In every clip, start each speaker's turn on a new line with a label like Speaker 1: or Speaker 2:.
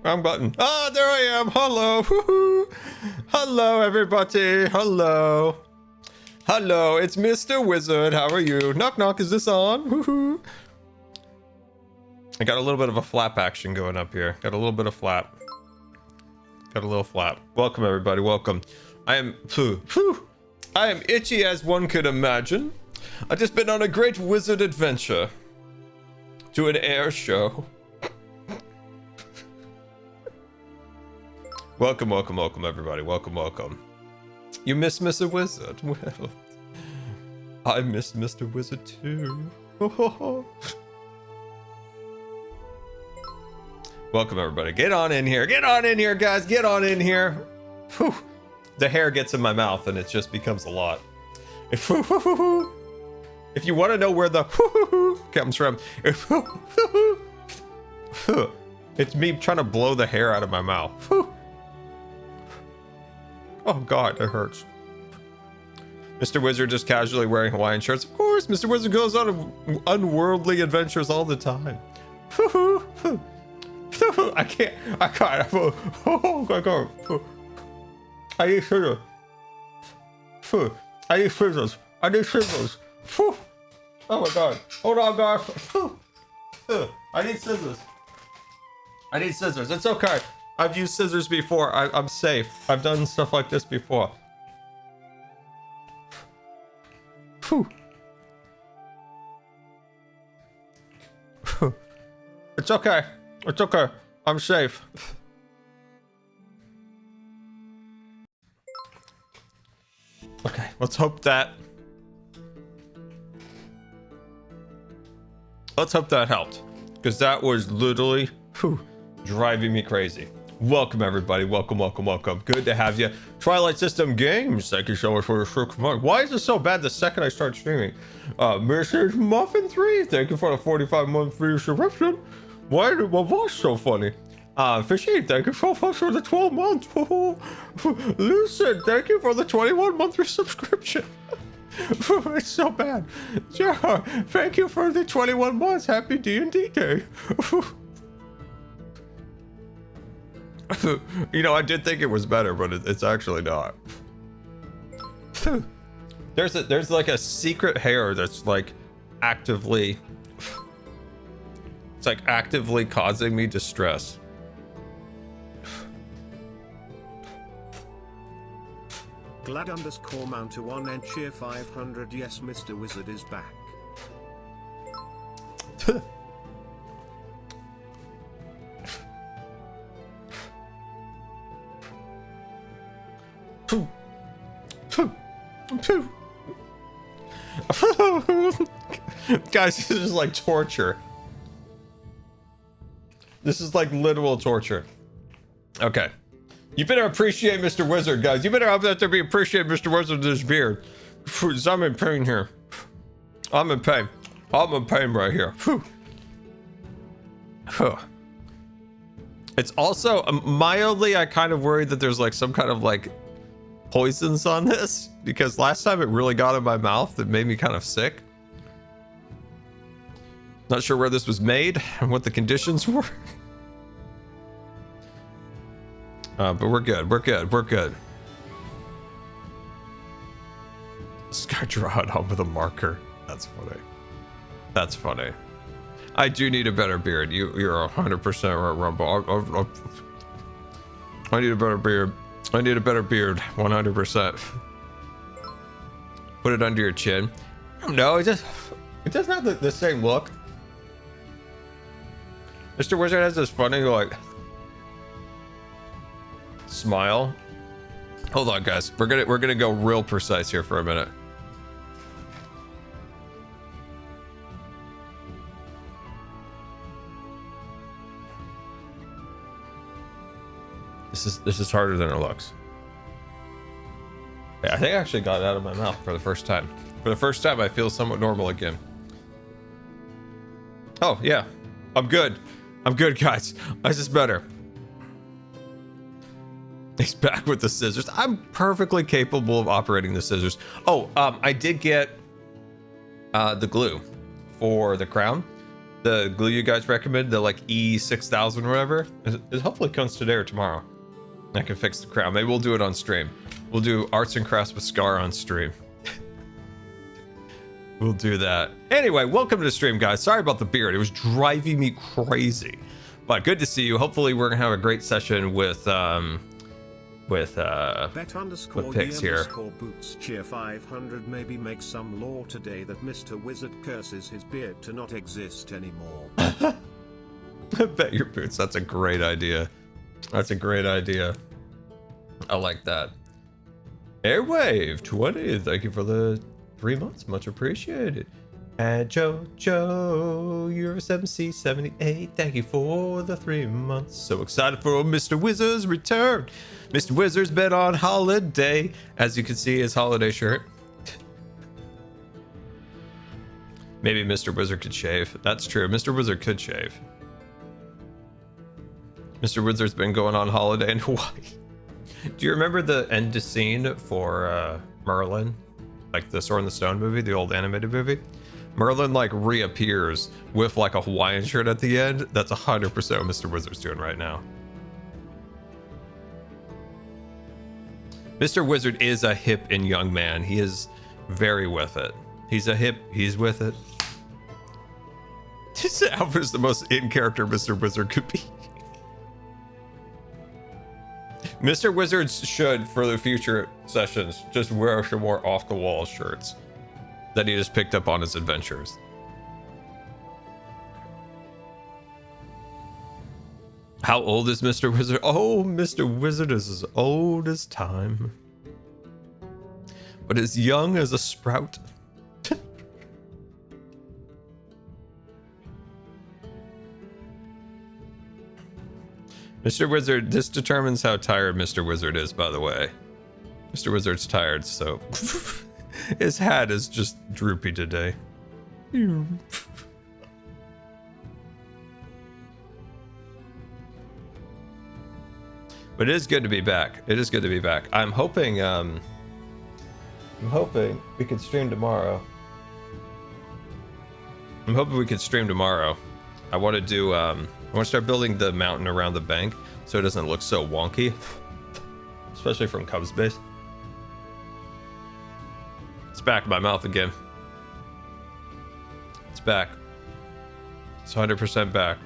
Speaker 1: Wrong button. Ah, there I am. Hello. Woohoo. Hello, everybody. Hello. Hello, it's Mr. Wizard. How are you? Knock, knock. Is this on? Woohoo. I got a little bit of a flap action going up here. Got a little bit of flap. Got a little flap. Welcome, everybody. Welcome. I am itchy as one could imagine. I've just been on a great wizard adventure to an air show. Welcome, welcome, welcome, everybody. Welcome, welcome. You miss Mr. Wizard? Well, I miss Mr. Wizard too. Welcome, everybody. Get on in here. Get on in here, guys. Get on in here. Whew. The hair gets in my mouth and it just becomes a lot. If you want to know where the comes from, it's me trying to blow the hair out of my mouth. Oh God, it hurts. Mr. Wizard just casually wearing Hawaiian shirts. Of course, Mr. Wizard goes on unworldly adventures all the time. I can't. Oh my God. I need scissors. I need scissors. I need scissors. Oh my God. Hold on, guys. I need scissors. I need scissors. It's okay. I've used scissors before. I'm safe. I've done stuff like this before. Whew. It's okay. It's okay. I'm safe. Okay, let's hope that helped, because that was literally driving me crazy. Welcome, everybody. Welcome, welcome, welcome. Good to have you. Twilight System Games, thank you so much for your 6 months. Why is it so bad the second I start streaming? Mrs. Muffin 3, thank you for the 45-month free subscription. Why did my voice so funny? Fishy, thank you so much for the 12 months. Lucid, thank you for the 21-month subscription. It's so bad. Yeah, thank you for the 21 months. Happy D&D day. You know, I did think it was better, but it's actually not. There's like a secret hair that's like actively, it's like actively causing me distress.
Speaker 2: Glad underscore Mounter 1 and cheer 500. Yes, Mr. Wizard is back.
Speaker 1: Guys, this is like torture. This is like literal torture. Okay. You better appreciate Mr. Wizard, guys. You better have to appreciate Mr. Wizard with his beard. I'm in pain here. I'm in pain. I'm in pain right here. It's also mildly, I kind of worried that there's like some kind of like poisons on this, because last time it really got in my mouth. It made me kind of sick. Not sure where this was made and what the conditions were. But we're good. We're good. We're good. This guy draw it on with a marker. That's funny. That's funny. I do need a better beard. You're 100% right, Rumble. I need a better beard. I need a better beard. 100%. Put it under your chin. I don't know. It doesn't have the same look. Mr. Wizard has this funny like smile. Hold on, guys. We're gonna go real precise here for a minute. This is harder than it looks. Yeah, I think I actually got it out of my mouth for the first time. For the first time, I feel somewhat normal again. Oh yeah, I'm good. I'm good, guys. This is better. He's back with the scissors. I'm perfectly capable of operating the scissors. Oh, I did get the glue for the crown. the glue you guys recommended, the like E6000 or whatever, it hopefully comes today or tomorrow. I can fix the crown. Maybe we'll do it on stream. We'll do arts and crafts with Scar on stream. We'll do that. Anyway, welcome to the stream, guys. Sorry about the beard. It was driving me crazy. But good to see you. Hopefully we're gonna have a great session with Pix here.
Speaker 2: Boots cheer 500 maybe make some law today that Mr. Wizard curses his beard to not exist anymore.
Speaker 1: Bet your boots. That's a great idea. That's a great idea. I like that. Airwave 20. Thank you for the 3 months. Much appreciated. And Joe, you're 7C78. Thank you for the 3 months. So excited for Mr. Wizard's return. Mr. Wizard's been on holiday. As you can see, his holiday shirt. Maybe Mr. Wizard could shave. That's true. Mr. Wizard could shave. Mr. Wizard's been going on holiday in Hawaii. Do you remember the end scene for Merlin? Like the Sword in the Stone movie, the old animated movie? Merlin like reappears with like a Hawaiian shirt at the end. That's 100% what Mr. Wizard's doing right now. Mr. Wizard is a hip and young man. He is very with it. He's with it. This outfit is the most in character Mr. Wizard could be. Mr. Wizard should, for the future sessions, just wear some more off the wall shirts that he just picked up on his adventures. How old is Mr. Wizard? Oh, Mr. Wizard is as old as time, but as young as a sprout. Mr. Wizard, this determines how tired Mr. Wizard is, by the way. Mr. Wizard's tired, so his hat is just droopy today. But it is good to be back. It is good to be back. I'm hoping we could stream tomorrow. I want to do I want to start building the mountain around the bank so it doesn't look so wonky, especially from Cubs base. It's back in my mouth again. It's back. It's 100% back.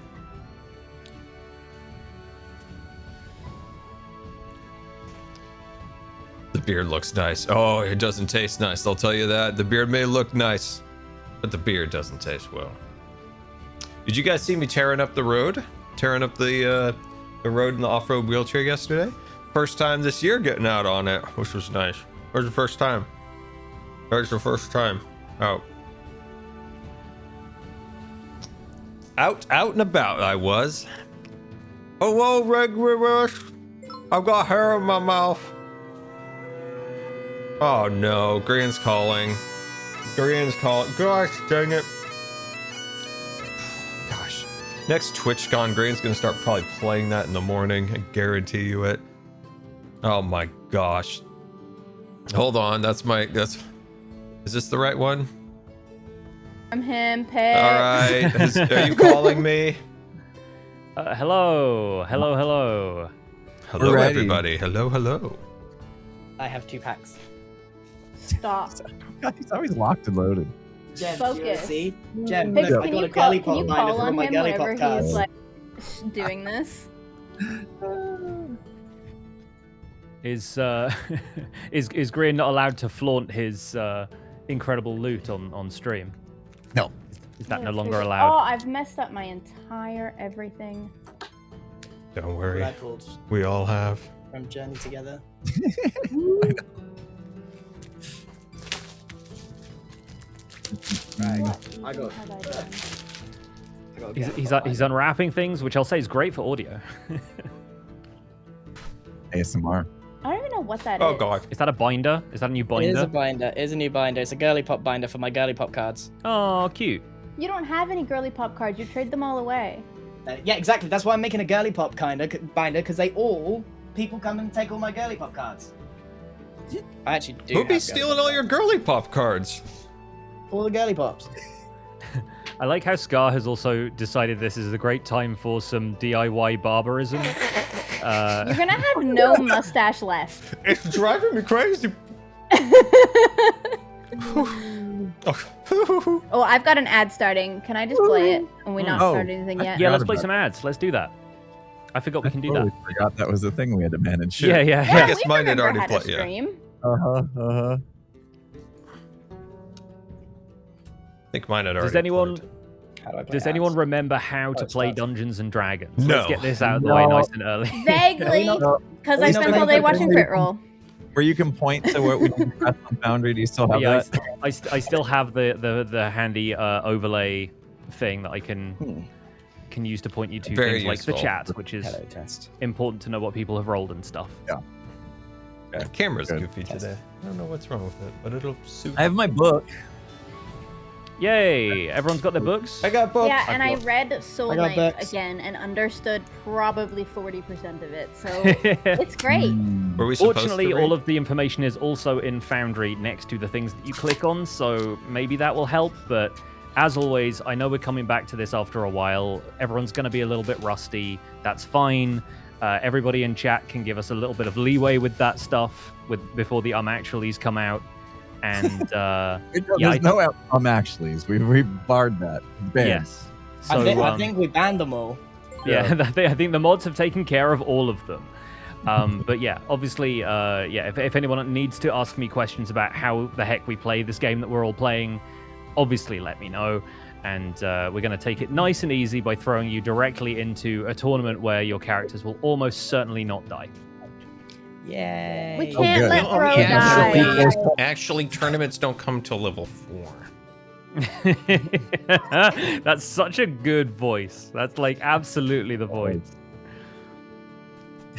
Speaker 1: The beard looks nice. Oh, it doesn't taste nice. I'll tell you that. The beard may look nice, but the beard doesn't taste well. Did you guys see me tearing up the road? Tearing up the road in the off-road wheelchair yesterday? First time this year getting out on it, which was nice. Where's the first time? Where's the first time? Out and about I was. Oh, whoa, Reg Rivers. I've got hair in my mouth. Oh no, Green's calling. Gosh, dang it. Gosh. Next TwitchCon, Green's gonna start probably playing that in the morning. I guarantee you it. Oh my gosh. Hold on, is this the right one?
Speaker 3: From him, Peg.
Speaker 1: All right. Are you calling me?
Speaker 4: Hello.
Speaker 1: Hello,
Speaker 5: Alrighty.
Speaker 1: everybody. Hello.
Speaker 5: I have 2 packs.
Speaker 3: Stop.
Speaker 6: He's always locked and loaded.
Speaker 5: Jem,
Speaker 3: Focus.
Speaker 5: see? Jem,
Speaker 3: Pix,
Speaker 5: look, I
Speaker 3: can
Speaker 5: got
Speaker 3: you
Speaker 5: a girly
Speaker 3: call, can
Speaker 5: pop
Speaker 3: you
Speaker 5: binder
Speaker 3: call
Speaker 5: for
Speaker 3: on
Speaker 5: my
Speaker 3: him
Speaker 5: girly
Speaker 3: whenever
Speaker 5: pop cards.
Speaker 3: he's like doing this?
Speaker 4: Is Green not allowed to flaunt his incredible loot on stream?
Speaker 6: No.
Speaker 4: Is that no
Speaker 3: Yeah,
Speaker 4: longer
Speaker 3: Oh,
Speaker 4: allowed?
Speaker 3: I've messed up my entire everything.
Speaker 1: Don't worry.
Speaker 5: Records
Speaker 1: We all have.
Speaker 5: from Journey Together. Right,
Speaker 3: What
Speaker 5: I
Speaker 3: even
Speaker 5: got-
Speaker 3: have I done?
Speaker 5: I got a
Speaker 4: He's,
Speaker 5: girly
Speaker 4: he's,
Speaker 5: pop
Speaker 4: he's
Speaker 5: binder.
Speaker 4: unwrapping things, which I'll say is great for audio.
Speaker 6: ASMR.
Speaker 3: I don't even know what that is.
Speaker 1: Oh god.
Speaker 4: Is that a binder? Is that a new
Speaker 5: It is a
Speaker 4: binder?
Speaker 5: binder. It is a new binder. It's a girly pop binder for my girly pop cards.
Speaker 4: Oh, cute.
Speaker 3: You don't have any girly pop cards. You trade them all away.
Speaker 5: Yeah, exactly. That's why I'm making a girly pop binder, because people come and take all my girly pop cards. I actually do.
Speaker 1: Who'd be
Speaker 5: have girly
Speaker 1: stealing
Speaker 5: pop
Speaker 1: all your
Speaker 5: cards.
Speaker 1: girly pop cards?
Speaker 5: All the girly pops.
Speaker 4: I like how Scar has also decided this is a great time for some DIY barbarism.
Speaker 3: You're gonna have no mustache left.
Speaker 1: It's driving me crazy.
Speaker 3: Oh, I've got an ad starting. Can I just play it? And we not
Speaker 6: Oh,
Speaker 3: started anything yet?
Speaker 4: Yeah, let's
Speaker 6: forgot
Speaker 4: play
Speaker 6: about
Speaker 4: some ads. Let's do that. I forgot we can do that.
Speaker 6: totally forgot that was a thing we had to manage.
Speaker 4: Yeah, yeah,
Speaker 3: Yeah,
Speaker 4: yeah.
Speaker 1: guess
Speaker 3: we
Speaker 1: mine had
Speaker 3: remember
Speaker 1: already
Speaker 3: how to
Speaker 1: played, yeah.
Speaker 3: stream.
Speaker 6: Uh-huh.
Speaker 1: I think mine had already.
Speaker 4: Does anyone
Speaker 1: played.
Speaker 5: How do I play
Speaker 4: does anyone
Speaker 5: ads?
Speaker 4: remember how to
Speaker 5: it's
Speaker 4: play
Speaker 5: not.
Speaker 4: Dungeons and Dragons?
Speaker 1: No.
Speaker 4: Let's get this out of the way nice and early.
Speaker 3: Vaguely, because I
Speaker 5: we
Speaker 3: spent
Speaker 5: not
Speaker 3: all day
Speaker 5: playing
Speaker 3: watching
Speaker 5: Dungeons?
Speaker 3: Crit Roll.
Speaker 6: Where you can point to what we can press on Foundry. Do you still have
Speaker 4: Yeah,
Speaker 6: that?
Speaker 4: I still have the handy overlay thing that I can use to point you to
Speaker 1: Very
Speaker 4: things like the
Speaker 1: useful.
Speaker 4: chat, which is
Speaker 5: Hello, test.
Speaker 4: important to know what people have rolled and stuff.
Speaker 1: The camera's
Speaker 6: Good.
Speaker 1: goofy today. I don't know what's wrong with it, but it'll suit.
Speaker 6: I have my book.
Speaker 4: Yay! Everyone's got their books.
Speaker 1: I got both.
Speaker 3: Yeah, and I read Soul
Speaker 5: I got
Speaker 3: Knife
Speaker 5: books.
Speaker 3: again and understood probably 40% of it. So it's great.
Speaker 1: Were we supposed
Speaker 4: Fortunately,
Speaker 1: to read?
Speaker 4: all of the information is also in Foundry next to the things that you click on, so maybe that will help. But as always, I know we're coming back to this after a while. Everyone's going to be a little bit rusty. That's fine. Everybody in chat can give us a little bit of leeway with that stuff before the actuallys come out. And
Speaker 6: There's no actuallys. We barred that. It's banned.
Speaker 4: yes. So,
Speaker 5: I think we banned them all.
Speaker 4: yeah, I think the mods have taken care of all of them. But yeah, obviously, if anyone needs to ask me questions about how the heck we play this game that we're all playing, obviously let me know. And we're going to take it nice and easy by throwing you directly into a tournament where your characters will almost certainly not die.
Speaker 5: Yay.
Speaker 3: We can't
Speaker 6: good.
Speaker 3: let
Speaker 1: No,
Speaker 3: Bro
Speaker 1: actually,
Speaker 3: die.
Speaker 1: actually, tournaments don't come till level 4.
Speaker 4: That's such a good voice. That's like absolutely the voice.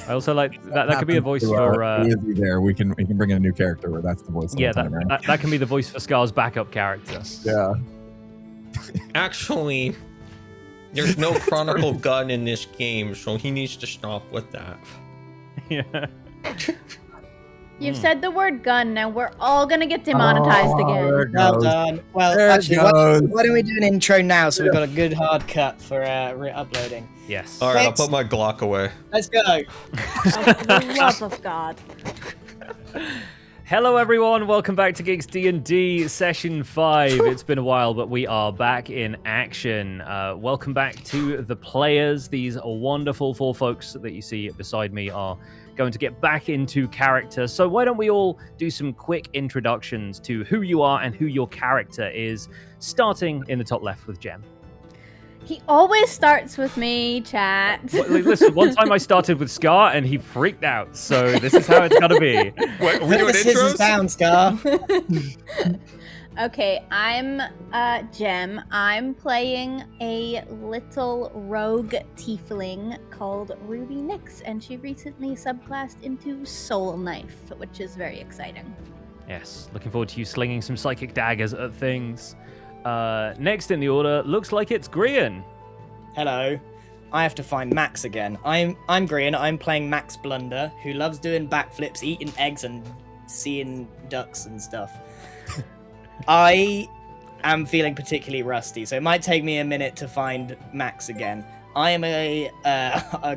Speaker 4: I also like that could be a voice for
Speaker 6: Easy there. We can bring in a new character where that's the voice.
Speaker 4: yeah,
Speaker 6: all the time, right?
Speaker 4: that can be the voice for Scar's backup character.
Speaker 6: Yeah.
Speaker 1: Actually, there's no chronicle gun in this game, so he needs to stop with that.
Speaker 4: Yeah.
Speaker 3: You've said the word gun, now we're all gonna get demonetized
Speaker 6: There
Speaker 3: again.
Speaker 6: it
Speaker 5: Well
Speaker 6: goes.
Speaker 5: done. Well,
Speaker 6: There it
Speaker 5: actually,
Speaker 6: goes.
Speaker 5: why don't we do an intro now so we've got a good hard cut for re-uploading?
Speaker 4: Yes.
Speaker 1: All right, I'll
Speaker 5: Thanks.
Speaker 1: put my Glock away.
Speaker 5: Let's go.
Speaker 3: Oh, for the love of God.
Speaker 4: Hello everyone, welcome back to GIGGS D&D Session 5. It's been a while, but we are back in action. Welcome back to the players. These wonderful 4 folks that you see beside me are going to get back into character. So why don't we all do some quick introductions to who you are and who your character is, starting in the top left with Jem.
Speaker 3: He always starts with me, chat.
Speaker 4: Listen, one time I started with Scar and he freaked out, so this is how it's gotta be.
Speaker 1: Wait, are we
Speaker 5: Put
Speaker 1: doing
Speaker 5: the scissors
Speaker 1: intros?
Speaker 5: down, Scar.
Speaker 3: Okay, I'm Jem. I'm playing a little rogue tiefling called Ruby Nyx, and she recently subclassed into Soul Knife, which is very exciting.
Speaker 4: Yes, looking forward to you slinging some psychic daggers at things. Next in the order, looks like it's Grian.
Speaker 5: Hello. I have to find Max again. I'm Grian. I'm playing Max Blunder, who loves doing backflips, eating eggs, and seeing ducks and stuff. I am feeling particularly rusty, so it might take me a minute to find Max again. I am a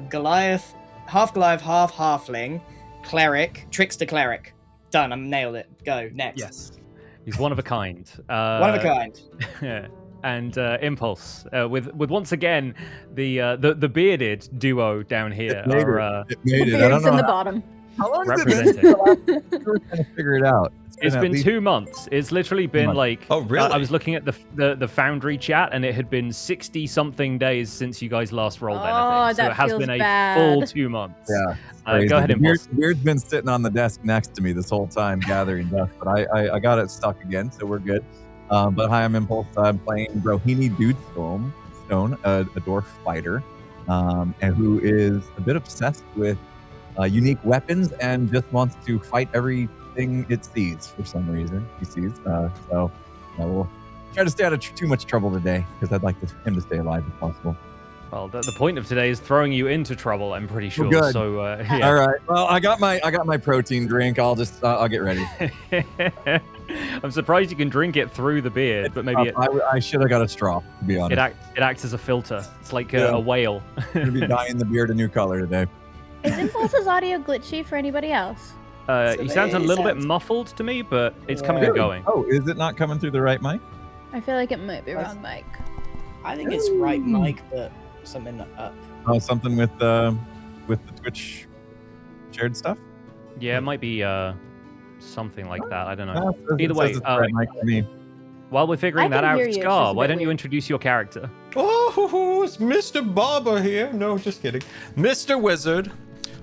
Speaker 5: Goliath, half halfling, cleric, trickster cleric. Done. I'm nailed it. Go next.
Speaker 4: Yes. He's one of a kind.
Speaker 5: One of a kind.
Speaker 4: And Impulse, with once again the bearded duo down here
Speaker 6: It made
Speaker 4: are
Speaker 6: it. It made
Speaker 3: The
Speaker 6: it. I don't
Speaker 3: beard's
Speaker 6: know
Speaker 3: in the
Speaker 6: how-
Speaker 3: bottom.
Speaker 6: How long has it
Speaker 4: representing.
Speaker 6: been? We're trying to figure it out.
Speaker 4: It's
Speaker 6: at
Speaker 4: been
Speaker 6: least-
Speaker 4: 2 months. It's literally been
Speaker 6: months.
Speaker 4: like
Speaker 1: Oh, really?
Speaker 4: I was looking at the Foundry chat, and it had been 60 something days since you guys last rolled
Speaker 3: Oh,
Speaker 4: anything. So
Speaker 3: that
Speaker 4: it has
Speaker 3: feels
Speaker 4: been a
Speaker 3: bad.
Speaker 4: full 2 months.
Speaker 6: Yeah. Crazy.
Speaker 4: Go ahead,
Speaker 6: The
Speaker 4: Impulse.
Speaker 6: Beard's been sitting on the desk next to me this whole time gathering dust, but I got it stuck again, so we're good. But hi, I'm Impulse. I'm playing Rohini Stone, a dwarf fighter, and who is a bit obsessed with unique weapons and just wants to fight everything it sees for some reason. He sees. We'll try to stay out of too much trouble today because I'd like him to stay alive if possible.
Speaker 4: Well, the point of today is throwing you into trouble. I'm pretty sure.
Speaker 6: good.
Speaker 4: So yeah.
Speaker 6: All right. Well, I got my protein drink. I'll get ready.
Speaker 4: I'm surprised you can drink it through the beard, but maybe
Speaker 6: I should have got a straw, to be honest.
Speaker 4: it acts as a filter. It's like
Speaker 6: Yeah.
Speaker 4: a whale.
Speaker 6: I'm gonna be dyeing the beard a new color today.
Speaker 3: Is Impulse's audio glitchy for anybody else?
Speaker 4: He sounds a little bit
Speaker 5: sounds-
Speaker 4: muffled to me, but it's coming and going.
Speaker 6: Oh, is it not coming through the right mic?
Speaker 3: I feel like it might be wrong, Mike.
Speaker 5: I think it's right mic, but something up.
Speaker 6: Oh, something with the Twitch shared stuff.
Speaker 4: Yeah, it might be something like that. I don't know.
Speaker 6: No, it says-
Speaker 4: Either
Speaker 6: it
Speaker 4: way,
Speaker 6: says it's the right mic to me.
Speaker 4: While we're figuring
Speaker 3: I
Speaker 4: that
Speaker 3: can
Speaker 4: out,
Speaker 3: hear you, it's
Speaker 4: Scar,
Speaker 3: just
Speaker 4: why
Speaker 3: a bit
Speaker 4: don't you
Speaker 3: weird.
Speaker 4: introduce your character?
Speaker 1: Oh, it's Mr. Barber here. No, just kidding. Mr. Wizard,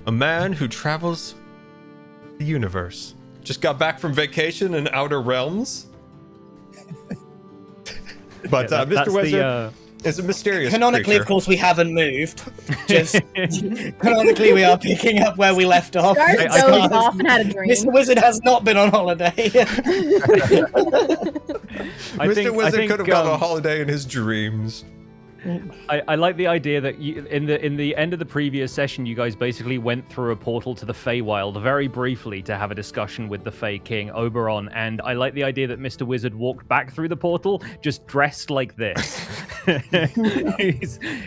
Speaker 1: a man who travels the universe. Just got back from vacation in Outer Realms. But
Speaker 4: Yeah, that's
Speaker 1: Mr. Wizard
Speaker 4: the,
Speaker 1: is a mysterious
Speaker 5: Canonically,
Speaker 1: creature.
Speaker 5: of course, we haven't moved. Just canonically, we are picking up where we left off.
Speaker 3: Garth
Speaker 4: I
Speaker 3: dozed
Speaker 4: can't-
Speaker 3: off and had a dream.
Speaker 5: Mr. Wizard has not been on holiday.
Speaker 1: Mr. Wizard could have got a
Speaker 4: um,
Speaker 1: holiday in his dreams.
Speaker 4: I like the idea that you, in the end of the previous session, you guys basically went through a portal to the Feywild very briefly to have a discussion with the Fey King Oberon, and I like the idea that Mr. Wizard walked back through the portal just dressed like this.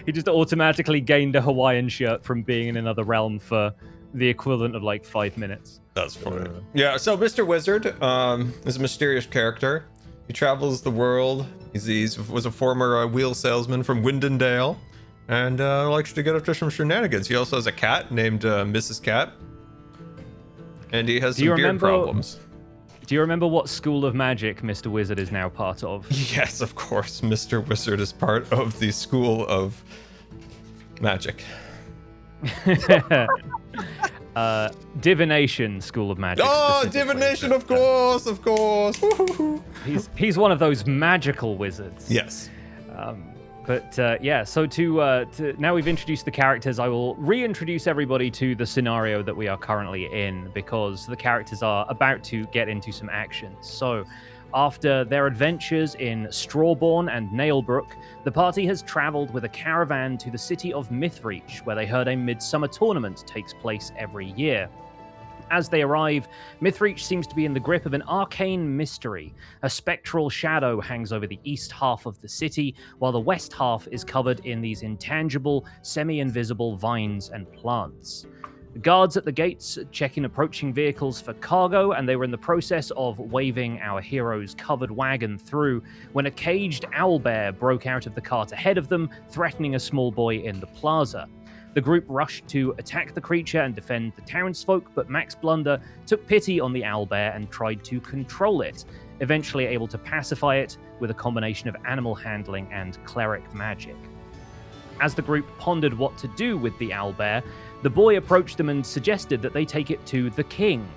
Speaker 4: He just automatically gained a Hawaiian shirt from being in another realm for the equivalent of like 5 minutes.
Speaker 1: That's funny. Yeah, so Mr. Wizard is a mysterious character. He travels the world. He was a former wheel salesman from Windendale and likes to get up to some shenanigans. He also has a cat named Mrs. Cat. And he has
Speaker 4: Do
Speaker 1: some
Speaker 4: you
Speaker 1: beard
Speaker 4: remember-
Speaker 1: problems.
Speaker 4: Do you remember what school of magic Mr. Wizard is now part of?
Speaker 1: Yes, of course. Mr. Wizard is part of the School of Magic.
Speaker 4: Divination School of Magic.
Speaker 1: Oh,
Speaker 4: specifically.
Speaker 1: divination, of course, of course. Woo-hoo-hoo.
Speaker 4: He's one of those magical wizards.
Speaker 1: Yes.
Speaker 4: Yeah, so to now we've introduced the characters, I will reintroduce everybody to the scenario that we are currently in because the characters are about to get into some action. So, after their adventures in Strawborn and Nailbrook, the party has traveled with a caravan to the city of Mythreach, where they heard a midsummer tournament takes place every year. As they arrive, Mythreach seems to be in the grip of an arcane mystery. A spectral shadow hangs over the east half of the city, while the west half is covered in these intangible, semi-invisible vines and plants. The guards at the gates checking approaching vehicles for cargo, and they were in the process of waving our hero's covered wagon through when a caged owlbear broke out of the cart ahead of them, threatening a small boy in the plaza. The group rushed to attack the creature and defend the townsfolk, but Max Blunder took pity on the owlbear and tried to control it, eventually able to pacify it with a combination of animal handling and cleric magic. As the group pondered what to do with the owlbear, the boy approached them and suggested that they take it to the king,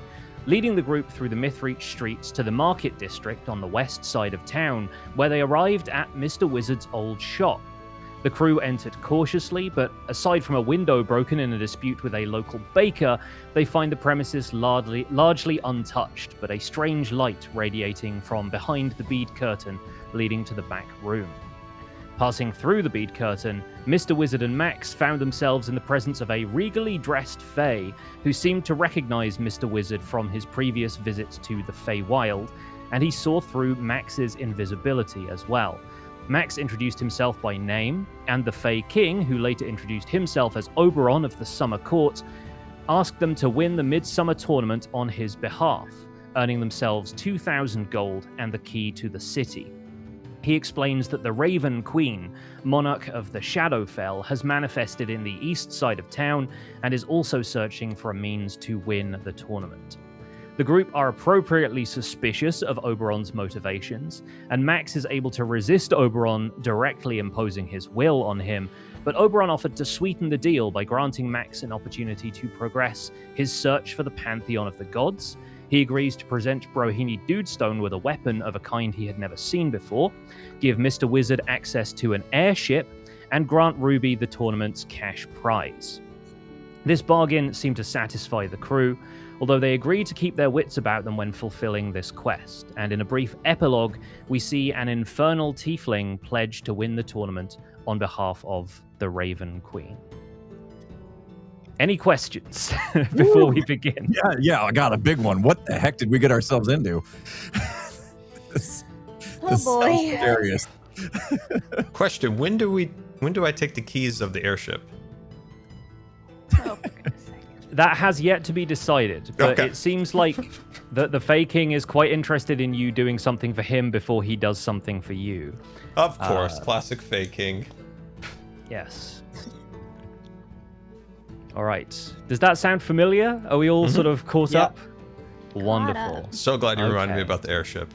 Speaker 4: leading the group through the Mythreach streets to the market district on the west side of town, where they arrived at Mr. Wizard's old shop. The crew entered cautiously, but aside from a window broken in a dispute with a local baker, they find the premises largely untouched, but a strange light radiating from behind the bead curtain leading to the back room. Passing through the bead curtain, Mr. Wizard and Max found themselves in the presence of a regally dressed Fae who seemed to recognize Mr. Wizard from his previous visits to the Feywild, and he saw through Max's invisibility as well. Max introduced himself by name, and the Fey King, who later introduced himself as Oberon of the Summer Court, asked them to win the Midsummer Tournament on his behalf, earning themselves 2,000 gold and the key to the city. He explains that the Raven Queen, monarch of the Shadowfell, has manifested in the east side of town and is also searching for a means to win the tournament. The group are appropriately suspicious of Oberon's motivations, and Max is able to resist Oberon directly imposing his will on him, but Oberon offered to sweeten the deal by granting Max an opportunity to progress his search for the Pantheon of the Gods. He agrees to present Brohini Dudestone with a weapon of a kind he had never seen before, give Mr. Wizard access to an airship, and grant Ruby the tournament's cash prize. This bargain seemed to satisfy the crew. although they agree to keep their wits about them when fulfilling this quest. And in a brief epilogue, we see an infernal tiefling pledge to win the tournament on behalf of the Raven Queen. Any questions before we begin?
Speaker 6: Yeah, I got a big one. What the heck did we get ourselves into? This
Speaker 3: Oh boy.
Speaker 6: sounds serious.
Speaker 1: Question: When do I take the keys of the airship?
Speaker 3: Oh, for goodness sake.
Speaker 4: That has yet to be decided, but
Speaker 1: Okay.
Speaker 4: it seems like the Fey King is quite interested in you doing something for him before he does something for you.
Speaker 1: Of course, classic faking.
Speaker 4: Yes. All right. Does that sound familiar? Are we all sort of caught
Speaker 5: Yeah.
Speaker 4: up? Wonderful.
Speaker 1: So glad you reminded me
Speaker 4: Okay.
Speaker 1: about the airship.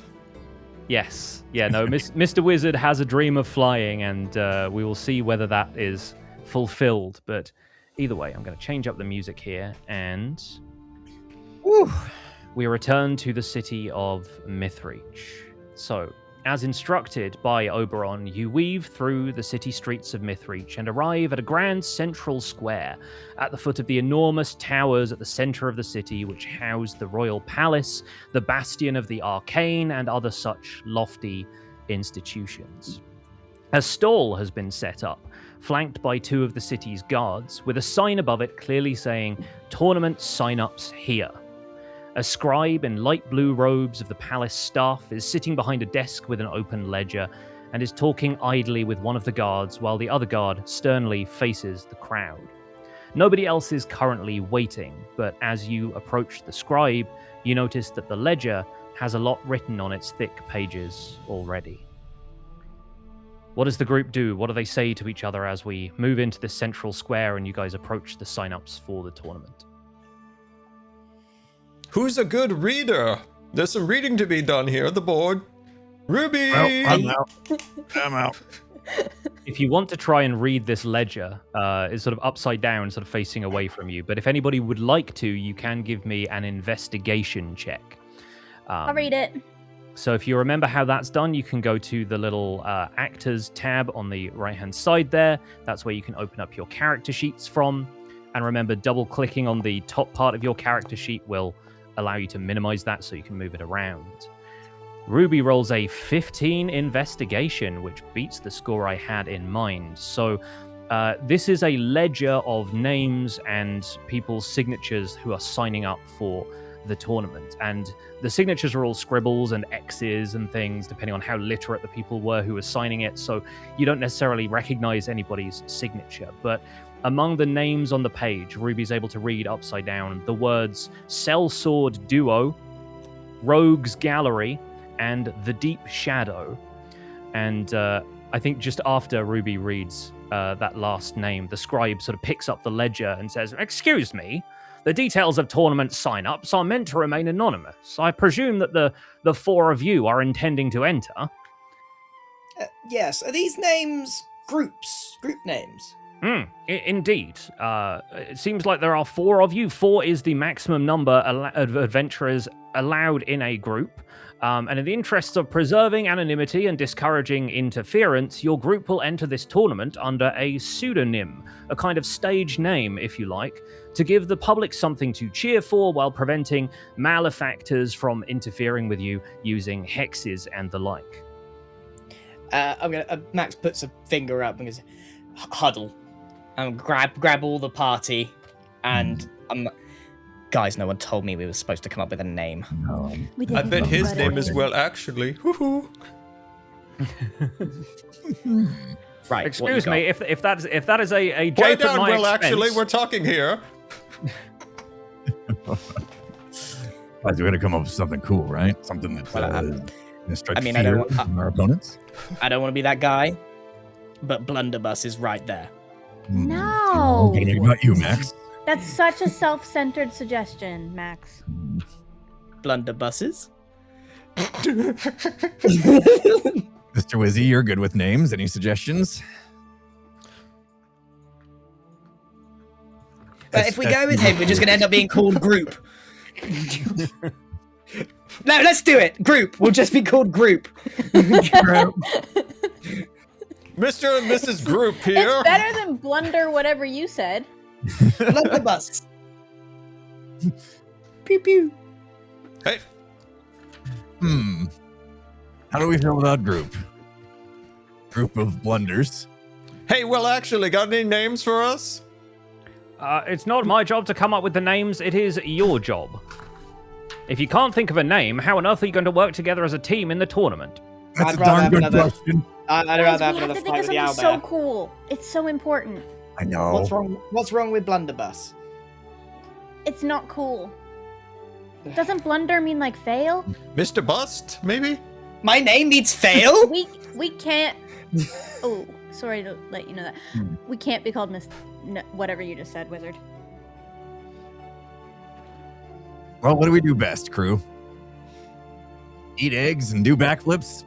Speaker 4: Yes. Yeah, no, Mr. Wizard has a dream of flying, and we will see whether that is fulfilled. But either way, I'm going to change up the music here, and we return to the city of Mithreach. So, as instructed by Oberon, you weave through the city streets of Mithreach and arrive at a grand central square at the foot of the enormous towers at the center of the city, which house the royal palace, the bastion of the arcane, and other such lofty institutions. A stall has been set up, flanked by two of the city's guards, with a sign above it clearly saying, "Tournament sign-ups here." A scribe in light blue robes of the palace staff is sitting behind a desk with an open ledger and is talking idly with one of the guards while the other guard sternly faces the crowd. Nobody else is currently waiting, but as you approach the scribe, you notice that the ledger has a lot written on its thick pages already. What does the group do? What do they say to each other as we move into the central square and you guys approach the sign-ups for the tournament?
Speaker 1: Who's a good reader? There's some reading to be done here at the board. Ruby!
Speaker 6: Well, I'm out. I'm out.
Speaker 4: If you want to try and read this ledger, it's sort of upside down, sort of facing away from you. But if anybody would like to, you can give me an investigation check.
Speaker 3: I'll read it.
Speaker 4: So if you remember how that's done, you can go to the little actors tab on the right-hand side there. That's where you can open up your character sheets from. And remember, double-clicking on the top part of your character sheet will allow you to minimize that so you can move it around. Ruby rolls a 15 investigation, which beats the score I had in mind. So this is a ledger of names and people's signatures who are signing up for the tournament. And the signatures are all scribbles and X's and things, depending on how literate the people were who were signing it. So you don't necessarily recognize anybody's signature. But among the names on the page, Ruby's able to read upside down the words Sellsword Duo, Rogues Gallery, and The Deep Shadow. And I think just after Ruby reads that last name, the scribe sort of picks up the ledger and says, "Excuse me, the details of tournament sign-ups are meant to remain anonymous. I presume that the four of you are intending to enter."
Speaker 5: Yes, are these names group names?
Speaker 4: Indeed. It seems like there are four of you. Four is the maximum number of adventurers allowed in a group. And in the interests of preserving anonymity and discouraging interference, your group will enter this tournament under a pseudonym, a kind of stage name, if you like, to give the public something to cheer for while preventing malefactors from interfering with you using hexes and the like.
Speaker 5: Max puts a finger up and goes, "Huddle," and grab all the party, and guys, no one told me we were supposed to come up with a name.
Speaker 3: We
Speaker 1: I
Speaker 3: didn't
Speaker 1: bet
Speaker 3: talk
Speaker 1: his
Speaker 3: about
Speaker 1: name
Speaker 3: it.
Speaker 1: as well, actually. Woohoo!
Speaker 5: Right.
Speaker 4: Excuse me, if that is a joke
Speaker 1: Way
Speaker 4: at
Speaker 1: down,
Speaker 4: my
Speaker 1: Will,
Speaker 4: expense,
Speaker 1: actually, we're talking here.
Speaker 6: Guys, we're gonna come up with something cool, right? Something that's gonna strike
Speaker 5: I mean, I
Speaker 6: fear
Speaker 5: don't-
Speaker 6: from our opponents.
Speaker 5: I don't want to be that guy, but Blunderbuss is right there.
Speaker 3: No.
Speaker 6: What about you, Max?
Speaker 3: That's such a self-centered suggestion, Max.
Speaker 5: Blunderbusses?
Speaker 6: Mr. Wizzy, you're good with names. Any suggestions?
Speaker 5: But if we go with him, we're just going to end up being called Group. No, let's do it. Group. We'll just be called Group.
Speaker 1: Mr. and Mrs. Group here.
Speaker 3: It's better than blunder whatever you said.
Speaker 5: Blunderbuss. Pew pew.
Speaker 1: Hey,
Speaker 6: How do we feel about group? Group of blunders.
Speaker 1: hey, well, actually, got any names for us?
Speaker 4: It's not my job to come up with the names. It is your job. If you can't think of a name, how on earth are you going to work together as a team in the tournament?
Speaker 6: That's
Speaker 5: I'd
Speaker 6: a
Speaker 5: rather
Speaker 6: darn
Speaker 5: have
Speaker 6: good
Speaker 5: another-
Speaker 6: question.
Speaker 5: I'd
Speaker 3: Guys,
Speaker 5: rather have
Speaker 3: we have
Speaker 5: another
Speaker 3: to think
Speaker 5: fight
Speaker 3: of
Speaker 5: with the
Speaker 3: something so
Speaker 5: owlbear.
Speaker 3: cool. It's so important.
Speaker 6: I know.
Speaker 5: What's wrong with blunderbuss?
Speaker 3: It's not cool. Doesn't blunder mean like fail?
Speaker 1: Mr. Bust, maybe?
Speaker 5: My name means fail?
Speaker 3: We can't. Oh, sorry to let you know that. We can't be called Miss. No, whatever you just said, wizard.
Speaker 6: Well, what do we do best, crew? Eat eggs and do backflips?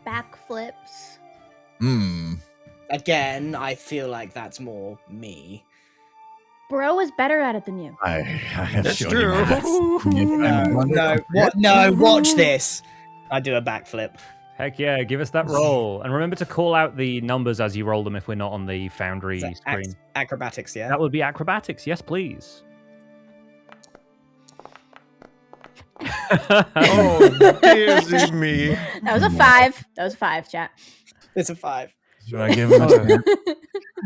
Speaker 3: Backflips.
Speaker 5: Again, I feel like that's more me.
Speaker 3: Bro is better at it than you.
Speaker 6: I have
Speaker 1: That's
Speaker 6: shown
Speaker 1: true.
Speaker 6: you my best. Can you find a blunder?
Speaker 5: No, watch this. I do a backflip.
Speaker 4: Heck yeah, give us that roll. And remember to call out the numbers as you roll them if we're not on the Foundry
Speaker 5: Is that
Speaker 4: screen.
Speaker 5: acrobatics, yeah?
Speaker 4: That would be acrobatics. Yes, please.
Speaker 1: Oh, dearsy me.
Speaker 3: That was a 5. That was a 5, chat.
Speaker 5: It's a 5.
Speaker 6: Should I give him a chance?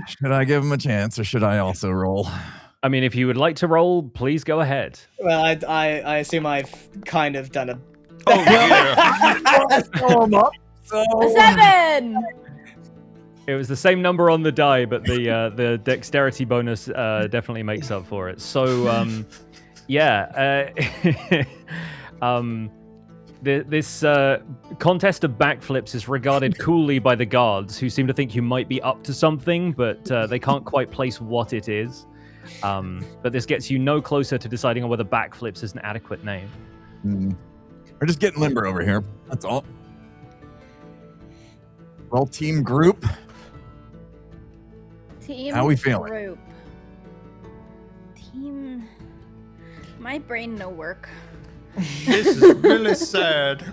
Speaker 6: Should I give him a chance, or should I also roll?
Speaker 4: I mean, if you would like to roll, please go ahead.
Speaker 5: Well, I assume I've kind of done a...
Speaker 1: Oh, dear.
Speaker 6: Throw him up. So
Speaker 3: A 7.
Speaker 4: It was the same number on the die, but the dexterity bonus definitely makes up for it. So, yeah. This contest of backflips is regarded coolly by the guards, who seem to think you might be up to something, but they can't quite place what it is. But this gets you no closer to deciding on whether backflips is an adequate name.
Speaker 6: We're just getting limber over here. That's all. Well, team group.
Speaker 3: Team.
Speaker 6: How we feeling?
Speaker 3: Group. Team. My brain no work.
Speaker 1: This is really sad.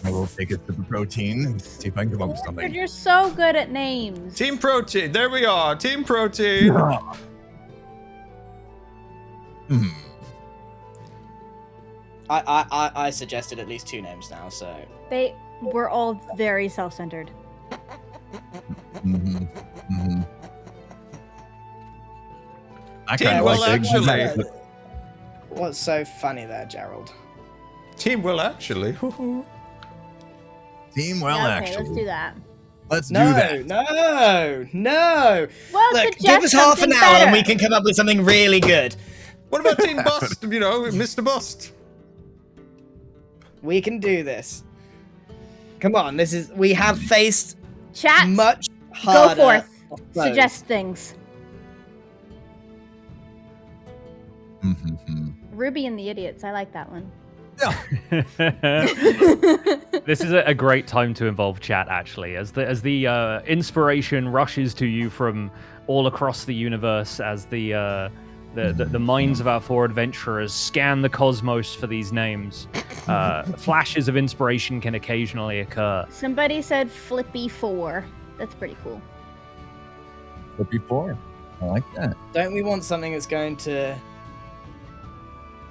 Speaker 6: I will take it to the protein and see if I can come up with
Speaker 3: Wizard,
Speaker 6: something.
Speaker 3: you're so good at names.
Speaker 1: Team Protein, there we are. Team Protein.
Speaker 5: I suggested at least 2 names now, so...
Speaker 3: They were all very self-centered.
Speaker 6: I
Speaker 1: Team
Speaker 6: kind of
Speaker 1: Will
Speaker 6: like the
Speaker 1: actually.
Speaker 5: What's so funny there, Gerald?
Speaker 1: Team will actually.
Speaker 6: Team well,
Speaker 3: Yeah, okay,
Speaker 6: actually.
Speaker 3: let's do that.
Speaker 6: Let's do
Speaker 5: No,
Speaker 6: that.
Speaker 5: no.
Speaker 3: Well,
Speaker 5: Look,
Speaker 3: suggest
Speaker 5: give us half an
Speaker 3: something
Speaker 5: hour and
Speaker 3: better.
Speaker 5: we can come up with something really good.
Speaker 1: What about Team Bust? You know, Mr. Bust.
Speaker 5: We can do this. Come on, we have faced
Speaker 3: Chat,
Speaker 5: much
Speaker 3: go
Speaker 5: harder.
Speaker 3: forth.
Speaker 5: foes.
Speaker 3: Suggest things.
Speaker 6: Mm-hmm.
Speaker 3: Ruby and the Idiots. I like that one.
Speaker 4: This is a great time to involve chat, actually, as the inspiration rushes to you from all across the universe, as the minds of our 4 adventurers scan the cosmos for these names. Flashes of inspiration can occasionally occur.
Speaker 3: Somebody said Flippy 4. That's pretty cool.
Speaker 6: Before, I like that.
Speaker 5: Don't we want something that's going to?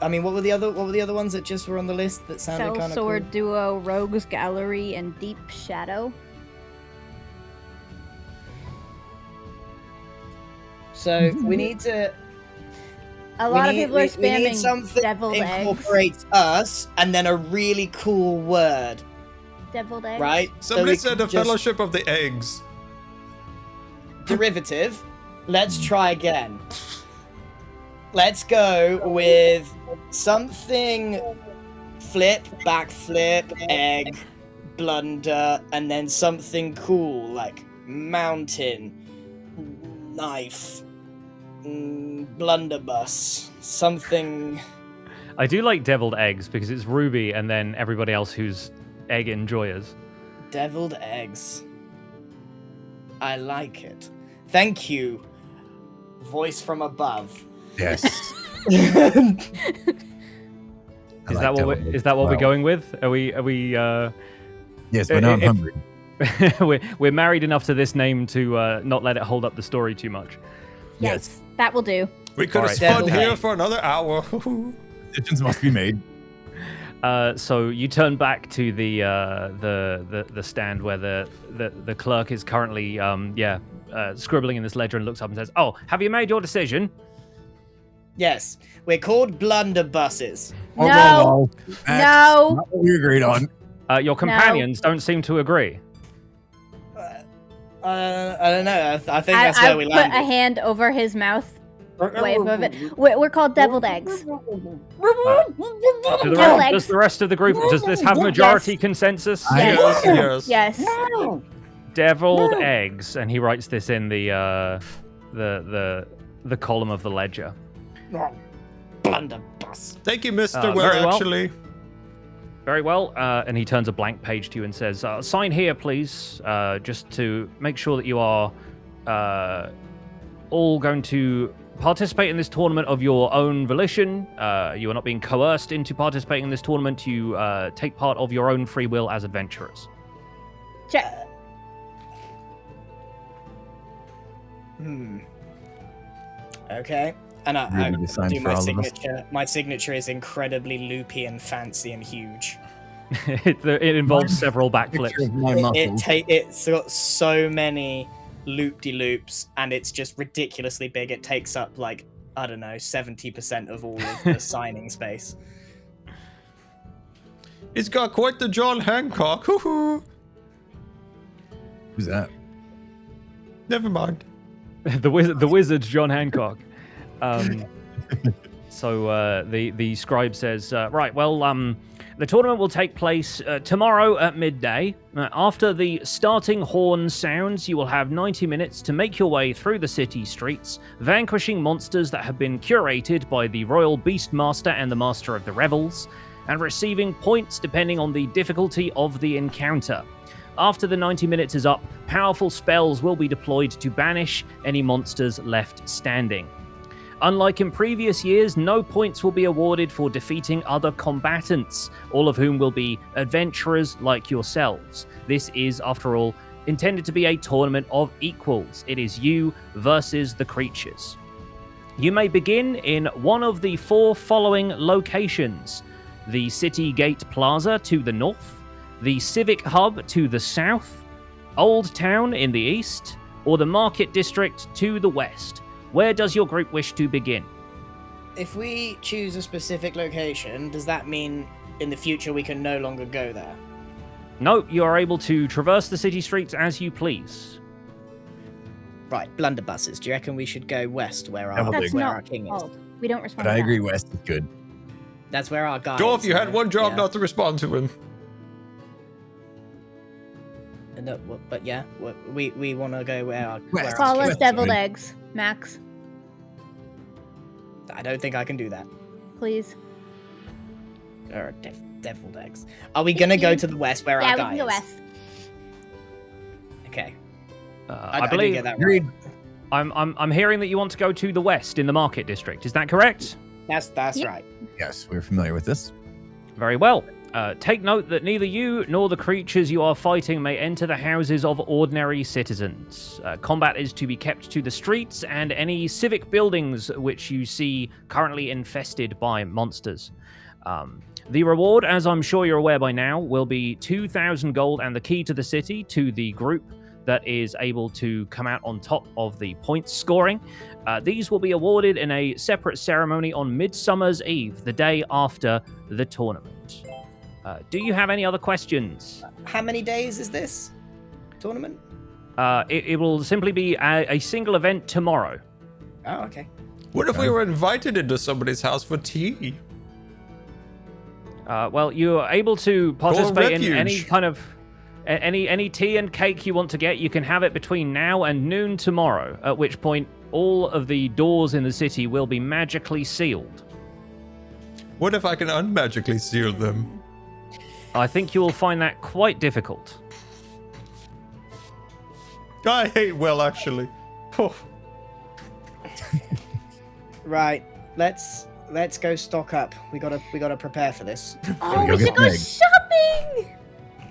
Speaker 5: I mean, what were the other ones that just were on the list that sounded
Speaker 3: Cell
Speaker 5: kind of
Speaker 3: Sword
Speaker 5: cool?
Speaker 3: Duo, Rogues Gallery, and Deep Shadow.
Speaker 5: So we need to.
Speaker 3: A lot of people are
Speaker 5: we need
Speaker 3: spamming
Speaker 5: something
Speaker 3: deviled
Speaker 5: that
Speaker 3: eggs.
Speaker 5: incorporates us, and then a really cool word,
Speaker 3: Deviled eggs.
Speaker 5: right?
Speaker 1: Somebody
Speaker 5: So we
Speaker 1: said the
Speaker 5: can just-
Speaker 1: Fellowship of the Eggs.
Speaker 5: derivative. Let's try again. Let's go with something flip, backflip, egg, blunder, and then something cool like mountain, knife, blunderbuss, something.
Speaker 4: I do like deviled eggs because it's Ruby and then everybody else who's egg enjoyers.
Speaker 5: Deviled eggs. I like it. Thank you, voice from above.
Speaker 6: Yes.
Speaker 4: Is that what we're going with? Are we
Speaker 6: Yes, but now I'm
Speaker 4: if-
Speaker 6: hungry.
Speaker 4: we're married enough to this name to not let it hold up the story too much.
Speaker 3: Yes, that will do.
Speaker 1: We could have
Speaker 4: Alright.
Speaker 1: spun
Speaker 5: Devil
Speaker 1: here
Speaker 5: egg.
Speaker 1: for another hour.
Speaker 6: Decisions must be made.
Speaker 4: So you turn back to the stand where the clerk is currently scribbling in this ledger and looks up and says, "Oh, have you made your decision?"
Speaker 5: Yes, we're called blunderbusses.
Speaker 3: No.
Speaker 6: Max,
Speaker 3: No.
Speaker 6: Not what we agreed on.
Speaker 4: Your companions don't seem to agree.
Speaker 5: I don't know. I think that's where we
Speaker 3: put a
Speaker 5: landed.
Speaker 3: hand over his mouth. Wave of it. We're called deviled eggs.
Speaker 4: Does the rest of the group, does this have majority consensus?
Speaker 3: Yes.
Speaker 1: Yes.
Speaker 3: Yes.
Speaker 4: Deviled eggs, and he writes this in the column of the ledger.
Speaker 5: Blunderbus.
Speaker 1: Thank you, Mr.
Speaker 4: Very
Speaker 1: Will,
Speaker 4: well.
Speaker 1: actually.
Speaker 4: Very well, and he turns a blank page to you and says, "Sign here, please, just to make sure that you are all going to participate in this tournament of your own volition. You are not being coerced into participating in this tournament. You take part of your own free will as adventurers."
Speaker 3: Check.
Speaker 5: Okay. And I
Speaker 6: Really good sign
Speaker 5: do
Speaker 6: for
Speaker 5: my
Speaker 6: all of us.
Speaker 5: signature. My signature is incredibly loopy and fancy and huge.
Speaker 4: It involves several
Speaker 6: Picture
Speaker 4: backflips.
Speaker 6: of my muscles.
Speaker 5: It's got so many loop-de-loops, and it's just ridiculously big. It takes up, like, I don't know, 70% of all of the signing space.
Speaker 1: He's got quite the John Hancock. Hoo-hoo.
Speaker 6: Who's that?
Speaker 1: Never mind.
Speaker 4: the wizard John Hancock. So the scribe says, right, well, the tournament will take place tomorrow at midday. After the starting horn sounds, you will have 90 minutes to make your way through the city streets, vanquishing monsters that have been curated by the Royal Beastmaster and the Master of the Revels, and receiving points depending on the difficulty of the encounter. After the 90 minutes is up, powerful spells will be deployed to banish any monsters left standing. Unlike in previous years, no points will be awarded for defeating other combatants, all of whom will be adventurers like yourselves. This is, after all, intended to be a tournament of equals. It is you versus the creatures. You may begin in one of the 4 following locations: the City Gate Plaza to the north, the Civic Hub to the south, Old Town in the east, or the Market District to the west. Where does your group wish to begin?
Speaker 5: If we choose a specific location, does that mean in the future we can no longer go there?
Speaker 4: No, you are able to traverse the city streets as you please.
Speaker 5: Right, blunderbusses. Do you reckon we should go west where
Speaker 6: Devil
Speaker 5: our,
Speaker 3: That's
Speaker 5: where
Speaker 3: not
Speaker 5: our king is?
Speaker 3: called. We don't respond.
Speaker 6: But I
Speaker 3: to
Speaker 6: agree,
Speaker 3: that.
Speaker 6: West is good.
Speaker 5: That's where our guy
Speaker 1: Dorf,
Speaker 5: is.
Speaker 1: you had
Speaker 5: so,
Speaker 1: one job
Speaker 5: yeah.
Speaker 1: not to respond to him.
Speaker 5: No, but yeah, we want to go where our.
Speaker 6: West.
Speaker 5: Where our
Speaker 3: Call
Speaker 5: king
Speaker 3: us
Speaker 5: is.
Speaker 3: deviled eggs, Max.
Speaker 5: I don't think I can do that.
Speaker 3: Please.
Speaker 5: Or deviled eggs. Are we gonna go to the west where
Speaker 3: Yeah,
Speaker 5: our
Speaker 3: we
Speaker 5: guy
Speaker 3: can go
Speaker 5: is?
Speaker 3: west.
Speaker 5: Okay.
Speaker 4: I
Speaker 5: didn't
Speaker 4: believe
Speaker 5: get that right.
Speaker 6: Agreed.
Speaker 4: I'm hearing that you want to go to the west in the Market District. Is that correct?
Speaker 5: That's
Speaker 3: Yep.
Speaker 5: right.
Speaker 6: Yes, we're familiar with this.
Speaker 4: Very well. Take note that neither you nor the creatures you are fighting may enter the houses of ordinary citizens. Combat is to be kept to the streets and any civic buildings which you see currently infested by monsters. The reward, as I'm sure you're aware by now, will be 2,000 gold and the key to the city to the group that is able to come out on top of the points scoring. These will be awarded in a separate ceremony on Midsummer's Eve, the day after the tournament. Do you have any other questions?
Speaker 5: How many days is this tournament?
Speaker 4: It will simply be a single event tomorrow.
Speaker 5: Oh, okay.
Speaker 1: What if we were invited into somebody's house for tea?
Speaker 4: Well, you are able to participate in
Speaker 1: refuge.
Speaker 4: any kind of any tea and cake you want to get. You can have it between now and noon tomorrow, at which point all of the doors in the city will be magically sealed.
Speaker 1: What if I can unmagically seal them?
Speaker 4: I think you will find that quite difficult.
Speaker 1: I hate Will, actually. Oh.
Speaker 5: Right. Let's go stock up. We gotta prepare for this.
Speaker 3: Oh,
Speaker 6: go
Speaker 3: we
Speaker 6: get
Speaker 3: should go
Speaker 6: eggs.
Speaker 3: shopping.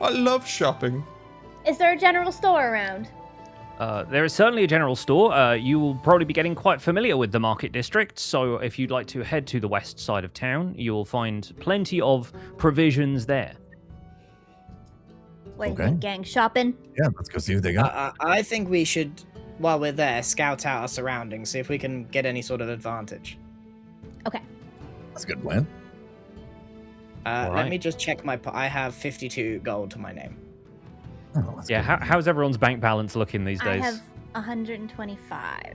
Speaker 1: I love shopping.
Speaker 3: Is there a general store around?
Speaker 4: There is certainly a general store. You will probably be getting quite familiar with the market district, so if you'd like to head to the west side of town, you will find plenty of provisions there.
Speaker 3: What do you
Speaker 6: Okay.
Speaker 3: think, gang? Shopping?
Speaker 6: Yeah, let's go see what they got.
Speaker 5: I think we should, while we're there, scout out our surroundings, see if we can get any sort of advantage.
Speaker 3: Okay.
Speaker 6: That's a good plan.
Speaker 4: All
Speaker 5: Let
Speaker 4: right.
Speaker 5: me just check I have 52 gold to my name.
Speaker 6: Oh, that's
Speaker 4: Yeah,
Speaker 6: good.
Speaker 4: how's everyone's bank balance looking these
Speaker 3: I
Speaker 4: days?
Speaker 3: have 125.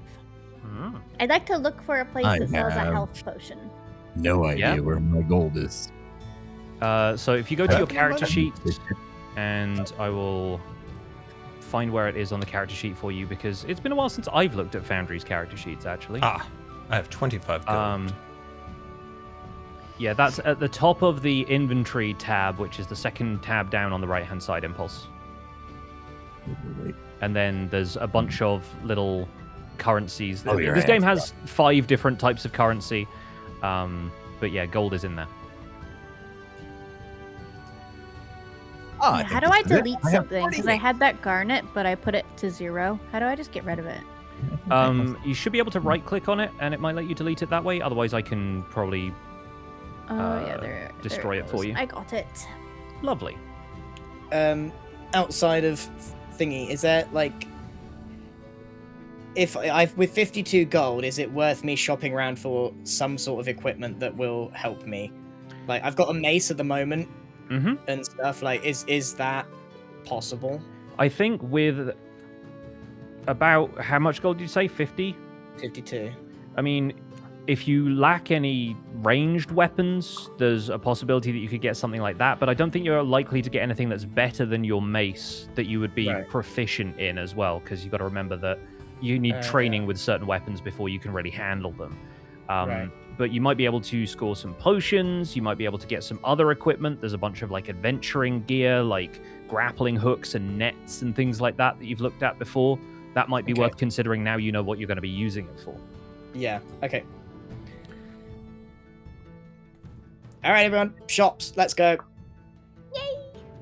Speaker 4: Hmm.
Speaker 3: I'd like to look for a place
Speaker 6: I
Speaker 3: that sells a
Speaker 6: have-
Speaker 3: health potion.
Speaker 6: No idea
Speaker 4: Yeah.
Speaker 6: where my gold is.
Speaker 4: So if you go to
Speaker 6: Uh,
Speaker 4: your character
Speaker 6: money.
Speaker 4: sheet, and I will find where it is on the character sheet for you, because it's been a while since I've looked at Foundry's character sheets, actually.
Speaker 1: Ah, I have 25 gold.
Speaker 4: Yeah, that's at the top of the inventory tab, which is the second tab down on the right-hand side, Impulse.
Speaker 6: Wait.
Speaker 4: And then there's a bunch of little currencies.
Speaker 6: Oh, you're
Speaker 4: This
Speaker 6: right.
Speaker 4: game has 5 different types of currency, but yeah, gold is in there.
Speaker 6: Ah, I
Speaker 3: Yeah,
Speaker 6: think
Speaker 3: how do I
Speaker 6: this is it.
Speaker 3: delete
Speaker 6: I have
Speaker 3: something? Because
Speaker 6: 40.
Speaker 3: I had that garnet, but I put it to 0. How do I just get rid of it?
Speaker 4: You should be able to right-click on it, and it might let you delete it that way. Otherwise, I can probably...
Speaker 3: Oh, yeah,
Speaker 4: Uh,
Speaker 3: there.
Speaker 4: destroy
Speaker 3: there
Speaker 4: it for
Speaker 3: goes.
Speaker 4: you.
Speaker 3: I got it.
Speaker 4: Lovely.
Speaker 5: Outside of thingy, is there like, if I've with 52 gold, is it worth me shopping around for some sort of equipment that will help me? Like, I've got a mace at the moment
Speaker 4: Mm-hmm.
Speaker 5: and stuff. Like, is that possible?
Speaker 4: I think with about... How much gold did you say? 50?
Speaker 5: 52.
Speaker 4: I mean, if you lack any ranged weapons, there's a possibility that you could get something like that, but I don't think you're likely to get anything that's better than your mace that you would be
Speaker 5: Right.
Speaker 4: proficient in as well, because you've got to remember that you need training with certain weapons before you can really handle them.
Speaker 5: Right.
Speaker 4: But you might be able to score some potions, you might be able to get some other equipment. There's a bunch of like adventuring gear, like grappling hooks and nets and things like that you've looked at before. That might be
Speaker 5: Okay.
Speaker 4: worth considering now you know what you're going to be using it for.
Speaker 5: Yeah. Okay. All right, everyone. Shops. Let's go.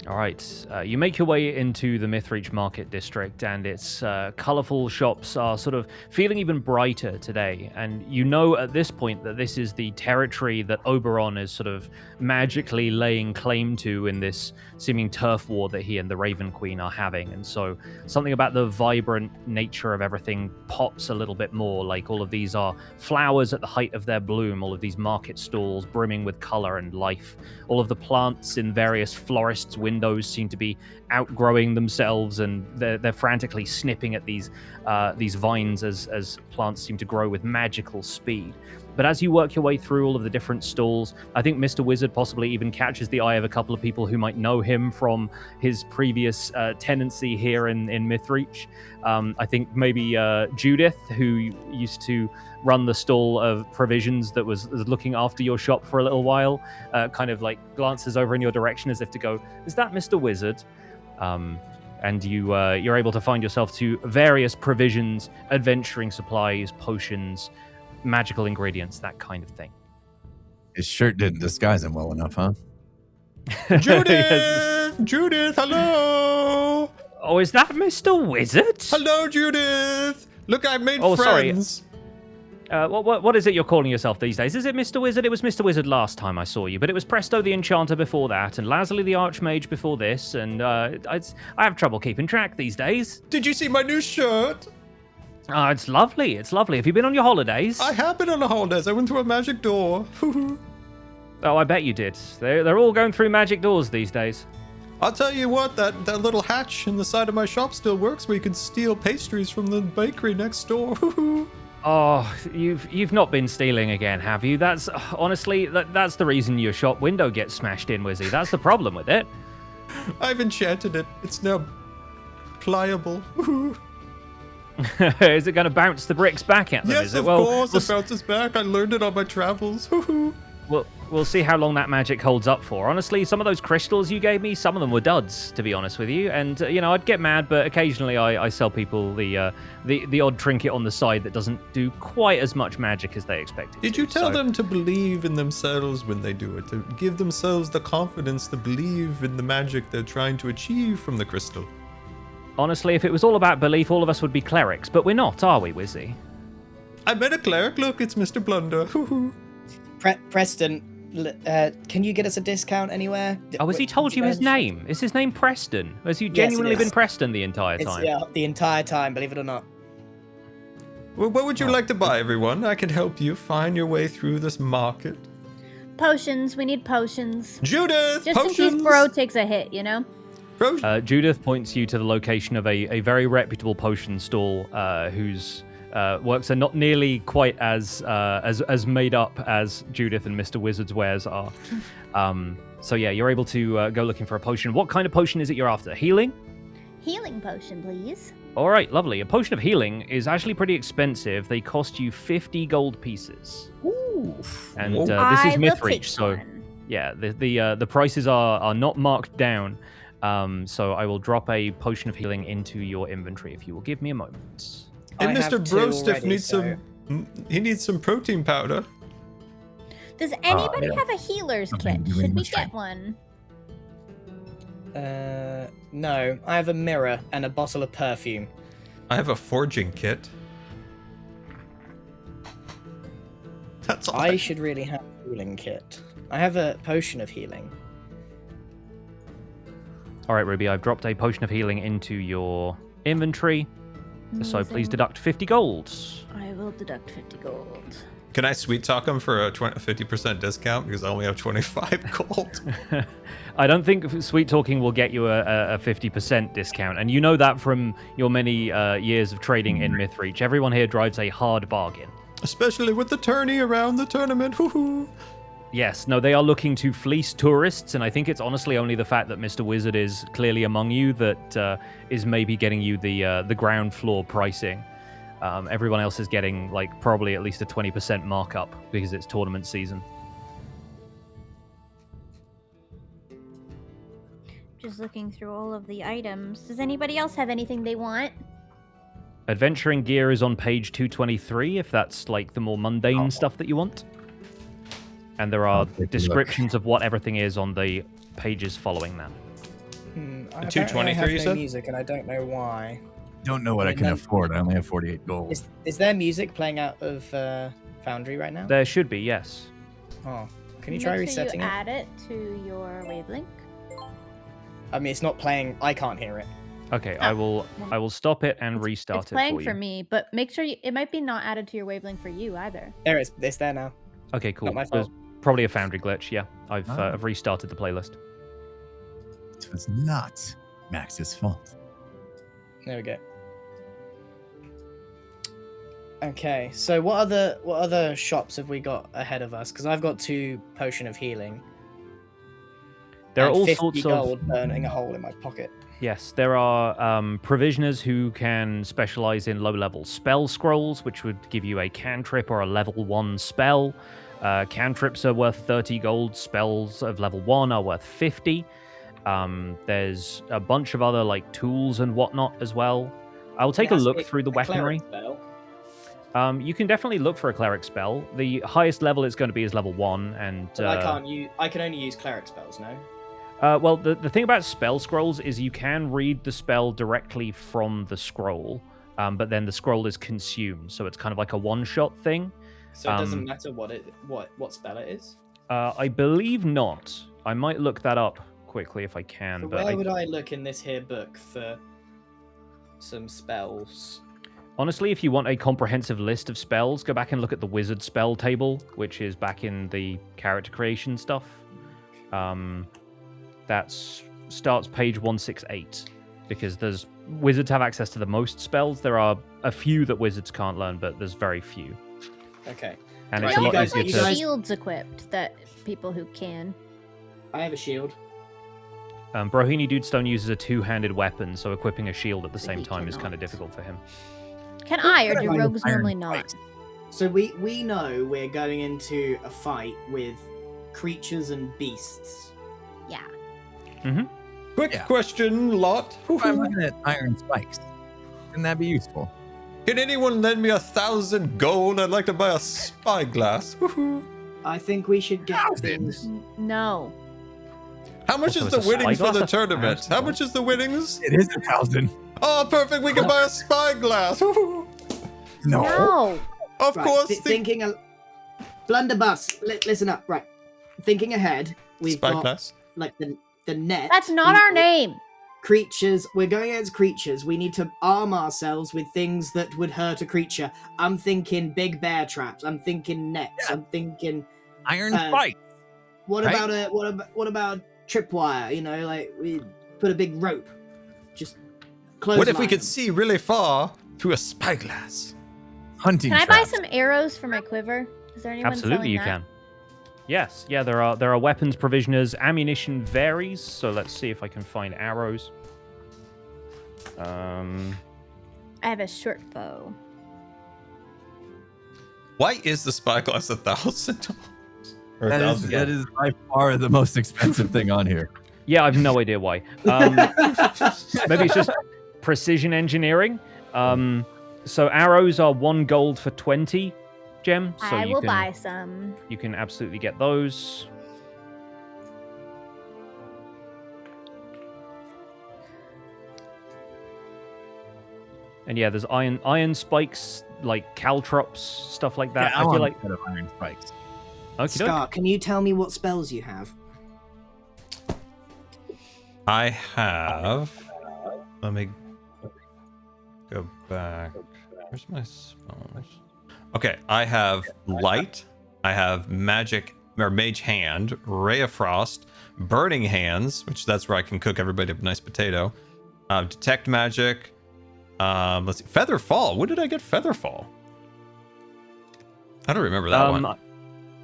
Speaker 4: All right, you make your way into the Mythreach Market District, and its colorful shops are sort of feeling even brighter today. And you know at this point that this is the territory that Oberon is sort of magically laying claim to in this seeming turf war that he and the Raven Queen are having. And so something about the vibrant nature of everything pops a little bit more. Like all of these are flowers at the height of their bloom, all of these market stalls brimming with color and life. All of the plants in various florists' windows seem to be outgrowing themselves, and they're frantically snipping at these vines as plants seem to grow with magical speed. But as you work your way through all of the different stalls, I think Mr. Wizard possibly even catches the eye of a couple of people who might know him from his previous tenancy here in Mythreach. I think maybe Judith, who used to run the stall of provisions that was looking after your shop for a little while, kind of like glances over in your direction as if to go, "Is that Mr. Wizard?" And you're able to find yourself to various provisions, adventuring supplies, potions, magical ingredients, that kind of thing.
Speaker 6: His shirt didn't disguise him well enough, huh?
Speaker 1: Judith!
Speaker 4: Yes.
Speaker 1: Judith, hello!
Speaker 4: Oh, is that Mr. Wizard?
Speaker 1: Hello, Judith! Look, I made
Speaker 4: Oh, sorry.
Speaker 1: friends.
Speaker 4: What is it you're calling yourself these days? Is it Mr. Wizard? It was Mr. Wizard last time I saw you, but it was Presto the Enchanter before that, and Lazuli the Archmage before this, and I have trouble keeping track these days.
Speaker 1: Did you see my new shirt?
Speaker 4: Oh, it's lovely. It's lovely. Have you been on your holidays?
Speaker 1: I have been on the holidays. I went through a magic door.
Speaker 4: Oh, I bet you did. They're all going through magic doors these days.
Speaker 1: I'll tell you what, that little hatch in the side of my shop still works where you can steal pastries from the bakery next door.
Speaker 4: Oh, you've not been stealing again, have you? That's honestly that's the reason your shop window gets smashed in, Wizzy. That's the problem with it.
Speaker 1: I've enchanted it. It's now pliable.
Speaker 4: Is it going to bounce the bricks back at them?
Speaker 1: Yes,
Speaker 4: is it?
Speaker 1: of
Speaker 4: Well,
Speaker 1: course.
Speaker 4: we'll
Speaker 1: It bounces back. I learned it on my travels.
Speaker 4: We'll see how long that magic holds up for. Honestly, some of those crystals you gave me, some of them were duds, to be honest with you. And I'd get mad, but occasionally I sell people the odd trinket on the side that doesn't do quite as much magic as they expected.
Speaker 1: Did you tell
Speaker 4: So-
Speaker 1: them to believe in themselves when they do it? To give themselves the confidence to believe in the magic they're trying to achieve from the crystal?
Speaker 4: Honestly, if it was all about belief, all of us would be clerics, but we're not, are we, Wizzy?
Speaker 1: I met a cleric. Look, it's Mr. Blunder.
Speaker 5: Preston, can you get us a discount anywhere?
Speaker 4: Oh, has he told you his name? Is his name Preston? Has you genuinely been Preston the entire time?
Speaker 5: Yeah, the entire time, believe it or not.
Speaker 1: Well, what would you like to buy, everyone? I can help you find your way through this market.
Speaker 3: Potions. We need potions.
Speaker 1: Judith,
Speaker 3: Just
Speaker 1: potions.
Speaker 3: in case Bro takes a hit, you know?
Speaker 4: Judith points you to the location of a very reputable potion stall whose works are not nearly quite as made up as Judith and Mr. Wizard's wares are. So yeah, you're able to go looking for a potion. What kind of potion is it you're after? Healing?
Speaker 3: Healing potion, please.
Speaker 4: All right, lovely. A potion of healing is actually pretty expensive. They cost you 50 gold pieces.
Speaker 5: Ooh.
Speaker 4: And
Speaker 1: Whoa.
Speaker 4: this is
Speaker 3: I will
Speaker 4: Mythreach,
Speaker 3: take
Speaker 4: so
Speaker 3: one.
Speaker 4: yeah, the prices are not marked down. So I will drop a potion of healing into your inventory if you will give me a moment.
Speaker 1: And
Speaker 5: I have
Speaker 1: Mr.
Speaker 5: two
Speaker 1: Brostiff
Speaker 5: already,
Speaker 1: needs
Speaker 5: so-
Speaker 1: he needs some protein powder.
Speaker 3: Does anybody
Speaker 6: yeah.
Speaker 3: have a healer's
Speaker 6: Something
Speaker 3: kit?
Speaker 6: to do
Speaker 3: Should we
Speaker 6: with
Speaker 3: get
Speaker 6: strength.
Speaker 3: one?
Speaker 5: No. I have a mirror and a bottle of perfume.
Speaker 1: I have a forging kit. That's all.
Speaker 5: I should really have a healing kit. I have a potion of healing.
Speaker 4: All right, Ruby, I've dropped a potion of healing into your inventory. So please
Speaker 3: Amazing.
Speaker 4: deduct 50 gold.
Speaker 3: I will deduct 50 gold.
Speaker 1: Can I sweet talk him for a 50% discount because I only have 25 gold?
Speaker 4: I don't think sweet talking will get you a 50% discount, and you know that from your many years of trading in Mythreach. Everyone here drives a hard bargain.
Speaker 1: Especially with the tourney around the tournament. Woohoo!
Speaker 4: Yes, no, they are looking to fleece tourists, and I think it's honestly only the fact that Mr. Wizard is clearly among you that is maybe getting you the ground floor pricing. Everyone else is getting like probably at least a 20% markup because it's tournament season.
Speaker 3: Just looking through all of the items. Does anybody else have anything they want?
Speaker 4: Adventuring gear is on page 223 if that's like the more mundane stuff that you want. And there are
Speaker 6: I'll take a look.
Speaker 4: descriptions of what everything is on the pages following that.
Speaker 5: I
Speaker 1: 223
Speaker 5: have
Speaker 1: you
Speaker 5: no
Speaker 1: said?
Speaker 5: music, and I don't know why.
Speaker 6: Don't know what I can afford. I only have 48 gold.
Speaker 5: Is there music playing out of Foundry right now?
Speaker 4: There should be, yes.
Speaker 5: Oh, can you try
Speaker 3: Make sure
Speaker 5: resetting
Speaker 3: you
Speaker 5: it?
Speaker 3: add it to your wavelength.
Speaker 5: I mean, it's not playing. I can't hear it.
Speaker 4: Okay, I will stop it and restart
Speaker 3: It's
Speaker 4: it
Speaker 3: playing
Speaker 4: for you.
Speaker 3: for me, but make sure it might be not added to your wavelength for you either.
Speaker 5: There it is. It's there now.
Speaker 4: Okay, cool.
Speaker 5: Not my
Speaker 4: There's
Speaker 5: fault.
Speaker 4: probably a Foundry glitch, yeah. I've
Speaker 6: Oh.
Speaker 4: I've restarted the playlist.
Speaker 6: So it's not Max's fault.
Speaker 5: There we go. Okay, so what other shops have we got ahead of us? Because I've got 2 potion of healing.
Speaker 4: There are
Speaker 5: and
Speaker 4: all
Speaker 5: 50
Speaker 4: sorts
Speaker 5: gold
Speaker 4: of
Speaker 5: burning a hole in my pocket.
Speaker 4: yes. There are provisioners who can specialize in low-level spell scrolls, which would give you a cantrip or a level 1 spell. Cantrips are worth 30 gold. Spells of level 1 are worth 50. There's a bunch of other like tools and whatnot as well. I'll take a look through the weaponry. You can definitely look for a cleric spell. The highest level it's going to be is level 1, and
Speaker 5: I can only use cleric spells, no?
Speaker 4: well, the thing about spell scrolls is you can read the spell directly from the scroll, but then the scroll is consumed, so it's kind of like a one-shot thing.
Speaker 5: So it doesn't matter what spell it is.
Speaker 4: I believe not. I might look that up quickly if I can.
Speaker 5: So
Speaker 4: But
Speaker 5: where would I look in this here book for some spells?
Speaker 4: honestly, if you want a comprehensive list of spells, go back and look at the wizard spell table, which is back in the character creation stuff. That starts page 168, because there's wizards have access to the most spells. There are a few that wizards can't learn, but there's very few.
Speaker 5: Okay.
Speaker 4: And
Speaker 5: Right,
Speaker 4: it's a
Speaker 3: We
Speaker 4: lot
Speaker 5: you
Speaker 3: also
Speaker 5: guys-
Speaker 4: easier
Speaker 3: have
Speaker 4: to...
Speaker 3: shields equipped that people who can.
Speaker 5: I have a shield.
Speaker 4: Brohini Dudestone uses a two-handed weapon, so equipping a shield at the same
Speaker 3: He
Speaker 4: time is kind
Speaker 3: cannot.
Speaker 4: of difficult for him.
Speaker 3: Can I, or do
Speaker 6: Iron
Speaker 3: rogues normally
Speaker 6: spikes.
Speaker 3: not?
Speaker 5: So we know we're going into a fight with creatures and beasts.
Speaker 3: Yeah.
Speaker 1: Quick
Speaker 6: Yeah.
Speaker 1: question, lot.
Speaker 6: I'm looking at iron spikes. Wouldn't that be useful?
Speaker 1: Can anyone lend me 1,000 gold? I'd like to buy a spyglass. Woohoo.
Speaker 5: I think we should get
Speaker 6: Thousand?
Speaker 5: things.
Speaker 3: No.
Speaker 1: How much
Speaker 4: Also,
Speaker 1: is the
Speaker 4: is a
Speaker 1: winnings for
Speaker 4: spyglass
Speaker 1: the
Speaker 4: 1,000?
Speaker 1: tournament? How much is the winnings?
Speaker 6: It is 1,000.
Speaker 1: Oh, perfect. We can buy a spyglass.
Speaker 6: No.
Speaker 3: No.
Speaker 1: Of
Speaker 7: Right,
Speaker 1: course.
Speaker 7: thinking a blunderbuss. Listen up, right? Thinking ahead, we've got
Speaker 1: Spyglass.
Speaker 7: like the net.
Speaker 3: That's not our name.
Speaker 7: Creatures. We're going against creatures. We need to arm ourselves with things that would hurt a creature. I'm thinking big bear traps. I'm thinking nets.
Speaker 6: Yeah.
Speaker 7: I'm thinking.
Speaker 6: Iron
Speaker 7: Uh,
Speaker 6: spike.
Speaker 7: What
Speaker 6: Right?
Speaker 7: about what about tripwire? You know, like we put a big rope. Just close.
Speaker 1: What if we could see really far through a spyglass?
Speaker 6: Hunting
Speaker 3: Can I buy
Speaker 6: traps.
Speaker 3: some arrows for my quiver? Is there anyone
Speaker 4: Absolutely,
Speaker 3: selling
Speaker 4: you
Speaker 3: that?
Speaker 4: can. Yes, yeah, there are weapons provisioners. Ammunition varies, so let's see if I can find arrows.
Speaker 3: I have a short bow.
Speaker 1: Why is the spyglass $1,000? Or $1,000?
Speaker 6: That is by far the most expensive thing on here.
Speaker 4: Yeah, I have no idea why. Maybe it's just precision engineering. So arrows are 1 gold for 20 gem. So
Speaker 3: I
Speaker 4: you
Speaker 3: will
Speaker 4: can,
Speaker 3: buy some.
Speaker 4: You can absolutely get those. And yeah, there's iron spikes, like caltrops, stuff like that.
Speaker 6: Yeah,
Speaker 4: I
Speaker 6: want
Speaker 4: feel
Speaker 6: a
Speaker 4: like
Speaker 6: set of iron spikes.
Speaker 4: okay,
Speaker 7: Scar, can you tell me what spells you have?
Speaker 1: I have. Let me go back. Where's my spells? Okay, I have light. I have magic or mage hand, ray of frost, burning hands, which that's where I can cook everybody a nice potato. Detect magic. Let's see, feather fall. When did I get feather fall? I don't remember that one.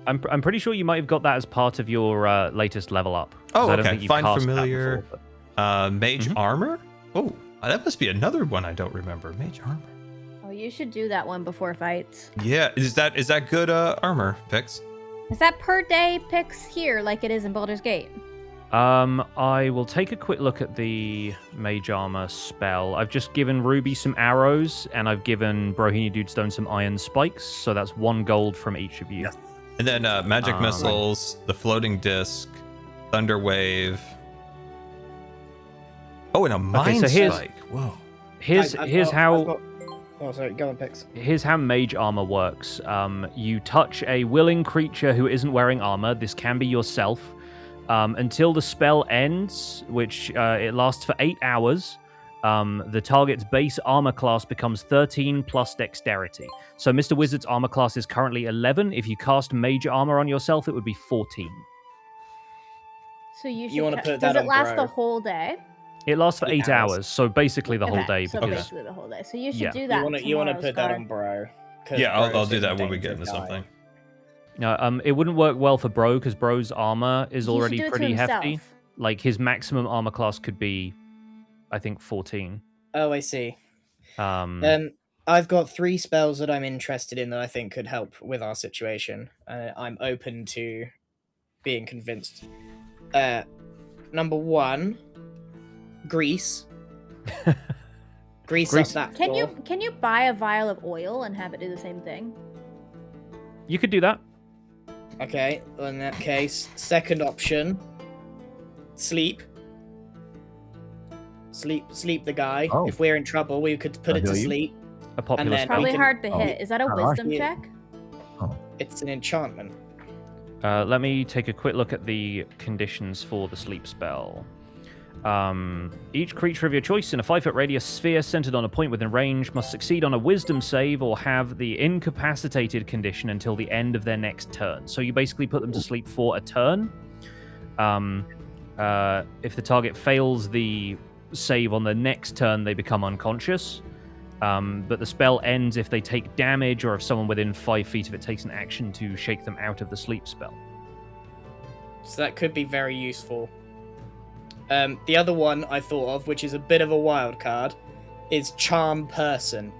Speaker 4: I'm pretty sure you might have got that as part of your latest level up. 'cause
Speaker 1: Oh,
Speaker 4: I don't
Speaker 1: okay.
Speaker 4: think you've
Speaker 1: Find
Speaker 4: cast that
Speaker 1: familiar.
Speaker 4: before, but-
Speaker 1: Mage armor. Oh, that must be another one I don't remember. Mage armor.
Speaker 3: Oh, you should do that one before fights.
Speaker 1: Yeah, is that good armor picks?
Speaker 3: Is that per day picks here like it is in Baldur's Gate?
Speaker 4: I will take a quick look at the mage armor spell. I've just given Ruby some arrows, and I've given Brohini Dudestone some iron spikes, so that's 1 gold from each of you.
Speaker 6: Yes.
Speaker 1: And then magic missiles, the floating disc, thunder wave. Oh, and a mind
Speaker 4: so here's-
Speaker 1: spike. Whoa.
Speaker 4: Here's how
Speaker 5: Oh, sorry. Go on, Pix.
Speaker 4: here's how mage armor works. You touch a willing creature who isn't wearing armor. This can be yourself. Until the spell ends, which it lasts for 8 hours, the target's base armor class becomes 13 plus dexterity. So Mr. Wizard's armor class is currently 11. If you cast mage armor on yourself, it would be 14.
Speaker 3: So you should.
Speaker 5: You wanna put that
Speaker 3: Does it
Speaker 5: on
Speaker 3: last
Speaker 5: bro.
Speaker 3: the whole day?
Speaker 4: It lasts for
Speaker 5: 8
Speaker 4: 8 hours, so basically the whole
Speaker 3: Okay,
Speaker 4: day.
Speaker 3: So
Speaker 4: because
Speaker 3: basically the whole day. So you should
Speaker 4: Yeah.
Speaker 3: do that.
Speaker 5: You want to
Speaker 3: tomorrow,
Speaker 5: put that
Speaker 3: Scar.
Speaker 5: on bro. 'cause
Speaker 1: Yeah, I'll
Speaker 5: bro's
Speaker 1: do
Speaker 5: in
Speaker 1: that when we
Speaker 5: danger
Speaker 1: get
Speaker 5: of
Speaker 1: into
Speaker 5: dying.
Speaker 1: something.
Speaker 4: it wouldn't work well for Bro because Bro's armor is
Speaker 3: He should
Speaker 4: already
Speaker 3: do it to
Speaker 4: pretty hefty.
Speaker 3: himself.
Speaker 4: Like his maximum armor class could be, I think, 14.
Speaker 5: Oh, I see.
Speaker 4: Um,
Speaker 5: I've got 3 spells that I'm interested in that I think could help with our situation. I'm open to being convinced. Number 1, grease. Grease up
Speaker 4: Grease.
Speaker 5: that
Speaker 3: Can
Speaker 5: floor.
Speaker 3: you buy a vial of oil and have it do the same thing?
Speaker 4: you could do that.
Speaker 5: Okay, well, in that case, second option, sleep. Sleep the guy.
Speaker 6: Oh.
Speaker 5: If we're in trouble, we could put
Speaker 6: I'll
Speaker 5: it to
Speaker 6: heal you.
Speaker 5: sleep.
Speaker 4: A popular
Speaker 5: then-
Speaker 4: spell.
Speaker 3: Probably
Speaker 5: can-
Speaker 3: hard to
Speaker 6: oh,
Speaker 3: hit. Is that a
Speaker 6: gosh.
Speaker 3: wisdom
Speaker 5: Yeah.
Speaker 3: check?
Speaker 5: It's an enchantment.
Speaker 4: Let me take a quick look at the conditions for the sleep spell. Each creature of your choice in a 5-foot radius sphere centered on a point within range must succeed on a wisdom save or have the incapacitated condition until the end of their next turn. So you basically put them to sleep for a turn. If the target fails the save on the next turn, they become unconscious. But the spell ends if they take damage or if someone within 5 feet of it takes an action to shake them out of the sleep spell.
Speaker 5: So that could be very useful. The other one I thought of, which is a bit of a wild card, is charm person.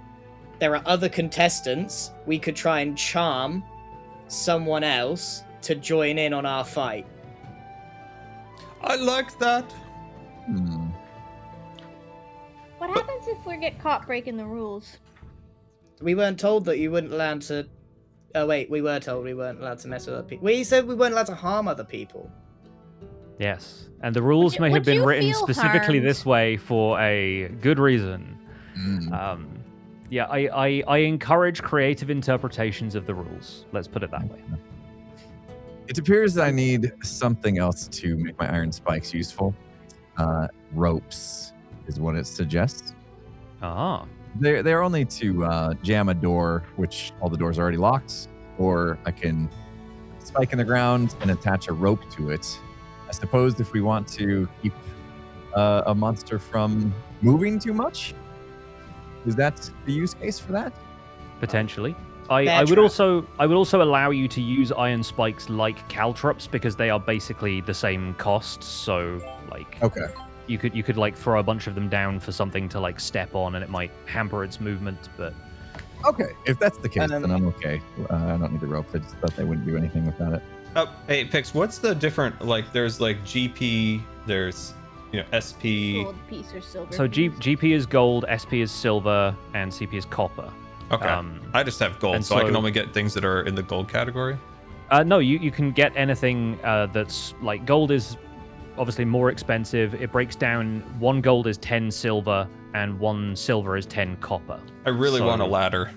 Speaker 5: There are other contestants. We could try and charm someone else to join in on our fight.
Speaker 1: I like that.
Speaker 3: What happens if we get caught breaking the rules?
Speaker 5: We weren't told that you weren't allowed to. Oh wait, we were told we weren't allowed to mess with other people. We said we weren't allowed to harm other people.
Speaker 4: Yes, and the rules may have
Speaker 3: would
Speaker 4: been
Speaker 3: you
Speaker 4: written
Speaker 3: feel
Speaker 4: specifically
Speaker 3: harmed?
Speaker 4: this way for a good reason. Yeah, I encourage creative interpretations of the rules. Let's put it that way.
Speaker 6: It appears I need something else to make my iron spikes useful. Ropes is what it suggests.
Speaker 4: Ah,
Speaker 6: They're only to jam a door, which all the doors are already locked, or I can spike in the ground and attach a rope to it. I suppose if we want to keep a monster from moving too much, is that the use case for that?
Speaker 4: potentially.
Speaker 5: Bear
Speaker 4: I would
Speaker 5: trap.
Speaker 4: also allow you to use iron spikes like caltrops because they are basically the same cost. So like,
Speaker 6: Okay.
Speaker 4: you could like throw a bunch of them down for something to like step on, and it might hamper its movement. But
Speaker 6: Okay. If that's the case,
Speaker 5: And
Speaker 6: then I'm okay. I don't need the rope. I just thought they wouldn't do anything without it.
Speaker 1: Oh, hey, Pix, what's the different, like, there's, like, GP, there's, SP.
Speaker 3: Gold piece or silver.
Speaker 4: so
Speaker 3: piece.
Speaker 4: GP is gold, SP is silver, and CP is copper.
Speaker 1: Okay. I just have gold,
Speaker 4: and
Speaker 1: so I can
Speaker 4: so-
Speaker 1: only get things that are in the gold category.
Speaker 4: No, you can get anything that's like gold is obviously more expensive. It breaks down 1 gold is 10 silver and 1 silver is 10 copper.
Speaker 1: I really
Speaker 4: So-
Speaker 1: want a ladder.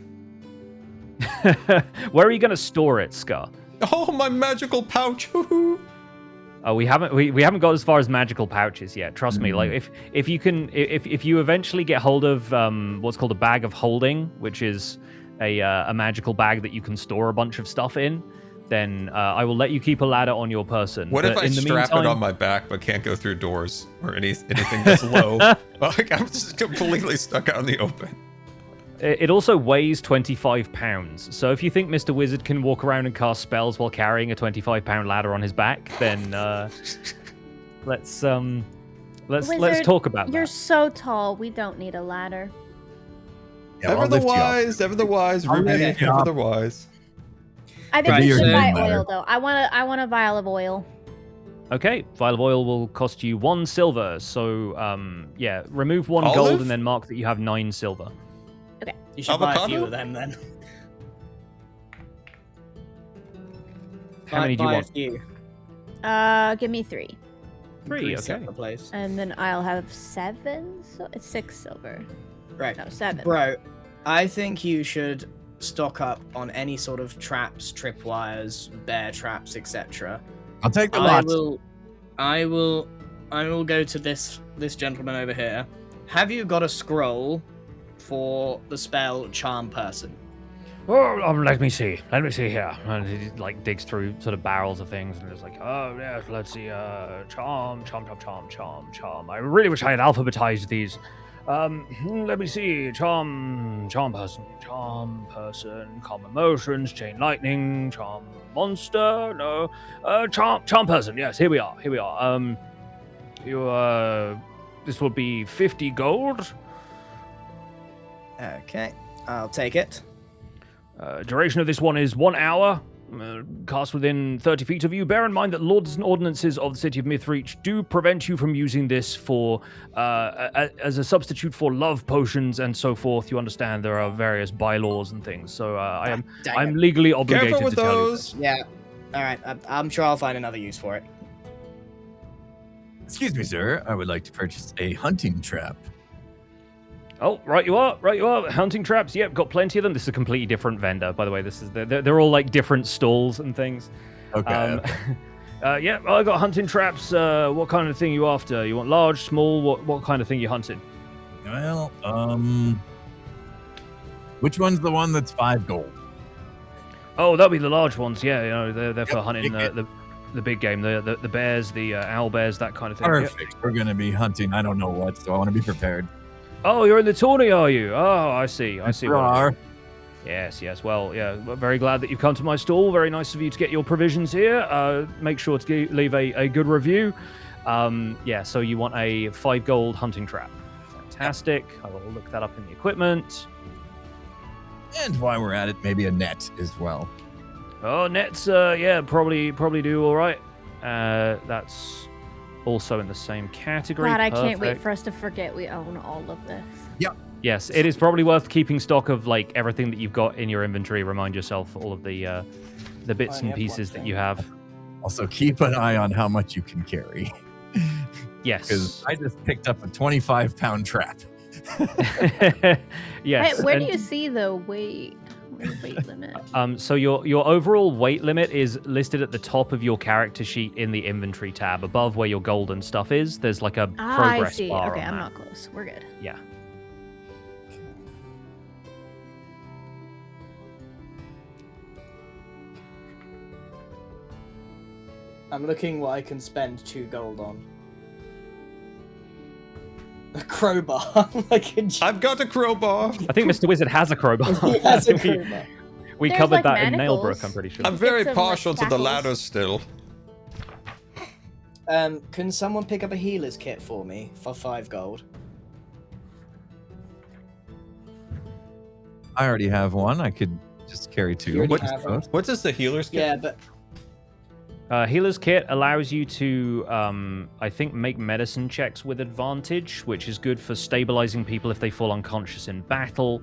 Speaker 4: Where are you going to store it, Scar?
Speaker 1: Oh, my magical pouch. Woohoo.
Speaker 4: Oh, we haven't got as far as magical pouches yet. Trust me. Like if you eventually get hold of what's called a bag of holding, which is a magical bag that you can store a bunch of stuff in, then I will let you keep a ladder on your person.
Speaker 1: What
Speaker 4: But
Speaker 1: if I
Speaker 4: in the
Speaker 1: strap it
Speaker 4: meantime-
Speaker 1: on my back but can't go through doors or anything that's low? Like, I'm just completely stuck out in the open.
Speaker 4: It also weighs 25 pounds. So if you think Mr. Wizard can walk around and cast spells while carrying a 25-pound ladder on his back, then let's
Speaker 3: Wizard,
Speaker 4: talk about
Speaker 3: You're
Speaker 4: that.
Speaker 3: so tall. We don't need a ladder.
Speaker 6: Yeah,
Speaker 1: Ever
Speaker 6: I'll
Speaker 1: the
Speaker 6: lift you up.
Speaker 1: wise, ever the wise,
Speaker 6: I'll
Speaker 1: Ruby,
Speaker 6: lift you
Speaker 1: ever
Speaker 6: up.
Speaker 1: the wise.
Speaker 3: I think
Speaker 5: Right,
Speaker 3: we should
Speaker 5: so-
Speaker 3: buy
Speaker 6: matter.
Speaker 3: oil though. I want a vial of oil.
Speaker 4: Okay, vial of oil will cost you 1 silver. So yeah, remove 1
Speaker 1: Olive?
Speaker 4: gold and then mark that you have 9 silver.
Speaker 5: You should buy a few
Speaker 1: Avocado?
Speaker 5: of them then.
Speaker 4: How many do you
Speaker 5: Buy
Speaker 4: want?
Speaker 5: A few.
Speaker 3: Give me 3,
Speaker 4: 3.
Speaker 5: Increase
Speaker 4: Okay.
Speaker 5: The place.
Speaker 3: and then I'll have 7. So it's 6 silver.
Speaker 5: Right.
Speaker 3: No, 7.
Speaker 5: Bro, I think you should stock up on any sort of traps, tripwires, bear traps, etc.
Speaker 6: I'll take the
Speaker 5: I
Speaker 6: lot.
Speaker 5: will go to this gentleman over here. Have you got a scroll for the spell Charm Person?
Speaker 4: Oh, let me see here. And he like digs through sort of barrels of things and is like, oh yes, let's see. Charm. I really wish I had alphabetized these. Let me see. Charm person, calm emotions, chain lightning, charm monster. No, charm person. Yes, here we are. This will be 50 gold.
Speaker 5: Okay, I'll take it.
Speaker 4: Duration of this one is 1 hour. Cast within 30 feet of you. Bear in mind that laws and ordinances of the city of Mythreach do prevent you from using this for as a substitute for love potions and so forth. You understand there are various bylaws and things. So
Speaker 5: Dang
Speaker 4: I'm
Speaker 5: it.
Speaker 4: legally obligated
Speaker 1: Careful with
Speaker 4: to tell you
Speaker 1: those.
Speaker 4: this.
Speaker 5: Yeah. All right. I'm sure I'll find another use for it.
Speaker 6: Excuse me, sir. I would like to purchase a hunting trap.
Speaker 4: Oh, right you are. Hunting traps. Yep, got plenty of them. This is a completely different vendor, by the way. This is they're all like different stalls and things.
Speaker 6: Okay.
Speaker 4: Yeah, I got hunting traps. What kind of thing you after? You want large, small? What kind of thing you hunting?
Speaker 6: Well, which one's the one that's 5 gold?
Speaker 4: Oh, that'll be the large ones. Yeah, you know they're for
Speaker 6: Yep,
Speaker 4: hunting
Speaker 6: big
Speaker 4: the big game, the bears, the owl bears, that kind of thing. Yep.
Speaker 6: Perfect. We're gonna be hunting. I don't know what, so I want to be prepared.
Speaker 4: Oh, you're in the tourney, are you? Oh, I see. I see.
Speaker 6: Rawr.
Speaker 4: Yes. Well, yeah. Very glad that you've come to my stall. Very nice of you to get your provisions here. Make sure to leave a good review. Yeah. So you want a 5 gold hunting trap? Fantastic. I will look that up in the equipment.
Speaker 6: And while we're at it, maybe a net as well.
Speaker 4: Oh, nets. Yeah, probably do all right. That's also in the same category.
Speaker 3: God, I can't wait
Speaker 4: Perfect.
Speaker 3: for us to forget we own all of this.
Speaker 4: Yes, it is probably worth keeping stock of like everything that you've got in your inventory. Remind yourself all of the bits
Speaker 5: I
Speaker 4: and
Speaker 5: have
Speaker 4: pieces
Speaker 5: one
Speaker 4: that you have.
Speaker 6: Also, keep an eye on how much you can carry.
Speaker 4: Yes.
Speaker 6: Because I just picked up a 25-pound trap.
Speaker 4: Yes.
Speaker 3: Wait, where do
Speaker 4: and-
Speaker 3: you see the weight limit?
Speaker 4: So your overall weight limit is listed at the top of your character sheet in the inventory tab, above where your gold and stuff is. There's like a
Speaker 3: I
Speaker 4: progress
Speaker 3: see.
Speaker 4: bar.
Speaker 3: Okay,
Speaker 4: on
Speaker 3: I'm
Speaker 4: that.
Speaker 3: not close. We're good.
Speaker 4: Yeah.
Speaker 5: I'm looking what I can spend 2 gold on. A crowbar. like a
Speaker 1: I've got a crowbar.
Speaker 4: I think Mr. Wizard has a crowbar.
Speaker 5: He has a
Speaker 4: We-
Speaker 5: crowbar.
Speaker 4: We
Speaker 3: There's,
Speaker 4: covered
Speaker 3: like,
Speaker 4: that in
Speaker 3: manacles.
Speaker 4: Nailbrook, I'm pretty sure.
Speaker 1: I'm very
Speaker 3: some, like,
Speaker 1: partial to the
Speaker 3: tackles.
Speaker 1: ladder still.
Speaker 5: Can someone pick up a healer's kit for me for 5 gold?
Speaker 6: I already have one. I could just carry 2.
Speaker 5: You already
Speaker 6: What-
Speaker 5: have one?
Speaker 1: What does the healer's kit?
Speaker 5: Yeah, but
Speaker 4: Healer's Kit allows you to, I think, make medicine checks with advantage, which is good for stabilizing people if they fall unconscious in battle.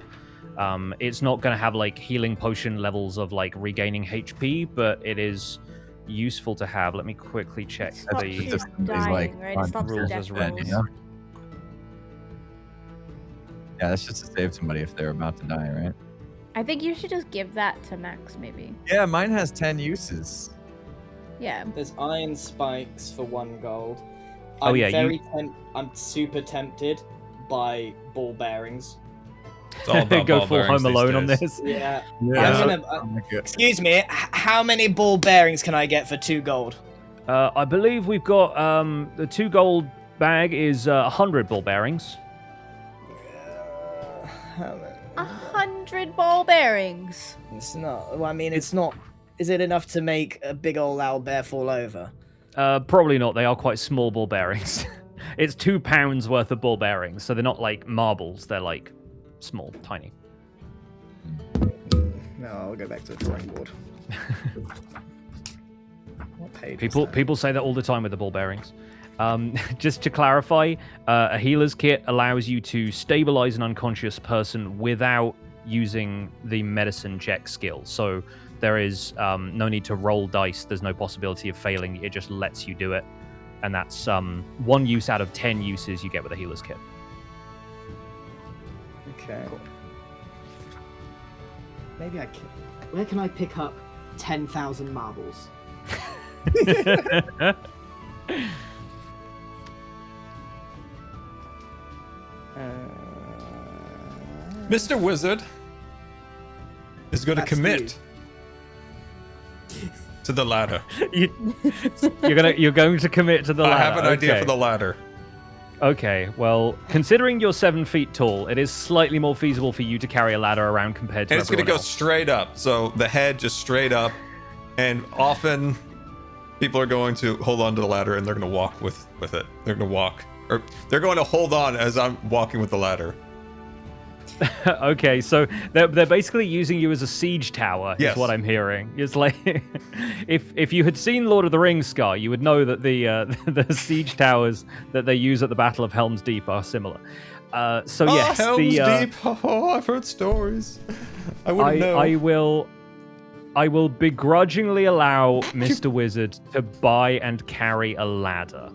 Speaker 4: It's not going to have, like, healing potion levels of, like, regaining HP, but it is useful to have. Let me quickly check
Speaker 3: It's not
Speaker 4: the...
Speaker 3: too
Speaker 6: Just
Speaker 3: dying,
Speaker 6: like
Speaker 3: right?
Speaker 6: on
Speaker 3: It's not
Speaker 4: rules
Speaker 3: death
Speaker 4: as
Speaker 6: bed,
Speaker 3: rolls.
Speaker 6: you know? Yeah, that's just to save somebody if they're about to die, right?
Speaker 3: I think you should just give that to Max, maybe.
Speaker 6: Yeah, mine has 10 uses.
Speaker 3: Yeah.
Speaker 5: there's iron spikes for 1 gold.
Speaker 4: Oh,
Speaker 5: I'm
Speaker 4: yeah,
Speaker 5: I'm super tempted by ball bearings.
Speaker 1: It's all about
Speaker 4: Go
Speaker 1: ball
Speaker 4: full
Speaker 1: bearings
Speaker 4: Home Alone on
Speaker 1: these
Speaker 4: this.
Speaker 1: days.
Speaker 5: Yeah.
Speaker 6: Yeah.
Speaker 5: I'm gonna,
Speaker 6: Oh my God.
Speaker 5: excuse me, how many ball bearings can I get for 2 gold?
Speaker 4: I believe we've got the 2 gold bag is 100 ball bearings.
Speaker 5: How many?
Speaker 3: 100 ball bearings.
Speaker 5: It's not. Well, I mean, it's not. Is it enough to make a big old owl bear fall over?
Speaker 4: Probably not. They are quite small ball bearings. It's 2 pounds worth of ball bearings, so they're not like marbles. They're like small, tiny.
Speaker 5: No, I'll go back to the drawing board. What page?
Speaker 4: People say that all the time with the ball bearings. Just to clarify, a healer's kit allows you to stabilize an unconscious person without using the medicine check skill. So there is no need to roll dice. There's no possibility of failing. It just lets you do it. And that's 1 use out of 10 uses you get with a healer's kit.
Speaker 5: Okay.
Speaker 7: Maybe I can. Where can I pick up 10,000 marbles?
Speaker 1: Mr. Wizard is going to
Speaker 7: That's
Speaker 1: commit to the ladder.
Speaker 4: You're going to commit to the ladder.
Speaker 1: I have an idea
Speaker 4: Okay.
Speaker 1: for the ladder.
Speaker 4: Okay, well, considering you're 7 feet tall, it is slightly more feasible for you to carry a ladder around compared to
Speaker 1: And it's going to
Speaker 4: everyone
Speaker 1: go
Speaker 4: else.
Speaker 1: straight up. So the head just straight up. And often people are going to hold on to the ladder and they're going to walk with it. They're going to walk. Or they're going to hold on as I'm walking with the ladder.
Speaker 4: Okay, so they're basically using you as a siege tower,
Speaker 1: Yes.
Speaker 4: is what I'm hearing. It's like if you had seen Lord of the Rings, Scar, you would know that the the siege towers that they use at the Battle of Helm's Deep are similar. So yes,
Speaker 1: Helm's
Speaker 4: the
Speaker 1: Deep. Oh, I've heard stories. I wouldn't know.
Speaker 4: I will begrudgingly allow Mr. Wizard to buy and carry a ladder.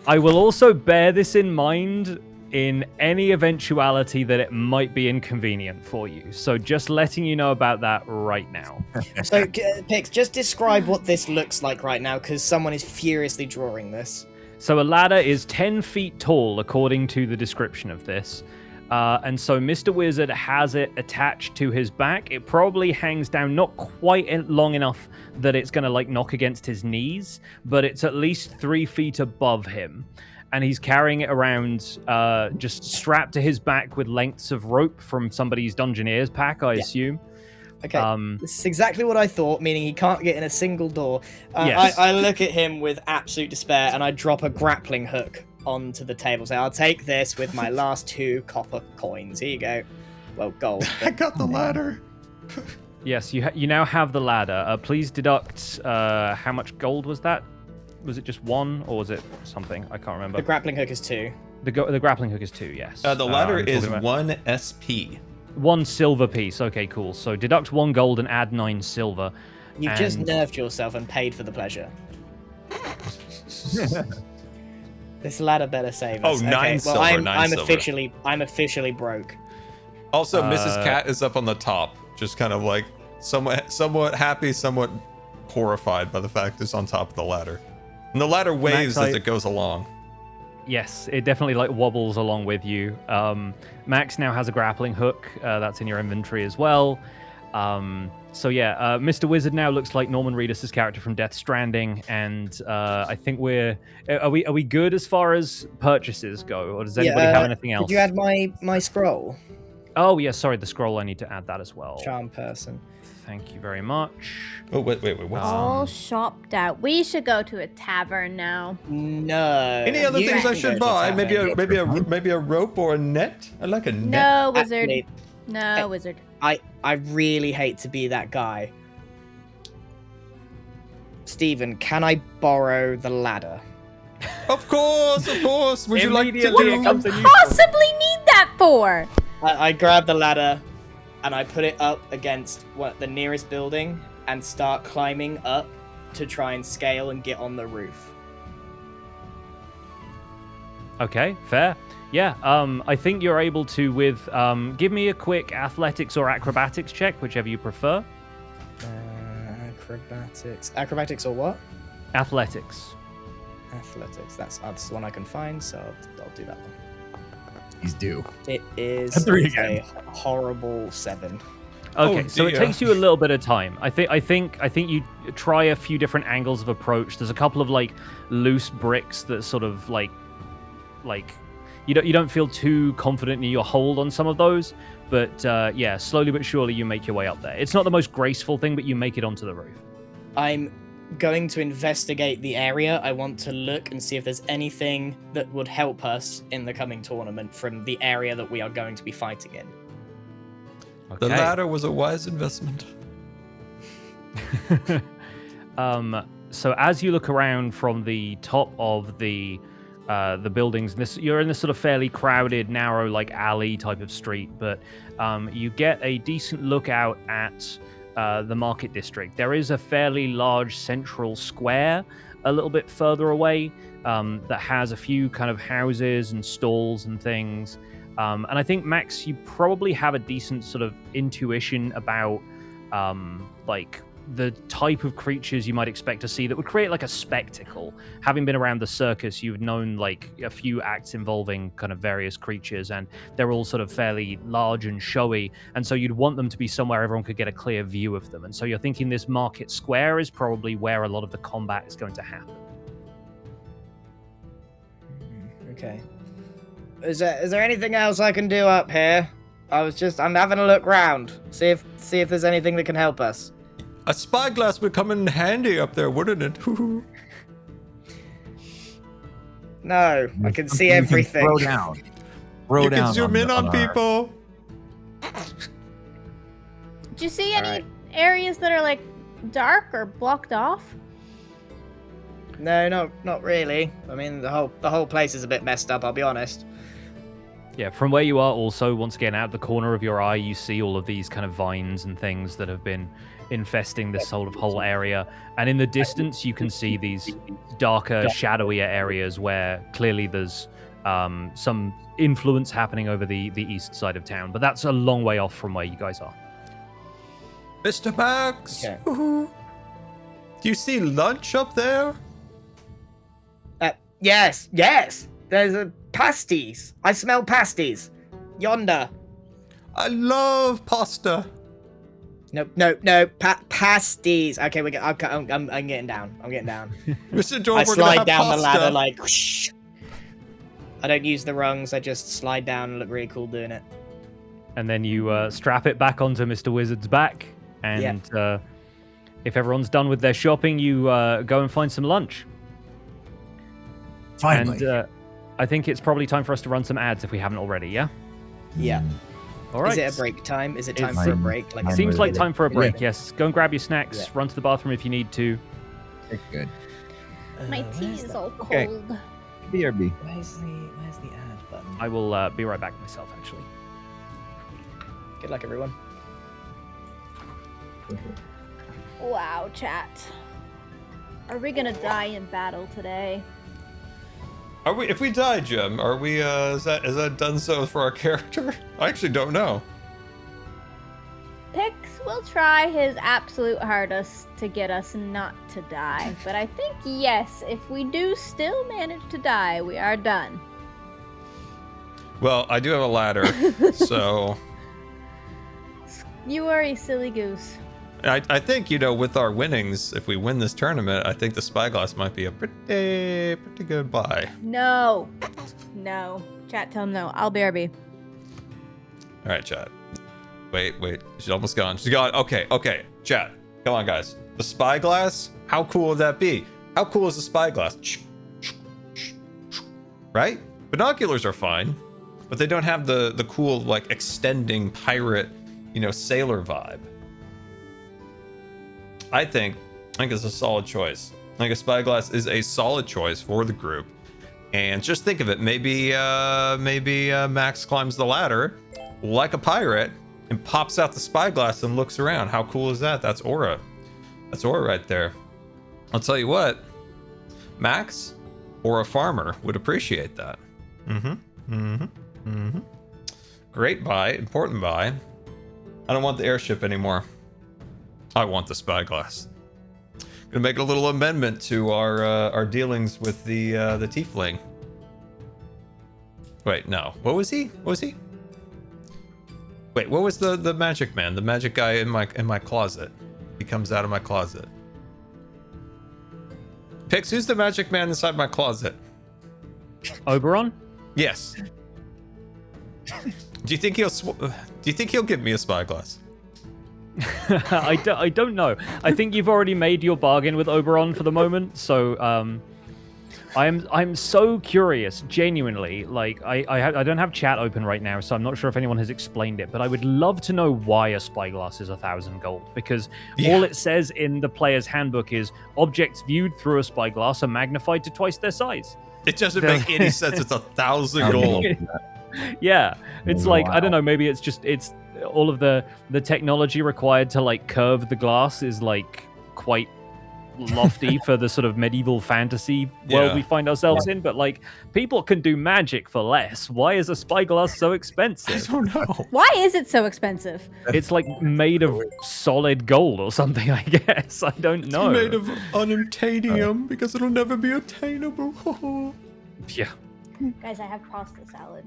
Speaker 4: I will also bear this in mind in any eventuality that it might be inconvenient for you. So just letting you know about that right now.
Speaker 5: So, Pix, just describe what this looks like right now, because someone is furiously drawing this.
Speaker 4: So a ladder is 10 feet tall, according to the description of this. And so Mr. Wizard has it attached to his back. It probably hangs down not quite long enough that it's going to like knock against his knees, but it's at least 3 feet above him. And he's carrying it around just strapped to his back with lengths of rope from somebody's Dungeoneer's pack, I assume.
Speaker 5: Okay, this is exactly what I thought, meaning he can't get in a single door.
Speaker 4: Yes.
Speaker 5: I look at him with absolute despair, and I drop a grappling hook onto the table. Say, I'll take this with my last 2 copper coins. Here you go. Well, gold.
Speaker 1: I got the ladder.
Speaker 4: Yes, you now have the ladder. Please deduct how much gold was that? Was it just 1 or was it something? I can't remember.
Speaker 5: The grappling hook is 2.
Speaker 4: The grappling hook is 2, yes.
Speaker 1: The ladder
Speaker 4: I'm
Speaker 1: is
Speaker 4: talking about
Speaker 1: 1 SP.
Speaker 4: 1 silver piece. Okay, cool. So deduct 1 gold and add 9 silver.
Speaker 5: You've just
Speaker 4: And-
Speaker 5: nerfed yourself and paid for the pleasure. This ladder better save us.
Speaker 1: Oh, 9
Speaker 5: okay, well,
Speaker 1: silver, 9
Speaker 5: I'm
Speaker 1: silver.
Speaker 5: officially broke.
Speaker 1: Also, Mrs.
Speaker 4: Uh,
Speaker 1: Cat is up on the top, just kind of like somewhat happy, somewhat horrified by the fact it's on top of the ladder. And the ladder waves
Speaker 4: Max,
Speaker 1: as it goes along.
Speaker 4: Yes, it definitely like wobbles along with you. Max now has a grappling hook that's in your inventory as well. So yeah, Mr. Wizard now looks like Norman Reedus' character from Death Stranding, and I think are we good as far as purchases go, or does anybody have anything else?
Speaker 5: Did you add my scroll?
Speaker 4: Oh yeah, sorry, the scroll. I need to add that as well.
Speaker 5: Charm person.
Speaker 4: Thank you very much.
Speaker 1: Oh wait, what's
Speaker 3: All shopped out. We should go to a tavern now.
Speaker 5: No.
Speaker 1: any other
Speaker 5: you
Speaker 1: things I
Speaker 5: can go
Speaker 1: should
Speaker 5: to
Speaker 1: buy?
Speaker 5: tavern.
Speaker 1: Maybe a rope or a net. I like a net.
Speaker 3: No, wizard.
Speaker 5: Actually,
Speaker 3: No, wizard.
Speaker 5: I really hate to be that guy. Steven, can I borrow the ladder?
Speaker 1: Of course. Would you like to
Speaker 4: Immediately it
Speaker 1: do?
Speaker 4: comes in
Speaker 3: Possibly need that for.
Speaker 5: I grab the ladder and I put it up against the nearest building and start climbing up to try and scale and get on the roof.
Speaker 4: Okay, fair. Yeah, I think you're able to with give me a quick athletics or acrobatics check, whichever you prefer.
Speaker 5: Acrobatics or what?
Speaker 4: Athletics.
Speaker 5: Athletics. That's the one I can find, so I'll do that one.
Speaker 6: He's due.
Speaker 5: It is
Speaker 6: 3
Speaker 5: a
Speaker 6: again.
Speaker 5: horrible 7.
Speaker 4: Okay,
Speaker 1: Oh,
Speaker 4: so it
Speaker 1: dear.
Speaker 4: takes you a little bit of time. I think you try a few different angles of approach. There's a couple of like loose bricks that sort of like you don't feel too confident in your hold on some of those, but yeah, slowly but surely you make your way up there. It's not the most graceful thing, but you make it onto the roof.
Speaker 5: I'm going to investigate the area. I want to look and see if there's anything that would help us in the coming tournament from the area that we are going to be fighting in.
Speaker 1: The
Speaker 4: Okay.
Speaker 1: ladder was a wise investment.
Speaker 4: So as you look around from the top of the buildings, you're in this sort of fairly crowded, narrow, like alley type of street, but you get a decent look out at the market district. There is a fairly large central square a little bit further away that has a few kind of houses and stalls and things. And I think, Max, you probably have a decent sort of intuition about like the type of creatures you might expect to see that would create like a spectacle. Having been around the circus, you've known like a few acts involving kind of various creatures, and they're all sort of fairly large and showy, and so you'd want them to be somewhere everyone could get a clear view of them. And so you're thinking this market square is probably where a lot of the combat is going to happen.
Speaker 5: Okay. Is there anything else I can do up here? I'm having a look round. See if there's anything that can help us.
Speaker 1: A spyglass would come in handy up there, wouldn't it?
Speaker 5: No, I can see
Speaker 6: You
Speaker 5: everything.
Speaker 6: Throw down. Throw
Speaker 1: You
Speaker 6: down.
Speaker 1: can zoom in on
Speaker 6: our-
Speaker 1: people.
Speaker 3: Do you see any
Speaker 5: Alright.
Speaker 3: areas that are like dark or blocked off?
Speaker 5: No, not really. I mean, the whole place is a bit messed up, I'll be honest.
Speaker 4: Yeah, from where you are, also, once again, out the corner of your eye, you see all of these kind of vines and things that have been infesting this sort of whole area. And in the distance, you can see these darker, shadowier areas where clearly there's some influence happening over the east side of town. But that's a long way off from where you guys are.
Speaker 1: Mr. Max.
Speaker 5: Okay.
Speaker 1: Do you see lunch up there?
Speaker 5: Yes. There's a pasties. I smell pasties. Yonder.
Speaker 1: I love pasta.
Speaker 5: No. Pasties. Okay, I'm getting down. I'm getting down.
Speaker 1: Mr. George,
Speaker 5: I
Speaker 1: we're gonna
Speaker 5: slide
Speaker 1: have
Speaker 5: down
Speaker 1: pasta.
Speaker 5: the ladder like. Whoosh. I don't use the rungs. I just slide down and look really cool doing it.
Speaker 4: And then you strap it back onto Mr. Wizard's back. And if everyone's done with their shopping, you go and find some lunch.
Speaker 6: Finally.
Speaker 4: And I think it's probably time for us to run some ads if we haven't already, yeah?
Speaker 5: Yeah.
Speaker 4: All right.
Speaker 5: Is it a break time? Is it time
Speaker 4: It's-
Speaker 5: for a break? Like
Speaker 6: I'm
Speaker 4: Seems like
Speaker 6: ready.
Speaker 4: time for a
Speaker 6: Yeah.
Speaker 4: break, yes. Go and grab your snacks,
Speaker 5: Yeah.
Speaker 4: run to the bathroom if you need to.
Speaker 6: Okay, good.
Speaker 3: My tea is all cold.
Speaker 6: Okay. BRB.
Speaker 5: Where's the ad button?
Speaker 4: I will be right back myself, actually.
Speaker 5: Good luck, everyone.
Speaker 3: Wow, chat. Are we gonna die in battle today?
Speaker 1: Are we? If we die, Jim, are we? Is that done so for our character? I actually don't know.
Speaker 3: Pix will try his absolute hardest to get us not to die, but I think yes, if we do still manage to die, we are done.
Speaker 1: Well, I do have a ladder, so
Speaker 3: You are a silly goose.
Speaker 1: I think, you know, with our winnings, if we win this tournament, I think the spyglass might be a pretty good buy.
Speaker 3: No. No. Chat, tell him no. I'll BRB.
Speaker 1: All right, chat. Wait. She's almost gone. She's gone. Okay. Chat. Come on, guys. The spyglass? How cool would that be? How cool is the spyglass? Right? Binoculars are fine, but they don't have the cool, like, extending pirate, you know, sailor vibe. I think it's a solid choice. I think a spyglass is a solid choice for the group. And just think of it, maybe Max climbs the ladder like a pirate and pops out the spyglass and looks around. How cool is that? That's aura. That's aura right there. I'll tell you what, Max or a farmer would appreciate that. Great buy, important buy. I don't want the airship anymore. I want the spyglass. Gonna make a little amendment to our dealings with the tiefling. Wait, no. What was he? Wait, what was the magic man? The magic guy in my closet. He comes out of my closet. Pix, who's the magic man inside my closet?
Speaker 4: Oberon?
Speaker 1: Yes. Do you think he'll give me a spyglass?
Speaker 4: I don't know. I think you've already made your bargain with Oberon for the moment, so I'm so curious, genuinely. Like I don't have chat open right now, so I'm not sure if anyone has explained it, but I would love to know why a spyglass is 1,000 gold, because all it says in the player's handbook is objects viewed through a spyglass are magnified to twice their size.
Speaker 1: It doesn't make any sense. It's 1,000 gold.
Speaker 4: Yeah, it's like, I don't know, maybe it's all of the technology required to like curve the glass is like quite lofty for the sort of medieval fantasy world we find ourselves in, but like people can do magic for less. Why is a spyglass so expensive?
Speaker 1: I don't know.
Speaker 3: Why is it so expensive?
Speaker 4: It's like made of solid gold or something, I guess. I don't know.
Speaker 1: It's made of unobtainium because it'll never be obtainable.
Speaker 4: Yeah.
Speaker 3: Guys, I have pasta salad.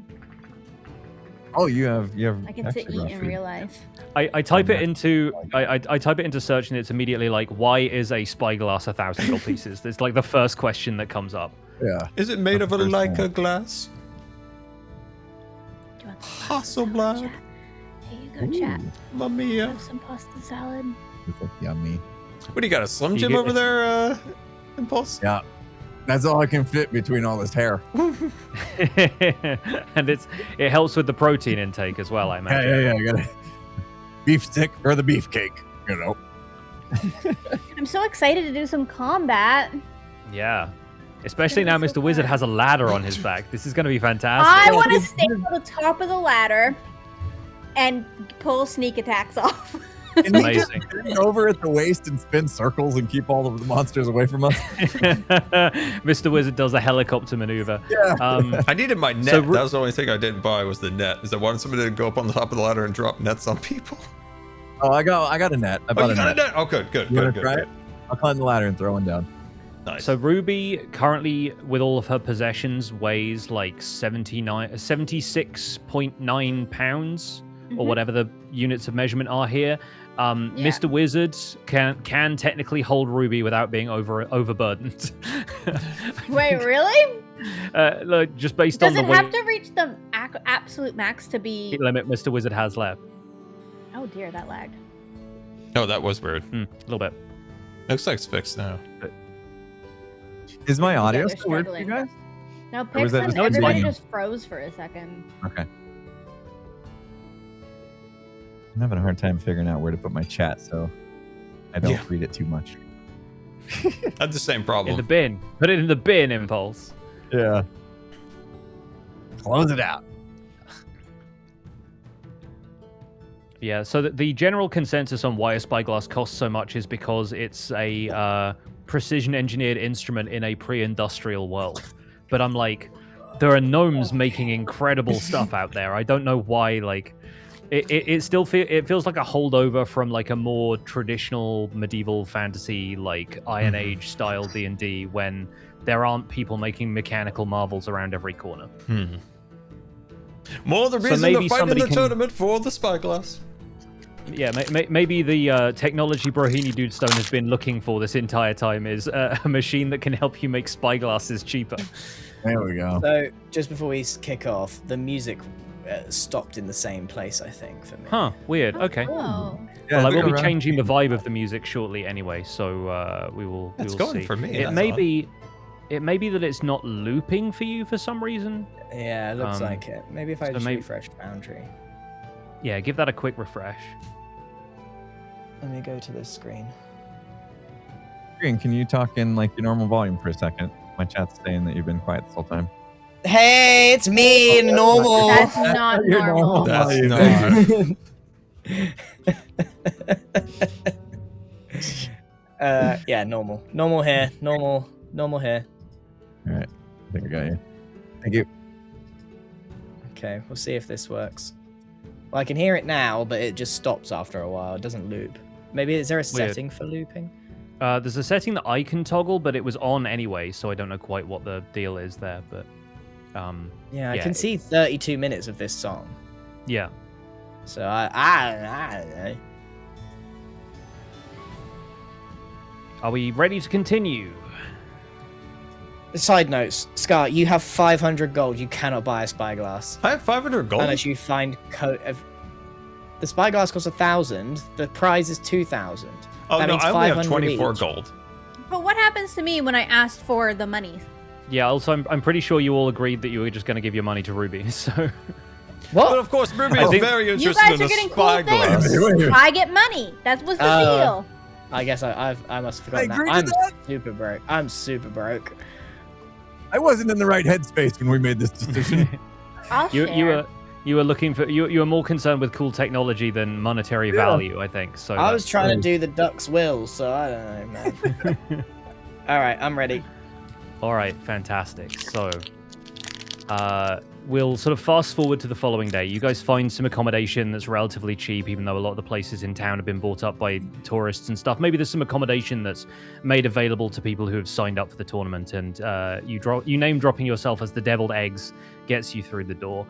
Speaker 6: Oh, you have.
Speaker 3: I get to eat in real life.
Speaker 4: I type it into I type it into search and it's immediately like, why is a spyglass 1,000 gold pieces? It's like the first question that comes up.
Speaker 6: Yeah.
Speaker 1: Is it made of a
Speaker 6: First
Speaker 1: Leica
Speaker 6: one.
Speaker 1: glass?
Speaker 3: Do you want some
Speaker 1: Hasselblad.
Speaker 3: Here you go, chat.
Speaker 1: Mamma mia.
Speaker 3: Have some pasta salad.
Speaker 6: It's like yummy.
Speaker 1: What do you got, a Slim
Speaker 4: You
Speaker 1: Jim
Speaker 4: get-
Speaker 1: over there, Impulse?
Speaker 6: Yeah. That's all I can fit between all this hair.
Speaker 4: And it helps with the protein intake as well, I imagine.
Speaker 6: Yeah. I got a beef stick or the beefcake, you know.
Speaker 3: I'm so excited to do some combat.
Speaker 4: Yeah. Especially now
Speaker 3: Gonna be so
Speaker 4: Mr. Wizard
Speaker 3: fun.
Speaker 4: has a ladder on his back. This is going to be fantastic.
Speaker 3: I want to stay on the top of the ladder and pull sneak attacks off.
Speaker 6: Can we just
Speaker 4: Amazing.
Speaker 6: bend over at the waist and spin circles and keep all of the monsters away from us?
Speaker 4: Mr. Wizard does a helicopter maneuver.
Speaker 6: Yeah.
Speaker 1: I needed my net.
Speaker 4: So
Speaker 1: That was the only thing I didn't buy was the net. Is I wanted somebody to go up on the top of the ladder and drop nets on people.
Speaker 6: Oh, I got a net. I
Speaker 1: Oh,
Speaker 6: bought
Speaker 1: you
Speaker 6: a
Speaker 1: got a
Speaker 6: net.
Speaker 1: net? Oh, good.
Speaker 6: You wanna try it? I'll climb the ladder and throw one down.
Speaker 1: Nice.
Speaker 4: So Ruby currently, with all of her possessions, weighs like 76.9 pounds, or whatever the units of measurement are here. Mr. Wizard can technically hold Ruby without being overburdened.
Speaker 3: Wait, really?
Speaker 4: Look, just based
Speaker 3: Does
Speaker 4: on the
Speaker 3: it
Speaker 4: weight
Speaker 3: have to reach the absolute max to be...
Speaker 4: limit Mr. Wizard has left.
Speaker 3: Oh dear, that lagged.
Speaker 1: Oh, that was weird.
Speaker 4: A little bit.
Speaker 1: Looks like it's fixed now.
Speaker 6: Is my audio
Speaker 3: They're
Speaker 6: still weird for you
Speaker 3: struggling.
Speaker 6: guys?
Speaker 3: No,
Speaker 6: Or was that
Speaker 3: Pix and
Speaker 6: just
Speaker 3: everybody
Speaker 6: volume?
Speaker 3: just froze for a second.
Speaker 6: Okay. I'm having a hard time figuring out where to put my chat, so I don't read it too much.
Speaker 1: I had the same problem.
Speaker 4: In the bin. Put it in the bin, Impulse.
Speaker 6: Yeah. Close it out.
Speaker 4: Yeah, so the general consensus on why a spyglass costs so much is because it's a precision engineered instrument in a pre-industrial world. But I'm like, there are gnomes making incredible stuff out there. I don't know why, like, it still feels like a holdover from like a more traditional medieval fantasy, like Iron Age style D&D, when there aren't people making mechanical marvels around every corner.
Speaker 1: More the
Speaker 4: So
Speaker 1: reason
Speaker 4: maybe
Speaker 1: to fight in
Speaker 4: somebody
Speaker 1: the
Speaker 4: can-
Speaker 1: tournament for the spyglass.
Speaker 4: Yeah, maybe the technology Brohini Dude Stone has been looking for this entire time is a machine that can help you make spyglasses cheaper.
Speaker 6: There we go.
Speaker 5: So, just before we kick off, the music stopped in the same place, I think, for me.
Speaker 4: Huh, weird. Okay.
Speaker 3: Oh.
Speaker 6: Yeah,
Speaker 4: Well, I
Speaker 6: stick
Speaker 4: will be
Speaker 6: around.
Speaker 4: changing the vibe of the music shortly anyway, so we will
Speaker 1: It's
Speaker 4: see.
Speaker 1: going for me,
Speaker 4: It
Speaker 1: that's
Speaker 4: may
Speaker 1: odd.
Speaker 4: be it may be that it's not looping for you for some reason.
Speaker 5: Yeah, it looks
Speaker 4: Um,
Speaker 5: like it. Maybe if I
Speaker 4: so
Speaker 5: just
Speaker 4: maybe-
Speaker 5: refresh Foundry.
Speaker 4: Yeah, give that a quick refresh.
Speaker 5: Let me go to this screen.
Speaker 6: Green, can you talk in like your normal volume for a second? My chat's saying that you've been quiet this whole time.
Speaker 5: Hey, it's me, normal.
Speaker 3: That's not
Speaker 6: You're
Speaker 3: normal.
Speaker 1: That's not.
Speaker 5: Yeah, normal. Normal here. Normal here.
Speaker 6: All right, I think I got you. Thank you.
Speaker 5: Okay, we'll see if this works. Well, I can hear it now, but it just stops after a while. It doesn't loop. Maybe is there a setting for looping?
Speaker 4: There's a setting that I can toggle, but it was on anyway, so I don't know quite what the deal is there. But
Speaker 5: Yeah, I
Speaker 4: Yeah,
Speaker 5: can
Speaker 4: it-
Speaker 5: see 32 minutes of this song.
Speaker 4: yeah.
Speaker 5: So I don't know.
Speaker 4: Are we ready to continue?
Speaker 5: Side notes, Scar, you have 500 gold. You cannot buy a spyglass
Speaker 1: I have 500 gold.
Speaker 5: unless you find the spyglass costs 1,000. The prize is 2,000.
Speaker 1: Oh
Speaker 5: that
Speaker 1: no,
Speaker 5: means
Speaker 1: I only have
Speaker 5: 500
Speaker 1: 24
Speaker 5: each.
Speaker 1: gold.
Speaker 3: But what happens to me when I asked for the money?
Speaker 4: Yeah. Also, I'm pretty sure you all agreed that you were just going to give your money to Ruby. So
Speaker 1: But
Speaker 5: What?
Speaker 1: of course, Ruby
Speaker 4: I
Speaker 1: is
Speaker 4: think-
Speaker 1: very
Speaker 3: You
Speaker 1: interested
Speaker 3: guys
Speaker 1: in
Speaker 3: are
Speaker 1: a
Speaker 3: getting cool
Speaker 1: spyglass.
Speaker 3: things. I get money. That was the deal.
Speaker 5: I guess I must have forgotten
Speaker 6: agree
Speaker 5: that.
Speaker 6: to
Speaker 5: I'm
Speaker 6: that.
Speaker 5: super broke. I'm super broke.
Speaker 6: I wasn't in the right headspace when we made this decision.
Speaker 3: I'll
Speaker 4: you
Speaker 3: share.
Speaker 4: were looking for you were more concerned with cool technology than monetary value, I think. So
Speaker 5: I was
Speaker 4: that's-
Speaker 5: trying to do the duck's will, so I don't know, man. All right, I'm ready.
Speaker 4: All right, fantastic. So, we'll sort of fast forward to the following day. You guys find some accommodation that's relatively cheap, even though a lot of the places in town have been bought up by tourists and stuff. Maybe there's some accommodation that's made available to people who have signed up for the tournament, and you name dropping yourself as the deviled eggs gets you through the door.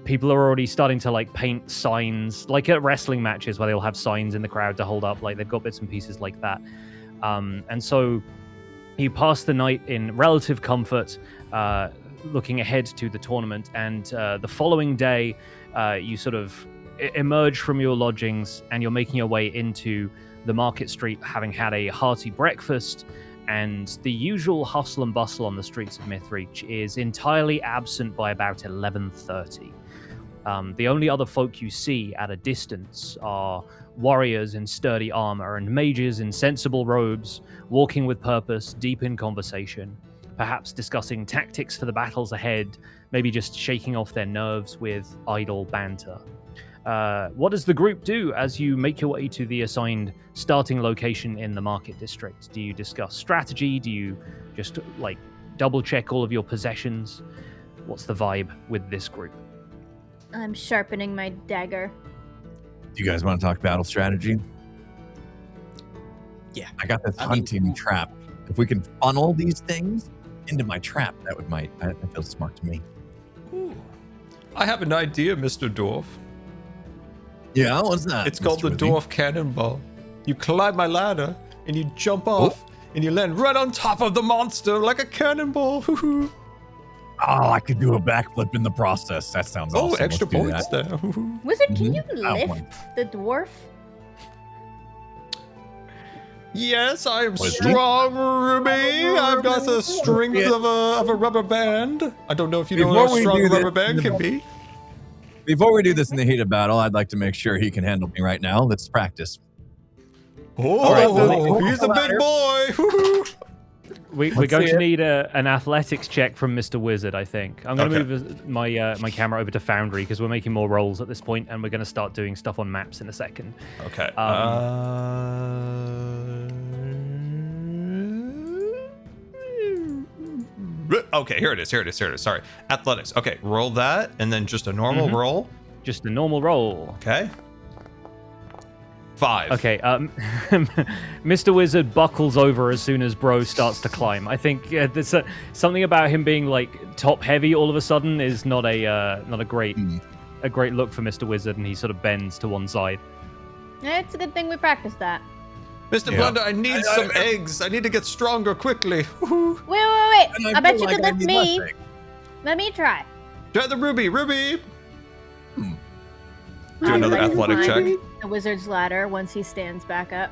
Speaker 4: People are already starting to like paint signs, like at wrestling matches where they'll have signs in the crowd to hold up, like they've got bits and pieces like that. And so you pass the night in relative comfort, looking ahead to the tournament. And the following day, you sort of emerge from your lodgings and you're making your way into the market street, having had a hearty breakfast. And the usual hustle and bustle on the streets of Mythreach is entirely absent by about 11:30. The only other folk you see at a distance are warriors in sturdy armor and mages in sensible robes, walking with purpose, deep in conversation, perhaps discussing tactics for the battles ahead, maybe just shaking off their nerves with idle banter. What does the group do as you make your way to the assigned starting location in the market district? Do you discuss strategy? Do you just like double check all of your possessions? What's the vibe with this group?
Speaker 3: I'm sharpening my dagger.
Speaker 6: Do you guys want to talk battle strategy?
Speaker 5: Yeah.
Speaker 6: I got this
Speaker 5: I mean-
Speaker 6: hunting trap. If we can funnel these things into my trap, that feels smart to me.
Speaker 1: I have an idea, Mr. Dwarf.
Speaker 6: Yeah, what's that?
Speaker 1: It's called
Speaker 6: Mr.
Speaker 1: the
Speaker 6: Wizzy?
Speaker 1: Dwarf Cannonball. You climb my ladder and you jump off and you land right on top of the monster like a cannonball. Hoo-hoo.
Speaker 6: Oh, I could do a backflip in the process. That sounds
Speaker 1: Oh,
Speaker 6: awesome.
Speaker 1: extra
Speaker 6: Let's do
Speaker 1: points
Speaker 6: that.
Speaker 1: there. Hoo-hoo.
Speaker 3: Wizard, can you
Speaker 6: That
Speaker 3: lift
Speaker 6: one.
Speaker 3: the dwarf?
Speaker 1: Yes, I am
Speaker 6: Wizzy?
Speaker 1: strong, Ruby. I've got the strength of a rubber band. I don't know if you know
Speaker 6: Before
Speaker 1: what a
Speaker 6: we
Speaker 1: strong
Speaker 6: do this
Speaker 1: rubber band
Speaker 6: in the-
Speaker 1: can be.
Speaker 6: Before we do this in the heat of battle, I'd like to make sure he can handle me right now. Let's practice.
Speaker 1: Oh,
Speaker 6: right, Lily.
Speaker 1: he's a big boy. Hoo-hoo.
Speaker 4: We're
Speaker 6: Let's
Speaker 4: going
Speaker 6: see
Speaker 4: to
Speaker 6: it.
Speaker 4: need an athletics check from Mr. Wizard, I think. I'm going to
Speaker 1: Okay.
Speaker 4: move my camera over to Foundry because we're making more rolls at this point, and we're going to start doing stuff on maps in a second.
Speaker 1: Okay. Okay, here it is. Sorry. Athletics. Okay, roll that, and then just a normal
Speaker 4: Mhm.
Speaker 1: roll.
Speaker 4: Just a normal roll.
Speaker 1: Okay. 5.
Speaker 4: Okay, Mr. Wizard buckles over as soon as Bro starts to climb. I think there's something about him being like top heavy all of a sudden is not a great look for Mr. Wizard, and he sort of bends to one side.
Speaker 3: It's a good thing we practiced that.
Speaker 1: Mr.
Speaker 6: Yeah.
Speaker 1: Blunder, I need some eggs. I need to get stronger quickly.
Speaker 3: Wait.
Speaker 6: And
Speaker 3: I bet
Speaker 6: feel
Speaker 3: you
Speaker 6: like
Speaker 3: could
Speaker 6: I
Speaker 3: lift
Speaker 6: need
Speaker 3: me.
Speaker 6: less eggs.
Speaker 3: Let me try.
Speaker 1: Try the Ruby. Do
Speaker 3: I
Speaker 1: another
Speaker 3: like to
Speaker 1: athletic check.
Speaker 3: climb the wizard's ladder once he stands back up.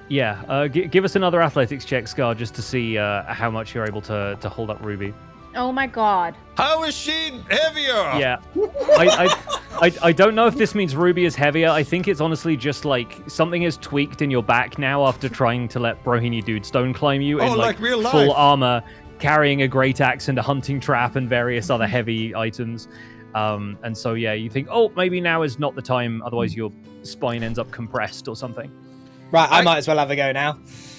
Speaker 4: Yeah, give us another athletics check, Scar, just to see how much you're able to hold up Ruby.
Speaker 3: Oh my god.
Speaker 1: How is she heavier?
Speaker 4: Yeah, I don't know if this means Ruby is heavier. I think it's honestly just like something is tweaked in your back now after trying to let Brohini Dude stone climb you in
Speaker 1: like real life.
Speaker 4: full armor, carrying a great axe and a hunting trap and various other heavy items. And so yeah, you think, oh, maybe now is not the time. Otherwise, your spine ends up compressed or something.
Speaker 5: Right, I might as well have a go now.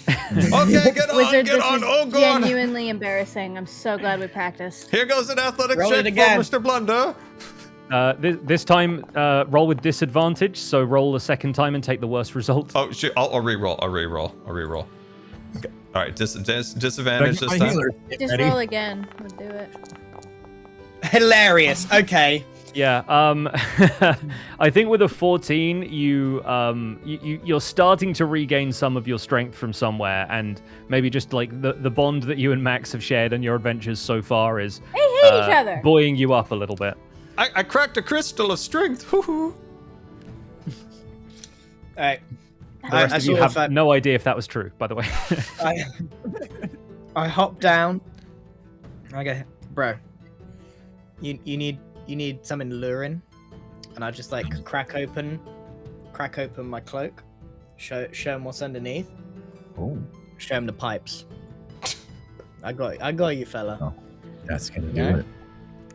Speaker 1: Okay, get on,
Speaker 3: Wizard,
Speaker 1: get
Speaker 3: this
Speaker 1: on.
Speaker 3: is
Speaker 1: Oh, God.
Speaker 3: genuinely embarrassing. I'm so glad we practiced.
Speaker 1: Here goes an athletic
Speaker 5: Roll
Speaker 1: check
Speaker 5: it again.
Speaker 1: for Mr. Blunder.
Speaker 4: This time, roll with disadvantage. So roll a second time and take the worst result.
Speaker 1: Oh, shit. I'll re-roll. Okay. All right, disadvantage
Speaker 6: My
Speaker 1: this time.
Speaker 6: healer, get
Speaker 3: Just
Speaker 6: ready.
Speaker 3: roll again. We'll do it.
Speaker 5: Hilarious. Okay.
Speaker 4: Yeah, I think with a 14, you're starting to regain some of your strength from somewhere, and maybe just like the bond that you and Max have shared on your adventures so far is
Speaker 3: They hate each other.
Speaker 4: buoying you up a little bit.
Speaker 1: I cracked a crystal of strength. Hoo-hoo.
Speaker 5: Alright.
Speaker 4: The rest of you have no idea if that was true, by the way.
Speaker 5: I hop down. I go, bro. You need something luring, and I just like crack open my cloak, show him what's underneath,
Speaker 6: Oh,
Speaker 5: show him the pipes. I got you, fella.
Speaker 6: that's gonna do
Speaker 5: Yeah.
Speaker 6: it.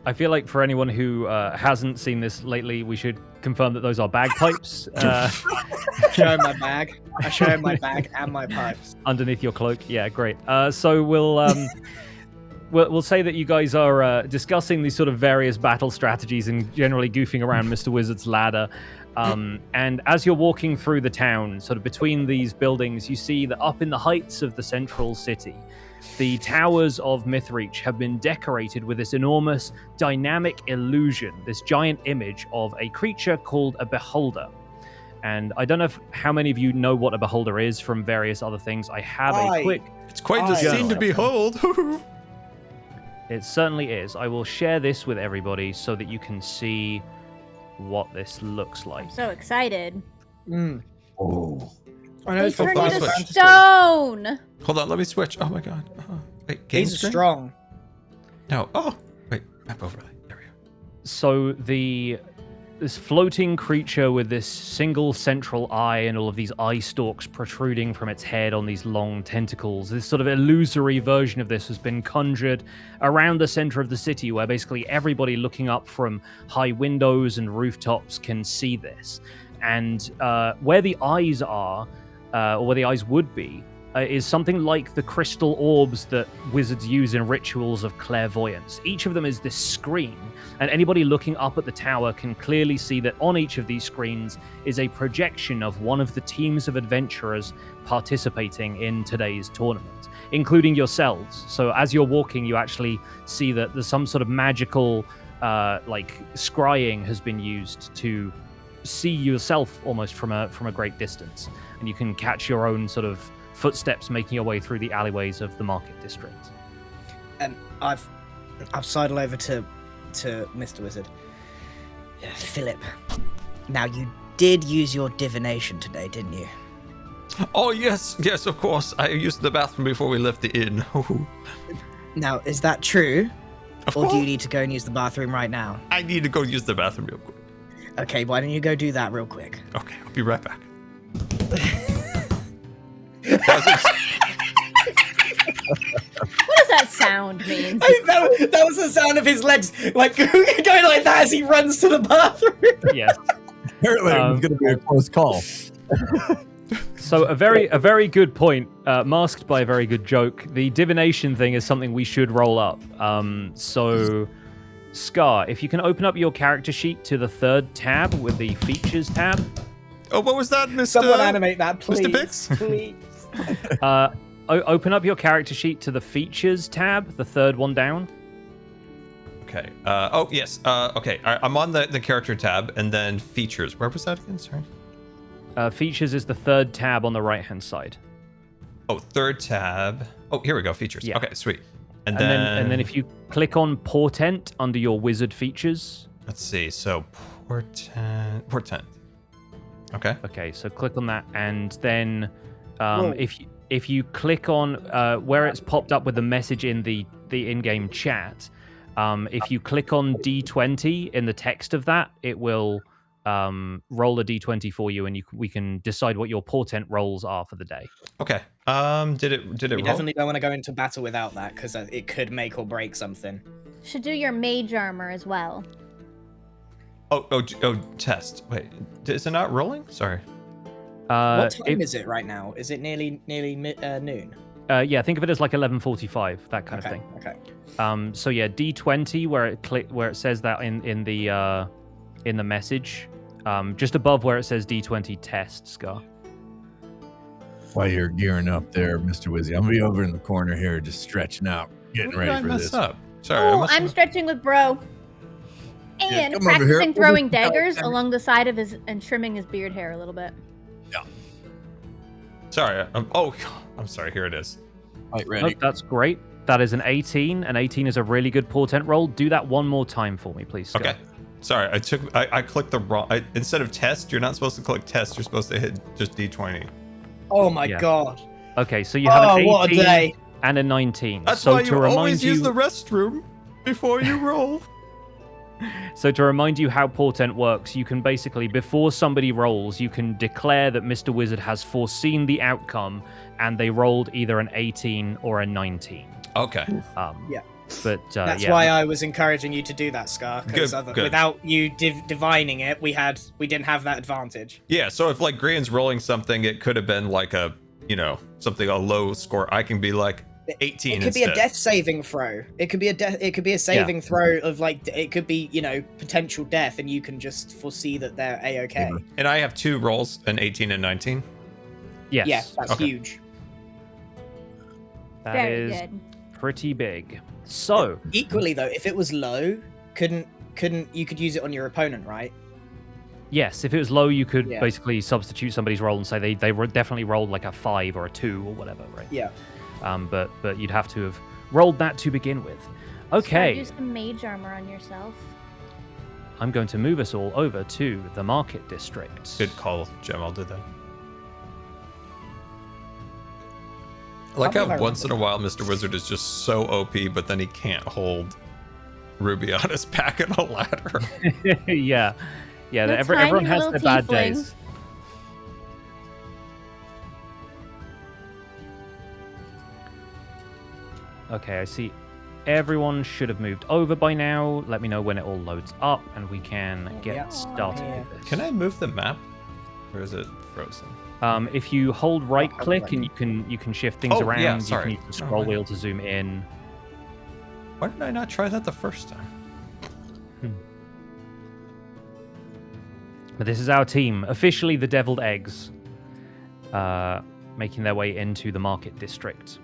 Speaker 4: I feel like for anyone who hasn't seen this lately, we should confirm that those are bagpipes
Speaker 5: Show him my bag. I show him my bag and my pipes.
Speaker 4: underneath your cloak. Yeah, great. So we'll say that you guys are discussing these sort of various battle strategies and generally goofing around Mr. Wizard's ladder. And as you're walking through the town, sort of between these buildings, you see that up in the heights of the central city, the towers of Mythreach have been decorated with this enormous dynamic illusion, this giant image of a creature called a beholder. And I don't know how many of you know what a beholder is from various other things. I have a quick...
Speaker 1: It's quite the
Speaker 5: I-
Speaker 1: scene to behold. Hoo-hoo.
Speaker 4: It certainly is. I will share this with everybody so that you can see what this looks like.
Speaker 3: I'm so excited.
Speaker 6: Oh,
Speaker 5: I know
Speaker 3: They
Speaker 5: it's for
Speaker 3: turn you
Speaker 5: Final
Speaker 3: to
Speaker 5: Fantasy.
Speaker 3: stone.
Speaker 1: Hold on, let me switch. Oh my god. Wait, game
Speaker 5: He's
Speaker 1: screen?
Speaker 5: strong.
Speaker 1: No. Oh, wait. Map overlay. There we go.
Speaker 4: So this floating creature with this single central eye and all of these eye stalks protruding from its head on these long tentacles, this sort of illusory version of this has been conjured around the center of the city, where basically everybody looking up from high windows and rooftops can see this. And where the eyes are, or where the eyes would be, is something like the crystal orbs that wizards use in rituals of clairvoyance. Each of them is this screen, and anybody looking up at the tower can clearly see that on each of these screens is a projection of one of the teams of adventurers participating in today's tournament, including yourselves. So as you're walking, you actually see that there's some sort of magical, scrying has been used to see yourself almost from a great distance, and you can catch your own sort of footsteps making your way through the alleyways of the market district.
Speaker 5: And I've sidled over to Mr. Wizard. Philip, now you did use your divination today, didn't you?
Speaker 1: Oh yes, of course. I used the bathroom before we left the inn.
Speaker 5: Now, is that true?
Speaker 1: Of
Speaker 5: Or do you
Speaker 1: course.
Speaker 5: need to go and use the bathroom right now?
Speaker 1: I need to go use the bathroom real quick.
Speaker 5: Okay, why don't you go do that real quick?
Speaker 1: Okay, I'll be right back.
Speaker 3: What does that sound mean?
Speaker 5: that was the sound of his legs, like going like that as he runs to the bathroom.
Speaker 4: Yes.
Speaker 6: Apparently, it was going to be a close call.
Speaker 4: So a very good point, masked by a very good joke. The divination thing is something we should roll up. So, Scar, if you can open up your character sheet to the 3rd tab with the features tab.
Speaker 1: Oh, what was that, Mr.
Speaker 5: Someone animate that, please.
Speaker 1: Mr. Bix?
Speaker 5: Please.
Speaker 4: Open up your character sheet to the features tab, the 3rd one down.
Speaker 1: Okay. Oh, yes. Okay. I'm on the character tab and then features. Where was that again? Sorry.
Speaker 4: Features is the 3rd tab on the right-hand side.
Speaker 1: Oh, 3rd tab. Oh, here we go. Features.
Speaker 4: Yeah.
Speaker 1: Okay, sweet.
Speaker 4: And then if you click on Portent under your wizard features.
Speaker 1: Let's see. So Portent. Okay.
Speaker 4: Okay, so click on that, and then if you click on where it's popped up with the message in the in-game chat, if you click on D20 in the text of that, it will roll a D20 for you, and we can decide what your portent rolls are for the day.
Speaker 1: Okay. Did it
Speaker 5: You
Speaker 1: roll?
Speaker 5: definitely don't want to go into battle without that, because it could make or break something.
Speaker 3: Should do your mage armor as well.
Speaker 1: Oh, test. Wait, is it not rolling? Sorry.
Speaker 5: What time is it right now? Is it nearly noon?
Speaker 4: Yeah, think of it as like 11:45, that kind of thing.
Speaker 5: Okay.
Speaker 4: So yeah, D20 where it says that in the message, just above where it says D20 test, Scar.
Speaker 6: While you're gearing up there, Mr. Wizzy, I'm gonna be over in the corner here, just stretching out, getting
Speaker 1: What did I
Speaker 6: ready for
Speaker 1: mess
Speaker 6: this.
Speaker 1: up? Sorry.
Speaker 3: Oh, I'm stretching with bro. And
Speaker 6: come over here.
Speaker 3: practicing throwing
Speaker 6: Over here.
Speaker 3: daggers along the side of his and trimming his beard hair a little bit.
Speaker 1: Sorry. I'm sorry. Here it is.
Speaker 6: Right,
Speaker 4: Oh,
Speaker 6: ready.
Speaker 4: that's great. That is an 18. An 18 is a really good portent roll. Do that one more time for me, please, Scar.
Speaker 1: Okay. Sorry. I clicked the wrong. Instead of test, you're not supposed to click test. You're supposed to hit just D20.
Speaker 5: Oh my
Speaker 4: Yeah.
Speaker 5: god.
Speaker 4: Okay, so you have an 18
Speaker 5: what a day.
Speaker 4: and a 19.
Speaker 1: That's
Speaker 4: so
Speaker 1: why
Speaker 4: to
Speaker 1: you
Speaker 4: remind
Speaker 1: always
Speaker 4: you,
Speaker 1: use the restroom before you roll.
Speaker 4: So to remind you how portent works, you can basically, before somebody rolls, you can declare that Mr. Wizard has foreseen the outcome, and they rolled either an 18 or a 19.
Speaker 1: Okay.
Speaker 5: Yeah.
Speaker 4: But
Speaker 5: That's
Speaker 4: yeah.
Speaker 5: why I was encouraging you to do that, Scar. Because
Speaker 1: Good.
Speaker 5: without you divining it, we didn't have that advantage.
Speaker 1: Yeah. So if like Grian's rolling something, it could have been like a something a low score. I can be like 18
Speaker 5: It could be a
Speaker 1: instead.
Speaker 5: death saving throw. It could be a saving throw of like it could be potential death, and you can just foresee that they're a-okay.
Speaker 1: And I have 2 rolls, an 18 and 19.
Speaker 4: Yes.
Speaker 5: Yeah, that's
Speaker 1: Okay.
Speaker 5: huge.
Speaker 4: That
Speaker 3: Very
Speaker 4: is
Speaker 3: good.
Speaker 4: pretty big. So
Speaker 5: Equally though, if it was low, couldn't you could use it on your opponent, right?
Speaker 4: yes, if it was low, you could
Speaker 5: Yeah.
Speaker 4: basically substitute somebody's roll and say they definitely rolled like a 5 or a 2 or whatever, right?
Speaker 5: Yeah.
Speaker 4: But you'd have to have rolled that to begin with. Okay.
Speaker 3: Use some mage armor on yourself.
Speaker 4: I'm going to move us all over to the market district.
Speaker 1: Good call, Jem. I'll do that. I like how once in a while Mr. Wizard is just so OP, but then he can't hold Ruby on his back in a ladder.
Speaker 4: yeah. Yeah,
Speaker 3: The
Speaker 4: everyone
Speaker 3: tiny
Speaker 4: has
Speaker 3: little
Speaker 4: their bad
Speaker 3: tiefling.
Speaker 4: days. Okay, I see everyone should have moved over by now. Let me know when it all loads up and we can get
Speaker 5: Yeah.
Speaker 4: started
Speaker 5: Yeah.
Speaker 4: with this.
Speaker 1: Can I move the map? Or is it frozen?
Speaker 4: If you hold right
Speaker 5: hold
Speaker 4: click
Speaker 5: right.
Speaker 4: and you can shift things
Speaker 1: Oh,
Speaker 4: around,
Speaker 1: yeah,
Speaker 4: you
Speaker 1: sorry.
Speaker 4: can use the
Speaker 1: Oh,
Speaker 4: scroll
Speaker 1: right.
Speaker 4: wheel to zoom in.
Speaker 1: Why did I not try that the first time?
Speaker 4: But this is our team, officially the Deviled Eggs, making their way into the market district.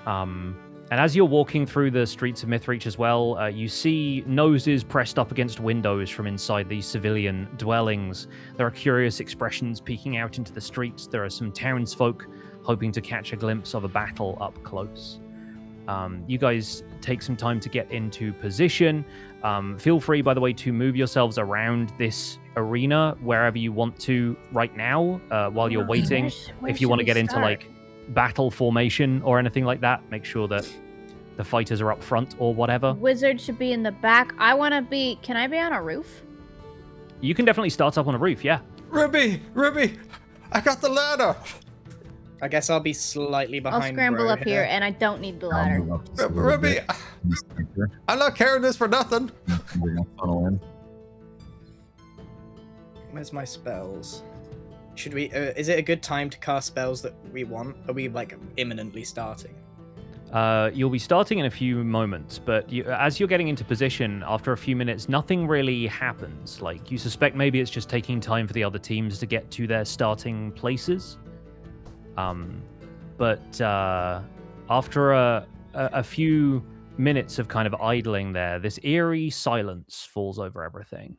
Speaker 4: And as you're walking through the streets of Mythreach as well, you see noses pressed up against windows from inside these civilian dwellings. There are curious expressions peeking out into the streets. There are some townsfolk hoping to catch a glimpse of a battle up close. You guys take some time to get into position. Feel free, by the way, to move yourselves around this arena wherever you want to right now while you're waiting.
Speaker 3: Where
Speaker 4: If you
Speaker 3: should
Speaker 4: want to
Speaker 3: we
Speaker 4: get into
Speaker 3: start?
Speaker 4: like battle formation or anything like that, make sure that the fighters are up front or whatever.
Speaker 3: Wizard should be in the back. Can I be on a roof?
Speaker 4: You can definitely start up on a roof, yeah.
Speaker 1: Ruby! I got the ladder!
Speaker 5: I guess I'll be slightly behind.
Speaker 3: I'll scramble
Speaker 5: Bro
Speaker 3: up here, and I don't need the
Speaker 6: I'll
Speaker 3: ladder.
Speaker 6: move up just a little
Speaker 1: Ruby,
Speaker 6: bit. Just right there.
Speaker 1: I'm not carrying this for nothing.
Speaker 6: We're gonna funnel in.
Speaker 5: Where's my spells? Should we? Is it a good time to cast spells that we want? Are we like imminently starting?
Speaker 4: You'll be starting in a few moments, but as you're getting into position, after a few minutes, nothing really happens. Like, you suspect maybe it's just taking time for the other teams to get to their starting places. But after a few minutes of kind of idling there, this eerie silence falls over everything.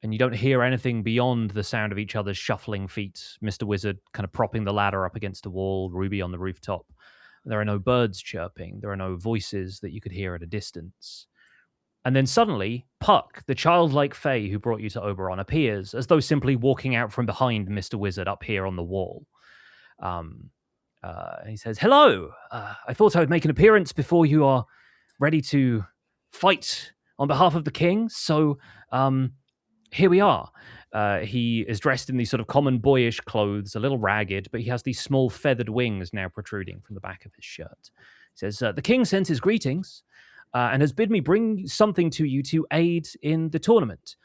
Speaker 4: And you don't hear anything beyond the sound of each other's shuffling feet. Mr. Wizard kind of propping the ladder up against a wall, Ruby on the rooftop. There are no birds chirping. There are no voices that you could hear at a distance. And then suddenly, Puck, the childlike fae who brought you to Oberon, appears, as though simply walking out from behind Mr. Wizard up here on the wall. He says, "Hello! I thought I would make an appearance before you are ready to fight on behalf of the king. So, here we are." He is dressed in these sort of common boyish clothes, a little ragged, but he has these small feathered wings now protruding from the back of his shirt. He says, "The king sends his greetings and has bid me bring something to you to aid in the tournament.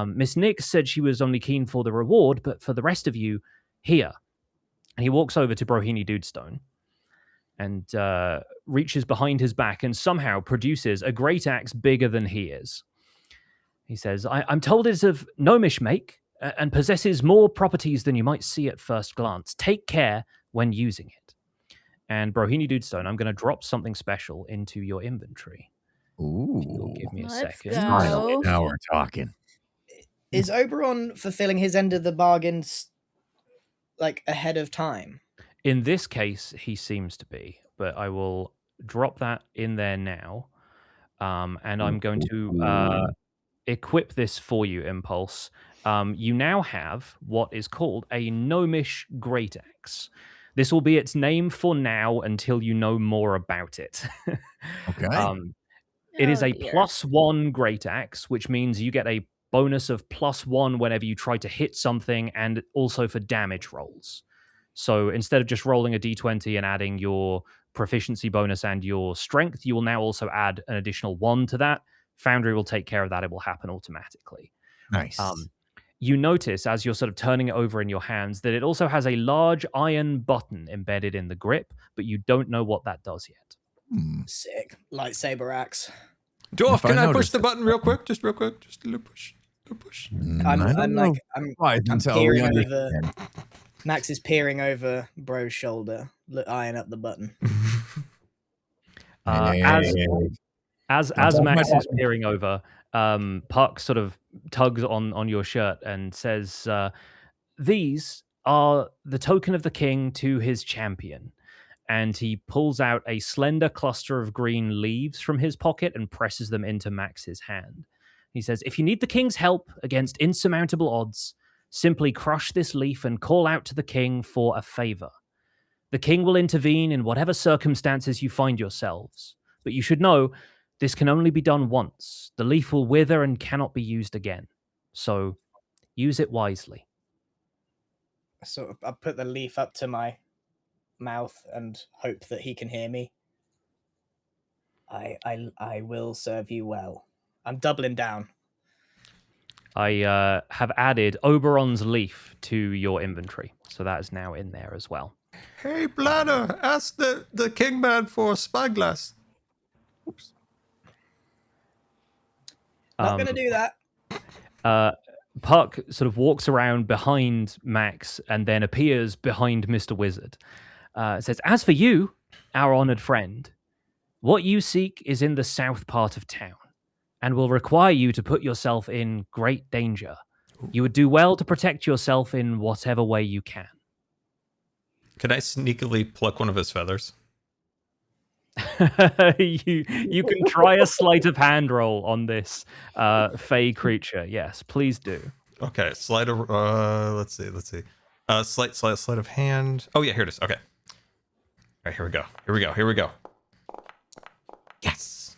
Speaker 4: Miss Nix said she was only keen for the reward, but for the rest of you, here." And he walks over to Brohini Dudestone and reaches behind his back and somehow produces a great axe bigger than he is. He says, I'm told it's of gnomish make and possesses more properties than you might see at first glance. Take care when using it." And Brohini Dudestone, I'm going to drop something special into your inventory.
Speaker 6: Ooh.
Speaker 4: Give me a
Speaker 3: Let's
Speaker 4: second.
Speaker 3: go.
Speaker 6: Finally, now we're talking.
Speaker 5: Is Oberon fulfilling his end of the bargain like ahead of time?
Speaker 4: In this case, he seems to be, but I will drop that in there now. And I'm going to equip this for you, Impulse. You now have what is called a gnomish great axe. This will be its name for now until you know more about it.
Speaker 6: Okay.
Speaker 4: It is
Speaker 3: Oh,
Speaker 4: a
Speaker 3: dear.
Speaker 4: +1 great axe, which means you get a bonus of +1 whenever you try to hit something, and also for damage rolls. So instead of just rolling a d20 and adding your proficiency bonus and your strength, you will now also add an additional 1 to that. Foundry will take care of that. It will happen automatically.
Speaker 6: Nice.
Speaker 4: You notice as you're sort of turning it over in your hands that it also has a large iron button embedded in the grip, but you don't know what that does yet.
Speaker 5: Sick. Lightsaber axe.
Speaker 1: Dwarf,
Speaker 6: If I
Speaker 1: can I push
Speaker 6: notice
Speaker 1: the
Speaker 6: it.
Speaker 1: button real quick? Just real quick. Just a little push. A push.
Speaker 5: I'm
Speaker 6: until we
Speaker 5: peering
Speaker 6: understand.
Speaker 5: Max is peering over Bro's shoulder, eyeing up the button.
Speaker 4: As Max is peering over, Puck sort of tugs on your shirt and says, "These are the token of the king to his champion." And he pulls out a slender cluster of green leaves from his pocket and presses them into Max's hand. He says, "If you need the king's help against insurmountable odds, simply crush this leaf and call out to the king for a favor. The king will intervene in whatever circumstances you find yourselves. But you should know, this can only be done once. The leaf will wither and cannot be used again. So use it wisely."
Speaker 5: So I put the leaf up to my mouth and hope that he can hear me. I will serve you well. I'm doubling down.
Speaker 4: I have added Oberon's leaf to your inventory. So that is now in there as well.
Speaker 1: Hey, Bladder, ask the kingman for a spyglass. Oops.
Speaker 5: Not gonna do that.
Speaker 4: Puck sort of walks around behind Max and then appears behind Mr. Wizard. Says, "As for you, our honored friend, what you seek is in the south part of town and will require you to put yourself in great danger. You would do well to protect yourself in whatever way you can."
Speaker 1: Can I sneakily pluck one of his feathers?
Speaker 4: You can try a sleight of hand roll on this fey creature. Yes, please do.
Speaker 1: Okay, sleight of let's see. Sleight of hand. Oh yeah, here it is. Okay. All right, here we go. Yes.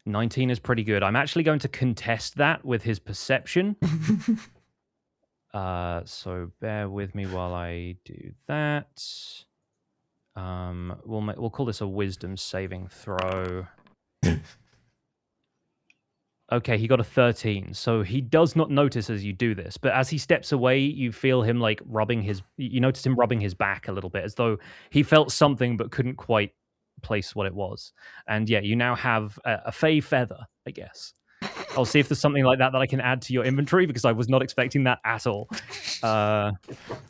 Speaker 4: 19 is pretty good. I'm actually going to contest that with his perception. So bear with me while I do that. We'll call this a wisdom saving throw. Okay, he got a 13. So he does not notice as you do this, but as he steps away, you feel him like you notice him rubbing his back a little bit, as though he felt something but couldn't quite place what it was. And yeah, you now have a fey feather, I guess. I'll see if there's something like that I can add to your inventory, because I was not expecting that at all.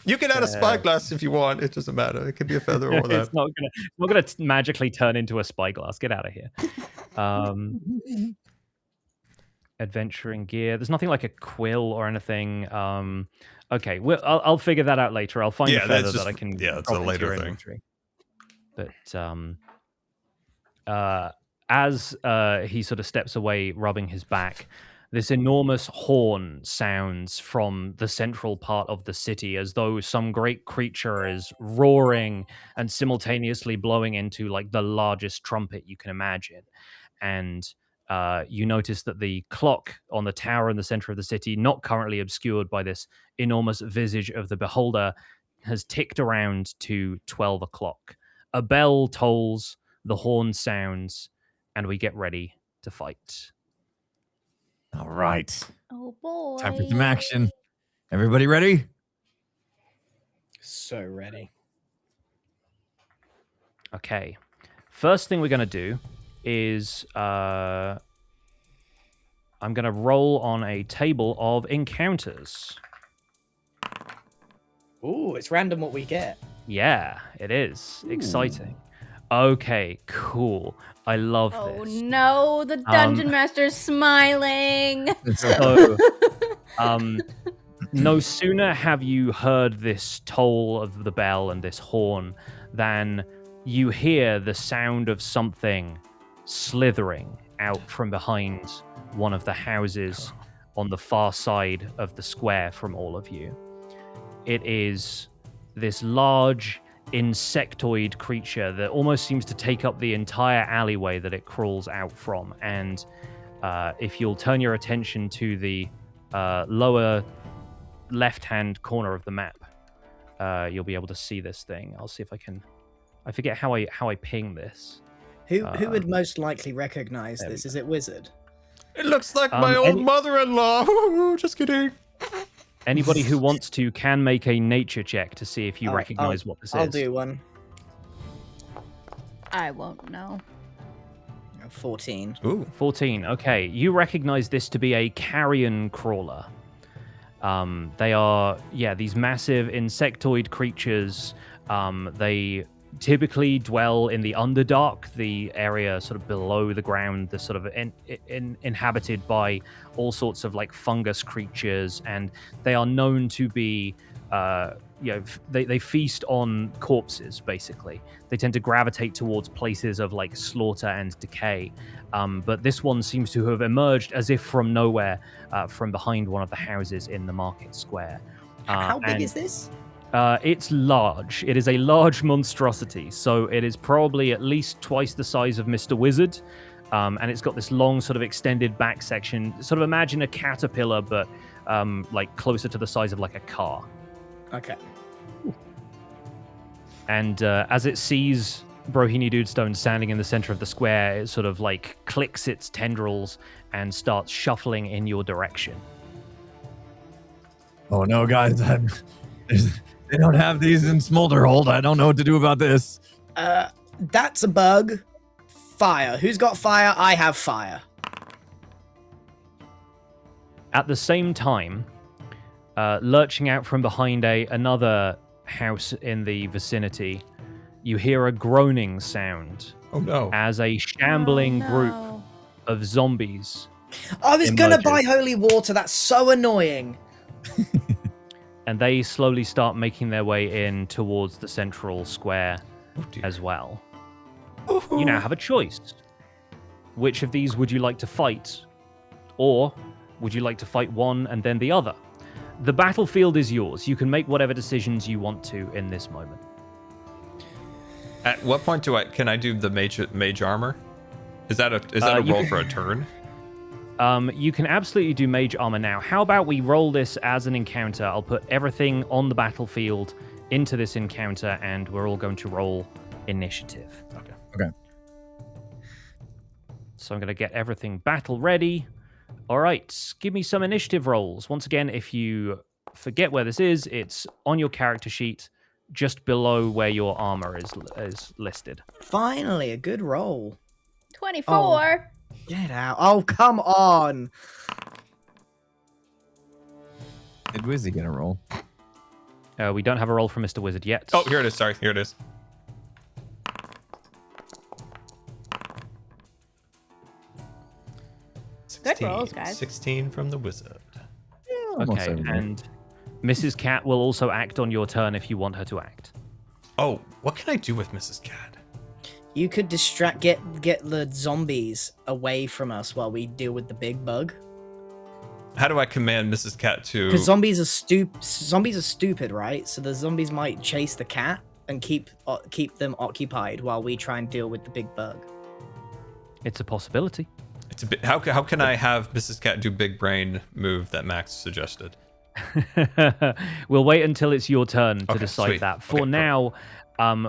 Speaker 1: You can add a spyglass if you want. It doesn't matter. It could be a feather or that.
Speaker 4: It's not gonna magically turn into a spyglass. Get out of here. Adventuring gear. There's nothing like a quill or anything. Okay, I'll figure that out later. I'll find a feather that I can.
Speaker 1: Yeah, it's a later thing.
Speaker 4: Inventory. But as he sort of steps away, rubbing his back, this enormous horn sounds from the central part of the city, as though some great creature is roaring and simultaneously blowing into like the largest trumpet you can imagine. And you notice that the clock on the tower in the center of the city, not currently obscured by this enormous visage of the beholder, has ticked around to 12 o'clock. A bell tolls, the horn sounds, and we get ready to fight.
Speaker 6: All right.
Speaker 3: Oh boy.
Speaker 6: Time for some action. Everybody ready?
Speaker 5: So ready.
Speaker 4: Okay. First thing we're going to do is I'm going to roll on a table of encounters.
Speaker 5: Ooh, it's random what we get.
Speaker 4: Yeah, it is. Exciting. Okay, cool. I love
Speaker 3: Oh
Speaker 4: this.
Speaker 3: no, the dungeon master's smiling.
Speaker 4: So, no sooner have you heard this toll of the bell and this horn than you hear the sound of something slithering out from behind one of the houses on the far side of the square from all of you. It is this large insectoid creature that almost seems to take up the entire alleyway that it crawls out from. And if you'll turn your attention to the lower left-hand corner of the map, you'll be able to see this thing. I'll see if I can. I forget how I ping this.
Speaker 5: Who would most likely recognize this? Is it Wizard?
Speaker 1: It looks like my old mother-in-law. Just kidding.
Speaker 4: Anybody who wants to can make a nature check to see if you recognize what this is.
Speaker 5: I'll do one.
Speaker 3: I won't know.
Speaker 5: 14.
Speaker 1: Ooh.
Speaker 4: 14. Okay, you recognize this to be a carrion crawler. They are, these massive insectoid creatures. They typically dwell in the Underdark, the area sort of below the ground, the sort of inhabited by all sorts of like fungus creatures, and they are known to be, they feast on corpses. Basically, they tend to gravitate towards places of like slaughter and decay. But this one seems to have emerged as if from nowhere, from behind one of the houses in the market square.
Speaker 5: How big is this?
Speaker 4: It's large. It is a large monstrosity, so it is probably at least twice the size of Mr. Wizard, and it's got this long sort of extended back section. Sort of imagine a caterpillar, but like closer to the size of like a car.
Speaker 5: Okay.
Speaker 4: And as it sees Brohini Dudestone standing in the center of the square, it sort of like clicks its tendrils and starts shuffling in your direction.
Speaker 6: Oh no, guys. They don't have these in Smolderhold. I don't know what to do about this.
Speaker 5: That's a bug. Fire. Who's got fire? I have fire.
Speaker 4: At the same time, lurching out from behind another house in the vicinity, you hear a groaning sound.
Speaker 1: Oh no.
Speaker 4: As a shambling group of zombies.
Speaker 5: I was gonna buy holy water. That's so annoying.
Speaker 4: And they slowly start making their way in towards the central square as well. You now have a choice. Which of these would you like to fight? Or would you like to fight one and then the other? The battlefield is yours. You can make whatever decisions you want to in this moment.
Speaker 1: At what point can I do the mage armor? Is that a roll for a turn?
Speaker 4: You can absolutely do mage armor now. How about we roll this as an encounter? I'll put everything on the battlefield into this encounter, and we're all going to roll initiative.
Speaker 6: Okay.
Speaker 4: So I'm going to get everything battle ready. All right, give me some initiative rolls. Once again, if you forget where this is, it's on your character sheet, just below where your armor is listed.
Speaker 5: Finally, a good roll.
Speaker 3: 24.
Speaker 5: Get out. Oh, come on.
Speaker 6: Did Wizzy get a roll?
Speaker 4: We don't have a roll from Mr. Wizard yet.
Speaker 1: Oh, here it is. Sorry, here it is.
Speaker 3: Good rolls, guys.
Speaker 1: 16 from the wizard.
Speaker 6: Almost
Speaker 4: Okay,
Speaker 6: everybody.
Speaker 4: and Mrs. Cat will also act on your turn if you want her to act.
Speaker 1: Oh, what can I do with Mrs. Cat?
Speaker 5: You could get the zombies away from us while we deal with the big bug.
Speaker 1: How do I command Mrs. Cat to?
Speaker 5: Because zombies are stupid, right? So the zombies might chase the cat and keep them occupied while we try and deal with the big bug.
Speaker 4: It's a possibility.
Speaker 1: It's a bit. How can I have Mrs. Cat do big brain move that Max suggested?
Speaker 4: We'll wait until it's your turn to
Speaker 1: Okay,
Speaker 4: decide
Speaker 1: sweet.
Speaker 4: that. For
Speaker 1: Okay,
Speaker 4: now,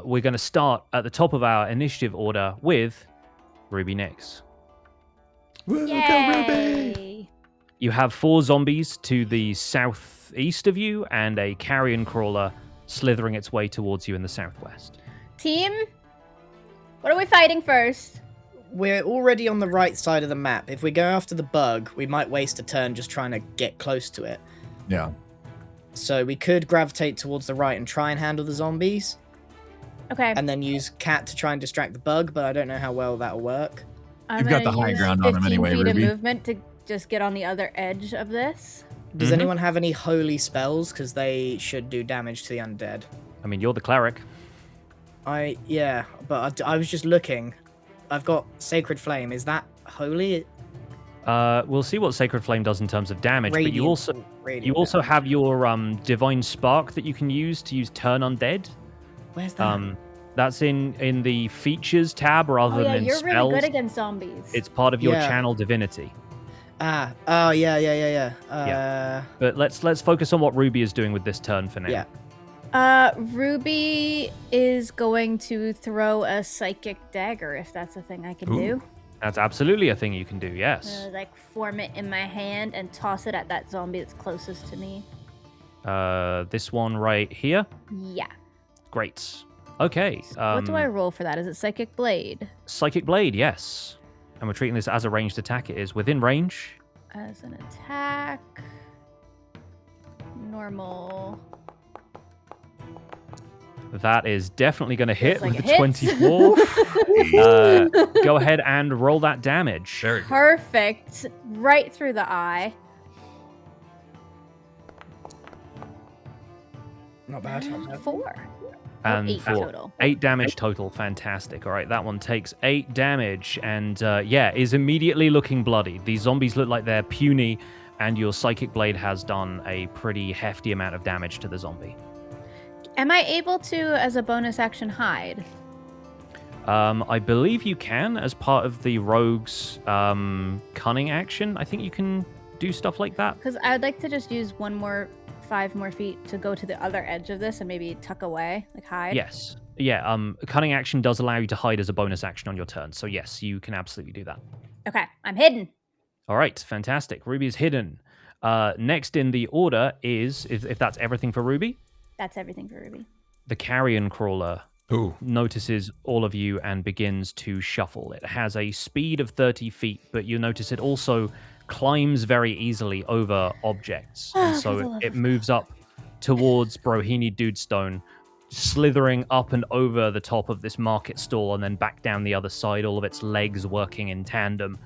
Speaker 4: we're going to start at the top of our initiative order with Ruby Nix.
Speaker 1: Woo, go Ruby!
Speaker 3: Yay!
Speaker 4: You have 4 zombies to the southeast of you and a carrion crawler slithering its way towards you in the southwest.
Speaker 3: Team, what are we fighting first?
Speaker 5: We're already on the right side of the map. If we go after the bug, we might waste a turn just trying to get close to it.
Speaker 6: Yeah.
Speaker 5: So we could gravitate towards the right and try and handle the zombies,
Speaker 3: Okay.
Speaker 5: and then use cat to try and distract the bug, but I don't know how well that'll work.
Speaker 3: I'm
Speaker 6: You've got
Speaker 3: gonna
Speaker 6: the high
Speaker 3: use
Speaker 6: ground on him
Speaker 3: 15
Speaker 6: anyway,
Speaker 3: feet of
Speaker 6: Ruby.
Speaker 3: movement to just get on the other edge of this.
Speaker 5: Does
Speaker 4: Mhm.
Speaker 5: anyone have any holy spells? Because they should do damage to the undead.
Speaker 4: I mean, you're the cleric.
Speaker 5: Yeah, but I was just looking. I've got Sacred Flame. Is that holy?
Speaker 4: We'll see what Sacred Flame does in terms of damage, but you
Speaker 5: Radiant
Speaker 4: you also
Speaker 5: damage.
Speaker 4: have your Divine Spark that you can use to turn undead.
Speaker 5: Where's that?
Speaker 4: That's in the features tab rather
Speaker 3: Oh yeah,
Speaker 4: than
Speaker 3: you're
Speaker 4: spells.
Speaker 3: really good against zombies.
Speaker 4: It's part of your
Speaker 5: Yeah.
Speaker 4: channel divinity.
Speaker 5: Oh yeah.
Speaker 4: But let's focus on what Ruby is doing with this turn for now.
Speaker 5: Yeah.
Speaker 3: Ruby is going to throw a psychic dagger if that's a thing I can
Speaker 1: Ooh.
Speaker 3: do.
Speaker 4: That's absolutely a thing you can do. Yes.
Speaker 3: Like form it in my hand and toss it at that zombie that's closest to me.
Speaker 4: This one right here.
Speaker 3: Yeah.
Speaker 4: Great. Okay.
Speaker 3: What do I roll for that? Is it psychic blade?
Speaker 4: Psychic Blade, yes. And we're treating this as a ranged attack. It is within range.
Speaker 3: As an attack. Normal.
Speaker 4: That is definitely going to hit
Speaker 3: Feels like
Speaker 4: with
Speaker 3: it
Speaker 4: a
Speaker 3: hits.
Speaker 4: 24. Go ahead and roll that damage.
Speaker 1: Very good.
Speaker 3: Perfect. Right through the eye.
Speaker 5: Not bad. Not bad.
Speaker 3: 4.
Speaker 4: And
Speaker 3: 8
Speaker 4: for
Speaker 3: total.
Speaker 4: 8 damage total. Fantastic. All right, that one takes 8 damage and, is immediately looking bloody. These zombies look like they're puny, and your Psychic Blade has done a pretty hefty amount of damage to the zombie.
Speaker 3: Am I able to, as a bonus action, hide?
Speaker 4: I believe you can as part of the rogue's cunning action. I think you can do stuff like that.
Speaker 3: Because I would like to just use 5 more feet to go to the other edge of this and maybe tuck away, like hide.
Speaker 4: Yes. Yeah, cunning action does allow you to hide as a bonus action on your turn. So yes, you can absolutely do that.
Speaker 3: Okay, I'm hidden.
Speaker 4: All right, fantastic. Ruby is hidden. Next in the order is, if that's everything for Ruby,
Speaker 3: That's everything for Ruby.
Speaker 4: the carrion crawler
Speaker 1: Ooh.
Speaker 4: notices all of you and begins to shuffle. It has a speed of 30 feet, but you notice it also climbs very easily over objects. And
Speaker 3: for the
Speaker 4: so
Speaker 3: love
Speaker 4: it
Speaker 3: of
Speaker 4: moves up towards Brohini Dudestone, slithering up and over the top of this market stall and then back down the other side, all of its legs working in tandem.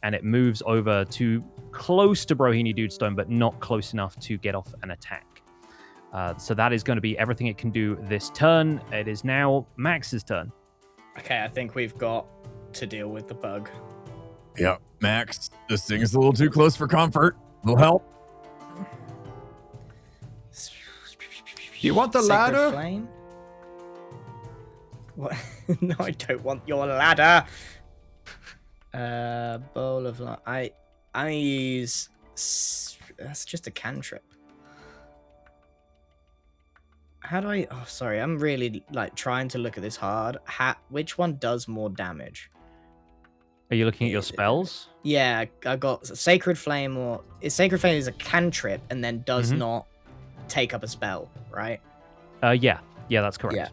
Speaker 4: And it moves over to close to Brohini Dudestone, but not close enough to get off an attack. So that is going to be everything it can do this turn. It is now Max's turn.
Speaker 5: Okay, I think we've got to deal with the bug.
Speaker 6: Yep. Max, this thing is a little too close for comfort. Will help.
Speaker 1: You want the
Speaker 5: Sacred
Speaker 1: ladder?
Speaker 5: Flame? What? No, I don't want your ladder. Bowl of light. I'm gonna use. That's just a cantrip. How do I? Oh, sorry. I'm really like trying to look at this hard. Which one does more damage?
Speaker 4: Are you looking at your spells?
Speaker 5: Yeah, I got Sacred Flame, or Sacred Flame is a cantrip and then does not take up a spell, right?
Speaker 4: Yeah, that's correct.
Speaker 5: Yeah.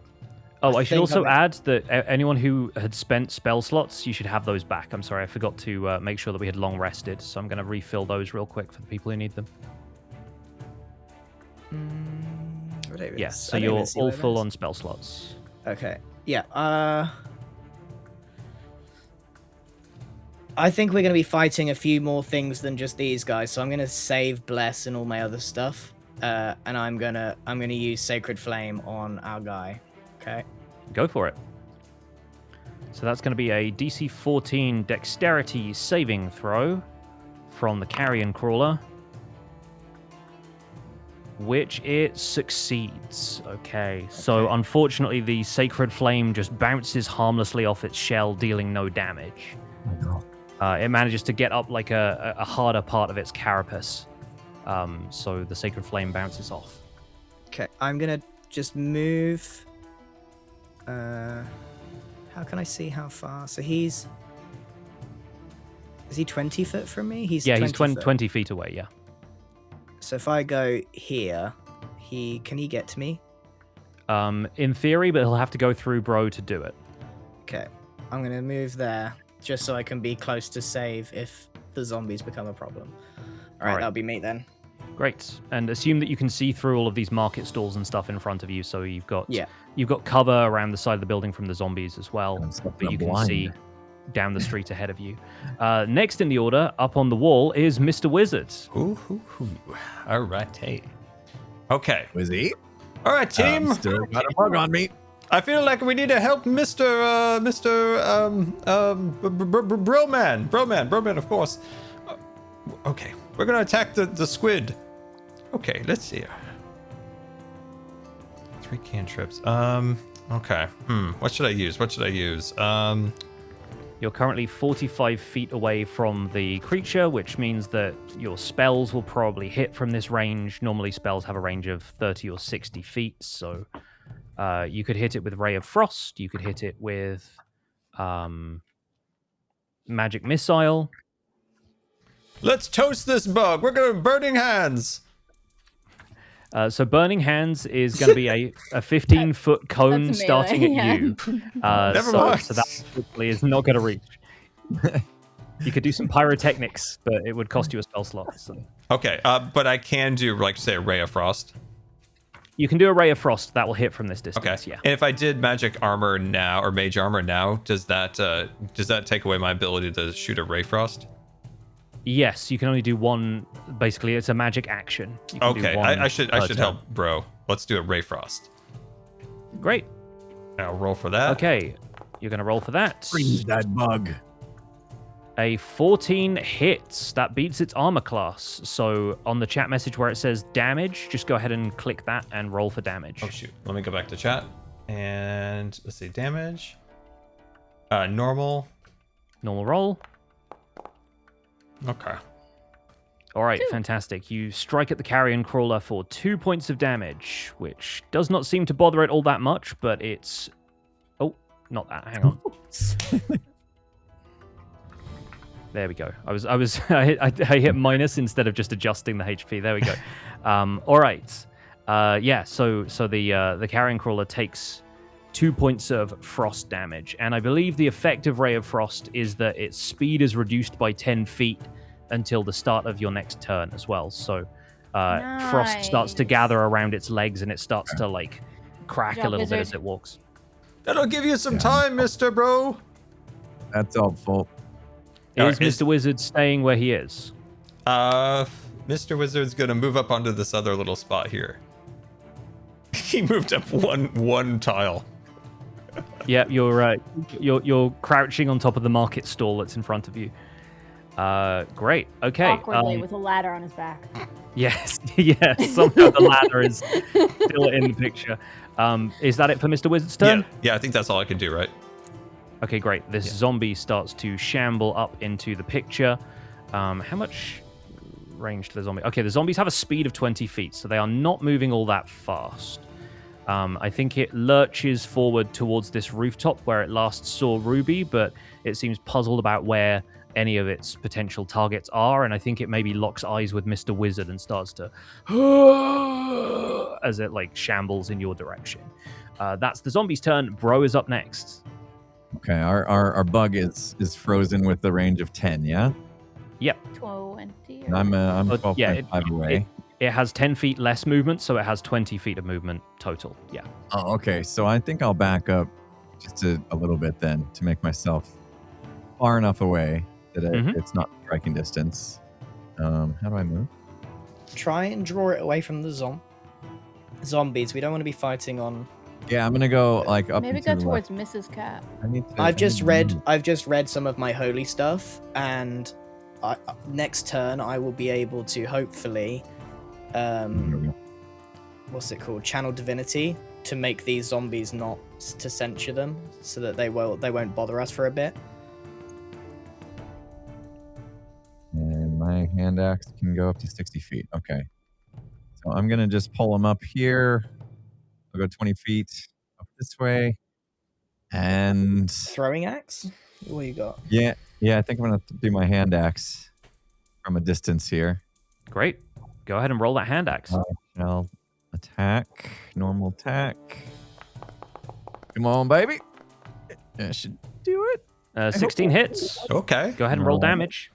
Speaker 4: Oh, I should
Speaker 5: think
Speaker 4: also
Speaker 5: I'm-
Speaker 4: add that anyone who had spent spell slots, you should have those back. I'm sorry, I forgot to make sure that we had long rested, so I'm going to refill those real quick for the people who need them. Yeah, so you're all full on spell slots.
Speaker 5: Okay. Yeah. I think we're going to be fighting a few more things than just these guys, so I'm going to save Bless and all my other stuff, and I'm gonna use Sacred Flame on our guy. Okay.
Speaker 4: Go for it. So that's going to be a DC 14 Dexterity saving throw from the Carrion Crawler, which it succeeds. Okay, so unfortunately the Sacred Flame just bounces harmlessly off its shell, dealing no damage.
Speaker 6: Oh, no.
Speaker 4: It manages to get up like a harder part of its carapace, so the Sacred Flame bounces off.
Speaker 5: Okay. I'm going to just move. How can I see how far? So is he 20 foot from me? He's
Speaker 4: 20 feet away, yeah.
Speaker 5: So if I go here, can he get to me?
Speaker 4: In theory, but he'll have to go through Bro to do it.
Speaker 5: Okay, I'm gonna move there just so I can be close to save if the zombies become a problem. All right, that'll be me then.
Speaker 4: Great, and assume that you can see through all of these market stalls and stuff in front of you, so you've got cover around the side of the building from the zombies as well, but you can see down the street ahead of you. Next in the order, up on the wall, is Mr. Wizard.
Speaker 1: Ooh. All right, hey. Okay.
Speaker 6: Wizzy?
Speaker 1: All right, team.
Speaker 6: Still got a bug on me.
Speaker 1: I feel like we need to help Mr. Broman, of course. Okay, we're gonna attack the squid. Okay, let's see. 3 cantrips. Okay. What should I use?
Speaker 4: You're currently 45 feet away from the creature, which means that your spells will probably hit from this range. Normally, spells have a range of 30 or 60 feet, so you could hit it with Ray of Frost. You could hit it with Magic Missile.
Speaker 1: Let's toast this bug. We're going to Burning Hands.
Speaker 4: So Burning Hands is going to be a 15-foot cone
Speaker 3: That's
Speaker 4: starting
Speaker 3: melee,
Speaker 4: at you.
Speaker 1: Never mind.
Speaker 4: So that hopefully is not going to reach. You could do some pyrotechnics, but it would cost you a spell slot. So.
Speaker 1: Okay, but I can do, like, say, a Ray of Frost.
Speaker 4: You can do a Ray of Frost. That will hit from this distance,
Speaker 1: Okay.
Speaker 4: yeah.
Speaker 1: And if I did Magic Armor now, or Mage Armor now, does that take away my ability to shoot a Ray Frost?
Speaker 4: Yes, you can only do one. Basically, it's a magic action. You can do
Speaker 1: Okay,
Speaker 4: one
Speaker 1: I should
Speaker 4: per turn.
Speaker 1: help, bro. Let's do a Ray Frost.
Speaker 4: Great.
Speaker 1: I'll roll for that.
Speaker 4: Okay, you're going to roll for that.
Speaker 6: Freeze that bug.
Speaker 4: A 14 hits. That beats its armor class. So on the chat message where it says damage, just go ahead and click that and roll for damage.
Speaker 1: Oh shoot! Let me go back to chat and let's see damage. Normal.
Speaker 4: Normal roll.
Speaker 1: Okay.
Speaker 4: All right, fantastic. You strike at the Carrion Crawler for 2 points of damage, which does not seem to bother it all that much, but it's... Oh, not that. Hang on. There we go. I hit minus instead of just adjusting the HP. There we go. All right. Yeah. So the Carrion Crawler takes 2 points of frost damage, and I believe the effect of Ray of Frost is that its speed is reduced by 10 feet until the start of your next turn as well. So frost starts to gather around its legs, and it starts to like crack
Speaker 3: Good job,
Speaker 4: a little bit
Speaker 3: wizard.
Speaker 4: as it walks.
Speaker 1: That'll give you some time, Mr. Bro.
Speaker 6: That's helpful.
Speaker 4: Is Mr. Wizard staying where he is?
Speaker 1: Mr. Wizard's gonna move up onto this other little spot here. He moved up one tile.
Speaker 4: Yeah, you're crouching on top of the market stall that's in front of you. Great. Okay.
Speaker 3: Awkwardly with a ladder on his back.
Speaker 4: Yes. Yes. Somehow the ladder is still in the picture. Is that it for Mr. Wizard's turn?
Speaker 1: Yeah, I think that's all I can do, right?
Speaker 4: Okay, great. This zombie starts to shamble up into the picture. How much range to the zombie? Okay, the zombies have a speed of 20 feet, so they are not moving all that fast. I think it lurches forward towards this rooftop where it last saw Ruby, but it seems puzzled about where any of its potential targets are, and I think it maybe locks eyes with Mr. Wizard and starts to as it like shambles in your direction. That's the zombie's turn. Bro is up next.
Speaker 6: Okay, our bug is frozen with the range of 10, yeah?
Speaker 4: Yep.
Speaker 3: 20.
Speaker 6: And I'm 12.5
Speaker 4: yeah,
Speaker 6: away.
Speaker 4: It has 10 feet less movement, so it has 20 feet of movement total. Yeah.
Speaker 6: Oh, okay. So I think I'll back up just a little bit then to make myself far enough away that it's not striking distance. How do I move?
Speaker 5: Try and draw it away from the zombies. We don't want to be fighting on.
Speaker 6: Yeah, I'm gonna go like up.
Speaker 3: Maybe
Speaker 6: and to
Speaker 3: go
Speaker 6: the
Speaker 3: towards
Speaker 6: left.
Speaker 3: Mrs. Cat.
Speaker 5: I've just read some of my holy stuff, and next turn I will be able to hopefully, what's it called? Channel divinity to make these zombies not to censure them, so that they won't bother us for a bit.
Speaker 6: And my hand axe can go up to 60 feet. Okay. So I'm gonna just pull them up here. I'll go 20 feet up this way. And
Speaker 5: Throwing axe? What you got?
Speaker 6: yeah, I think I'm gonna do my hand axe from a distance here.
Speaker 4: Great. Go ahead and roll that hand axe.
Speaker 6: Shall attack. Normal attack. Come on, baby. That should do it.
Speaker 4: 16 hits.
Speaker 1: Okay.
Speaker 4: Go ahead and roll damage.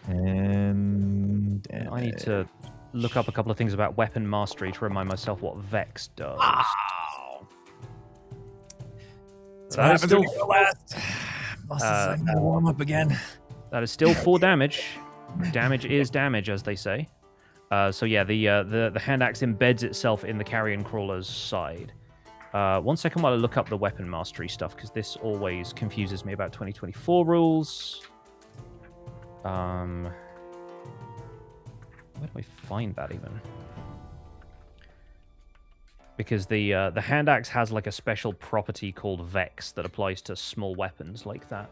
Speaker 6: And
Speaker 4: I need to look up a couple of things about weapon mastery to remind myself what Vex does. That is still
Speaker 6: warm up again.
Speaker 4: That is still 4 damage. Damage is damage, as they say. So yeah, the hand axe embeds itself in the carrion crawler's side. 1 second while I look up the weapon mastery stuff, because this always confuses me about 2024 rules. Where do I find that even? Because the hand axe has like a special property called Vex that applies to small weapons like that.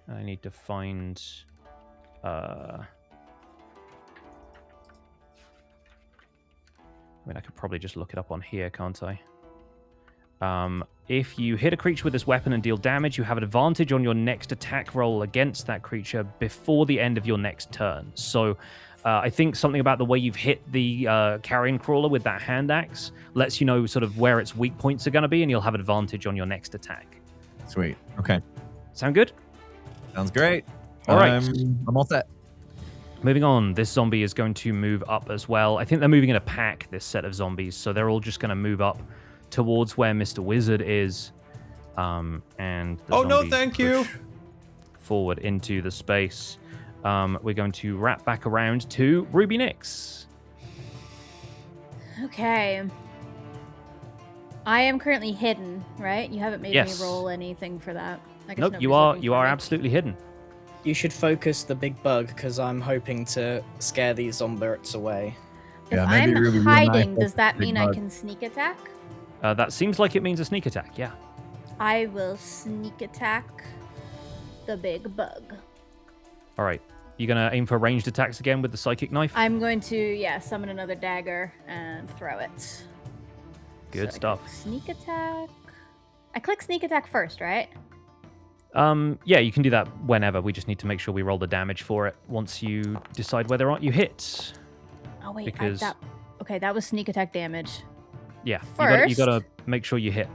Speaker 4: And I need to find. I mean, I could probably just look it up on here, can't I? If you hit a creature with this weapon and deal damage, you have an advantage on your next attack roll against that creature before the end of your next turn. So I think something about the way you've hit the carrion crawler with that hand axe lets you know sort of where its weak points are going to be, and you'll have advantage on your next attack.
Speaker 6: Sweet. Okay.
Speaker 4: Sound good?
Speaker 6: Sounds great.
Speaker 4: All right.
Speaker 6: I'm all set.
Speaker 4: Moving on, this zombie is going to move up as well. I think they're moving in a pack, this set of zombies, so they're all just going to move up towards where Mr. Wizard is. And the
Speaker 1: Oh, no,
Speaker 4: zombies
Speaker 1: thank you.
Speaker 4: push forward into the space. We're going to wrap back around to Ruby Nix.
Speaker 3: Okay. I am currently hidden, right? You haven't made
Speaker 4: Yes.
Speaker 3: me roll anything for that. I guess
Speaker 4: Nope,
Speaker 3: nobody's
Speaker 4: you are
Speaker 3: looking for me.
Speaker 4: absolutely hidden.
Speaker 5: You should focus the big bug, because I'm hoping to scare these zombies away.
Speaker 3: If
Speaker 6: Yeah, maybe
Speaker 3: I'm
Speaker 6: Ruby, you and I
Speaker 3: hiding, does
Speaker 6: focus
Speaker 3: that
Speaker 6: the big
Speaker 3: mean I
Speaker 6: bug.
Speaker 3: can sneak attack?
Speaker 4: That seems like it means a sneak attack, yeah.
Speaker 3: I will sneak attack the big bug.
Speaker 4: All right. You going to aim for ranged attacks again with the psychic knife?
Speaker 3: I'm going to, yeah, summon another dagger and throw it.
Speaker 4: Good
Speaker 3: I
Speaker 4: stuff.
Speaker 3: click Sneak attack. I click sneak attack first, right?
Speaker 4: Yeah, you can do that whenever. We just need to make sure we roll the damage for it once you decide whether or not you hit.
Speaker 3: Oh wait,
Speaker 4: Because-
Speaker 3: okay, that was sneak attack damage.
Speaker 4: Yeah, you
Speaker 3: First-
Speaker 4: gotta make sure you hit.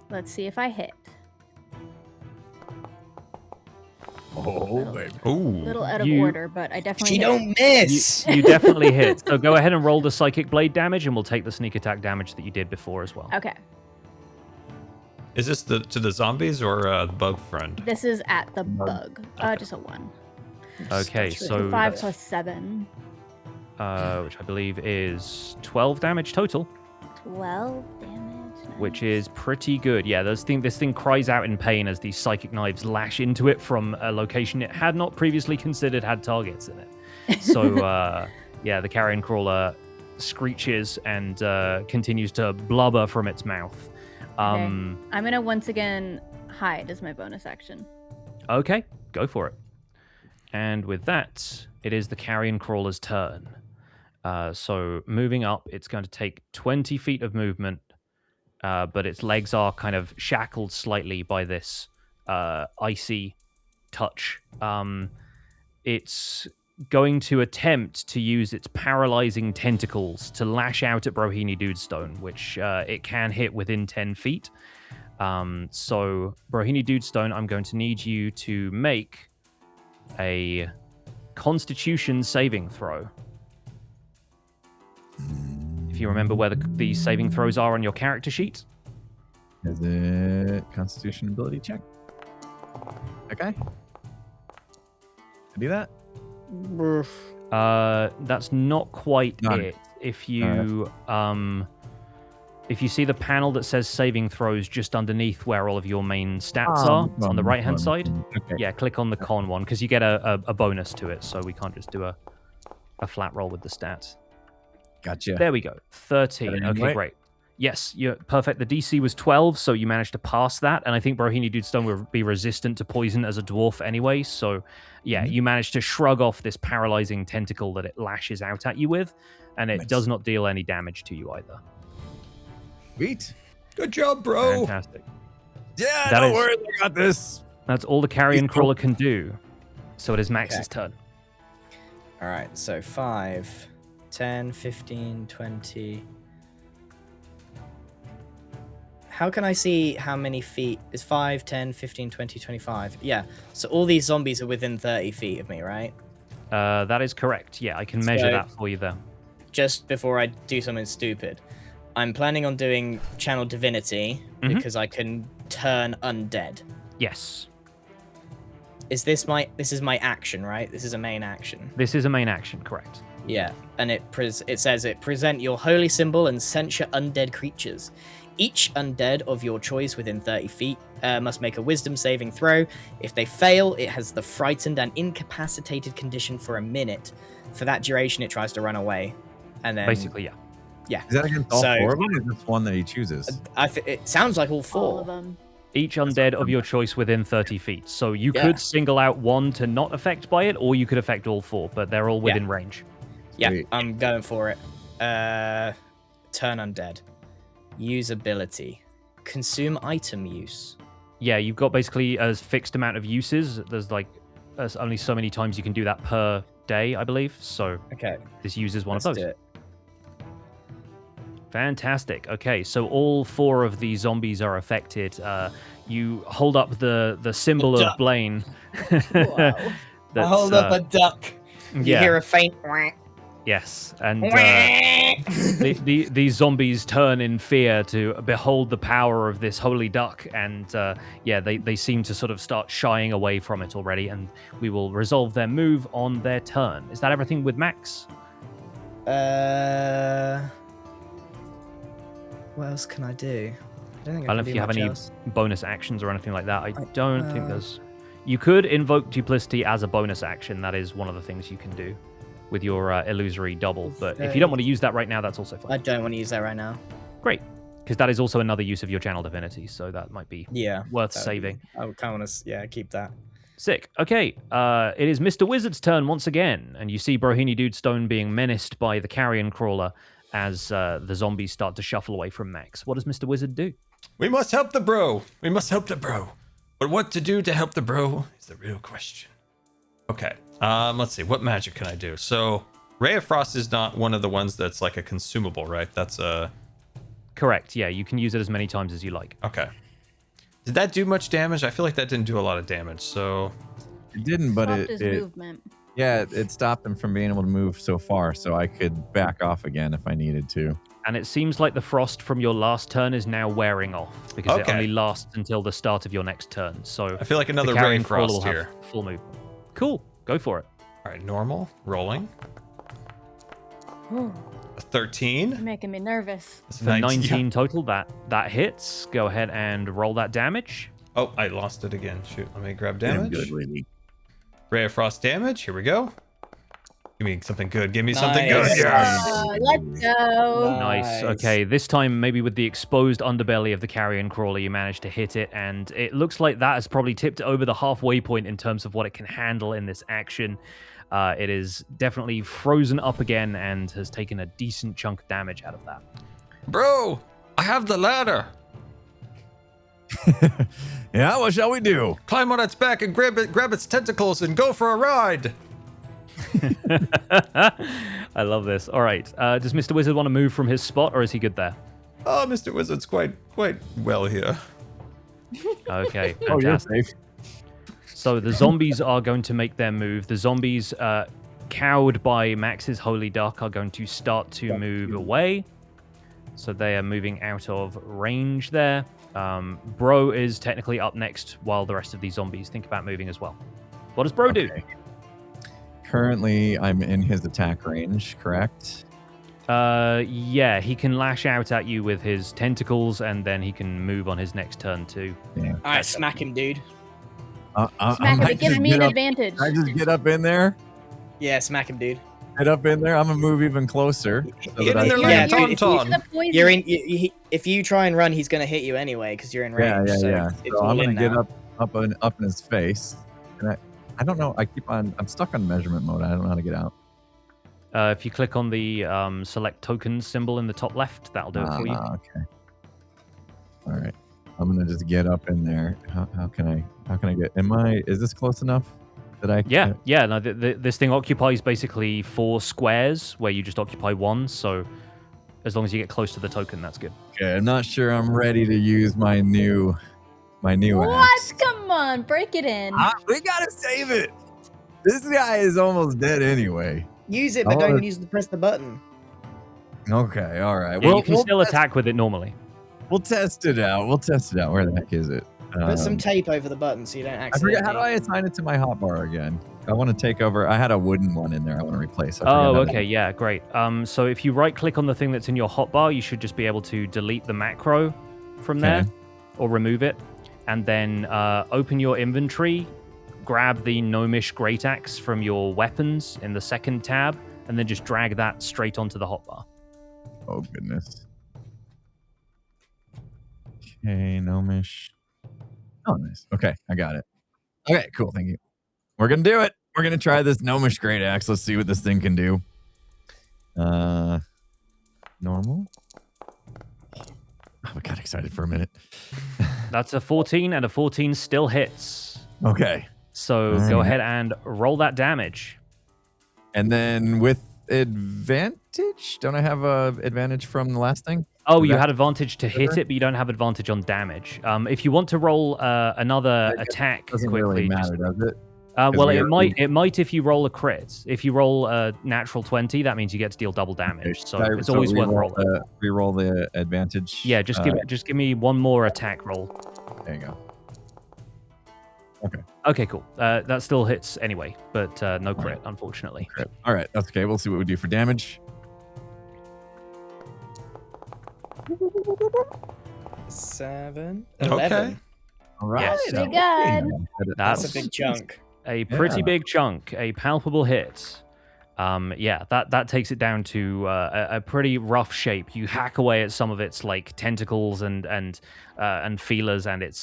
Speaker 3: Let's see if I hit.
Speaker 6: Oh, baby.
Speaker 3: A
Speaker 1: Ooh.
Speaker 3: little out of
Speaker 4: You-
Speaker 3: order, but I definitely
Speaker 5: She
Speaker 3: hit.
Speaker 5: don't miss.
Speaker 4: You definitely hit. So go ahead and roll the psychic blade damage, and we'll take the sneak attack damage that you did before as well.
Speaker 3: Okay,
Speaker 1: Is this to the zombies or the bug friend?
Speaker 3: this is at the bug. Just a 1.
Speaker 4: Okay, so
Speaker 3: 5 plus 7.
Speaker 4: which I believe is 12 damage total,
Speaker 3: 12 damage.
Speaker 4: which is pretty good. Yeah, this thing cries out in pain as these psychic knives lash into it from a location it had not previously considered had targets in it. So, yeah, the carrion crawler screeches and continues to blubber from its mouth.
Speaker 3: I'm gonna once again hide as my bonus action.
Speaker 4: Okay, go for it. And with that, it is the carrion crawler's turn. So moving up, it's going to take 20 feet of movement, but its legs are kind of shackled slightly by this icy touch. It's going to attempt to use its paralyzing tentacles to lash out at Brohini Dudestone, which it can hit within 10 feet. So, Brohini Dudestone, I'm going to need you to make a Constitution saving throw. If you remember where the saving throws are on your character sheet.
Speaker 6: Is it Constitution ability check? Okay. Do that?
Speaker 4: That's not quite
Speaker 6: No.
Speaker 4: it. If you see the panel that says saving throws just underneath where all of your main stats are on the right hand side,
Speaker 6: Okay.
Speaker 4: yeah, click on the con one because you get a bonus to it, so we can't just do a flat roll with the stats.
Speaker 6: Gotcha.
Speaker 4: There we go. 13.
Speaker 6: Better
Speaker 4: Okay,
Speaker 6: anyway.
Speaker 4: great. Yes, you're perfect. The DC was 12, so you managed to pass that. And I think Brohini Dudestone will be resistant to poison as a dwarf anyway. So, yeah, you managed to shrug off this paralyzing tentacle that it lashes out at you with, and it
Speaker 6: Nice.
Speaker 4: does not deal any damage to you either.
Speaker 6: Sweet.
Speaker 1: Good job, bro.
Speaker 4: Fantastic.
Speaker 6: Yeah,
Speaker 4: That
Speaker 6: don't
Speaker 4: is-
Speaker 6: worry, I got this.
Speaker 4: That's all the carrion
Speaker 6: He's-
Speaker 4: crawler can do. So it is Max's turn.
Speaker 5: All right, so 5, 10, 15, 20. How can I see how many feet? Is 5, 10, 15, 20, 25? Yeah, so all these zombies are within 30 feet of me, right?
Speaker 4: That is correct. Yeah, I can measure
Speaker 5: So-
Speaker 4: that for you there.
Speaker 5: Just before I do something stupid, I'm planning on doing Channel Divinity
Speaker 4: Mhm.
Speaker 5: because I can turn undead.
Speaker 4: Yes.
Speaker 5: This is my action, right? This is a main action.
Speaker 4: This is a main action, correct.
Speaker 5: Yeah, and it says present your holy symbol and censure undead creatures. Each undead of your choice within 30 feet must make a wisdom saving throw. If they fail, it has the frightened and incapacitated condition for a minute. For that duration, it tries to run away. And then
Speaker 4: Basically, yeah.
Speaker 5: yeah.
Speaker 6: Is that against all
Speaker 5: So-
Speaker 6: 4 of them, or just one that he chooses?
Speaker 5: It sounds like all
Speaker 3: All
Speaker 5: four.
Speaker 3: of them.
Speaker 4: Each undead of your choice within 30 feet. So you
Speaker 5: Yeah.
Speaker 4: could single out one to not affect by it, or you could affect all four, but they're all within range.
Speaker 5: Yeah,
Speaker 6: Sweet.
Speaker 5: I'm going for it. Turn undead. Use ability. Consume item use.
Speaker 4: Yeah, you've got basically a fixed amount of uses. There's only so many times you can do that per day, I believe. So
Speaker 5: Okay,
Speaker 4: this uses one
Speaker 5: let's
Speaker 4: of
Speaker 5: do
Speaker 4: those.
Speaker 5: it.
Speaker 4: Fantastic. Okay, so all four of the zombies are affected. You hold up the symbol of
Speaker 5: Duck.
Speaker 4: Blaine.
Speaker 3: Whoa.
Speaker 5: I hold up a duck. You
Speaker 4: yeah.
Speaker 5: hear a faint.
Speaker 4: Yes, and these zombies turn in fear to behold the power of this holy duck, and they seem to sort of start shying away from it already, and we will resolve their move on their turn. Is that everything with Max?
Speaker 5: What else can I do? I don't think
Speaker 4: I don't
Speaker 5: I
Speaker 4: know
Speaker 5: can
Speaker 4: if
Speaker 5: do
Speaker 4: you have
Speaker 5: much
Speaker 4: any
Speaker 5: else.
Speaker 4: bonus actions or anything like that. I don't think there's... You could invoke duplicity as a bonus action. That is one of the things you can do with your illusory double. But if you don't want to use that right now, that's also
Speaker 5: I
Speaker 4: fine.
Speaker 5: don't want to use that right now.
Speaker 4: Great. Because that is also another use of your channel divinity, so that might be
Speaker 5: Yeah.
Speaker 4: worth
Speaker 5: that would
Speaker 4: saving.
Speaker 5: be- I would kind of want to, keep that.
Speaker 4: Sick. Okay, it is Mr. Wizard's turn once again, and you see Brohini Dudestone being menaced by the carrion crawler as the zombies start to shuffle away from Max. What does Mr. Wizard do?
Speaker 1: We must help the bro. We must help the bro. But what to do to help the bro is the real question. Okay. Let's see. What magic can I do? So, Ray of Frost is not one of the ones that's like a consumable, right? That's a...
Speaker 4: Correct, yeah, you can use it as many times as you like.
Speaker 1: Okay. Did that do much damage? I feel like that didn't do a lot of damage, so...
Speaker 6: It didn't, but
Speaker 3: Stopped
Speaker 6: it
Speaker 3: his movement.
Speaker 6: it stopped him from being able to move so far, so I could back off again if I needed to.
Speaker 4: And it seems like the frost from your last turn is now wearing off, because it
Speaker 1: Okay.
Speaker 4: only lasts until the start of your next turn. So
Speaker 1: I feel like another
Speaker 4: the
Speaker 1: Ray
Speaker 4: carrion
Speaker 1: of
Speaker 4: crawler
Speaker 1: Frost
Speaker 4: will
Speaker 1: here.
Speaker 4: have full move. Cool, go for it.
Speaker 1: All right, normal. Rolling.
Speaker 3: You're
Speaker 1: A 13.
Speaker 3: making me nervous.
Speaker 1: That's
Speaker 4: For 19
Speaker 1: yeah.
Speaker 4: total, that hits. Go ahead and roll that damage.
Speaker 1: Oh, I lost it again. Shoot, let me grab
Speaker 6: Damn
Speaker 1: damage.
Speaker 6: good, really.
Speaker 1: Ray of Frost damage. Here we go. Give me something good. Give me something
Speaker 5: Nice.
Speaker 1: good. Yes.
Speaker 3: Let's go.
Speaker 4: Nice. Okay, this time maybe with the exposed underbelly of the carrion crawler, you managed to hit it, and it looks like that has probably tipped over the halfway point in terms of what it can handle in this action. It is definitely frozen up again and has taken a decent chunk of damage out of that.
Speaker 1: Bro, I have the ladder.
Speaker 6: Yeah, what shall we do?
Speaker 1: Climb on its back and grab its tentacles and go for a ride.
Speaker 4: I love this. All right. Does Mr. Wizard want to move from his spot, or is he good there?
Speaker 1: Oh, Mr. Wizard's quite well here.
Speaker 4: Okay,
Speaker 6: Oh, you're
Speaker 4: fantastic.
Speaker 6: safe.
Speaker 4: So the zombies are going to make their move. The zombies, cowed by Max's Holy Duck, are going to start to move away. So they are moving out of range there. Bro is technically up next while the rest of these zombies think about moving as well. What does Bro do?
Speaker 6: Okay. Currently, I'm in his attack range, correct?
Speaker 4: Yeah, he can lash out at you with his tentacles, and then he can move on his next turn too.
Speaker 6: Yeah.
Speaker 5: All right, smack him, dude.
Speaker 3: Smack him. It gives me an advantage.
Speaker 6: I just get up in there.
Speaker 5: Yeah, smack him, dude.
Speaker 6: Get up in there. I'm gonna move even closer. So
Speaker 1: Get
Speaker 6: that
Speaker 1: in there
Speaker 6: I
Speaker 1: like
Speaker 5: Yeah,
Speaker 1: a
Speaker 5: dude, if you-
Speaker 1: tauntaun.
Speaker 3: The poison.
Speaker 5: You're in. If you try and run, he's gonna hit you anyway because you're in range.
Speaker 6: Yeah.
Speaker 5: So it's
Speaker 6: So
Speaker 5: all
Speaker 6: I'm gonna
Speaker 5: in
Speaker 6: get
Speaker 5: now.
Speaker 6: up in his face, and I don't know. I'm stuck on measurement mode. I don't know how to get out.
Speaker 4: If you click on the select tokens symbol in the top left, that'll do it for you.
Speaker 6: Okay. All right. I'm gonna just get up in there. How can I get? Is this close enough that I?
Speaker 4: Yeah. No, this thing occupies basically 4 squares where you just occupy 1. So as long as you get close to the token, that's good.
Speaker 6: Okay. I'm not sure I'm ready to use my new
Speaker 3: What?
Speaker 6: axe.
Speaker 3: Come on, break it in.
Speaker 6: We gotta save it. This guy is almost dead anyway.
Speaker 5: Use it, but
Speaker 6: I wanna-
Speaker 5: don't use the press the button.
Speaker 6: Okay. All right.
Speaker 4: Yeah, you can still attack with it normally.
Speaker 6: We'll test it out. Where the heck is it?
Speaker 5: Put some
Speaker 6: Um,
Speaker 5: tape over the button so you don't
Speaker 6: I
Speaker 5: accidentally.
Speaker 6: forget, how do I assign it to my hotbar again? I want to take over. I had a wooden one in there. I want to replace. I forget
Speaker 4: Oh,
Speaker 6: how to-
Speaker 4: okay, yeah, great. So if you right-click on the thing that's in your hotbar, you should just be able to delete the macro from there,
Speaker 6: Okay.
Speaker 4: or remove it, and then open your inventory, grab the gnomish great axe from your weapons in the second tab, and then just drag that straight onto the hotbar.
Speaker 6: Oh goodness. Okay, gnomish. Oh, nice. Okay, I got it. Okay, cool. Thank you. We're gonna do it. We're gonna try this gnomish great axe. Let's see what this thing can do. Normal. Oh, I got excited for a minute.
Speaker 4: That's a 14, and a 14 still hits.
Speaker 6: Okay,
Speaker 4: So
Speaker 6: Alright.
Speaker 4: go ahead and roll that damage.
Speaker 6: and then with advantage, don't I have a advantage from the last thing?
Speaker 4: Oh,
Speaker 6: Is
Speaker 4: you
Speaker 6: that
Speaker 4: had advantage to hit
Speaker 6: better?
Speaker 4: it, but you don't have advantage on damage. If you want to roll another attack
Speaker 6: Doesn't
Speaker 4: quickly,
Speaker 6: really
Speaker 4: just-
Speaker 6: matter, does it?
Speaker 4: well,
Speaker 6: we
Speaker 4: it
Speaker 6: already-
Speaker 4: might if you roll a crit. If you roll a natural 20, that means you get to deal double damage. So it's always worth rolling.
Speaker 6: Reroll the advantage.
Speaker 4: Yeah, just give me one more attack roll.
Speaker 6: There you go.
Speaker 4: Okay, cool. That still hits anyway, but no crit, unfortunately.
Speaker 6: Crap. All right, that's okay. We'll see what we do for damage.
Speaker 5: 7,
Speaker 1: Okay.
Speaker 5: 11.
Speaker 6: All right.
Speaker 4: Yes.
Speaker 3: Pretty good.
Speaker 5: That's a
Speaker 4: That's
Speaker 5: big chunk.
Speaker 4: a pretty
Speaker 6: Yeah.
Speaker 4: big chunk, a palpable hit. Yeah, that takes it down to a pretty rough shape. You hack away at some of its like tentacles and feelers, and it's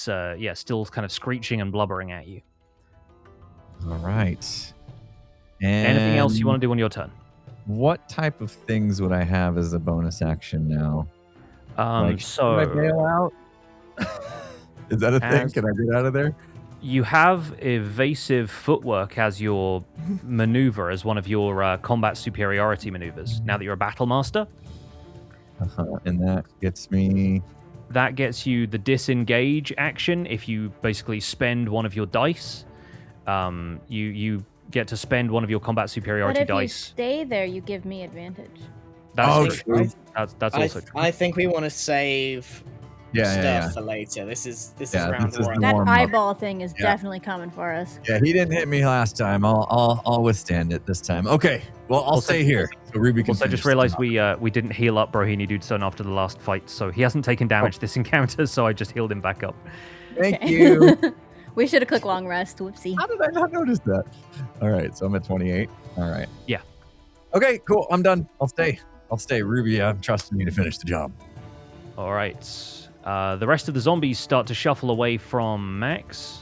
Speaker 4: still kind of screeching and blubbering at you.
Speaker 6: All right. And
Speaker 4: Anything else you want to do on your turn?
Speaker 6: What type of things would I have as a bonus action now? Like,
Speaker 4: So
Speaker 6: Can I bail out? Is that a thing?
Speaker 4: As-
Speaker 6: Can I get out of there?
Speaker 4: you have evasive footwork as your maneuver, as one of your combat superiority maneuvers. Now that you're a battle master,
Speaker 6: And that gets me.
Speaker 4: that gets you the disengage action. If you basically spend one of your dice, you get to spend one of your combat
Speaker 3: But
Speaker 4: superiority
Speaker 3: if you
Speaker 4: dice.
Speaker 3: stay there, you give me advantage.
Speaker 4: That's
Speaker 6: Oh,
Speaker 4: true.
Speaker 6: true.
Speaker 4: That's also true.
Speaker 5: I think we want to save
Speaker 6: Yeah,
Speaker 5: stuff
Speaker 6: yeah,
Speaker 5: for later. This is
Speaker 6: Yeah,
Speaker 5: round
Speaker 6: this is
Speaker 5: 1.
Speaker 6: the
Speaker 3: That
Speaker 6: warm up.
Speaker 3: eyeball thing is
Speaker 6: Yeah.
Speaker 3: definitely coming for us.
Speaker 6: yeah. He didn't hit me last time. I'll withstand it this time. Okay. Well, I'll
Speaker 4: Also-
Speaker 6: stay here so Ruby can.
Speaker 4: Also, I
Speaker 6: finish
Speaker 4: just realized
Speaker 6: this
Speaker 4: we didn't heal up Brohini Dudestone after the last fight, so he hasn't taken damage this encounter, so I just healed him back up.
Speaker 6: up. Thank
Speaker 3: Okay.
Speaker 6: you.
Speaker 3: We should have clicked long rest. Whoopsie.
Speaker 6: How did I not notice that? All right, so I'm at 28. All right.
Speaker 4: Yeah.
Speaker 6: Okay, cool. I'm done. I'll stay. Ruby, I'm trusting you to finish the job.
Speaker 4: All right. The rest of the zombies start to shuffle away from Max.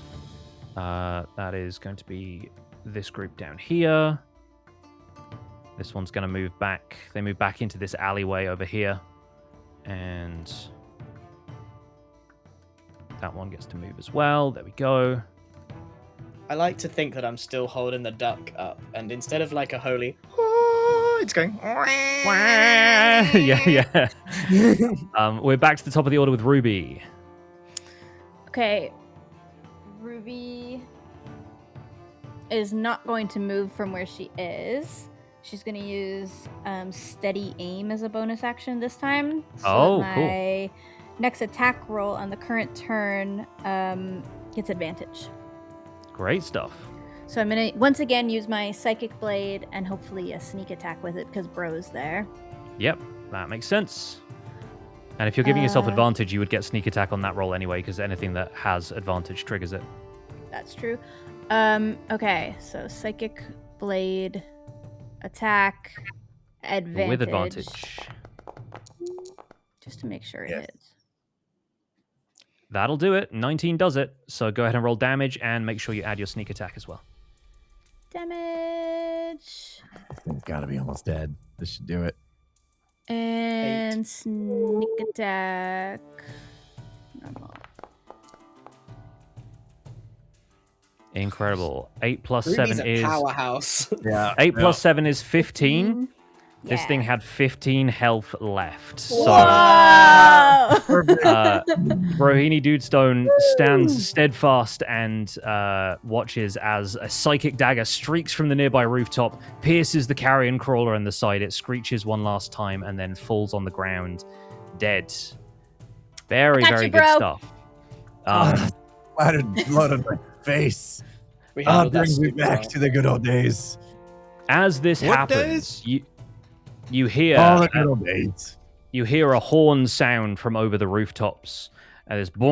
Speaker 4: That is going to be this group down here. This one's going to move back. They move back into this alleyway over here. And that one gets to move as well. There we go.
Speaker 5: I like to think that I'm still holding the duck up, and instead of like a holy, it's going.
Speaker 4: yeah. We're back to the top of the order with Ruby.
Speaker 3: Okay. Ruby is not going to move from where she is. She's going to use steady aim as a bonus action this time. So my next attack roll on the current turn gets advantage.
Speaker 4: Great stuff.
Speaker 3: So I'm going to once again use my Psychic Blade and hopefully a sneak attack with it because Bro's there.
Speaker 4: Yep, that makes sense. And if you're giving yourself advantage, you would get sneak attack on that roll anyway, because anything that has advantage triggers it.
Speaker 3: That's true. Okay, so Psychic Blade attack advantage.
Speaker 4: With advantage.
Speaker 3: Just to make sure it
Speaker 6: Yes.
Speaker 3: hits.
Speaker 4: That'll do it. 19 does it. So go ahead and roll damage and make sure you add your sneak attack as well.
Speaker 3: Damage.
Speaker 6: This thing's got to be almost dead. This should do it.
Speaker 3: And sneak attack. Normal.
Speaker 4: Incredible. 8 plus
Speaker 5: Ruby's
Speaker 4: 7
Speaker 5: a
Speaker 4: is...
Speaker 5: powerhouse.
Speaker 6: Yeah.
Speaker 4: 8 plus 7 is 15. This
Speaker 3: Yeah.
Speaker 4: thing had 15 health left. So
Speaker 3: Whoa!
Speaker 4: Rohini Dudestone stands steadfast and watches as a psychic dagger streaks from the nearby rooftop, pierces the carrion crawler in the side. It screeches one last time and then falls on the ground, dead. Very,
Speaker 3: Got
Speaker 4: very
Speaker 3: you,
Speaker 4: good
Speaker 3: bro.
Speaker 4: stuff.
Speaker 6: Splattered blood on my face.
Speaker 5: We handled that
Speaker 6: Brings me
Speaker 5: super
Speaker 6: back
Speaker 5: well.
Speaker 6: to the good old days.
Speaker 4: As this
Speaker 1: What
Speaker 4: happens,
Speaker 1: days?
Speaker 4: you hear
Speaker 6: All the good old days.
Speaker 4: you hear a horn sound from over the rooftops. And there's boom,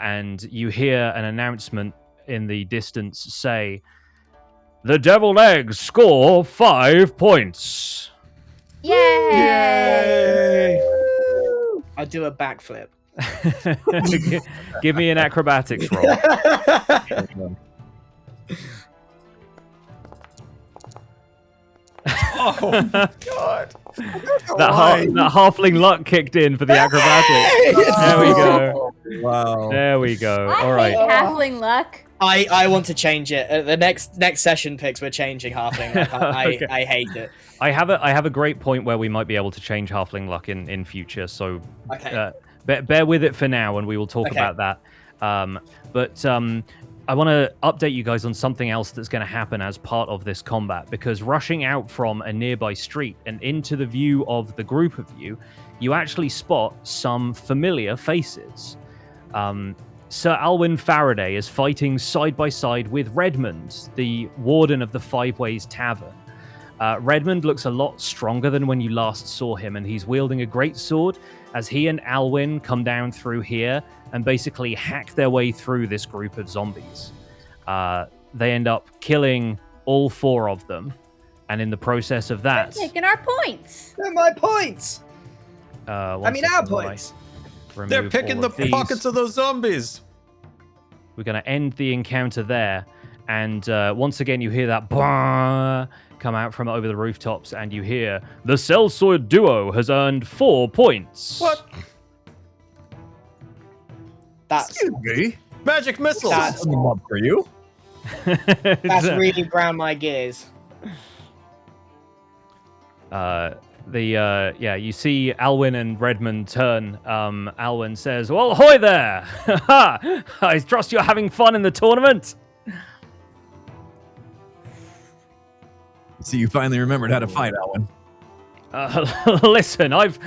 Speaker 4: and you hear an announcement in the distance say, "The deviled eggs score 5 points."
Speaker 3: Yay!
Speaker 5: I'll do a backflip.
Speaker 4: Give me an acrobatics roll.
Speaker 1: Oh, God.
Speaker 4: That halfling luck kicked in for the acrobatics. There we go.
Speaker 6: Wow.
Speaker 4: There we go.
Speaker 3: I
Speaker 4: All right.
Speaker 3: hate halfling luck.
Speaker 5: I want to change it. The next session picks, we're changing halfling.
Speaker 4: Okay.
Speaker 5: I hate it.
Speaker 4: I have a great point where we might be able to change halfling luck in future. So
Speaker 5: Okay.
Speaker 4: bear with it for now, and we will talk
Speaker 5: Okay.
Speaker 4: about that. But I want to update you guys on something else that's going to happen as part of this combat, because rushing out from a nearby street and into the view of the group of you, you actually spot some familiar faces. Sir Alwyn Faraday is fighting side by side with Redmond, the warden of the Five Ways Tavern. Redmond looks a lot stronger than when you last saw him, and he's wielding a great sword as he and Alwyn come down through here and basically hack their way through this group of zombies. They end up killing all 4 of them, and in the process of that...
Speaker 3: Taking our points.
Speaker 5: They're my points.
Speaker 4: our
Speaker 5: points.
Speaker 1: They're picking the pockets of those zombies.
Speaker 4: We're going to end the encounter there. And once again, you hear that bah come out from over the rooftops, and you hear the Sellsword duo has earned 4 points.
Speaker 1: What?
Speaker 5: That's
Speaker 6: Excuse me.
Speaker 1: Magic missiles.
Speaker 5: That's-
Speaker 6: Something up for you.
Speaker 5: that's really ground my gears.
Speaker 4: You see Alwyn and Redmond turn. Alwyn says, "Well, ahoy there! I trust you're having fun in the tournament."
Speaker 6: So you finally remembered how to fight, Alwyn.
Speaker 4: Listen, I've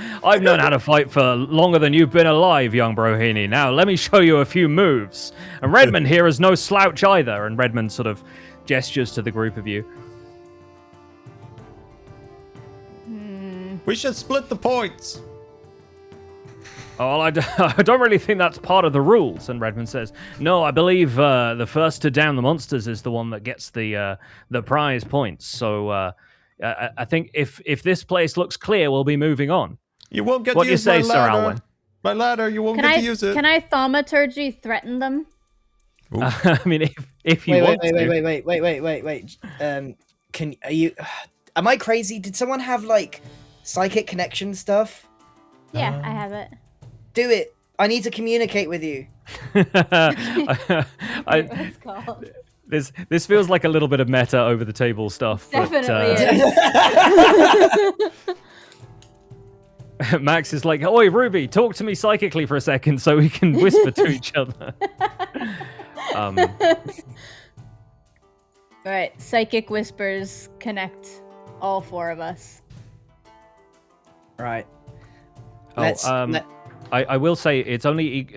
Speaker 4: known how to fight for longer than you've been alive, young Brohini. Now, let me show you a few moves. And Redmond here is no slouch either. And Redmond sort of gestures to the group of you.
Speaker 1: We should split the points.
Speaker 4: Oh, well, I don't really think that's part of the rules. And Redmond says, "No, I believe the first to down the monsters is the one that gets the prize points. So I think if this place looks clear, we'll be moving on.
Speaker 1: You won't get
Speaker 4: What
Speaker 1: to
Speaker 4: do you
Speaker 1: use
Speaker 4: say,
Speaker 1: my
Speaker 4: Sir
Speaker 1: ladder.
Speaker 4: Alwyn?
Speaker 1: My ladder, you won't
Speaker 3: Can
Speaker 1: get
Speaker 3: I
Speaker 1: to use it.
Speaker 3: can I thaumaturgy threaten them?
Speaker 4: I mean, if you
Speaker 5: Wait,
Speaker 4: want
Speaker 5: wait,
Speaker 4: to.
Speaker 5: wait. Are you? Am I crazy? Did someone have like psychic connection stuff?
Speaker 3: Yeah, I have it.
Speaker 5: Do it. I need to communicate with you.
Speaker 3: What's called?
Speaker 4: This feels like a little bit of meta over the table stuff.
Speaker 3: Definitely is.
Speaker 4: Max is like, "Oi, Ruby, talk to me psychically for a second, so we can whisper to each other."
Speaker 3: All right, psychic whispers connect all four of us.
Speaker 5: Right.
Speaker 4: I will say it's only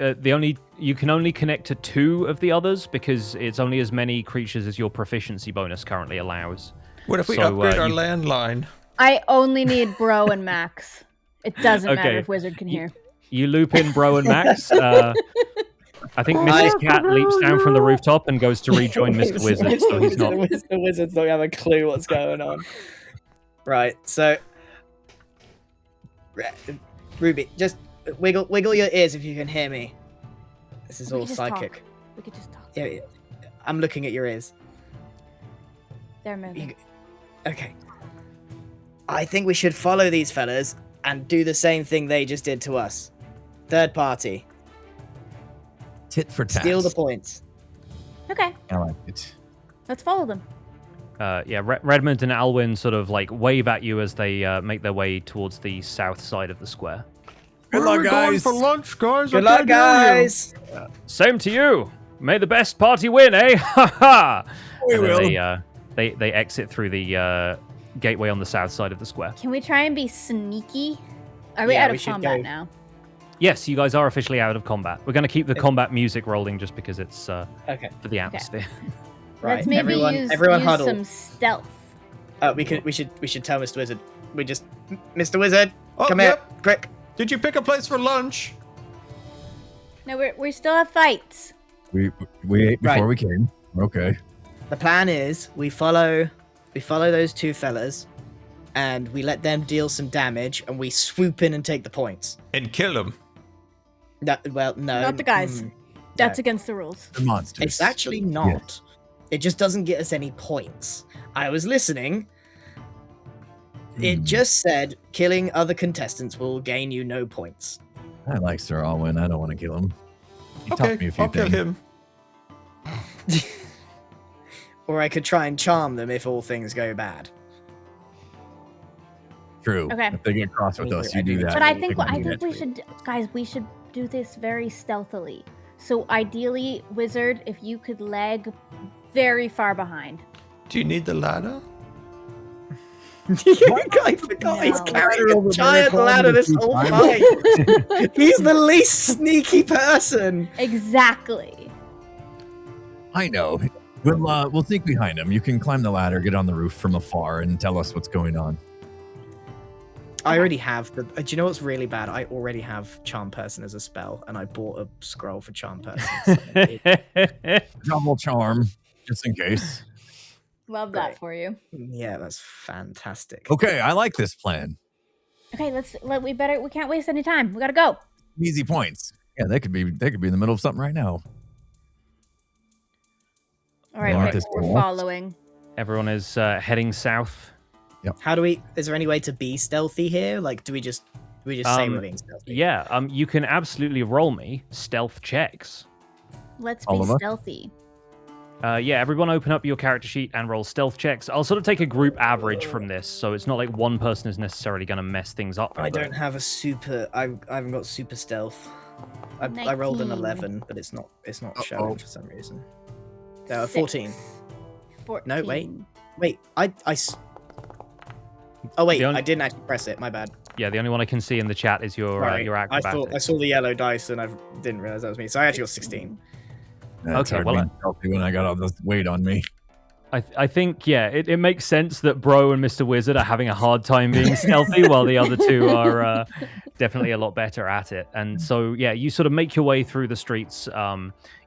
Speaker 4: you can only connect to 2 of the others because it's only as many creatures as your proficiency bonus currently allows.
Speaker 1: What if we
Speaker 4: So,
Speaker 1: upgrade our
Speaker 4: you-
Speaker 1: landline?
Speaker 3: I only need Bro and Max. It doesn't matter
Speaker 4: Okay.
Speaker 3: if Wizard can hear.
Speaker 4: You loop in Bro and Max. I think Mrs. Cat leaps down from the rooftop and goes to rejoin Mr. Wizard, so he's not.
Speaker 5: Mr. Wizard's not have a clue what's going on. Right. So, Ruby, just wiggle your ears if you can hear me. This is
Speaker 3: We
Speaker 5: all
Speaker 3: could just
Speaker 5: psychic.
Speaker 3: talk. We could just talk.
Speaker 5: Yeah, I'm looking at your ears.
Speaker 3: They're moving.
Speaker 5: Okay. I think we should follow these fellas and do the same thing they just did to us. Third party.
Speaker 6: Tit for tat.
Speaker 5: Steal the points.
Speaker 3: Okay,
Speaker 6: I like it.
Speaker 3: let's follow them.
Speaker 4: Redmond and Alwyn sort of like wave at you as they make their way towards the south side of the square.
Speaker 6: Good luck, guys.
Speaker 1: For lunch, guys.
Speaker 5: Good luck, guys.
Speaker 4: Same to you. May the best party win, eh? Ha ha!
Speaker 6: We
Speaker 4: And then
Speaker 6: will.
Speaker 4: they exit through the gateway on the south side of the square.
Speaker 3: Can we try and be sneaky? Are we
Speaker 5: Yeah,
Speaker 3: out
Speaker 5: we
Speaker 3: of
Speaker 5: should
Speaker 3: combat
Speaker 5: go.
Speaker 3: now?
Speaker 4: Yes, you guys are officially out of combat. We're going to keep the combat music rolling just because it's
Speaker 5: Okay.
Speaker 4: for the atmosphere.
Speaker 5: Right.
Speaker 3: Let's maybe
Speaker 5: everyone
Speaker 3: use
Speaker 5: huddle.
Speaker 3: some stealth.
Speaker 5: We should tell Mr. Wizard. Mr. Wizard,
Speaker 1: Oh,
Speaker 5: come
Speaker 1: yep.
Speaker 5: here, quick.
Speaker 1: Did you pick a place for lunch?
Speaker 3: No, we still have fights.
Speaker 6: We ate before
Speaker 5: Right.
Speaker 6: we came. Okay.
Speaker 5: The plan is we follow those 2 fellas, and we let them deal some damage, and we swoop in and take the points.
Speaker 1: And kill him.
Speaker 5: No.
Speaker 3: Not the guys. That's against the rules.
Speaker 6: The monsters.
Speaker 5: It's actually not. It just doesn't get us any points. I was listening. It just said killing other contestants will gain you no points.
Speaker 6: I like Sir Alwyn. I don't want to kill him. He taught me
Speaker 1: Okay,
Speaker 6: a few
Speaker 1: I'll kill
Speaker 6: things.
Speaker 1: him.
Speaker 5: Or I could try and charm them if all things go bad.
Speaker 6: True.
Speaker 3: Okay.
Speaker 6: If they get cross with us, you do that.
Speaker 3: But I
Speaker 6: They
Speaker 3: think
Speaker 6: can
Speaker 3: I
Speaker 6: do
Speaker 3: think
Speaker 6: that
Speaker 3: we
Speaker 6: to
Speaker 3: should, guys. We should do this very stealthily. So ideally, Wizard, if you could lag very far behind.
Speaker 1: Do you need the ladder?
Speaker 5: I forgot he's
Speaker 3: No.
Speaker 5: carrying
Speaker 6: Over
Speaker 5: a
Speaker 6: there,
Speaker 5: giant
Speaker 6: calling
Speaker 5: ladder
Speaker 6: the
Speaker 5: this
Speaker 6: two
Speaker 5: whole
Speaker 6: times.
Speaker 5: time. He's the least sneaky person.
Speaker 3: Exactly.
Speaker 6: I know. We'll sneak behind him. You can climb the ladder, get on the roof from afar, and tell us what's going on.
Speaker 5: I already have the. Do you know what's really bad? I already have Charm Person as a spell, and I bought a scroll for Charm Person. So
Speaker 6: Double charm, just in case.
Speaker 3: Love that
Speaker 5: Great.
Speaker 3: for you.
Speaker 5: yeah, that's fantastic.
Speaker 6: Okay, I like this plan.
Speaker 3: Okay, we can't waste any time. We gotta go.
Speaker 6: Easy points. Yeah, they could be in the middle of something right now.
Speaker 3: All right,
Speaker 6: Alright,
Speaker 3: we're,
Speaker 6: this
Speaker 3: we're
Speaker 6: wall.
Speaker 3: following.
Speaker 4: Everyone is heading south.
Speaker 5: How do we? Is there any way to be stealthy here? Like, do we just say we're being stealthy?
Speaker 4: Yeah, you can absolutely roll me stealth checks.
Speaker 3: Let's
Speaker 6: All
Speaker 3: be
Speaker 6: of us?
Speaker 3: stealthy.
Speaker 4: Yeah, everyone open up your character sheet and roll stealth checks. I'll sort of take a group average from this, so it's not like one person is necessarily going to mess things up.
Speaker 5: I don't have a super. I haven't got super stealth. I rolled an
Speaker 3: 19.
Speaker 5: 11, but it's not showing for some reason. 14.
Speaker 3: 14.
Speaker 5: No, wait. Wait, Oh wait,
Speaker 4: The only-
Speaker 5: I didn't actually press it. My bad.
Speaker 4: Yeah, the only one I can see in the chat is your acrobatics.
Speaker 5: I saw the yellow dice and I didn't realize that was me. So I actually got 16.
Speaker 6: That's
Speaker 4: Okay,
Speaker 6: hard
Speaker 4: well,
Speaker 6: being healthy when I got all this weight on me.
Speaker 4: I think, yeah, it makes sense that Bro and Mr. Wizard are having a hard time being stealthy while the other two are definitely a lot better at it. And so, yeah, you sort of make your way through the streets.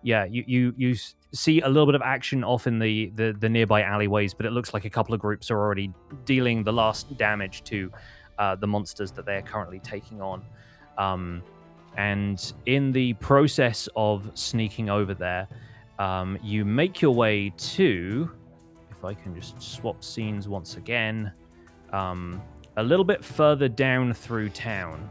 Speaker 4: You see a little bit of action off in the nearby alleyways, but it looks like a couple of groups are already dealing the last damage to the monsters that they're currently taking on. And in the process of sneaking over there, you make your way to... If I can just swap scenes once again, a little bit further down through town.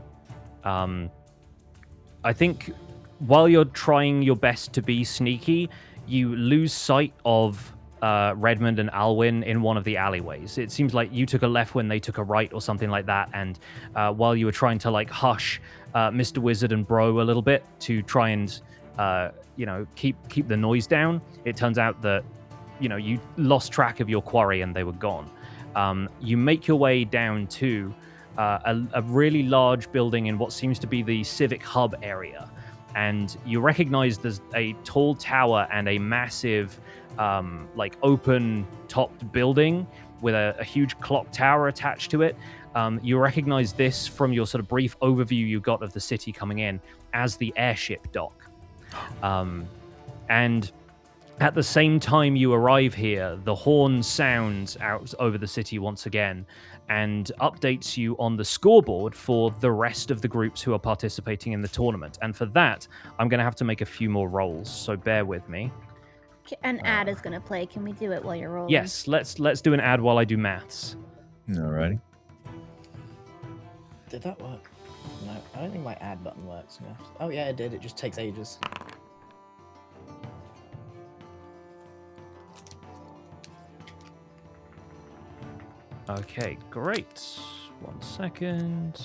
Speaker 4: I think while you're trying your best to be sneaky, you lose sight of Redmond and Alwyn in one of the alleyways. It seems like you took a left when they took a right or something like that, and while you were trying to like hush Mr. Wizard and Bro a little bit to try and keep the noise down, it turns out that you lost track of your quarry and they were gone. You make your way down to a really large building in what seems to be the civic hub area. And you recognize there's a tall tower and a massive, open-topped building with a huge clock tower attached to it. You recognize this from your sort of brief overview you got of the city coming in as the airship dock. And at the same time you arrive here, the horn sounds out over the city once again and updates you on the scoreboard for the rest of the groups who are participating in the tournament. And for that, I'm going to have to make a few more rolls, so bear with me.
Speaker 3: An ad is going to play. Can we do it while you're rolling?
Speaker 4: Yes, let's do an ad while I do maths.
Speaker 6: Alrighty.
Speaker 5: Did that work? No, I don't think my add button works. Oh yeah, it did. It just takes ages.
Speaker 4: Okay, great. 1 second.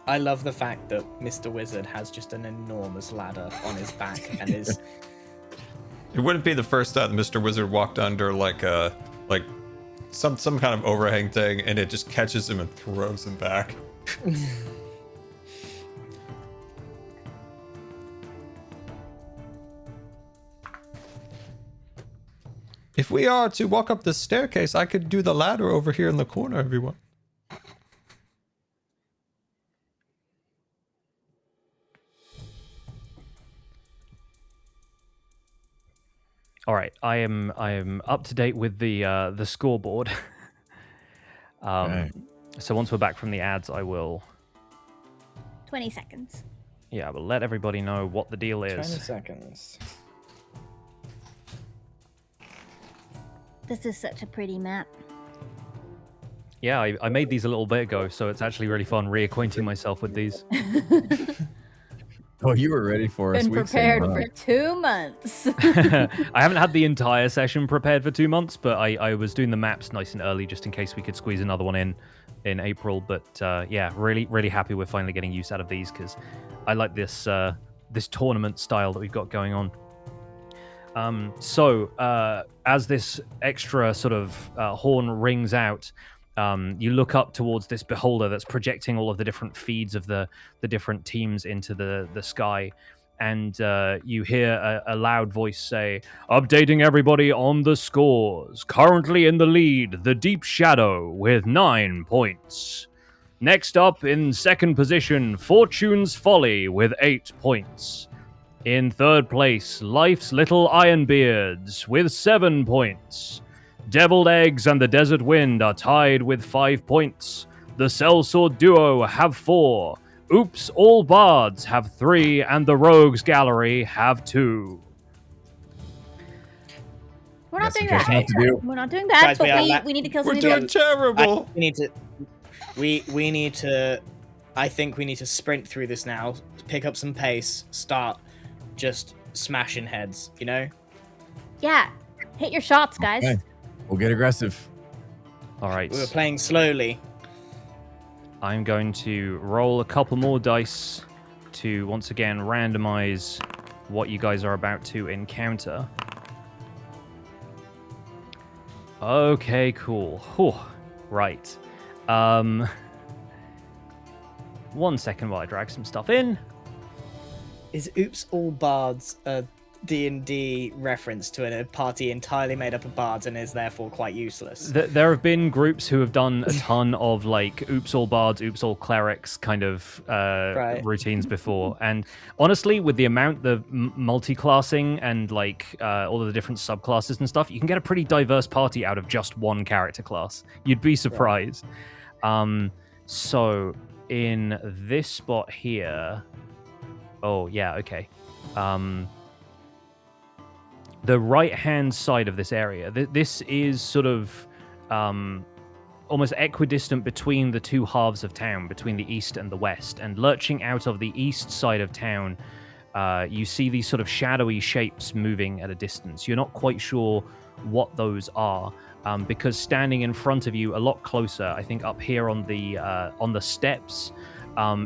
Speaker 5: I love the fact that Mr. Wizard has just an enormous ladder on his back and is...
Speaker 1: It wouldn't be the first time Mr. Wizard walked under some kind of overhang thing, and it just catches him and throws him back. If we are to walk up the staircase, I could do the ladder over here in the corner, everyone.
Speaker 4: All right, I am up to date with the scoreboard.
Speaker 6: Okay.
Speaker 4: So once we're back from the ads, I will
Speaker 3: 20 seconds.
Speaker 4: I will let everybody know what the deal
Speaker 5: 20
Speaker 4: is.
Speaker 5: seconds.
Speaker 3: This is such a pretty map.
Speaker 4: Yeah, I made these a little bit ago, so it's actually really fun reacquainting myself with these.
Speaker 6: Oh, you were ready for us.
Speaker 3: Been prepared for 2 months.
Speaker 4: I haven't had the entire session prepared for 2 months, but I was doing the maps nice and early just in case we could squeeze another one in April. But yeah, really happy we're finally getting use out of these because I like this this tournament style that we've got going on. As this extra sort of horn rings out, you look up towards this beholder that's projecting all of the different feeds of the different teams into the sky, and you hear a loud voice say, "Updating everybody on the scores. Currently in the lead, the Deep Shadow with 9 points. Next up in second position, Fortune's Folly with 8 points. In third place, Life's Little Ironbeards with 7 points. Deviled Eggs and the Desert Wind are tied with 5 points. The Sellsword Duo have 4. Oops, All Bards have 3, and the Rogues Gallery have 2.
Speaker 3: We're not
Speaker 6: Got some
Speaker 3: doing that.
Speaker 6: catching up to do.
Speaker 3: We're not doing that,
Speaker 5: Guys,
Speaker 3: but we need to kill
Speaker 1: We're
Speaker 3: some
Speaker 1: doing
Speaker 3: dudes.
Speaker 1: terrible.
Speaker 5: We need to. I think we need to sprint through this now. Pick up some pace. Start just smashing heads. You know.
Speaker 3: Yeah. Hit your shots, guys.
Speaker 6: Okay. We'll get aggressive.
Speaker 4: All right,
Speaker 5: We were playing slowly.
Speaker 4: I'm going to roll a couple more dice to once again randomize what you guys are about to encounter. Okay, cool. Whew. Right. 1 second while I drag some stuff in.
Speaker 5: Is Oops All Bards a D&D reference to a party entirely made up of bards and is therefore quite useless?
Speaker 4: There have been groups who have done a ton of like Oops All Bards, Oops All Clerics kind of routines before. And honestly, with the amount of multi-classing and like all of the different subclasses and stuff, you can get a pretty diverse party out of just one character class. You'd be surprised. So in this spot here... Oh, yeah, okay. The right-hand side of this area, this is sort of almost equidistant between the two halves of town, between the east and the west. And lurching out of the east side of town, you see these sort of shadowy shapes moving at a distance. You're not quite sure what those are, because standing in front of you, a lot closer, I think up here on the steps,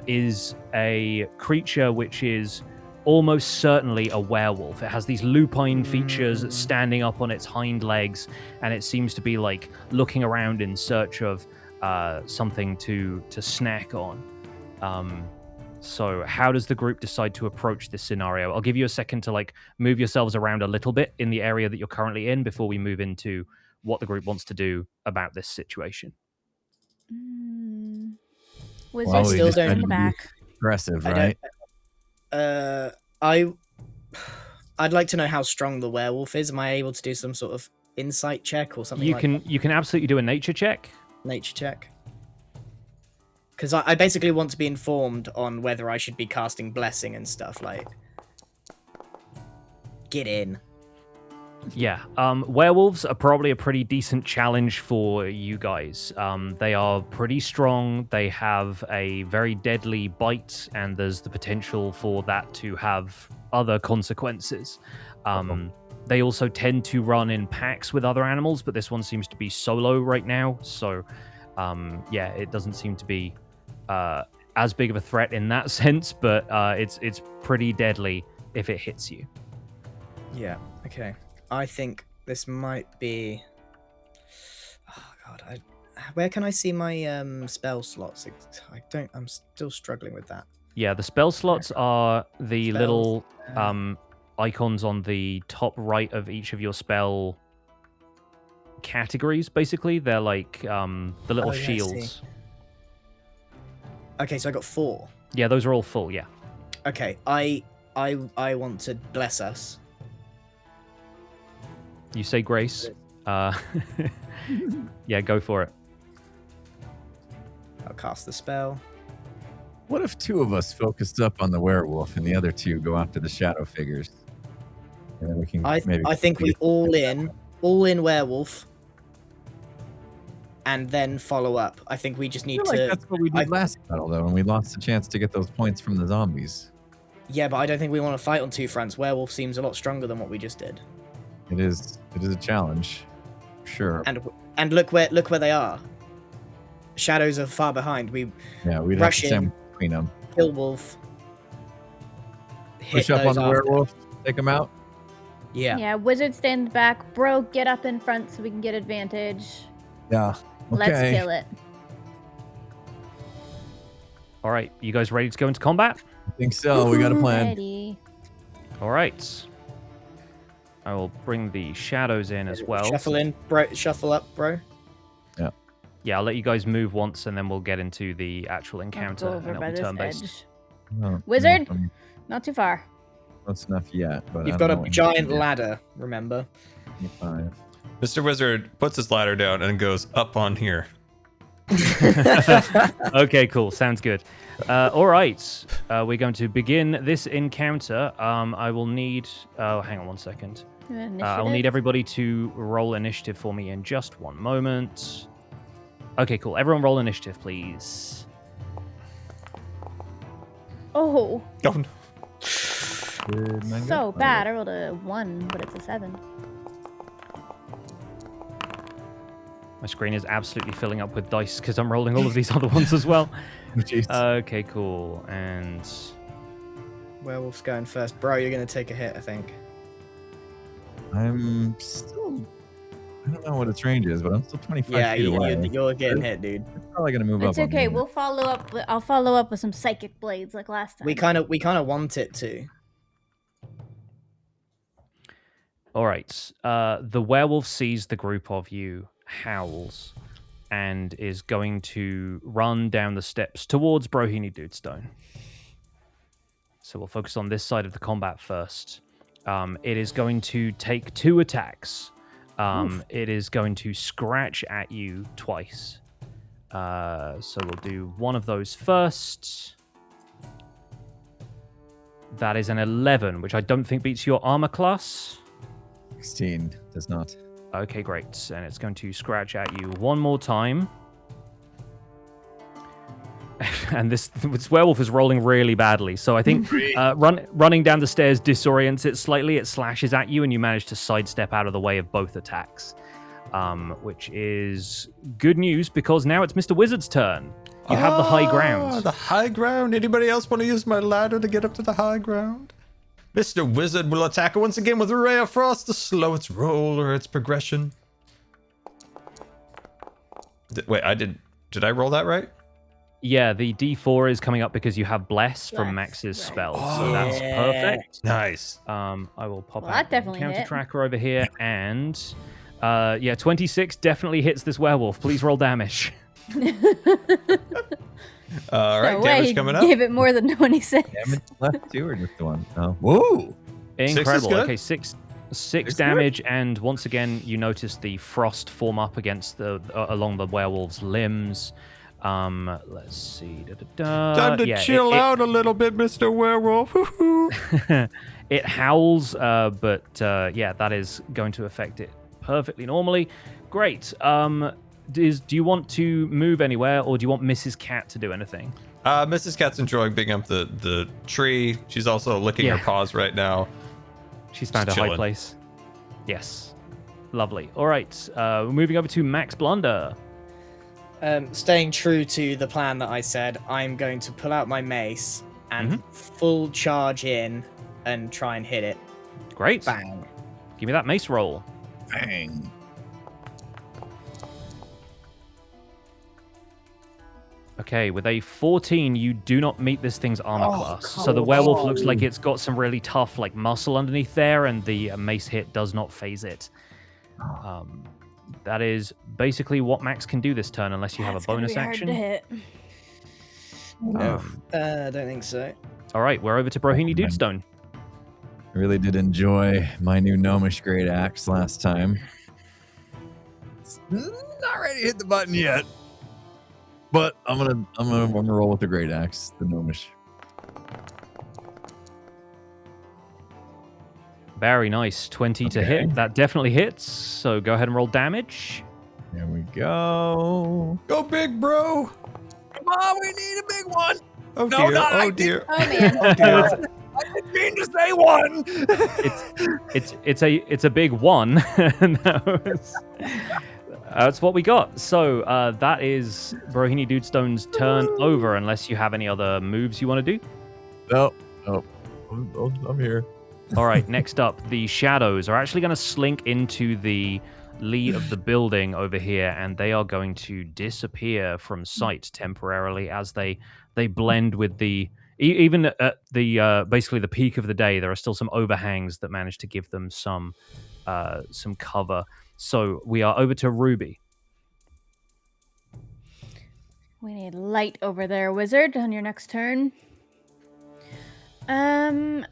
Speaker 4: is a creature which is almost certainly a werewolf. It has these lupine features standing up on its hind legs, and it seems to be like looking around in search of something to snack on. So how does the group decide to approach this scenario? I'll give you a second to like move yourselves around a little bit in the area that you're currently in before we move into what the group wants to do about this situation.
Speaker 3: Wizard
Speaker 6: Well, we
Speaker 3: still
Speaker 6: decided
Speaker 3: in the
Speaker 6: to be
Speaker 3: back.
Speaker 6: Aggressive,
Speaker 5: I
Speaker 6: right?
Speaker 5: I'd like to know how strong the werewolf is. Am I able to do some sort of insight check or something?
Speaker 4: You can absolutely do a nature check.
Speaker 5: Nature check. Because I basically want to be informed on whether I should be casting blessing and stuff. Like, get in.
Speaker 4: Yeah, werewolves are probably a pretty decent challenge for you guys. They are pretty strong. They have a very deadly bite, and there's the potential for that to have other consequences. They also tend to run in packs with other animals, but this one seems to be solo right now. So, yeah, it doesn't seem to be as big of a threat in that sense, but it's pretty deadly if it hits you.
Speaker 5: Yeah. Okay. I think this might be. Oh God! Where can I see my spell slots? I'm still struggling with that.
Speaker 4: Yeah, the spell slots are the
Speaker 5: Spells,
Speaker 4: little icons on the top right of each of your spell categories. Basically, they're like the little
Speaker 5: Oh, yeah, I
Speaker 4: shields.
Speaker 5: see. Okay, so I got 4.
Speaker 4: Yeah, those are all full. Yeah.
Speaker 5: Okay, I want to bless us.
Speaker 4: You say grace. Yeah, go for it.
Speaker 5: I'll cast the spell.
Speaker 6: What if 2 of us focused up on the werewolf and the other 2 go after the shadow figures? And then we can
Speaker 5: I think we all in werewolf, and then follow up. I think we just
Speaker 6: I
Speaker 5: need
Speaker 6: feel
Speaker 5: to.
Speaker 6: like that's what we did last battle, though, and we lost the chance to get those points from the zombies.
Speaker 5: Yeah, but I don't think we want to fight on 2 fronts. Werewolf seems a lot stronger than what we just did.
Speaker 6: It is a challenge, sure.
Speaker 5: And look where they are. Shadows are far behind.
Speaker 6: We'd have to
Speaker 5: rush in,
Speaker 6: stand between them.
Speaker 5: kill wolf.
Speaker 6: Push up on the werewolf, take him out.
Speaker 5: Yeah.
Speaker 3: Yeah, wizard stand back. Bro, get up in front so we can get advantage.
Speaker 6: Yeah.
Speaker 3: Let's
Speaker 6: Okay.
Speaker 3: kill it.
Speaker 4: All right, you guys ready to go into combat?
Speaker 6: I think so. We got a plan.
Speaker 3: Ready.
Speaker 4: All right. I will bring the shadows in as well.
Speaker 5: Shuffle in, bro. Shuffle up, bro.
Speaker 4: Yeah, I'll let you guys move once, and then we'll get into the actual
Speaker 3: I'll
Speaker 4: encounter,
Speaker 3: go
Speaker 4: and
Speaker 3: over
Speaker 4: it'll
Speaker 3: by
Speaker 4: be
Speaker 3: this
Speaker 4: turn-based.
Speaker 3: edge.
Speaker 6: No,
Speaker 3: Wizard?
Speaker 6: no, I mean,
Speaker 3: Not too far.
Speaker 6: that's enough yet. But
Speaker 5: You've
Speaker 6: I
Speaker 5: got
Speaker 6: don't
Speaker 5: a
Speaker 6: know
Speaker 5: giant
Speaker 6: what
Speaker 5: ladder, remember?
Speaker 6: 25.
Speaker 1: Mr. Wizard puts his ladder down and goes up on here.
Speaker 4: Okay, cool. Sounds good. All right. We're going to begin this encounter. I will need... Oh, hang on one second. I'll need everybody to roll initiative for me in just one moment. Okay, cool. Everyone roll initiative, please.
Speaker 3: Oh,
Speaker 1: Oh, no.
Speaker 6: Did mine
Speaker 3: so
Speaker 6: go?
Speaker 3: bad. I rolled a 1, but it's a 7.
Speaker 4: My screen is absolutely filling up with dice because I'm rolling all of these other ones as well.
Speaker 6: Jeez.
Speaker 4: Okay, cool. And
Speaker 5: Werewolf's going first. Bro, you're going to take a hit, I think.
Speaker 6: I'm still I don't know what its range is, but I'm still 25
Speaker 5: Yeah,
Speaker 6: feet away.
Speaker 5: you're getting hit, dude.
Speaker 6: It's probably gonna move
Speaker 3: It's
Speaker 6: up. on
Speaker 3: okay.
Speaker 6: me.
Speaker 3: We'll follow up. I'll follow up with some psychic blades like last time.
Speaker 5: We kind of want it to.
Speaker 4: All right. The werewolf sees the group of you, howls, and is going to run down the steps towards Brohini Dudestone. So we'll focus on this side of the combat first. It is going to take 2 attacks. It is going to scratch at you twice. So we'll do one of those first. That is an 11, which I don't think beats your armor class.
Speaker 6: 16 does not.
Speaker 4: Okay, great. And it's going to scratch at you one more time. And this werewolf is rolling really badly. So I think running down the stairs disorients it slightly. It slashes at you, and you manage to sidestep out of the way of both attacks. Which is good news, because now it's Mr. Wizard's turn. You have the high ground.
Speaker 1: The high ground. Anybody else want to use my ladder to get up to the high ground? Mr. Wizard will attack it once again with a ray of frost to slow its roll or its progression. Wait, did I roll that right?
Speaker 4: Yeah, the D4 is coming up because you have Bless from
Speaker 3: Bless,
Speaker 4: Max's
Speaker 3: right.
Speaker 4: spell. So that's perfect.
Speaker 1: Nice.
Speaker 4: I will pop
Speaker 3: Well,
Speaker 4: out
Speaker 3: that definitely
Speaker 4: the counter
Speaker 3: hit.
Speaker 4: tracker over here, and 26 definitely hits this werewolf. Please roll damage.
Speaker 1: All right,
Speaker 3: No
Speaker 1: damage
Speaker 3: way,
Speaker 1: coming up.
Speaker 3: Give it more than 26.
Speaker 6: Damage left 2 or just the one? Oh. Whoa!
Speaker 4: Incredible.
Speaker 1: good.
Speaker 4: Okay, six
Speaker 6: good?
Speaker 4: damage, and once again you notice the frost form up against along the werewolf's limbs. Let's see.
Speaker 1: Time to chill out a little bit, Mr. Werewolf.
Speaker 4: It howls, but yeah, that is going to affect it perfectly normally. Great. Do you want to move anywhere, or do you want Mrs. Cat to do anything?
Speaker 1: Mrs. Cat's enjoying being up the tree. She's also licking her paws right now.
Speaker 4: She's found
Speaker 1: Just
Speaker 4: a high
Speaker 1: chilling.
Speaker 4: place. Yes. Lovely. All right. We're moving over to Max Blunder.
Speaker 5: Staying true to the plan that I said, I'm going to pull out my mace and full charge in and try and hit it.
Speaker 4: Great.
Speaker 5: Bang.
Speaker 4: Give me that mace roll.
Speaker 6: Bang.
Speaker 4: Okay, with a 14, you do not meet this thing's armor
Speaker 5: Oh,
Speaker 4: class. So the
Speaker 5: come
Speaker 4: werewolf
Speaker 5: on.
Speaker 4: looks like it's got some really tough, like, muscle underneath there, and the mace hit does not phase it. That is basically what Max can do this turn, unless you have a
Speaker 3: That's gonna
Speaker 4: bonus
Speaker 3: be hard
Speaker 4: action.
Speaker 3: to hit.
Speaker 5: No. I don't think so.
Speaker 4: All right, we're over to Brohini Dudestone.
Speaker 6: I really did enjoy my new gnomish great axe last time. It's not ready to hit the button yet, but I'm gonna roll with the great axe, the gnomish.
Speaker 4: Very nice. 20 to
Speaker 6: Okay.
Speaker 4: hit. That definitely hits. So go ahead and roll damage.
Speaker 6: There we go.
Speaker 1: Go big, bro.
Speaker 6: Come on, we need a big one.
Speaker 1: Oh
Speaker 6: No,
Speaker 1: dear.
Speaker 6: not
Speaker 1: Oh
Speaker 6: I
Speaker 1: dear.
Speaker 3: Oh man.
Speaker 1: Oh dear.
Speaker 6: I didn't mean to say one.
Speaker 4: It's a big one. And that's what we got. So that is Brohini Dudestone's turn over, unless you have any other moves you want to do.
Speaker 6: No. I'm here.
Speaker 4: All right, next up, the shadows are actually going to slink into the lead of the building over here, and they are going to disappear from sight temporarily as they blend with the even at the basically the peak of the day. There are still some overhangs that manage to give them some cover. So we are over to Ruby.
Speaker 3: We need light over there, wizard, on your next turn.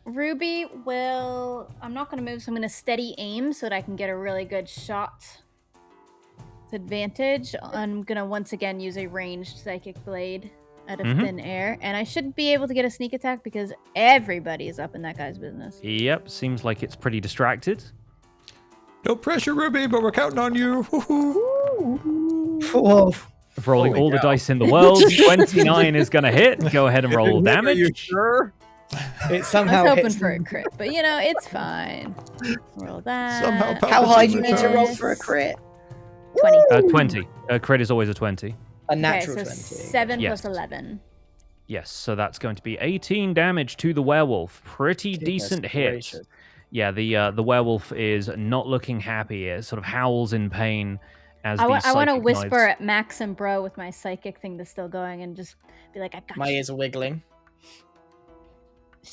Speaker 3: Ruby will... I'm not going to move, so I'm going to steady aim so that I can get a really good shot. With advantage. I'm going to once again use a ranged psychic blade out of thin air. And I should be able to get a sneak attack because everybody is up in that guy's business.
Speaker 4: Yep, seems like it's pretty distracted.
Speaker 1: No pressure, Ruby, but we're counting on you.
Speaker 5: Whoa.
Speaker 4: Rolling
Speaker 6: Holy
Speaker 4: all the
Speaker 6: cow.
Speaker 4: dice in the world. 29 is going to hit. Go ahead and roll
Speaker 6: Are you
Speaker 4: damage.
Speaker 6: sure?
Speaker 5: It
Speaker 3: I
Speaker 5: somehow
Speaker 3: was hoping
Speaker 5: hits
Speaker 3: for a
Speaker 5: them.
Speaker 3: crit, but you know, it's fine. Roll that.
Speaker 1: Somehow
Speaker 5: How high do you
Speaker 1: Palpatine's
Speaker 5: need to roll
Speaker 1: returns.
Speaker 5: for a crit?
Speaker 3: 20.
Speaker 4: 20. Crit is always a 20.
Speaker 5: A natural
Speaker 3: okay, so
Speaker 5: 20.
Speaker 3: 7
Speaker 4: Yes.
Speaker 3: plus 11.
Speaker 4: Yes, so that's going to be 18 damage to the werewolf. Pretty
Speaker 5: Goodness
Speaker 4: decent hit.
Speaker 5: gracious.
Speaker 4: Yeah, the werewolf is not looking happy. It sort of howls in pain as
Speaker 3: I
Speaker 4: these
Speaker 3: want to
Speaker 4: psychic
Speaker 3: whisper
Speaker 4: knives-
Speaker 3: at Max and Bro with my psychic thing that's still going, and just be like, "I got
Speaker 5: My
Speaker 3: you."
Speaker 5: ears are wiggling.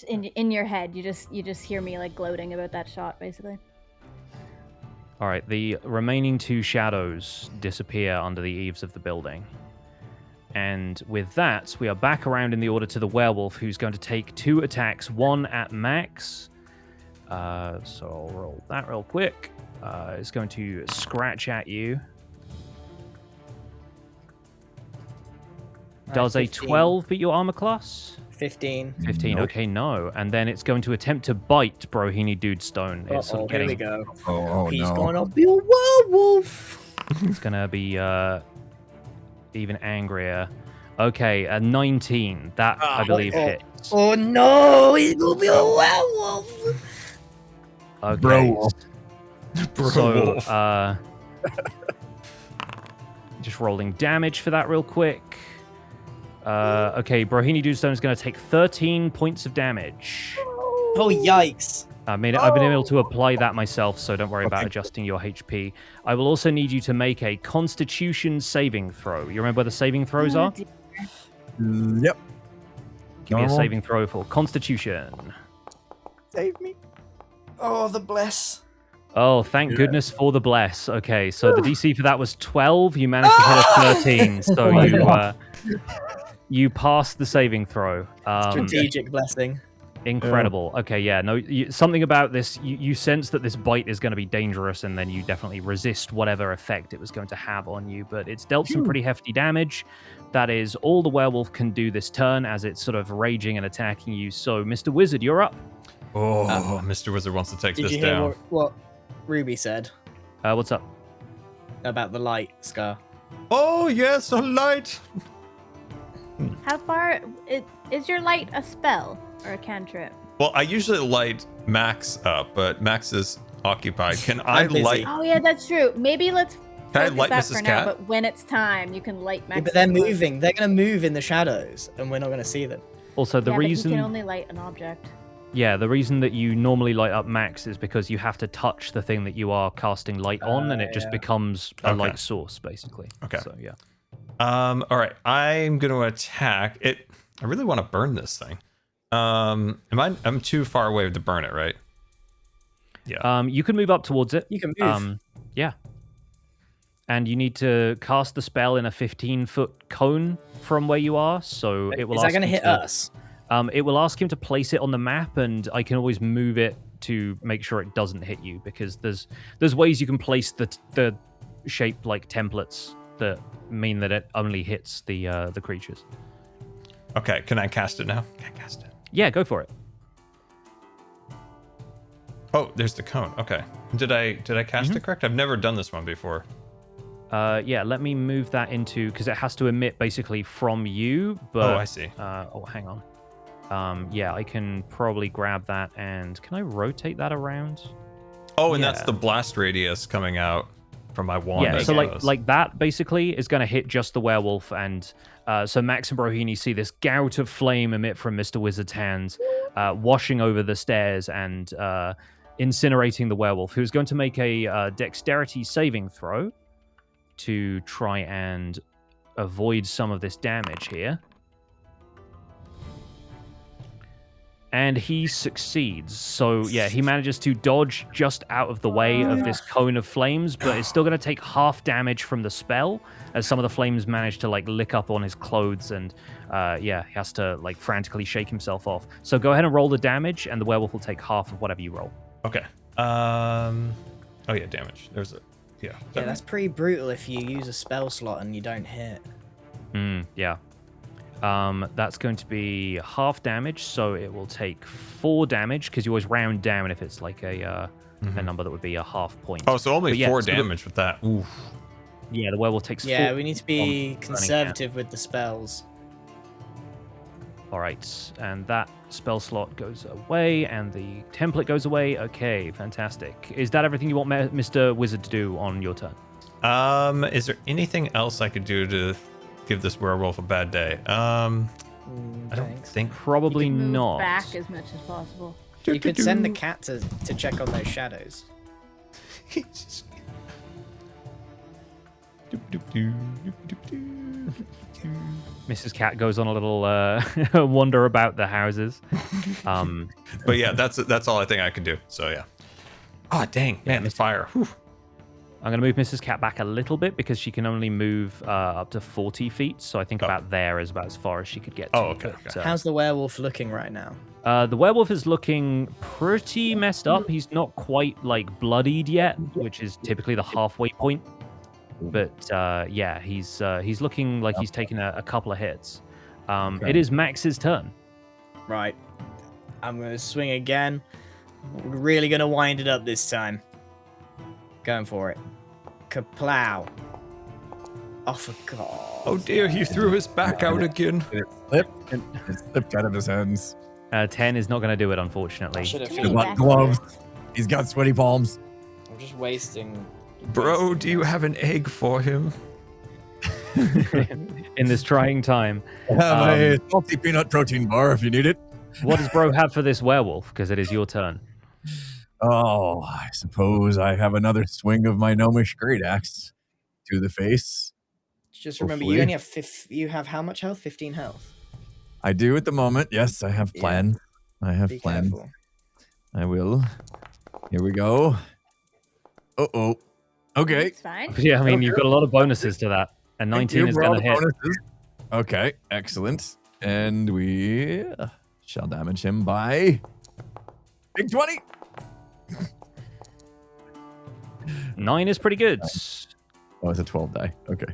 Speaker 3: In your head, you just hear me like gloating about that shot, basically.
Speaker 4: All right, the remaining 2 shadows disappear under the eaves of the building. And with that, we are back around in the order to the werewolf, who's going to take 2 attacks, 1 at Max. So I'll roll that real quick. It's going to scratch at you. Does a
Speaker 5: 15.
Speaker 4: 12 beat your armor class?
Speaker 5: 15.
Speaker 4: 15,
Speaker 6: Nope.
Speaker 4: okay, no. And then it's going to attempt to bite Brohini Dude Stone. It's sort
Speaker 5: Uh-oh,
Speaker 4: of
Speaker 5: here we
Speaker 4: getting,
Speaker 5: go.
Speaker 6: Oh,
Speaker 5: He's
Speaker 6: no.
Speaker 5: gonna be a werewolf.
Speaker 4: it's going to be even angrier. Okay, a 19. That, I believe, hits.
Speaker 5: Oh no, he's gonna be a werewolf.
Speaker 4: Okay.
Speaker 6: Bro.
Speaker 4: So, just rolling damage for that real quick. Okay, Brohini Dudestone is going to take 13 points of damage.
Speaker 5: Oh yikes.
Speaker 4: I've been able to apply that myself, so don't worry about adjusting your HP. I will also need you to make a Constitution saving throw. You remember where the saving throws are?
Speaker 3: dear.
Speaker 6: Yep.
Speaker 4: Give me a
Speaker 6: Normal.
Speaker 4: saving throw for Constitution.
Speaker 5: Save me. Oh, the bless.
Speaker 4: Oh, thank goodness for the bless. Okay, so the DC for that was 12. You managed to hit a 13, so
Speaker 6: my
Speaker 4: you passed the saving throw.
Speaker 5: Strategic blessing.
Speaker 4: Incredible. Okay, yeah, no, something about this, you sense that this bite is going to be dangerous, and then you definitely resist whatever effect it was going to have on you, but it's dealt some pretty hefty damage. That is all the werewolf can do this turn, as it's sort of raging and attacking you. So, Mr. Wizard, you're up.
Speaker 1: Oh, Mr. Wizard wants to take
Speaker 5: Did
Speaker 1: this
Speaker 5: you hear
Speaker 1: down.
Speaker 5: what Ruby said
Speaker 4: What's up?
Speaker 5: about the light, Scar?
Speaker 1: Oh, yes, a light.
Speaker 3: How far is your light a spell or a cantrip?
Speaker 1: Well, I usually light Max up, but Max is occupied. Can I
Speaker 5: I'm busy.
Speaker 1: light?
Speaker 3: Oh yeah, that's true. Maybe let's
Speaker 1: Can I
Speaker 3: focus
Speaker 1: light
Speaker 3: that
Speaker 1: Mrs.
Speaker 3: for
Speaker 1: Cat?
Speaker 3: now. But when it's time, you can light Max.
Speaker 5: Yeah, but they're moving. They're gonna move in the shadows, and we're not gonna see them.
Speaker 4: Also, the
Speaker 3: Yeah,
Speaker 4: reason...
Speaker 3: but you can only light an object.
Speaker 4: Yeah, the reason that you normally light up Max is because you have to touch the thing that you are casting light on, and it just
Speaker 5: yeah.
Speaker 4: becomes a
Speaker 1: Okay.
Speaker 4: light source, basically.
Speaker 1: Okay.
Speaker 4: So, yeah.
Speaker 1: All right, I'm gonna attack it. I really want to burn this thing. I'm too far away to burn it, right? Yeah.
Speaker 4: You can move up towards it.
Speaker 5: You can move.
Speaker 4: Yeah. And you need to cast the spell in a 15-foot cone from where you are, so it will
Speaker 5: Is that
Speaker 4: ask
Speaker 5: gonna
Speaker 4: him
Speaker 5: hit
Speaker 4: to-
Speaker 5: us?
Speaker 4: It will ask him to place it on the map, and I can always move it to make sure it doesn't hit you, because there's ways you can place the shape like templates that mean that it only hits the creatures.
Speaker 1: Okay, can I cast it now? Can I cast it?
Speaker 4: Yeah, go for it.
Speaker 1: Oh, there's the cone. Okay. Did I cast it correct? I've never done this one before.
Speaker 4: Yeah, let me move that into, because it has to emit basically from you. But
Speaker 1: Oh, I see.
Speaker 4: hang on. Yeah, I can probably grab that, and can I rotate that around?
Speaker 1: Oh, and that's
Speaker 4: Yeah.
Speaker 1: the blast radius coming out from my wand.
Speaker 4: Yeah,
Speaker 1: I
Speaker 4: so
Speaker 1: suppose.
Speaker 4: like that basically is going to hit just the werewolf, and so Max and Brohini see this gout of flame emit from Mr. Wizard's hands, washing over the stairs and incinerating the werewolf, who's going to make a dexterity saving throw to try and avoid some of this damage here. And he succeeds. So, yeah, he manages to dodge just out of the way of this cone of flames, but it's still going to take half damage from the spell, as some of the flames manage to, like, lick up on his clothes, and, yeah, he has to, like, frantically shake himself off. So go ahead and roll the damage, and the werewolf will take half of whatever you roll.
Speaker 1: Okay. Oh yeah, damage. There's a yeah.
Speaker 5: Yeah, that's pretty brutal if you use a spell slot and you don't hit.
Speaker 4: Yeah. That's going to be half damage, so it will take 4 damage, because you always round down if it's like a number that would be a half point.
Speaker 1: Oh, so only
Speaker 4: But yeah,
Speaker 1: 4
Speaker 4: so the-
Speaker 1: damage with that. Oof.
Speaker 4: Yeah, the werewolf takes 4.
Speaker 5: Yeah, we need to be
Speaker 4: from burning
Speaker 5: conservative with the spells.
Speaker 4: All right, and that spell slot goes away, and the template goes away. Okay, fantastic. Is that everything you want Mr. Wizard to do on your turn?
Speaker 1: Is there anything else I could do to give this werewolf a bad day? I don't
Speaker 5: Thanks.
Speaker 1: think.
Speaker 4: Probably
Speaker 3: Move
Speaker 4: not.
Speaker 3: back as much as possible.
Speaker 5: You could send the cat to check on those shadows.
Speaker 4: Mrs. Cat goes on a little wander about the houses.
Speaker 1: But yeah, that's all I think I can do. So yeah. Oh dang, man, the fire. Whew.
Speaker 4: I'm going to move Mrs. Cat back a little bit because she can only move up to 40 feet. So I think about there is about as far as she could get to.
Speaker 1: Oh, okay.
Speaker 4: But,
Speaker 5: How's the werewolf looking right now?
Speaker 4: the werewolf is looking pretty messed up. He's not quite like bloodied yet, which is typically the halfway point. But yeah, he's looking like he's taken a couple of hits. It is Max's turn.
Speaker 5: Right. I'm going to swing again. Really going to wind it up this time. Going for it. Kaplow. Oh, for God.
Speaker 1: Oh dear, he threw his back out again.
Speaker 6: It slipped. It slipped out of his hands.
Speaker 4: 10 is not going to do it, unfortunately.
Speaker 5: Should have
Speaker 3: Too
Speaker 6: He's
Speaker 3: many
Speaker 6: got
Speaker 3: back
Speaker 6: gloves.
Speaker 3: hits.
Speaker 6: He's got sweaty palms.
Speaker 5: I'm just wasting.
Speaker 1: Bro, do you have an egg for him?
Speaker 4: In this trying time.
Speaker 6: I have a salty peanut protein bar if you need it.
Speaker 4: What does Bro have for this werewolf? Because it is your turn.
Speaker 6: Oh, I suppose I have another swing of my gnomish great axe to the face.
Speaker 5: Just remember,
Speaker 6: Hopefully.
Speaker 5: you only have you have how much health? 15 health.
Speaker 6: I do at the moment. Yes, I have
Speaker 5: Yeah.
Speaker 6: planned. I have
Speaker 5: Be
Speaker 6: planned.
Speaker 5: careful.
Speaker 6: I will. Here we go. Uh-oh. Okay.
Speaker 3: It's fine.
Speaker 4: Yeah, I mean, you've got a lot of bonuses to that. And
Speaker 6: Thank
Speaker 4: 19
Speaker 6: you
Speaker 4: is
Speaker 6: for all
Speaker 4: going to
Speaker 6: the
Speaker 4: hit.
Speaker 6: bonuses. Okay, excellent. And we shall damage him by big 20.
Speaker 4: 9 is pretty good.
Speaker 6: Oh, it's a 12 die. Okay.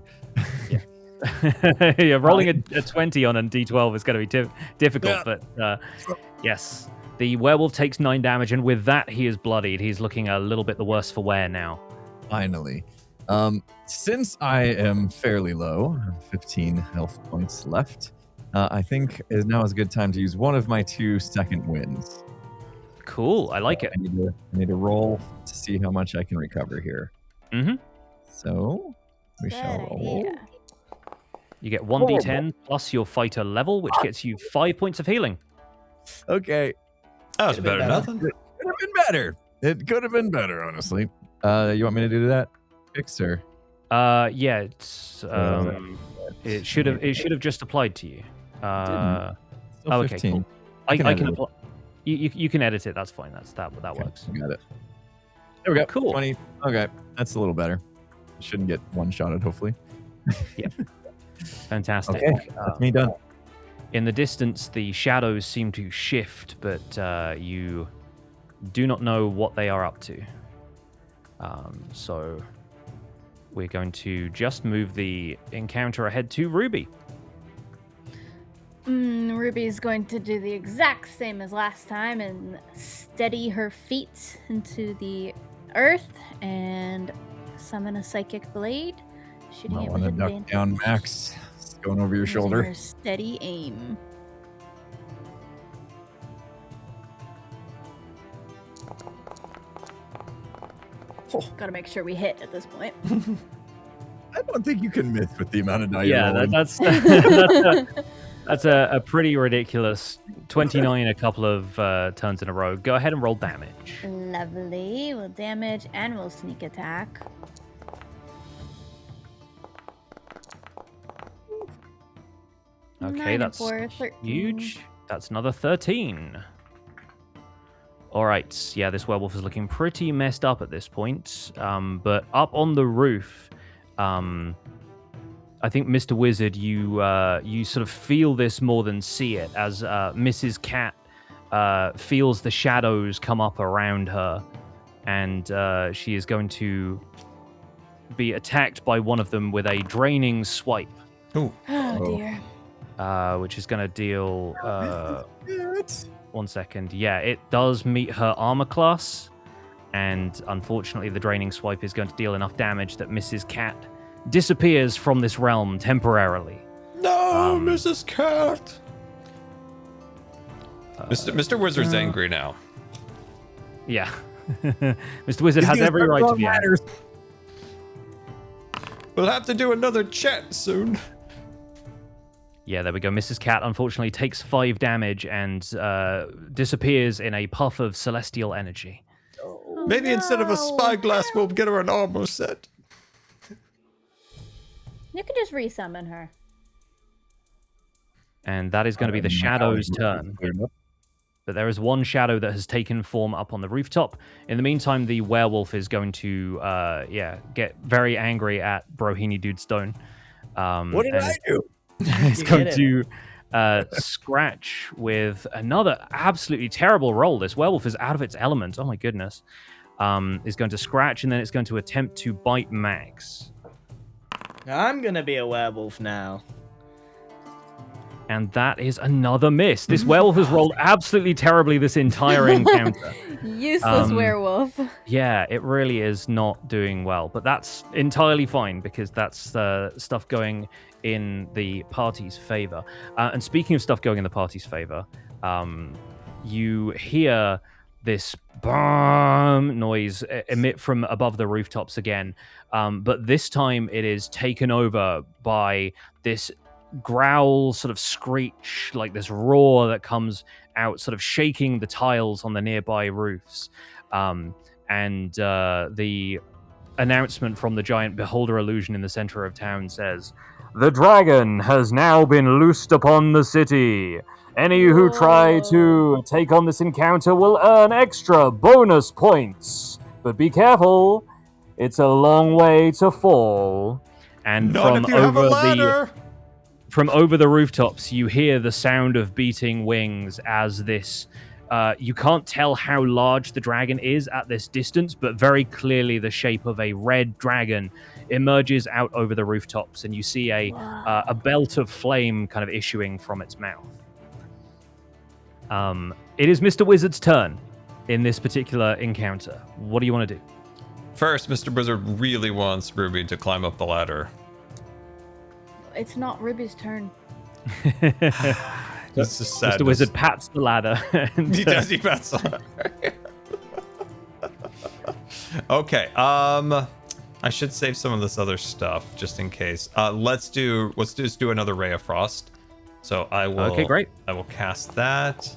Speaker 4: Yeah, rolling a 20 on a d12 is going to be difficult,
Speaker 6: Yeah.
Speaker 4: but yes. The werewolf takes 9 damage, and with that, he is bloodied. He's looking a little bit the worse for wear now.
Speaker 6: Finally. Since I am fairly low, 15 health points left, I think now is a good time to use one of my 2 second wins.
Speaker 4: Cool, I like it.
Speaker 6: I need to roll to see how much I can recover here.
Speaker 4: Mm-hmm.
Speaker 6: So we
Speaker 3: Good
Speaker 6: shall roll.
Speaker 3: idea.
Speaker 4: You get 1d10 plus your fighter level, which gets you 5 points of healing.
Speaker 6: Okay.
Speaker 1: That was
Speaker 5: Could've
Speaker 1: better
Speaker 5: been
Speaker 1: than
Speaker 5: better.
Speaker 1: nothing.
Speaker 6: Could have been better. It could have been better, honestly. You want me to do that? Fixer.
Speaker 4: Yeah, it's it should have just applied to you.
Speaker 6: Still
Speaker 4: Oh, okay,
Speaker 6: 15.
Speaker 4: cool.
Speaker 6: I
Speaker 4: I
Speaker 6: can
Speaker 4: can
Speaker 6: edit it.
Speaker 4: apply. You can edit it. That's fine. That
Speaker 6: Okay,
Speaker 4: works.
Speaker 6: I got it. There we go.
Speaker 4: Cool.
Speaker 6: 20. Okay, that's a little better. Shouldn't get one-shotted, hopefully.
Speaker 4: Fantastic.
Speaker 6: Okay, that's me done.
Speaker 4: In the distance, the shadows seem to shift, but you do not know what they are up to. So we're going to just move the encounter ahead to Ruby.
Speaker 3: Ruby's going to do the exact same as last time and steady her feet into the earth and summon a psychic blade, shooting
Speaker 6: I
Speaker 3: it
Speaker 6: want
Speaker 3: with
Speaker 6: to duck
Speaker 3: advantage.
Speaker 6: down Max. It's going over your
Speaker 3: Using
Speaker 6: shoulder.
Speaker 3: her steady aim. Gotta make sure we hit at this point.
Speaker 6: I don't think you can miss with the amount of die
Speaker 4: Yeah,
Speaker 6: you're rolling.
Speaker 4: that's a pretty ridiculous 29 a couple of turns in a row. Go ahead and roll damage.
Speaker 3: Lovely. We'll damage and we'll sneak attack.
Speaker 4: Okay,
Speaker 3: 9 and
Speaker 4: that's
Speaker 3: 4, 13.
Speaker 4: huge. That's another 13. All right, yeah, this werewolf is looking pretty messed up at this point. But up on the roof, I think, Mr. Wizard, you sort of feel this more than see it, as Mrs. Cat feels the shadows come up around her, and she is going to be attacked by one of them with a draining swipe,
Speaker 1: Ooh.
Speaker 3: Oh dear.
Speaker 4: which is going to deal.
Speaker 6: What?
Speaker 4: 1 second. Yeah, it does meet her armor class, and unfortunately, the draining swipe is going to deal enough damage that Mrs. Cat disappears from this realm temporarily.
Speaker 1: No, Mrs. Cat. Mr. Wizard's angry now.
Speaker 4: Yeah. Mr. Wizard
Speaker 6: He's
Speaker 4: has
Speaker 6: gonna
Speaker 4: every
Speaker 6: start
Speaker 4: right to
Speaker 6: throwing
Speaker 4: be angry.
Speaker 6: ladders.
Speaker 1: We'll have to do another chat soon.
Speaker 4: Yeah, there we go. Mrs. Cat unfortunately takes 5 damage and disappears in a puff of celestial energy.
Speaker 1: Maybe instead of a
Speaker 3: no.
Speaker 1: spyglass, we'll get her an armor set.
Speaker 3: You could just resummon her.
Speaker 4: And that is going to be the shadow's turn. But there is one shadow that has taken form up on the rooftop. In the meantime, the werewolf is going to, get very angry at Brohini Dude Stone.
Speaker 6: What did I do?
Speaker 4: He's
Speaker 5: You
Speaker 4: going
Speaker 5: hit
Speaker 4: to scratch with another absolutely terrible roll. This werewolf is out of its element. Oh my goodness. Is going to scratch, and then it's going to attempt to bite Max.
Speaker 5: I'm gonna be a werewolf now.
Speaker 4: And that is another miss. This werewolf has rolled absolutely terribly this entire encounter.
Speaker 3: Useless werewolf.
Speaker 4: Yeah, it really is not doing well. But that's entirely fine because that's stuff going in the party's favor. And speaking of stuff going in the party's favor, you hear this boom noise emit from above the rooftops again. But this time it is taken over by this growl, sort of screech, like this roar that comes out, sort of shaking the tiles on the nearby roofs. And the announcement from the giant beholder illusion in the center of town says, "The dragon has now been loosed upon the city. Any who try to take on this encounter will earn extra bonus points. But be careful, it's a long way to fall." And
Speaker 1: Not if you have a ladder.
Speaker 4: From over the rooftops, you hear the sound of beating wings as this... you can't tell how large the dragon is at this distance, but very clearly the shape of a red dragon emerges out over the rooftops, and you see a belt of flame kind of issuing from its mouth. It is Mr. Wizard's turn in this particular encounter. What do you want to do?
Speaker 1: First, Mr. Wizard really wants Ruby to climb up the ladder.
Speaker 3: It's not Ruby's turn.
Speaker 1: This is sad.
Speaker 4: Mr. Wizard pats the ladder. And,
Speaker 1: He does. He pats the ladder. Okay. I should save some of this other stuff just in case. Let's just do another Ray of Frost. So I will.
Speaker 4: Okay, great.
Speaker 1: I will cast that.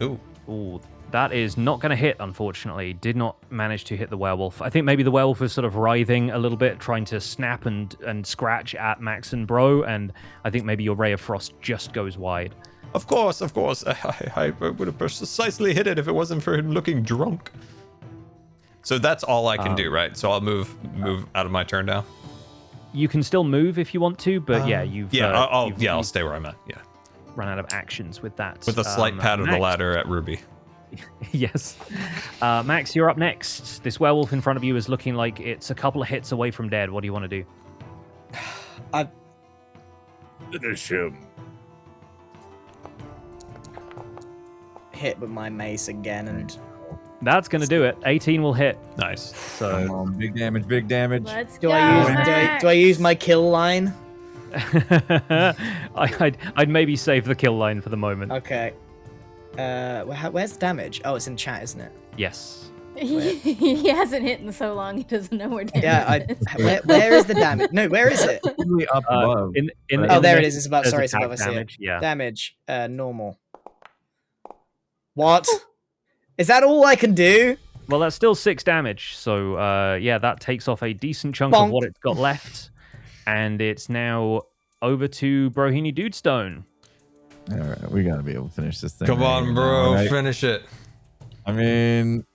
Speaker 1: Ooh.
Speaker 4: Ooh, that is not going to hit, unfortunately. Did not manage to hit the werewolf. I think maybe the werewolf was sort of writhing a little bit, trying to snap and scratch at Max and Bro, and I think maybe your Ray of Frost just goes wide.
Speaker 1: Of course. I would have precisely hit it if it wasn't for him looking drunk. So that's all I can do, right? So I'll move out of my turn now.
Speaker 4: You can still move if you want to, but yeah, you've
Speaker 1: I'll stay where I'm at. Yeah,
Speaker 4: run out of actions with that.
Speaker 1: with a slight pat of the
Speaker 4: Max.
Speaker 1: ladder at Ruby.
Speaker 4: Yes. Max, you're up next. This werewolf in front of you is looking like it's a couple of hits away from dead. What do you want to do?
Speaker 6: Finish him.
Speaker 5: Hit with my mace again, and
Speaker 4: That's going to do it. 18 will hit.
Speaker 1: Nice.
Speaker 4: So
Speaker 6: Come on, big damage, big damage.
Speaker 3: Let's
Speaker 5: do
Speaker 3: go.
Speaker 5: I use my kill line?
Speaker 4: I'd maybe save the kill line for the moment.
Speaker 5: Okay. Where's the damage? Oh, it's in chat, isn't it?
Speaker 4: Yes.
Speaker 3: He hasn't hit in so long. He doesn't know where damage
Speaker 5: Yeah. Where is the damage? No, where is it?
Speaker 6: Really up above.
Speaker 5: Oh, there it is. It's above. Sorry, it's above. I see it.
Speaker 4: Damage. Yeah.
Speaker 5: Damage. Normal. What? Is that all I can do?
Speaker 4: Well, that's still 6 damage. So, yeah, that takes off a decent chunk of what it's got left. And it's now over to Brohini Dudestone.
Speaker 6: All right, we gotta be able to finish this thing.
Speaker 1: Come on, bro.
Speaker 6: Right?
Speaker 1: Finish it.
Speaker 6: I mean,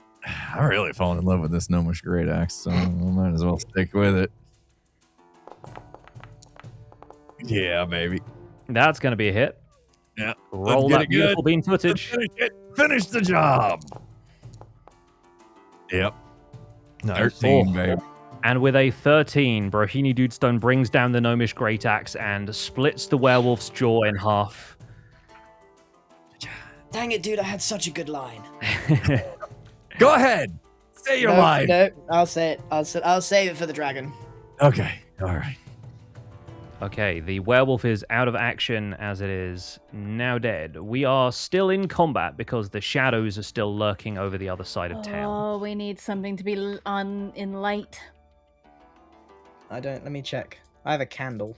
Speaker 6: I'm really falling in love with this Gnomish Great Axe, so I might as well stick with it. Yeah, baby.
Speaker 4: That's going to be a hit.
Speaker 6: Yeah.
Speaker 4: Roll
Speaker 6: Let's get
Speaker 4: that
Speaker 6: it
Speaker 4: beautiful
Speaker 6: good.
Speaker 4: bean footage.
Speaker 6: Finish it. Finish the job. Yep.
Speaker 1: Nice.
Speaker 6: 13, baby.
Speaker 4: And with a 13, Brohini Dudestone brings down the Gnomish Great Axe and splits the werewolf's jaw in half.
Speaker 5: Dang it, dude! I had such a good line.
Speaker 6: Go ahead. Say your line.
Speaker 5: No, I'll say it. I'll save it for the dragon.
Speaker 6: Okay. All right.
Speaker 4: Okay, the werewolf is out of action as it is now dead. We are still in combat because the shadows are still lurking over the other side of town.
Speaker 3: Oh, we need something to be on in light.
Speaker 5: Let me check. I have a candle.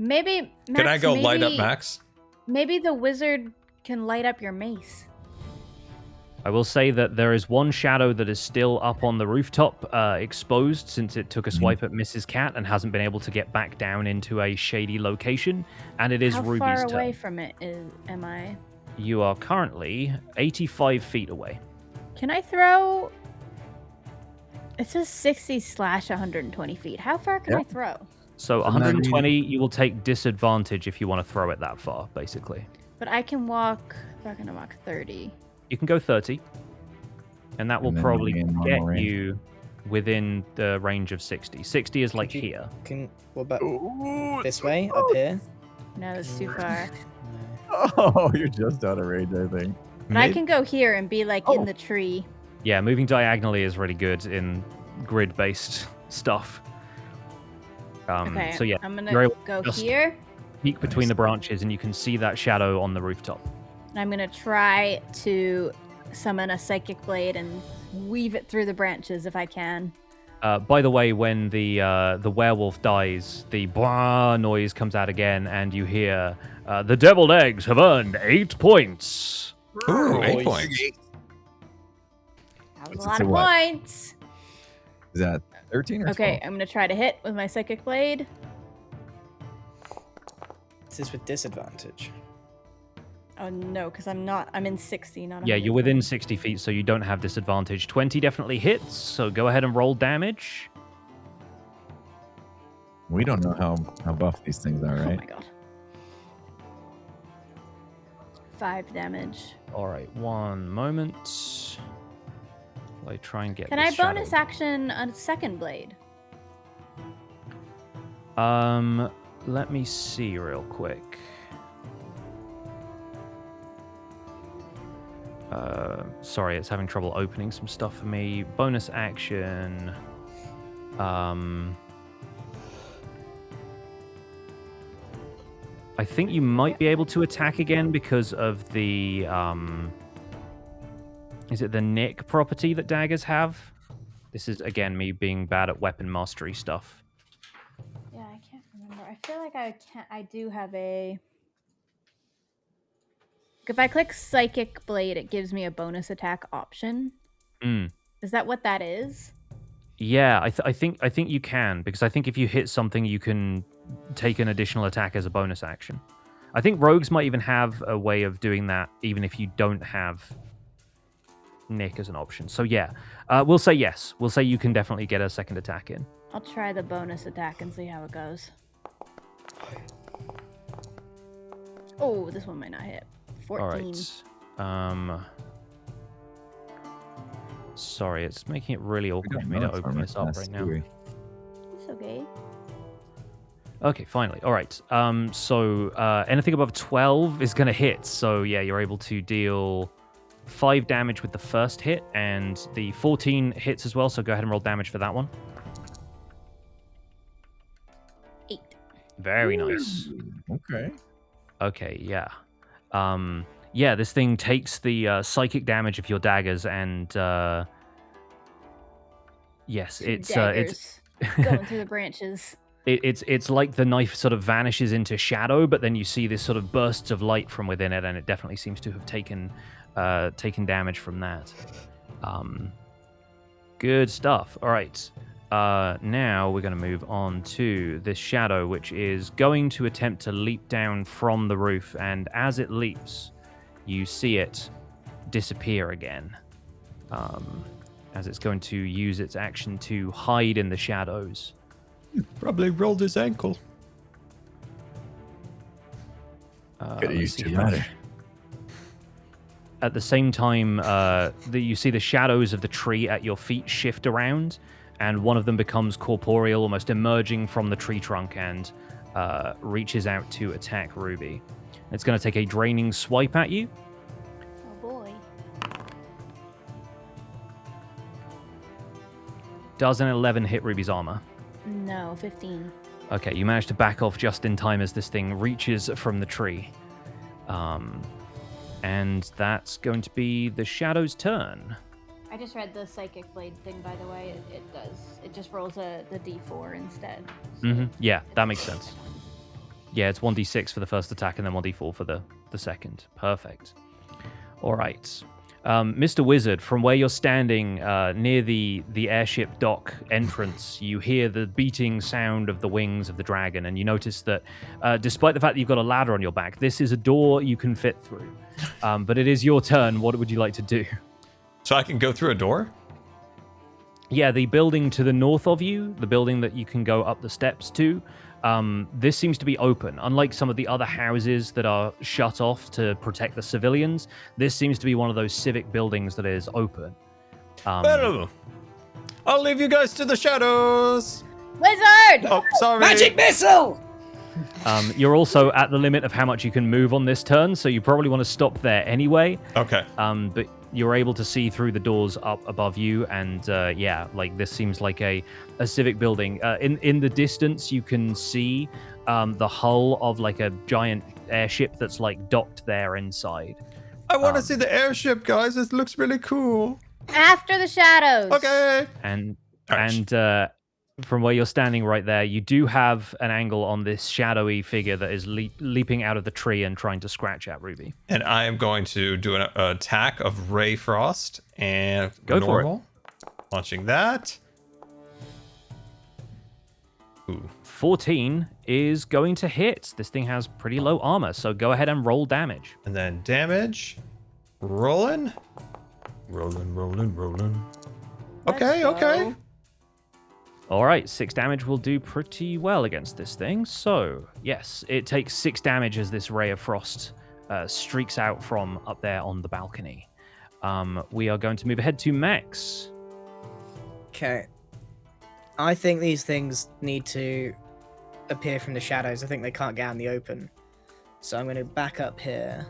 Speaker 3: Maybe Max,
Speaker 1: Can I go light up
Speaker 3: maybe-
Speaker 1: Max?
Speaker 3: Maybe the wizard can light up your mace.
Speaker 4: I will say that there is one shadow that is still up on the rooftop, exposed since it took a swipe at Mrs. Cat and hasn't been able to get back down into a shady location, and it is
Speaker 3: How
Speaker 4: Ruby's
Speaker 3: far
Speaker 4: turn.
Speaker 3: away from it am I?
Speaker 4: You are currently 85 feet away.
Speaker 3: Can I throw? It says 60/120 feet. How far can I
Speaker 6: Yep.
Speaker 3: throw?
Speaker 4: So
Speaker 6: Doesn't that mean-
Speaker 4: 120, you will take disadvantage if you want to throw it that far, basically.
Speaker 3: But I can walk. I'm gonna walk 30.
Speaker 4: You can go 30, and that will
Speaker 6: And then
Speaker 4: probably
Speaker 6: you'll be in normal
Speaker 4: get
Speaker 6: range.
Speaker 4: you within the range of 60. 60 is like
Speaker 5: Could you-
Speaker 4: here.
Speaker 5: What about this way? Up here?
Speaker 3: No, it's too far.
Speaker 6: Oh, you're just out of range, I think.
Speaker 3: But I can go here and be like in the tree.
Speaker 4: Yeah, moving diagonally is really good in grid-based stuff.
Speaker 3: Okay.
Speaker 4: So yeah,
Speaker 3: I'm
Speaker 4: you're
Speaker 3: gonna
Speaker 4: able
Speaker 3: go
Speaker 4: just-
Speaker 3: here.
Speaker 4: peek between the branches, and you can see that shadow on the rooftop.
Speaker 3: And I'm gonna try to summon a psychic blade and weave it through the branches if I can.
Speaker 4: By the way, when the werewolf dies, the blah noise comes out again, and you hear the deviled eggs have earned 8 points.
Speaker 1: Ooh, 8
Speaker 5: Nice.
Speaker 1: points.
Speaker 3: That was
Speaker 6: What's
Speaker 3: a lot
Speaker 6: it
Speaker 3: of
Speaker 6: to what?
Speaker 3: points.
Speaker 6: Is that 13 or
Speaker 3: Okay,
Speaker 6: 12?
Speaker 3: I'm gonna try to hit with my psychic blade.
Speaker 5: This is with disadvantage.
Speaker 3: Oh no, because I'm in 60, not
Speaker 4: Yeah, you're
Speaker 3: 120.
Speaker 4: within 60 feet, so you don't have disadvantage. 20 definitely hits, so go ahead and roll damage.
Speaker 6: We don't know how buff these things are,
Speaker 3: Oh
Speaker 6: right?
Speaker 3: my god. 5 damage.
Speaker 4: All right, one moment. While I try and get
Speaker 3: Can I
Speaker 4: this
Speaker 3: bonus
Speaker 4: shadow.
Speaker 3: action a second blade?
Speaker 4: Let me see real quick. Sorry, it's having trouble opening some stuff for me. Bonus action. I think you might be able to attack again because of the is it the nick property that daggers have? This is again me being bad at weapon mastery stuff.
Speaker 3: Yeah, I can't remember. I feel like I do have a. If I click psychic blade, it gives me a bonus attack option.
Speaker 4: Mm.
Speaker 3: Is that what that is?
Speaker 4: Yeah, I think you can, because I think if you hit something, you can take an additional attack as a bonus action. I think rogues might even have a way of doing that, even if you don't have Nick as an option. So yeah, we'll say yes. We'll say you can definitely get a second attack in.
Speaker 3: I'll try the bonus attack and see how it goes. Oh, this one might not hit. 14.
Speaker 4: All right. Sorry, it's making it really
Speaker 6: We
Speaker 4: awkward
Speaker 6: don't
Speaker 4: for me
Speaker 6: know
Speaker 4: to
Speaker 6: it's
Speaker 4: open
Speaker 6: armor
Speaker 4: this up
Speaker 6: class,
Speaker 4: right
Speaker 6: do
Speaker 4: now.
Speaker 6: we?
Speaker 3: It's okay.
Speaker 4: Okay, finally. All right. So anything above 12 is going to hit. So yeah, you're able to deal 5 damage with the first hit, and the 14 hits as well. So go ahead and roll damage for that one.
Speaker 3: 8.
Speaker 4: Very nice.
Speaker 6: Okay.
Speaker 4: Okay, yeah. Yeah, this thing takes the psychic damage of your daggers, and yes, it's
Speaker 3: Daggers going through the branches.
Speaker 4: It's like the knife sort of vanishes into shadow, but then you see this sort of bursts of light from within it, and it definitely seems to have taken damage from that. Good stuff. All right. Now we're going to move on to this shadow, which is going to attempt to leap down from the roof, and as it leaps, you see it disappear again. As it's going to use its action to hide in the shadows.
Speaker 1: Probably rolled his ankle.
Speaker 6: Could have
Speaker 4: let's
Speaker 6: used
Speaker 4: see
Speaker 6: two
Speaker 4: how-
Speaker 6: matter.
Speaker 4: At the same time, you see the shadows of the tree at your feet shift around, and one of them becomes corporeal, almost emerging from the tree trunk, and reaches out to attack Ruby. It's going to take a draining swipe at you.
Speaker 3: Oh boy.
Speaker 4: Does an 11 hit Ruby's armor?
Speaker 3: No, 15.
Speaker 4: Okay, you manage to back off just in time as this thing reaches from the tree. And that's going to be the shadow's turn.
Speaker 3: I just read the psychic blade thing, by the way. It just rolls the d4 instead. So
Speaker 4: Yeah, that makes sense. Yeah, it's 1d6 for the first attack and then 1d4 for the second. Perfect. All right. Mr. Wizard, from where you're standing near the airship dock entrance, you hear the beating sound of the wings of the dragon, and you notice that despite the fact that you've got a ladder on your back, this is a door you can fit through. But it is your turn. What would you like to do?
Speaker 1: So I can go through a door?
Speaker 4: Yeah, the building to the north of you, the building that you can go up the steps to, this seems to be open. Unlike some of the other houses that are shut off to protect the civilians, this seems to be one of those civic buildings that is open.
Speaker 1: Well, I'll leave you guys to the shadows.
Speaker 3: Wizard!
Speaker 1: Oh, sorry.
Speaker 5: Magic missile!
Speaker 4: You're also at the limit of how much you can move on this turn, so you probably want to stop there anyway.
Speaker 1: Okay.
Speaker 4: But you're able to see through the doors up above you, and yeah, like this seems like a civic building. In the distance, you can see the hull of like a giant airship that's like docked there inside.
Speaker 1: I want to see the airship, guys. It looks really cool.
Speaker 3: After the shadows.
Speaker 1: Okay.
Speaker 4: And
Speaker 1: Alright.
Speaker 4: from where you're standing right there, you do have an angle on this shadowy figure that is leaping out of the tree and trying to scratch at Ruby.
Speaker 1: And I am going to do an attack of Ray Frost and
Speaker 4: Go for it.
Speaker 1: normal. Launching that. Ooh.
Speaker 4: 14 is going to hit. This thing has pretty low armor, so go ahead and roll damage.
Speaker 1: And then damage. Rolling. Rolling. Okay,
Speaker 3: Let's
Speaker 1: okay.
Speaker 3: go.
Speaker 4: All right, 6 damage will do pretty well against this thing. So, yes, it takes 6 damage as this ray of frost streaks out from up there on the balcony. We are going to move ahead to Max.
Speaker 5: Okay. I think these things need to appear from the shadows. I think they can't get out in the open. So I'm going to back up here.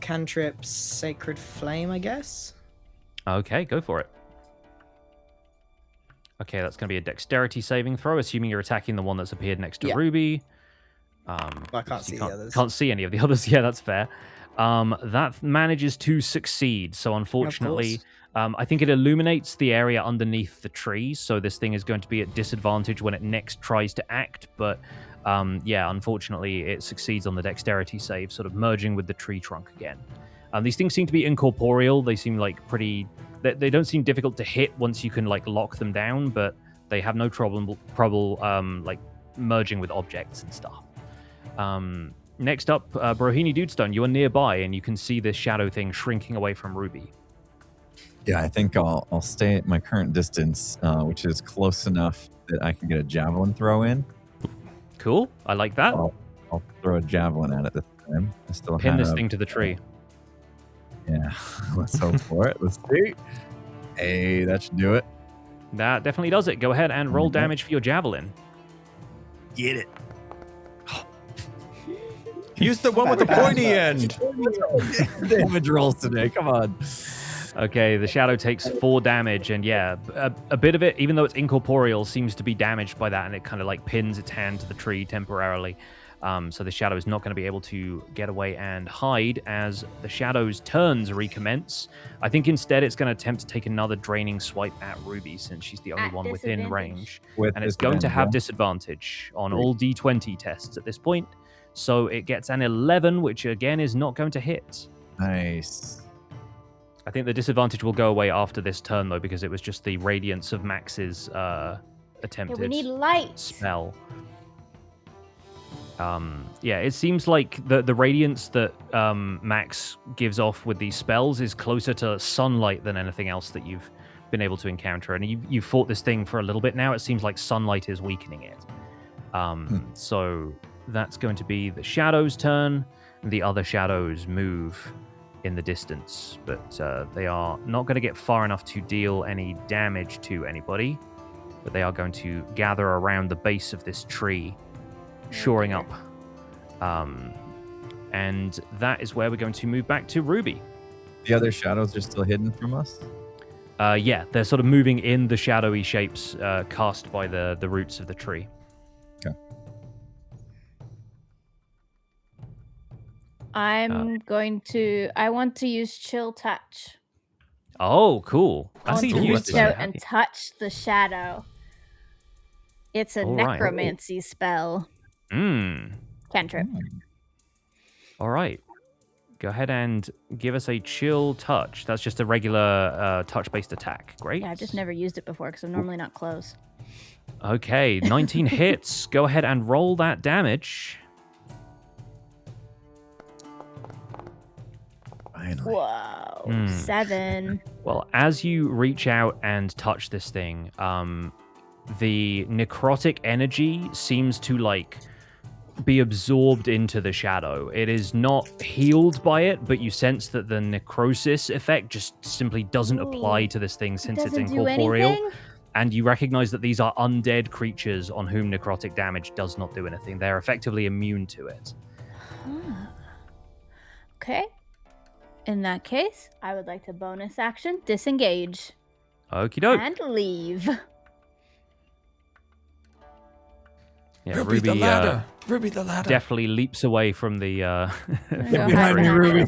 Speaker 5: Cantrip Sacred Flame, I guess?
Speaker 4: Okay, go for it. Okay, that's going to be a dexterity saving throw, assuming you're attacking the one that's appeared next to
Speaker 5: Yeah.
Speaker 4: Ruby.
Speaker 5: I can't see the others.
Speaker 4: Can't see any of the others. Yeah, that's fair. That manages to succeed. So unfortunately, I think it illuminates the area underneath the tree. So this thing is going to be at disadvantage when it next tries to act. But yeah, unfortunately, it succeeds on the dexterity save, sort of merging with the tree trunk again. These things seem to be incorporeal. They seem like pretty... They don't seem difficult to hit once you can like lock them down, but they have no trouble like merging with objects and stuff. Next up, Brohini Dudestone, you are nearby and you can see this shadow thing shrinking away from Ruby.
Speaker 6: Yeah, I think I'll stay at my current distance, which is close enough that I can get a javelin throw in.
Speaker 4: Cool, I like that.
Speaker 6: I'll throw a javelin at it this time. I still
Speaker 4: Pin
Speaker 6: have,
Speaker 4: this thing to the tree.
Speaker 6: Yeah, let's hope for it. Let's see. Hey, that should do it.
Speaker 4: That definitely does it. Go ahead and roll
Speaker 6: Okay.
Speaker 4: damage for your javelin.
Speaker 6: Get it.
Speaker 1: Use the one with the pointy end.
Speaker 6: Damage rolls today. Come on.
Speaker 4: Okay, the shadow takes 4 damage, and yeah, a bit of it, even though it's incorporeal, seems to be damaged by that, and it kind of like pins its hand to the tree temporarily. So the shadow is not going to be able to get away and hide as the shadow's turns recommence. I think instead it's going to attempt to take another draining swipe at Ruby, since she's the only
Speaker 3: At
Speaker 4: one within
Speaker 3: disadvantage.
Speaker 4: range.
Speaker 6: With
Speaker 4: And it's going to have
Speaker 6: disadvantage,
Speaker 4: disadvantage on all D20 tests at this point. So it gets an 11, which again is not going to hit.
Speaker 6: Nice.
Speaker 4: I think the disadvantage will go away after this turn, though, because it was just the radiance of Max's
Speaker 3: Yeah,
Speaker 4: attempted
Speaker 3: we need light.
Speaker 4: spell. Yeah, it seems like the radiance that Max gives off with these spells is closer to sunlight than anything else that you've been able to encounter. And you've fought this thing for a little bit now. It seems like sunlight is weakening it. So that's going to be the shadow's turn. The other shadows move in the distance, but they are not going to get far enough to deal any damage to anybody. But they are going to gather around the base of this tree, shoring up. And that is where we're going to move back to Ruby.
Speaker 6: The other shadows are still hidden from us.
Speaker 4: Yeah, they're sort of moving in the shadowy shapes cast by the roots of the tree.
Speaker 6: Okay.
Speaker 3: I want to use chill touch.
Speaker 4: Oh, cool.
Speaker 3: I want
Speaker 4: see
Speaker 3: to
Speaker 4: you
Speaker 3: reach
Speaker 4: used
Speaker 3: out
Speaker 4: it.
Speaker 3: and touch the shadow. It's a
Speaker 4: All right.
Speaker 3: necromancy spell. Cantrip.
Speaker 4: All right. Go ahead and give us a chill touch. That's just a regular touch-based attack. Great.
Speaker 3: Yeah, I've just never used it before because I'm normally not close.
Speaker 4: Okay, 19 hits. Go ahead and roll that damage.
Speaker 6: Finally.
Speaker 3: Whoa. 7.
Speaker 4: Well, as you reach out and touch this thing, the necrotic energy seems to like be absorbed into the shadow. It is not healed by it, but you sense that the necrosis effect just simply doesn't apply to this thing since it's
Speaker 3: Doesn't do
Speaker 4: incorporeal.
Speaker 3: anything?
Speaker 4: And you recognize that these are undead creatures on whom necrotic damage does not do anything. They're effectively immune to it.
Speaker 3: Okay. In that case, I would like to bonus action disengage
Speaker 4: Okie doke.
Speaker 3: and leave.
Speaker 4: Yeah,
Speaker 1: Ruby, the ladder. Ruby, the ladder.
Speaker 4: definitely leaps away from the.
Speaker 3: Go
Speaker 6: Get
Speaker 3: hide
Speaker 6: behind me,
Speaker 3: behind
Speaker 6: Ruby.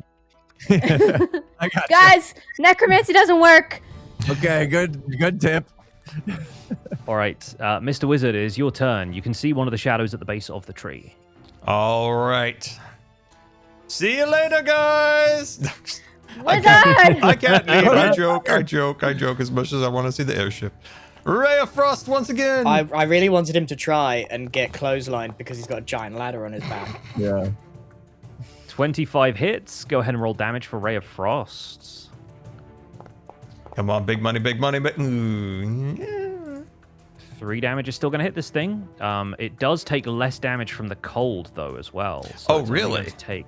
Speaker 6: I got you.
Speaker 3: Guys, necromancy doesn't work.
Speaker 6: Okay, good tip.
Speaker 4: All right, Mr. Wizard, it is your turn. You can see one of the shadows at the base of the tree.
Speaker 1: All right. See you later, guys.
Speaker 3: Wizard!
Speaker 1: I can't leave. I joke as much as I want to see the airship. Ray of Frost once again.
Speaker 5: I really wanted him to try and get clotheslined because he's got a giant ladder on his back.
Speaker 6: Yeah.
Speaker 4: 25 hits. Go ahead and roll damage for Ray of Frost.
Speaker 1: Come on, big money, big money. Ooh, yeah.
Speaker 4: 3 damage is still going to hit this thing. It does take less damage from the cold, though, as well. So
Speaker 1: Oh,
Speaker 4: it's only
Speaker 1: really?
Speaker 4: going to take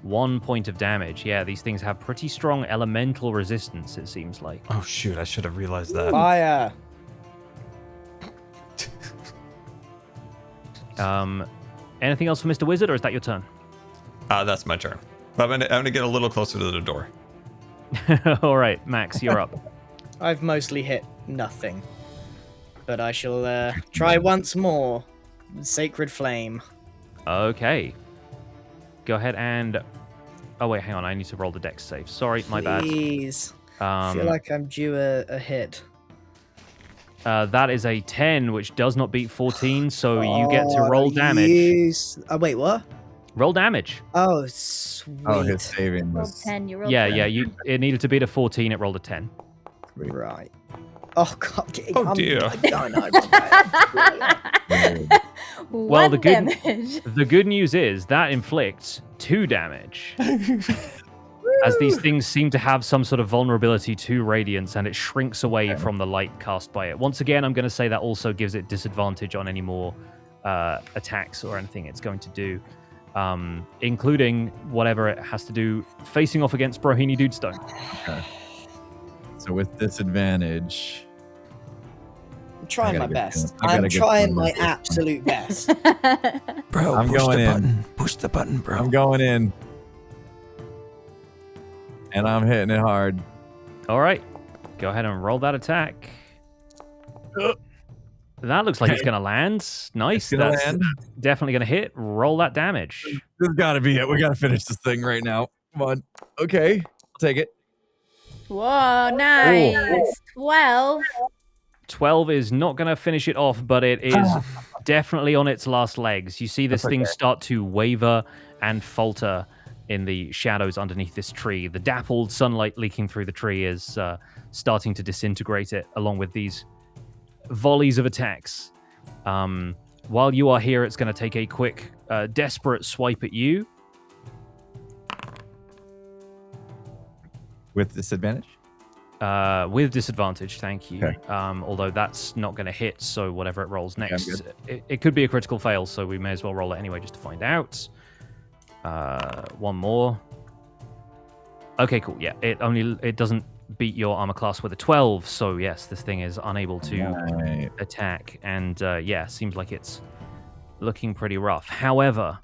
Speaker 4: 1 point of damage. Yeah, these things have pretty strong elemental resistance, it seems like.
Speaker 1: Oh, shoot. I should have realized that.
Speaker 5: Fire!
Speaker 4: Anything else for Mr. Wizard, or is that your turn?
Speaker 1: That's my turn. But I'm gonna get a little closer to the door.
Speaker 4: All right, Max, you're up.
Speaker 5: I've mostly hit nothing. But I shall try once more. Sacred Flame.
Speaker 4: Okay. Go ahead and... Oh, wait, hang on. I need to roll the dex save. Sorry, my bad.
Speaker 5: Please. I feel like I'm due a hit.
Speaker 4: That is a 10, which does not beat 14, so you get to roll damage.
Speaker 5: Wait, what?
Speaker 4: Roll damage.
Speaker 5: Oh, sweet.
Speaker 6: Oh, his saving
Speaker 3: Rolled
Speaker 6: was.
Speaker 3: 10, you rolled
Speaker 4: Yeah,
Speaker 3: 10.
Speaker 4: yeah. It needed to beat a 14. It rolled a 10.
Speaker 5: Right. Oh, God.
Speaker 1: Oh, dear.
Speaker 4: Well,
Speaker 3: One
Speaker 4: the good-
Speaker 3: damage.
Speaker 4: The good news is that inflicts 2 damage. As these things seem to have some sort of vulnerability to radiance, and it shrinks away from the light cast by it. Once again, I'm going to say that also gives it disadvantage on any more attacks or anything it's going to do, including whatever it has to do facing off against Brohini Dudestone.
Speaker 6: Okay. So with disadvantage,
Speaker 5: I'm trying my
Speaker 6: get
Speaker 5: best.
Speaker 6: some- I gotta
Speaker 5: I'm
Speaker 6: get
Speaker 5: trying
Speaker 6: some
Speaker 5: my
Speaker 6: of this.
Speaker 5: absolute best.
Speaker 1: Bro,
Speaker 6: I'm
Speaker 1: push
Speaker 6: going
Speaker 1: the
Speaker 6: in.
Speaker 1: button. Push the button, bro.
Speaker 6: I'm going in, and I'm hitting it hard.
Speaker 4: All right, go ahead and roll that attack. That looks like it's going to land. Nice.
Speaker 6: It's gonna
Speaker 4: That's
Speaker 6: land.
Speaker 4: definitely going to hit. Roll that damage.
Speaker 6: This has got to be it. We got to finish this thing right now. Come on. Okay, I'll take it.
Speaker 3: Whoa, nice. 12.
Speaker 4: 12 is not going to finish it off, but it is definitely on its last legs. You see this thing start to waver and falter in the shadows underneath this tree. The dappled sunlight leaking through the tree is starting to disintegrate it, along with these volleys of attacks. While you are here, it's going to take a quick, desperate swipe at you.
Speaker 6: With disadvantage?
Speaker 4: With disadvantage, thank you.
Speaker 6: Okay.
Speaker 4: Although that's not going to hit, so whatever it rolls
Speaker 6: I'm
Speaker 4: next,
Speaker 6: good.
Speaker 4: it could be a critical fail, so we may as well roll it anyway just to find out. One more. Okay, cool. Yeah, it doesn't beat your armor class with a 12, so yes, this thing is unable to
Speaker 6: Right.
Speaker 4: attack, and yeah, seems like it's looking pretty rough. However,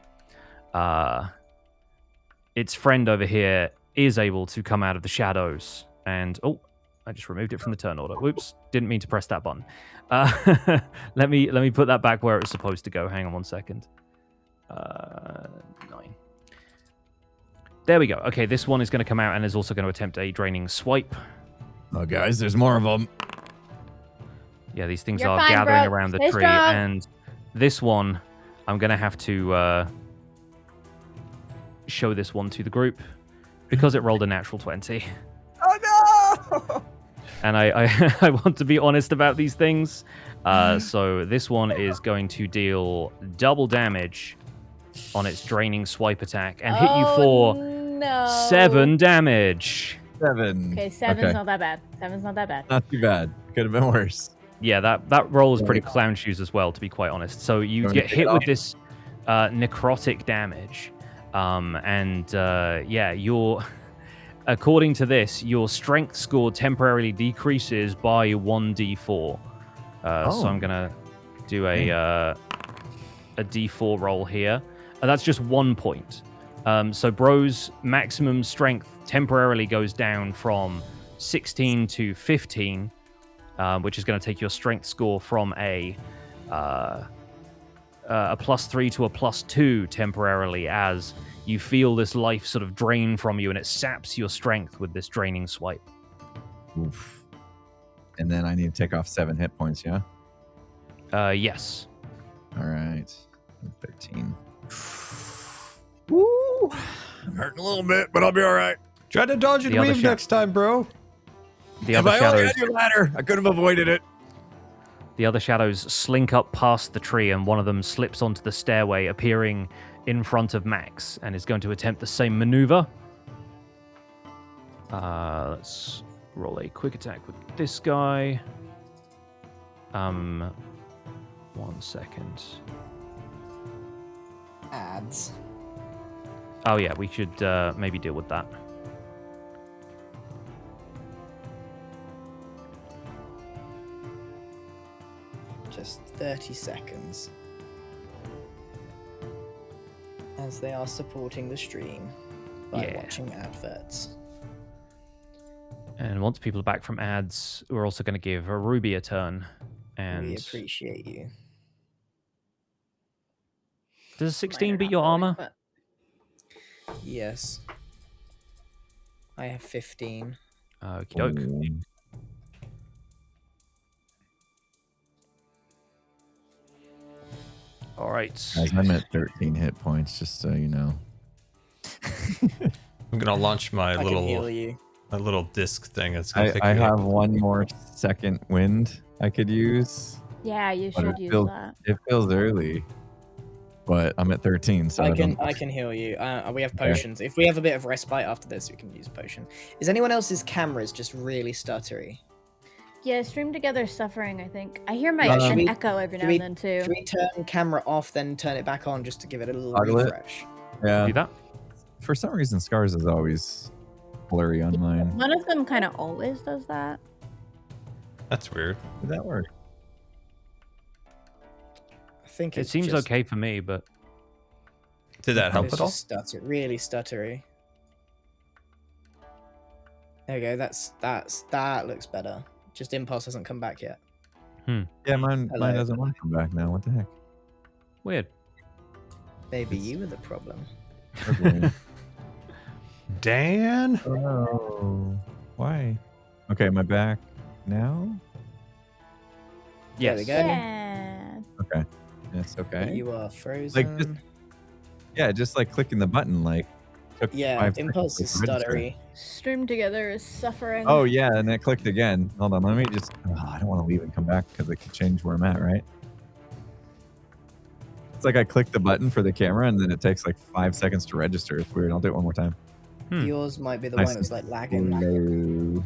Speaker 4: its friend over here is able to come out of the shadows, and oh, I just removed it from the turn order. Whoops, didn't mean to press that button. Let me put that back where it was supposed to go. Hang on one second. 9. There we go. Okay, this one is going to come out and is also going to attempt a draining swipe.
Speaker 6: Oh, guys, there's more of them.
Speaker 4: Yeah, these things
Speaker 3: You're
Speaker 4: are
Speaker 3: fine,
Speaker 4: gathering
Speaker 3: bro.
Speaker 4: around the
Speaker 3: Stay
Speaker 4: tree,
Speaker 3: strong.
Speaker 4: and this one, I'm gonna have to show this one to the group because it rolled a natural 20.
Speaker 6: Oh no!
Speaker 4: And I want to be honest about these things. So this one is going to deal double damage on its draining swipe attack and hit you for
Speaker 3: no.
Speaker 4: 7 damage.
Speaker 6: 7.
Speaker 3: Okay, seven's not that bad. Seven's not that bad.
Speaker 6: Not too bad. Could have been worse.
Speaker 4: Yeah, that roll is pretty clown shoes as well, to be quite honest. So you
Speaker 6: Want me
Speaker 4: get
Speaker 6: to take
Speaker 4: hit
Speaker 6: it
Speaker 4: with
Speaker 6: off?
Speaker 4: this necrotic damage. Yeah, your according to this, your strength score temporarily decreases by 1d4. So I'm gonna do a d4 roll here. That's just 1 point. So Bro's maximum strength temporarily goes down from 16 to 15, which is going to take your strength score from a +3 to a +2 temporarily, as you feel this life sort of drain from you, and it saps your strength with this draining swipe.
Speaker 6: Oof. And then I need to take off 7 hit points, yeah?
Speaker 4: Yes.
Speaker 6: All right. 13. Woo! I'm hurting a little bit, but I'll be all right.
Speaker 1: Try to dodge and
Speaker 4: The other
Speaker 1: weave next time, bro.
Speaker 4: The
Speaker 6: If
Speaker 4: other
Speaker 6: I only
Speaker 4: shadows,
Speaker 6: had your ladder, I could have avoided it.
Speaker 4: the other shadows slink up past the tree, and one of them slips onto the stairway, appearing in front of Max, and is going to attempt the same maneuver. Let's roll a quick attack with this guy. 1 second.
Speaker 5: Ads.
Speaker 4: Oh yeah, we should maybe deal with that.
Speaker 5: Just 30 seconds. As they are supporting the stream by
Speaker 4: Yeah.
Speaker 5: watching adverts.
Speaker 4: And once people are back from ads, we're also going to give a Ruby a turn. And
Speaker 5: We appreciate you.
Speaker 4: does a 16
Speaker 3: Minor
Speaker 4: beat your
Speaker 3: not
Speaker 4: armor?
Speaker 3: really,
Speaker 5: Yes. I have 15.
Speaker 4: Okie doke.
Speaker 6: Ooh.
Speaker 4: All right.
Speaker 6: Guys, I'm at 13 hit points, just so you know.
Speaker 1: I'm gonna launch my
Speaker 5: I can heal
Speaker 1: little
Speaker 5: you.
Speaker 1: disc thing. It's gonna pick
Speaker 6: I
Speaker 1: you up.
Speaker 6: have one more second wind I could use.
Speaker 3: Yeah, you
Speaker 6: But
Speaker 3: should
Speaker 6: it
Speaker 3: use
Speaker 6: feels-
Speaker 3: that.
Speaker 6: It feels early, but I'm at 13, so I don't.
Speaker 5: I can heal you. We have
Speaker 6: Okay.
Speaker 5: potions. If we have a bit of respite after this, we can use potion. Is anyone else's cameras just really stuttery?
Speaker 3: Yeah, stream together suffering, I think. I hear
Speaker 5: Yeah, should
Speaker 3: an
Speaker 5: we-
Speaker 3: echo every now
Speaker 5: should we-
Speaker 3: and then too.
Speaker 5: Should we turn camera off, then turn it back on just to give it a little
Speaker 6: Toggle it?
Speaker 5: refresh?
Speaker 6: Yeah.
Speaker 4: Do that.
Speaker 6: For some reason, Scars is always blurry on mine.
Speaker 3: One of them kind of always does that.
Speaker 1: That's weird.
Speaker 6: Did that work?
Speaker 5: I think
Speaker 4: It
Speaker 5: it's
Speaker 4: seems
Speaker 5: just,
Speaker 4: okay for me, but
Speaker 1: Did that help
Speaker 5: It's
Speaker 1: at all?
Speaker 5: just really stuttery. There we go. That looks better. Just impulse hasn't come back yet.
Speaker 6: Yeah, mine
Speaker 5: Hello.
Speaker 6: doesn't want to come back now. What the heck?
Speaker 4: weird.
Speaker 5: Maybe you were the problem.
Speaker 6: Okay.
Speaker 1: Dan?
Speaker 6: Oh, why? Okay, am I back now?
Speaker 4: Yes.
Speaker 5: we go.
Speaker 3: Yeah.
Speaker 6: Okay. Yes, okay.
Speaker 5: You are frozen.
Speaker 6: Yeah, just like clicking the button, like took
Speaker 5: Yeah,
Speaker 6: 5
Speaker 5: impulse
Speaker 6: seconds
Speaker 5: is
Speaker 6: to register.
Speaker 5: stuttery.
Speaker 3: Stream together is suffering.
Speaker 6: Oh yeah, and it clicked again. Hold on, let me just. I don't want to leave and come back because it could change where I'm at, right? It's like I clicked the button for the camera and then it takes like 5 seconds to register. It's weird. I'll do it one more time.
Speaker 5: Yours might be the
Speaker 6: I
Speaker 5: one that's
Speaker 6: see.
Speaker 5: like lagging.
Speaker 6: Hello.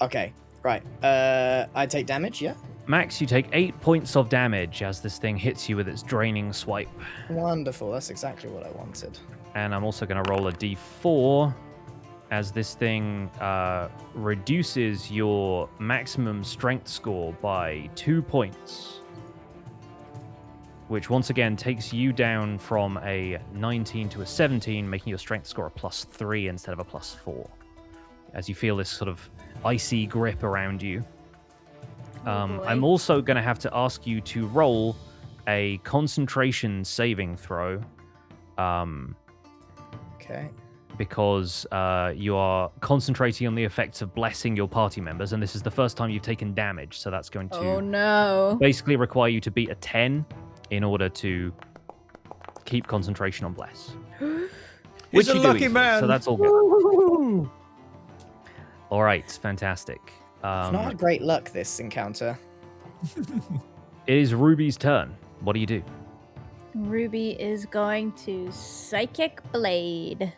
Speaker 5: Okay, right. I take damage, yeah?
Speaker 4: Max, you take 8 points of damage as this thing hits you with its draining swipe.
Speaker 5: Wonderful. That's exactly what I wanted.
Speaker 4: And I'm also going to roll a d4 as this thing reduces your maximum strength score by 2 points. Which once again takes you down from a 19 to a 17, making your strength score a +3 instead of a +4. As you feel this sort of icy grip around you.
Speaker 3: Oh, boy.
Speaker 4: I'm also going to have to ask you to roll a concentration saving throw.
Speaker 5: Okay.
Speaker 4: because you are concentrating on the effects of blessing your party members, and this is the first time you've taken damage, so that's going to
Speaker 3: Oh no.
Speaker 4: basically require you to beat a 10 in order to keep concentration on bless.
Speaker 1: He's a
Speaker 4: you do
Speaker 1: lucky
Speaker 4: easily,
Speaker 1: man.
Speaker 4: so that's all good. All right, fantastic.
Speaker 5: It's not great luck, this encounter.
Speaker 4: It is Ruby's turn. What do you do?
Speaker 3: Ruby is going to Psychic Blade.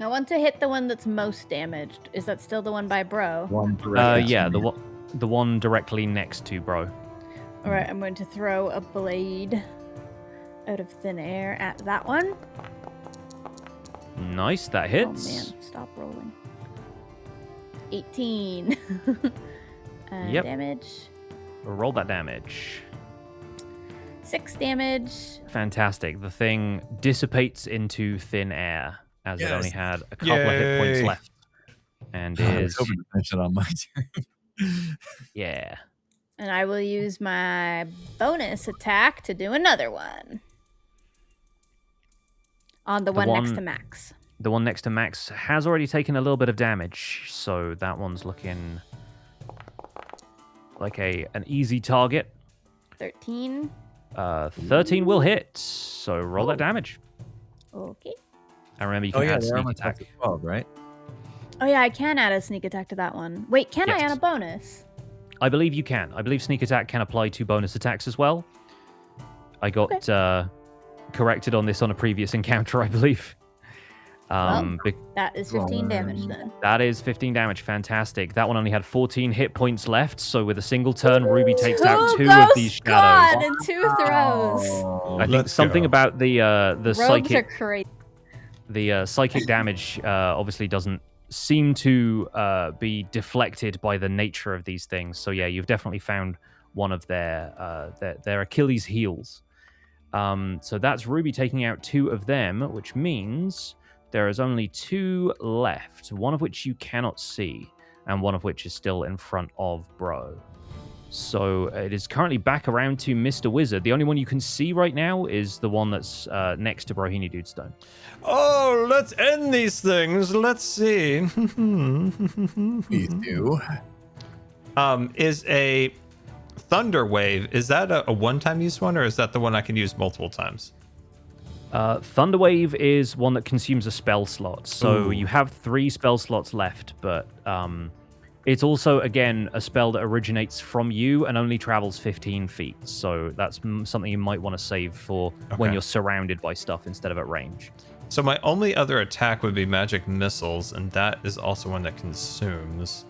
Speaker 3: I want to hit the one that's most damaged. Is that still the one by Bro?
Speaker 6: One direct
Speaker 4: Yeah,
Speaker 6: hit.
Speaker 4: the one directly next to Bro.
Speaker 3: All right, I'm going to throw a blade out of thin air at that one.
Speaker 4: Nice, that hits.
Speaker 3: Oh man, stop rolling. 18.
Speaker 4: Yep.
Speaker 3: Damage.
Speaker 4: Roll that damage.
Speaker 3: 6 damage.
Speaker 4: Fantastic. The thing dissipates into thin air as it
Speaker 6: Yes.
Speaker 4: only had a couple of hit points
Speaker 1: Yay.
Speaker 4: left. And
Speaker 6: I was
Speaker 4: is
Speaker 6: hoping to finish it on my turn.
Speaker 4: yeah.
Speaker 3: And I will use my bonus attack to do another one. On the one next
Speaker 4: one-
Speaker 3: to Max.
Speaker 4: The one next to Max has already taken a little bit of damage, so that one's looking like an easy target.
Speaker 3: 13.
Speaker 4: 13 will hit, so roll that damage.
Speaker 3: Okay.
Speaker 4: And remember, you
Speaker 6: Oh
Speaker 4: can
Speaker 6: yeah,
Speaker 4: add
Speaker 6: the
Speaker 4: sneak
Speaker 6: armor
Speaker 4: attack.
Speaker 6: class is 12, right?
Speaker 3: Oh yeah, I can add a sneak attack to that one. Wait, can I
Speaker 4: Yes.
Speaker 3: add a bonus?
Speaker 4: I believe you can. I believe sneak attack can apply to bonus attacks as well. I got corrected on this on a previous encounter, I believe.
Speaker 3: That is 15 damage then.
Speaker 4: That is 15 damage. Fantastic. That one only had 14 hit points left, so with a single turn, Ruby takes out 2 of
Speaker 3: ghost
Speaker 4: these
Speaker 3: God
Speaker 4: shadows.
Speaker 3: and 2 throws.
Speaker 4: I think
Speaker 1: Let's
Speaker 4: something
Speaker 1: go.
Speaker 4: about the
Speaker 3: Rogues are
Speaker 4: psychic
Speaker 3: crazy.
Speaker 4: psychic damage obviously doesn't seem to be deflected by the nature of these things. So yeah, you've definitely found one of their Achilles heels. So that's Ruby taking out 2 of them, which means there is only 2 left, one of which you cannot see, and one of which is still in front of Bro. So it is currently back around to Mr. Wizard. The only one you can see right now is the one that's next to Brohini Dudestone.
Speaker 1: Oh, let's end these things. Let's see.
Speaker 6: Please do.
Speaker 1: Is a Thunder Wave, is that a one-time use one, or is that the one I can use multiple times?
Speaker 4: Thunderwave is one that consumes a spell slot. So
Speaker 1: Ooh.
Speaker 4: you have 3 spell slots left, but it's also, again, a spell that originates from you and only travels 15 feet. So that's something you might want to save for when
Speaker 1: Okay.
Speaker 4: you're surrounded by stuff instead of at range.
Speaker 1: So my only other attack would be magic missiles, and that is also one that consumes.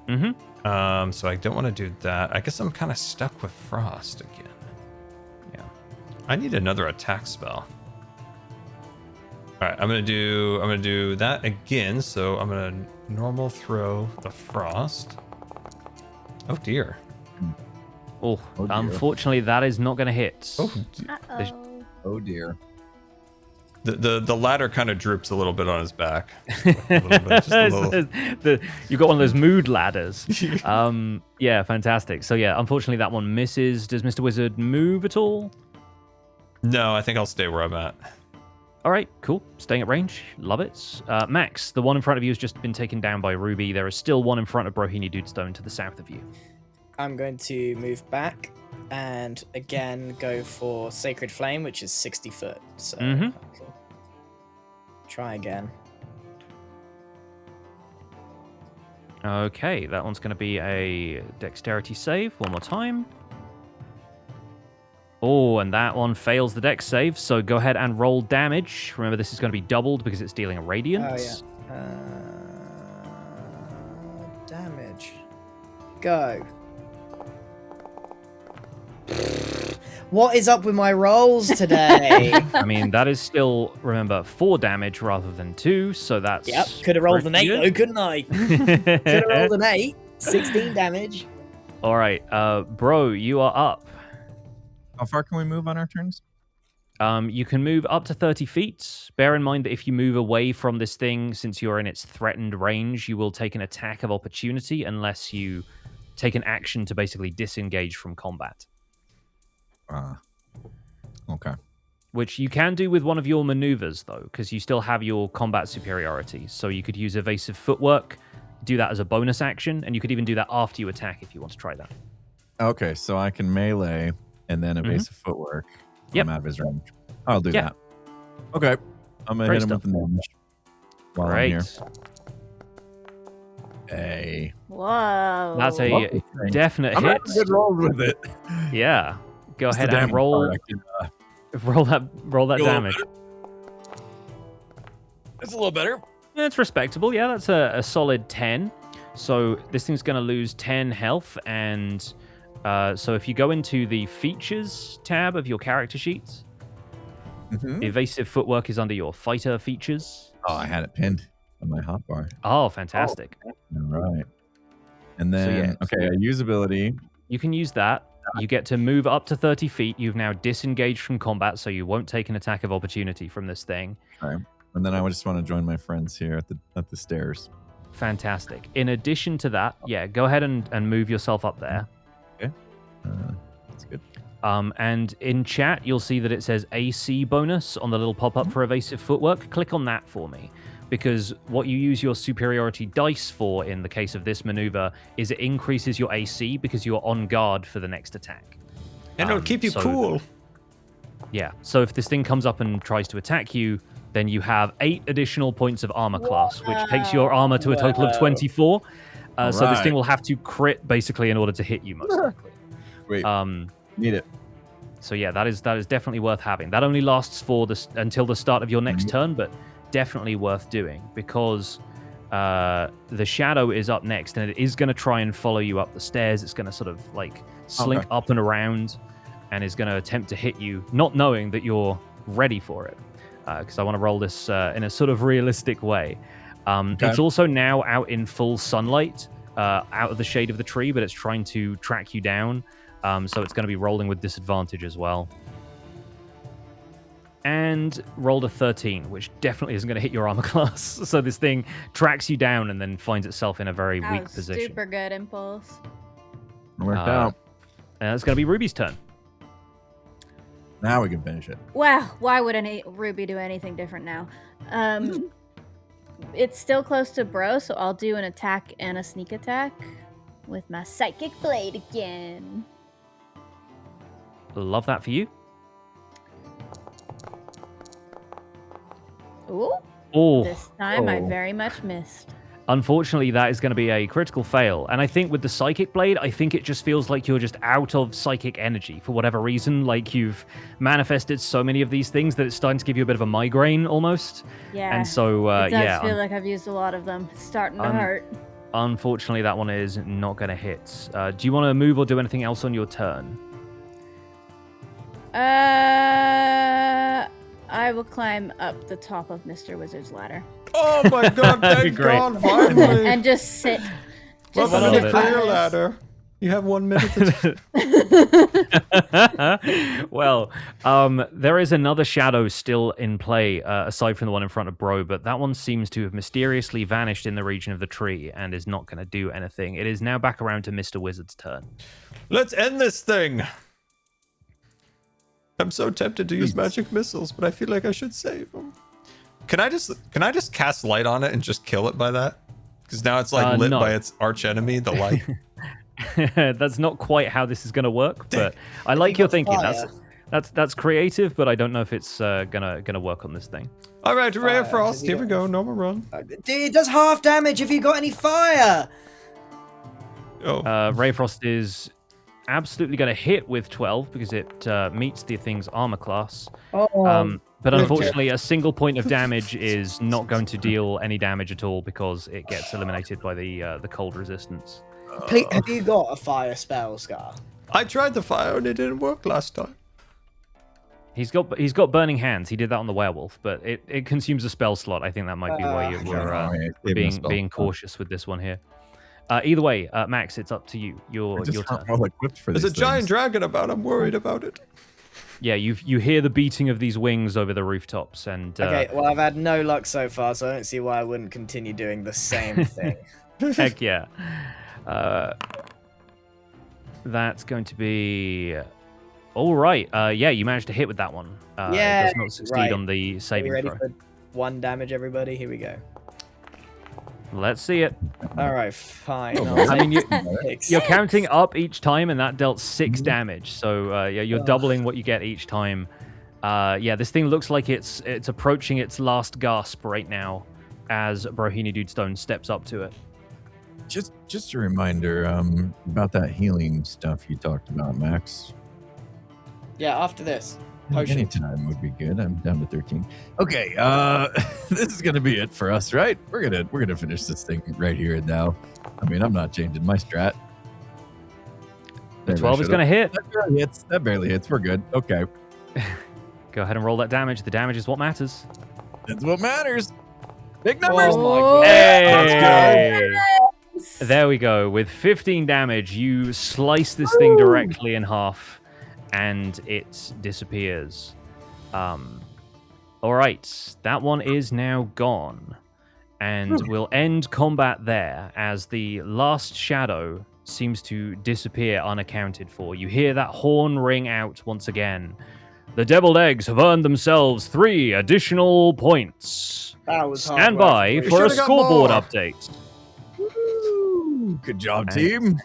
Speaker 4: Mm-hmm.
Speaker 1: So I don't want to do that. I guess I'm kind of stuck with frost again.
Speaker 4: Yeah.
Speaker 1: I need another attack spell. All right, I'm gonna do that again. So I'm gonna normal throw the frost. Oh dear.
Speaker 4: Oh,
Speaker 6: Oh, dear.
Speaker 4: unfortunately, that is not going to hit.
Speaker 1: Oh,
Speaker 3: Uh-oh.
Speaker 6: Oh dear.
Speaker 1: the ladder kind of droops a little bit on his back. A little bit, just a little.
Speaker 4: You've got one of those mood ladders. Yeah, fantastic. So yeah, unfortunately, that one misses. Does Mr. Wizard move at all?
Speaker 1: No, I think I'll stay where I'm at.
Speaker 4: All right, cool. Staying at range. Love it. Max, the one in front of you has just been taken down by Ruby. There is still one in front of Brohini Dudestone to the south of you.
Speaker 5: I'm going to move back and again go for Sacred Flame, which is 60 foot. So
Speaker 4: Mhm.
Speaker 5: I can try again.
Speaker 4: Okay, that one's going to be a dexterity save. One more time. Oh, and that one fails the dex save, so go ahead and roll damage. Remember, this is going to be doubled because it's dealing a radiant.
Speaker 5: Oh yeah. Damage. Go. What is up with my rolls today?
Speaker 4: I mean, that is still, remember, 4 damage rather than 2, so that's...
Speaker 5: Yep, could have rolled an 8 though, couldn't I? Could have
Speaker 4: good.
Speaker 5: rolled an 8. 16 damage.
Speaker 4: All right, Bro, you are up.
Speaker 6: How far can we move on our turns?
Speaker 4: You can move up to 30 feet. Bear in mind that if you move away from this thing, since you're in its threatened range, you will take an attack of opportunity unless you take an action to basically disengage from combat.
Speaker 6: Okay.
Speaker 4: which you can do with one of your maneuvers, though, because you still have your combat superiority. So you could use evasive footwork, do that as a bonus action, and you could even do that after you attack if you want to try that.
Speaker 6: Okay, so I can melee and then evasive footwork.
Speaker 4: Yep.
Speaker 6: I'm out of his range. I'll do
Speaker 4: Yeah.
Speaker 6: that. Okay. I'm going to
Speaker 4: Great
Speaker 6: hit him with the damage while I'm here. Hey.
Speaker 3: Whoa.
Speaker 4: That's a
Speaker 6: Love this thing.
Speaker 4: definite
Speaker 6: I'm
Speaker 4: hit.
Speaker 6: having good rolls with it.
Speaker 4: Yeah. Go
Speaker 6: It's the
Speaker 4: ahead and
Speaker 6: damage
Speaker 4: roll
Speaker 6: part I can,
Speaker 4: roll that
Speaker 6: do a little
Speaker 4: damage.
Speaker 6: It's a little better.
Speaker 4: Yeah, it's respectable. Yeah, that's a solid 10. So this thing's going to lose 10 health. And so if you go into the features tab of your character sheets,
Speaker 6: Mhm.
Speaker 4: evasive footwork is under your fighter features.
Speaker 6: Oh, I had it pinned on my hotbar.
Speaker 4: Oh, fantastic.
Speaker 6: All right. And then, okay, usability.
Speaker 4: You can use that. You get to move up to 30 feet. You've now disengaged from combat, so you won't take an attack of opportunity from this thing.
Speaker 6: Okay. And then I just want to join my friends here at the stairs.
Speaker 4: Fantastic. In addition to that, yeah, go ahead and move yourself up there.
Speaker 6: Okay. That's good.
Speaker 4: And in chat, you'll see that it says AC bonus on the little pop-up for evasive footwork. Click on that for me, because what you use your superiority dice for in the case of this maneuver is it increases your AC because you're on guard for the next attack.
Speaker 1: And it'll keep you
Speaker 4: so-
Speaker 1: cool.
Speaker 4: Yeah, so if this thing comes up and tries to attack you, then you have 8 additional points of armor class, which takes your armor to a total of 24. So this
Speaker 6: Alright.
Speaker 4: thing will have to crit basically in order to hit you, most likely.
Speaker 6: Wait,
Speaker 4: Um,
Speaker 6: need it.
Speaker 4: So yeah, that is definitely worth having. That only lasts for until the start of your next turn, but definitely worth doing because the shadow is up next, and it is going to try and follow you up the stairs. It's going to sort of like slink up and around, and is going to attempt to hit you, not knowing that you're ready for it. Because I want to roll this in a sort of realistic way. It's also now out in full sunlight, out of the shade of the tree, but it's trying to track you down. So it's going to be rolling with disadvantage as well. And rolled a 13, which definitely isn't going to hit your armor class. So this thing tracks you down and then finds itself in a very
Speaker 3: That
Speaker 4: weak
Speaker 3: was
Speaker 4: position.
Speaker 3: super good, Impulse.
Speaker 6: Worked out.
Speaker 4: And it's going to be Ruby's turn.
Speaker 6: Now we can finish it.
Speaker 3: Well, why would Ruby do anything different now? It's still close to Bro, so I'll do an attack and a sneak attack with my Psychic Blade again.
Speaker 4: Love that for you.
Speaker 3: Ooh,
Speaker 4: Oh,
Speaker 3: this time I very much missed.
Speaker 4: unfortunately, that is going to be a critical fail. And I think with the Psychic Blade, I think it just feels like you're just out of psychic energy for whatever reason. Like you've manifested so many of these things that it's starting to give you a bit of a migraine almost.
Speaker 3: Yeah,
Speaker 4: And so,
Speaker 3: it does
Speaker 4: yeah,
Speaker 3: feel like I've used a lot of them. It's starting to hurt.
Speaker 4: unfortunately, that one is not going to hit. Do you want to move or do anything else on your turn?
Speaker 3: I will climb up the top of Mr. Wizard's ladder
Speaker 1: Oh my god, thank
Speaker 4: Great.
Speaker 1: God, finally.
Speaker 3: and just sit. Just
Speaker 1: Welcome
Speaker 4: love
Speaker 1: to
Speaker 4: it.
Speaker 1: the career ladder. You have 1 minute to
Speaker 4: Well, there is another shadow still in play, aside from the one in front of Bro, but that one seems to have mysteriously vanished in the region of the tree and is not going to do anything. It is now back around to Mr. Wizard's turn.
Speaker 1: Let's end this thing. I'm so tempted to use magic missiles, but I feel like I should save them. Can I just cast light on it and just kill it by that? Because now it's like lit
Speaker 4: no.
Speaker 1: by its arch enemy, the light.
Speaker 4: That's not quite how this is going to work, but I like your thinking. That's creative, but I don't know if it's gonna work on this thing.
Speaker 1: All right, Ray of
Speaker 5: Fire,
Speaker 1: Frost.
Speaker 5: has he
Speaker 1: Here we
Speaker 5: got-
Speaker 1: go. Normal run.
Speaker 5: It does half damage if you got any fire.
Speaker 1: Oh,
Speaker 4: Ray Frost is absolutely going to hit with 12 because it meets the thing's armor class. But unfortunately, a single point of damage is not going to deal any damage at all because it gets eliminated by the cold resistance.
Speaker 5: Have you got a fire spell, Scar?
Speaker 1: I tried the fire and it didn't work last time.
Speaker 4: He's got burning hands. He did that on the werewolf, but it consumes a spell slot. I think that might be why you're being cautious with this one here. Either way, Max, it's up to you. Your
Speaker 6: Just
Speaker 4: turn.
Speaker 6: not well equipped for
Speaker 1: There's
Speaker 6: these
Speaker 1: a giant
Speaker 6: things.
Speaker 1: dragon about. I'm worried about it.
Speaker 4: Yeah, you hear the beating of these wings over the rooftops, and
Speaker 5: Okay, well, I've had no luck so far, so I don't see why I wouldn't continue doing the same thing.
Speaker 4: heck yeah. That's going to be All right. Yeah, you managed to hit with that one. It
Speaker 5: Yeah,
Speaker 4: does not succeed
Speaker 5: right.
Speaker 4: on the
Speaker 5: Are we
Speaker 4: saving
Speaker 5: ready
Speaker 4: throw.
Speaker 5: for 1 damage, everybody? Here we go.
Speaker 4: Let's see it.
Speaker 5: All right, fine.
Speaker 6: Oh,
Speaker 5: I'll
Speaker 4: I mean,
Speaker 5: take
Speaker 4: you,
Speaker 5: six.
Speaker 4: you're counting up each time, and that dealt 6 damage. So yeah, you're
Speaker 5: Ugh.
Speaker 4: doubling what you get each time. Yeah, this thing looks like it's approaching its last gasp right now, as Brohini Dudestone steps up to it.
Speaker 6: Just a reminder about that healing stuff you talked about, Max.
Speaker 5: Yeah, after this. Potions.
Speaker 6: Anytime would be good. I'm down to 13. Okay, this is gonna be it for us, right? We're gonna finish this thing right here and now. I mean, I'm not changing my strat.
Speaker 4: The
Speaker 6: Maybe I
Speaker 4: 12 is
Speaker 6: should've.
Speaker 4: going to hit.
Speaker 6: That barely hits. We're good. Okay,
Speaker 4: Go ahead and roll that damage. The damage is what matters.
Speaker 6: that's what matters. Big numbers.
Speaker 5: Oh my god.
Speaker 4: Hey! There we go. With 15 damage, you slice this thing directly in half, and it disappears. All right, that one is now gone, and we'll end combat there as the last shadow seems to disappear unaccounted for. You hear that horn ring out once again. The deviled eggs have earned themselves 3 additional points.
Speaker 5: That was hard
Speaker 4: Stand
Speaker 5: work.
Speaker 4: by for a
Speaker 1: should've got
Speaker 4: scoreboard
Speaker 1: more.
Speaker 4: update.
Speaker 6: Woo! Good job,
Speaker 4: And-
Speaker 6: team.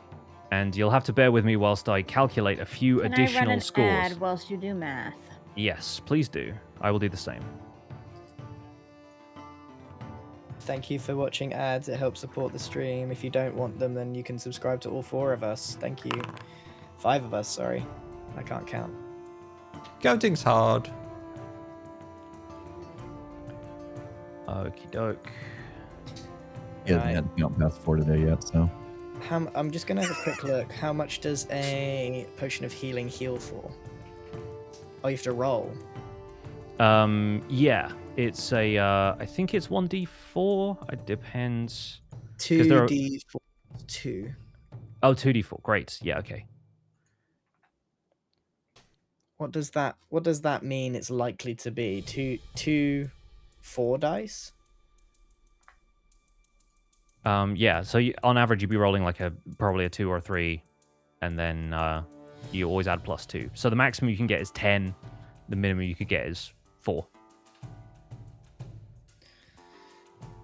Speaker 4: And you'll have to bear with me whilst I calculate a few
Speaker 3: Can I
Speaker 4: additional
Speaker 3: run an
Speaker 4: scores.
Speaker 3: ad whilst you do math?
Speaker 4: Yes, please do. I will do the same.
Speaker 5: Thank you for watching ads. It helps support the stream. If you don't want them, then you can subscribe to all 4 of us. Thank you. 5 of us, sorry. I can't count.
Speaker 1: Counting's hard.
Speaker 4: Okie doke.
Speaker 6: He hasn't
Speaker 5: Right.
Speaker 6: had to count past 4 today yet, so.
Speaker 5: I'm just gonna have a quick look. How much does a potion of healing heal for? Oh, you have to roll.
Speaker 4: Yeah, it's a. I think it's 1d4. It depends. there are-
Speaker 5: 2d4. 2.
Speaker 4: Oh, 2d4. Great. Yeah. Okay.
Speaker 5: What does that mean? It's likely to be 2 4 dice.
Speaker 4: Yeah. So on average, you'd be rolling like probably a 2 or a 3, and then you always add +2. So the maximum you can get is 10. The minimum you could get is 4.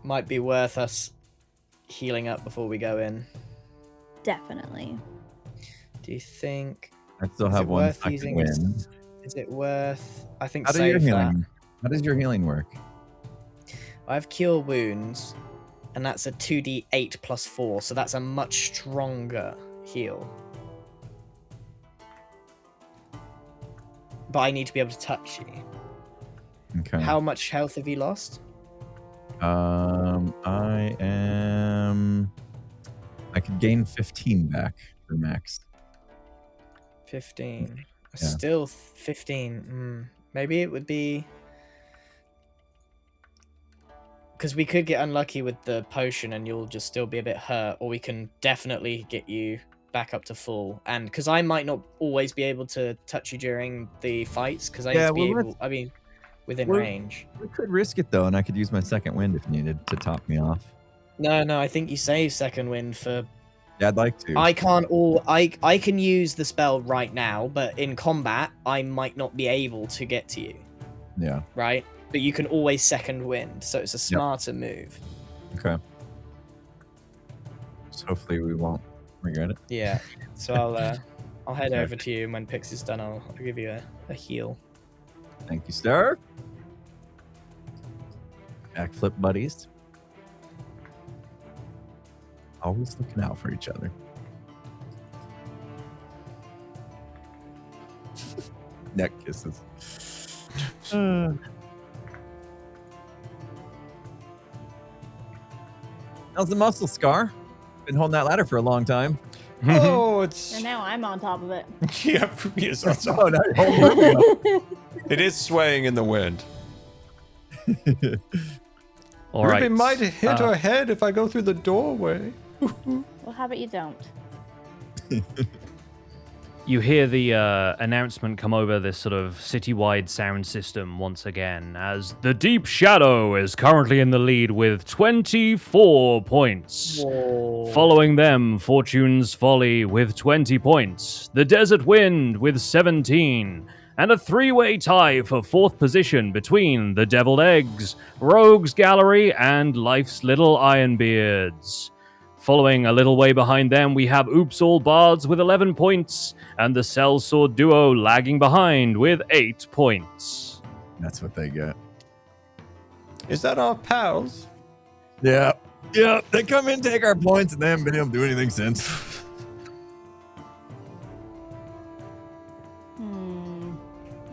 Speaker 5: Might be worth us healing up before we go in.
Speaker 3: Definitely.
Speaker 5: Do you think?
Speaker 6: I still
Speaker 5: Is
Speaker 6: have
Speaker 5: it
Speaker 6: one
Speaker 5: worth
Speaker 6: second
Speaker 5: using
Speaker 6: win.
Speaker 5: Is it worth? I think
Speaker 6: How does your
Speaker 5: save that.
Speaker 6: healing? How does your healing work?
Speaker 5: I have cure wounds, and that's a 2d8 plus 4, so that's a much stronger heal. But I need to be able to touch you.
Speaker 6: Okay.
Speaker 5: How much health have you lost?
Speaker 6: I could gain 15 back for max.
Speaker 5: 15.
Speaker 6: Yeah.
Speaker 5: Still 15. Maybe it would be... Because we could get unlucky with the potion and you'll just still be a bit hurt, or we can definitely get you back up to full. And because I might not always be able to touch you during the fights, because I need
Speaker 6: Yeah,
Speaker 5: to be
Speaker 6: well,
Speaker 5: able... I mean, within
Speaker 6: we're-
Speaker 5: range.
Speaker 6: We could risk it though, and I could use my second wind if needed to top me off.
Speaker 5: No, I think you save second wind for...
Speaker 6: Yeah, I'd like to.
Speaker 5: I can't all... I can use the spell right now, but in combat, I might not be able to get to you,
Speaker 6: Yeah.
Speaker 5: right? But you can always second wind, so it's a smarter move.
Speaker 6: Okay. So hopefully we won't regret it.
Speaker 5: Yeah. So I'll head over to you, and when Pix is done, I'll give you a heal.
Speaker 6: Thank you, sir. Backflip buddies. Always looking out for each other. Neck kisses. How's the muscle scar? Been holding that ladder for a long time.
Speaker 1: Oh, it's
Speaker 3: And now I'm on top of it.
Speaker 1: yeah. Yes, that's
Speaker 6: Oh, now you're holding it up.
Speaker 1: it is swaying in the wind.
Speaker 4: All right.
Speaker 1: Ruby might hit her head if I go through the doorway.
Speaker 3: Well, how about you don't?
Speaker 4: You hear the announcement come over this sort of citywide sound system once again, as the Deep Shadow is currently in the lead with 24 points.
Speaker 5: Whoa.
Speaker 4: Following them, Fortune's Folly with 20 points, the Desert Wind with 17, and a three-way tie for fourth position between the Deviled Eggs, Rogues Gallery, and Life's Little Ironbeards. Following a little way behind them, we have Oops All Bards with 11 points, and the Sellsword Duo lagging behind with 8 points.
Speaker 6: That's what they get.
Speaker 1: Is that our pals?
Speaker 6: Yeah. Yeah. They come in, take our points, and they haven't been able to do anything since.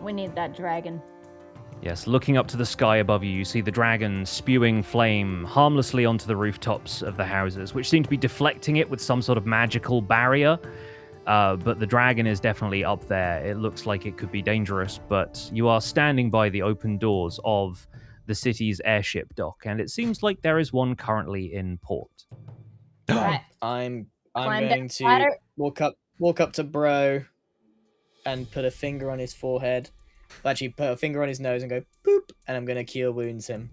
Speaker 3: We need that dragon.
Speaker 4: Yes, looking up to the sky above you, you see the dragon spewing flame harmlessly onto the rooftops of the houses, which seem to be deflecting it with some sort of magical barrier. But the dragon is definitely up there. It looks like it could be dangerous, but you are standing by the open doors of the city's airship dock, and it seems like there is one currently in port.
Speaker 3: Right.
Speaker 5: I'm
Speaker 3: Climb
Speaker 5: going
Speaker 3: down
Speaker 5: to
Speaker 3: ladder.
Speaker 5: walk up to Bro and put a finger on his forehead. Well, actually, put a finger on his nose and go boop, and I'm going to cure wounds him.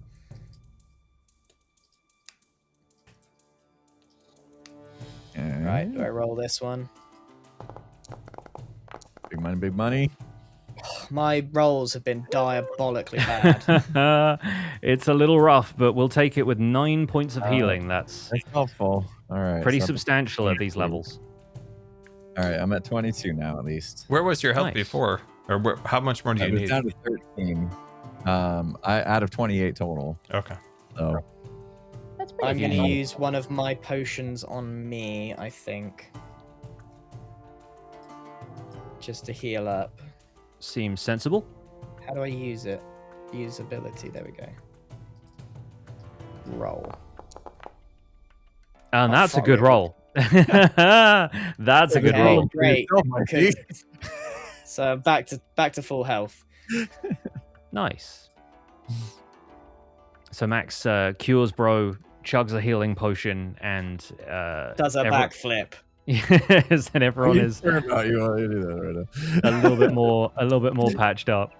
Speaker 5: Right, do I roll this one?
Speaker 6: Big money, big money.
Speaker 5: My rolls have been diabolically bad.
Speaker 4: It's a little rough, but we'll take it with 9 points of healing. That's
Speaker 6: That's helpful. All right.
Speaker 4: pretty
Speaker 6: so
Speaker 4: substantial at these levels.
Speaker 6: All right, I'm at 22 now at least.
Speaker 1: Where was your health
Speaker 4: Nice.
Speaker 1: before? Or how much more do
Speaker 6: I
Speaker 1: you
Speaker 6: was
Speaker 1: need?
Speaker 6: down to 13. I out of 28 total.
Speaker 1: Okay.
Speaker 6: So
Speaker 3: That's pretty
Speaker 5: I'm
Speaker 3: good.
Speaker 5: going to use one of my potions on me, I think. Just to heal up.
Speaker 4: Seems sensible.
Speaker 5: How do I use it? Use ability, there we go. Roll.
Speaker 4: And
Speaker 5: Oh,
Speaker 4: that's a
Speaker 5: fuck
Speaker 4: good
Speaker 5: yeah.
Speaker 4: roll. That's a good
Speaker 5: Okay,
Speaker 4: roll.
Speaker 5: Great.
Speaker 6: yourself,
Speaker 5: because- So back to full health.
Speaker 4: Nice. So Max cures Bro, chugs a healing potion, and
Speaker 5: Does a backflip.
Speaker 4: yes, and everyone is
Speaker 6: Sure about you while you do that right now.
Speaker 4: a little bit more patched up.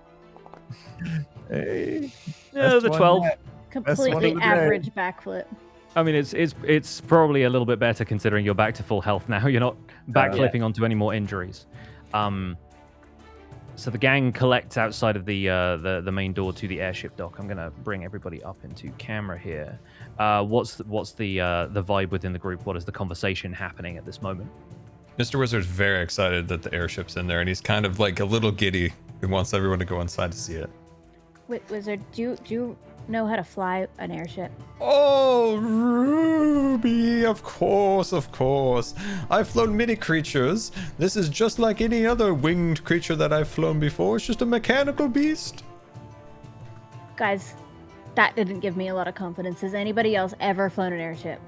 Speaker 6: Hey,
Speaker 4: Yeah,
Speaker 6: Best
Speaker 4: the
Speaker 6: one
Speaker 4: 12.
Speaker 6: yet.
Speaker 3: Completely
Speaker 6: one of the day.
Speaker 3: average backflip.
Speaker 4: I mean, it's probably a little bit better considering you're back to full health now. You're not backflipping onto any more injuries. So the gang collects outside of the main door to the airship dock. I'm gonna bring everybody up into camera here. What's the vibe within the group? What is the conversation happening at this moment?
Speaker 1: Mr. Wizard's very excited that the airship's in there, and he's kind of like a little giddy. He wants everyone to go inside to see it.
Speaker 3: Wait, Wizard, do you know how to fly an airship?
Speaker 1: Oh, Ruby, of course, of course. I've flown many creatures. This is just like any other winged creature that I've flown before. It's just a mechanical beast.
Speaker 3: Guys, that didn't give me a lot of confidence. Has anybody else ever flown an airship?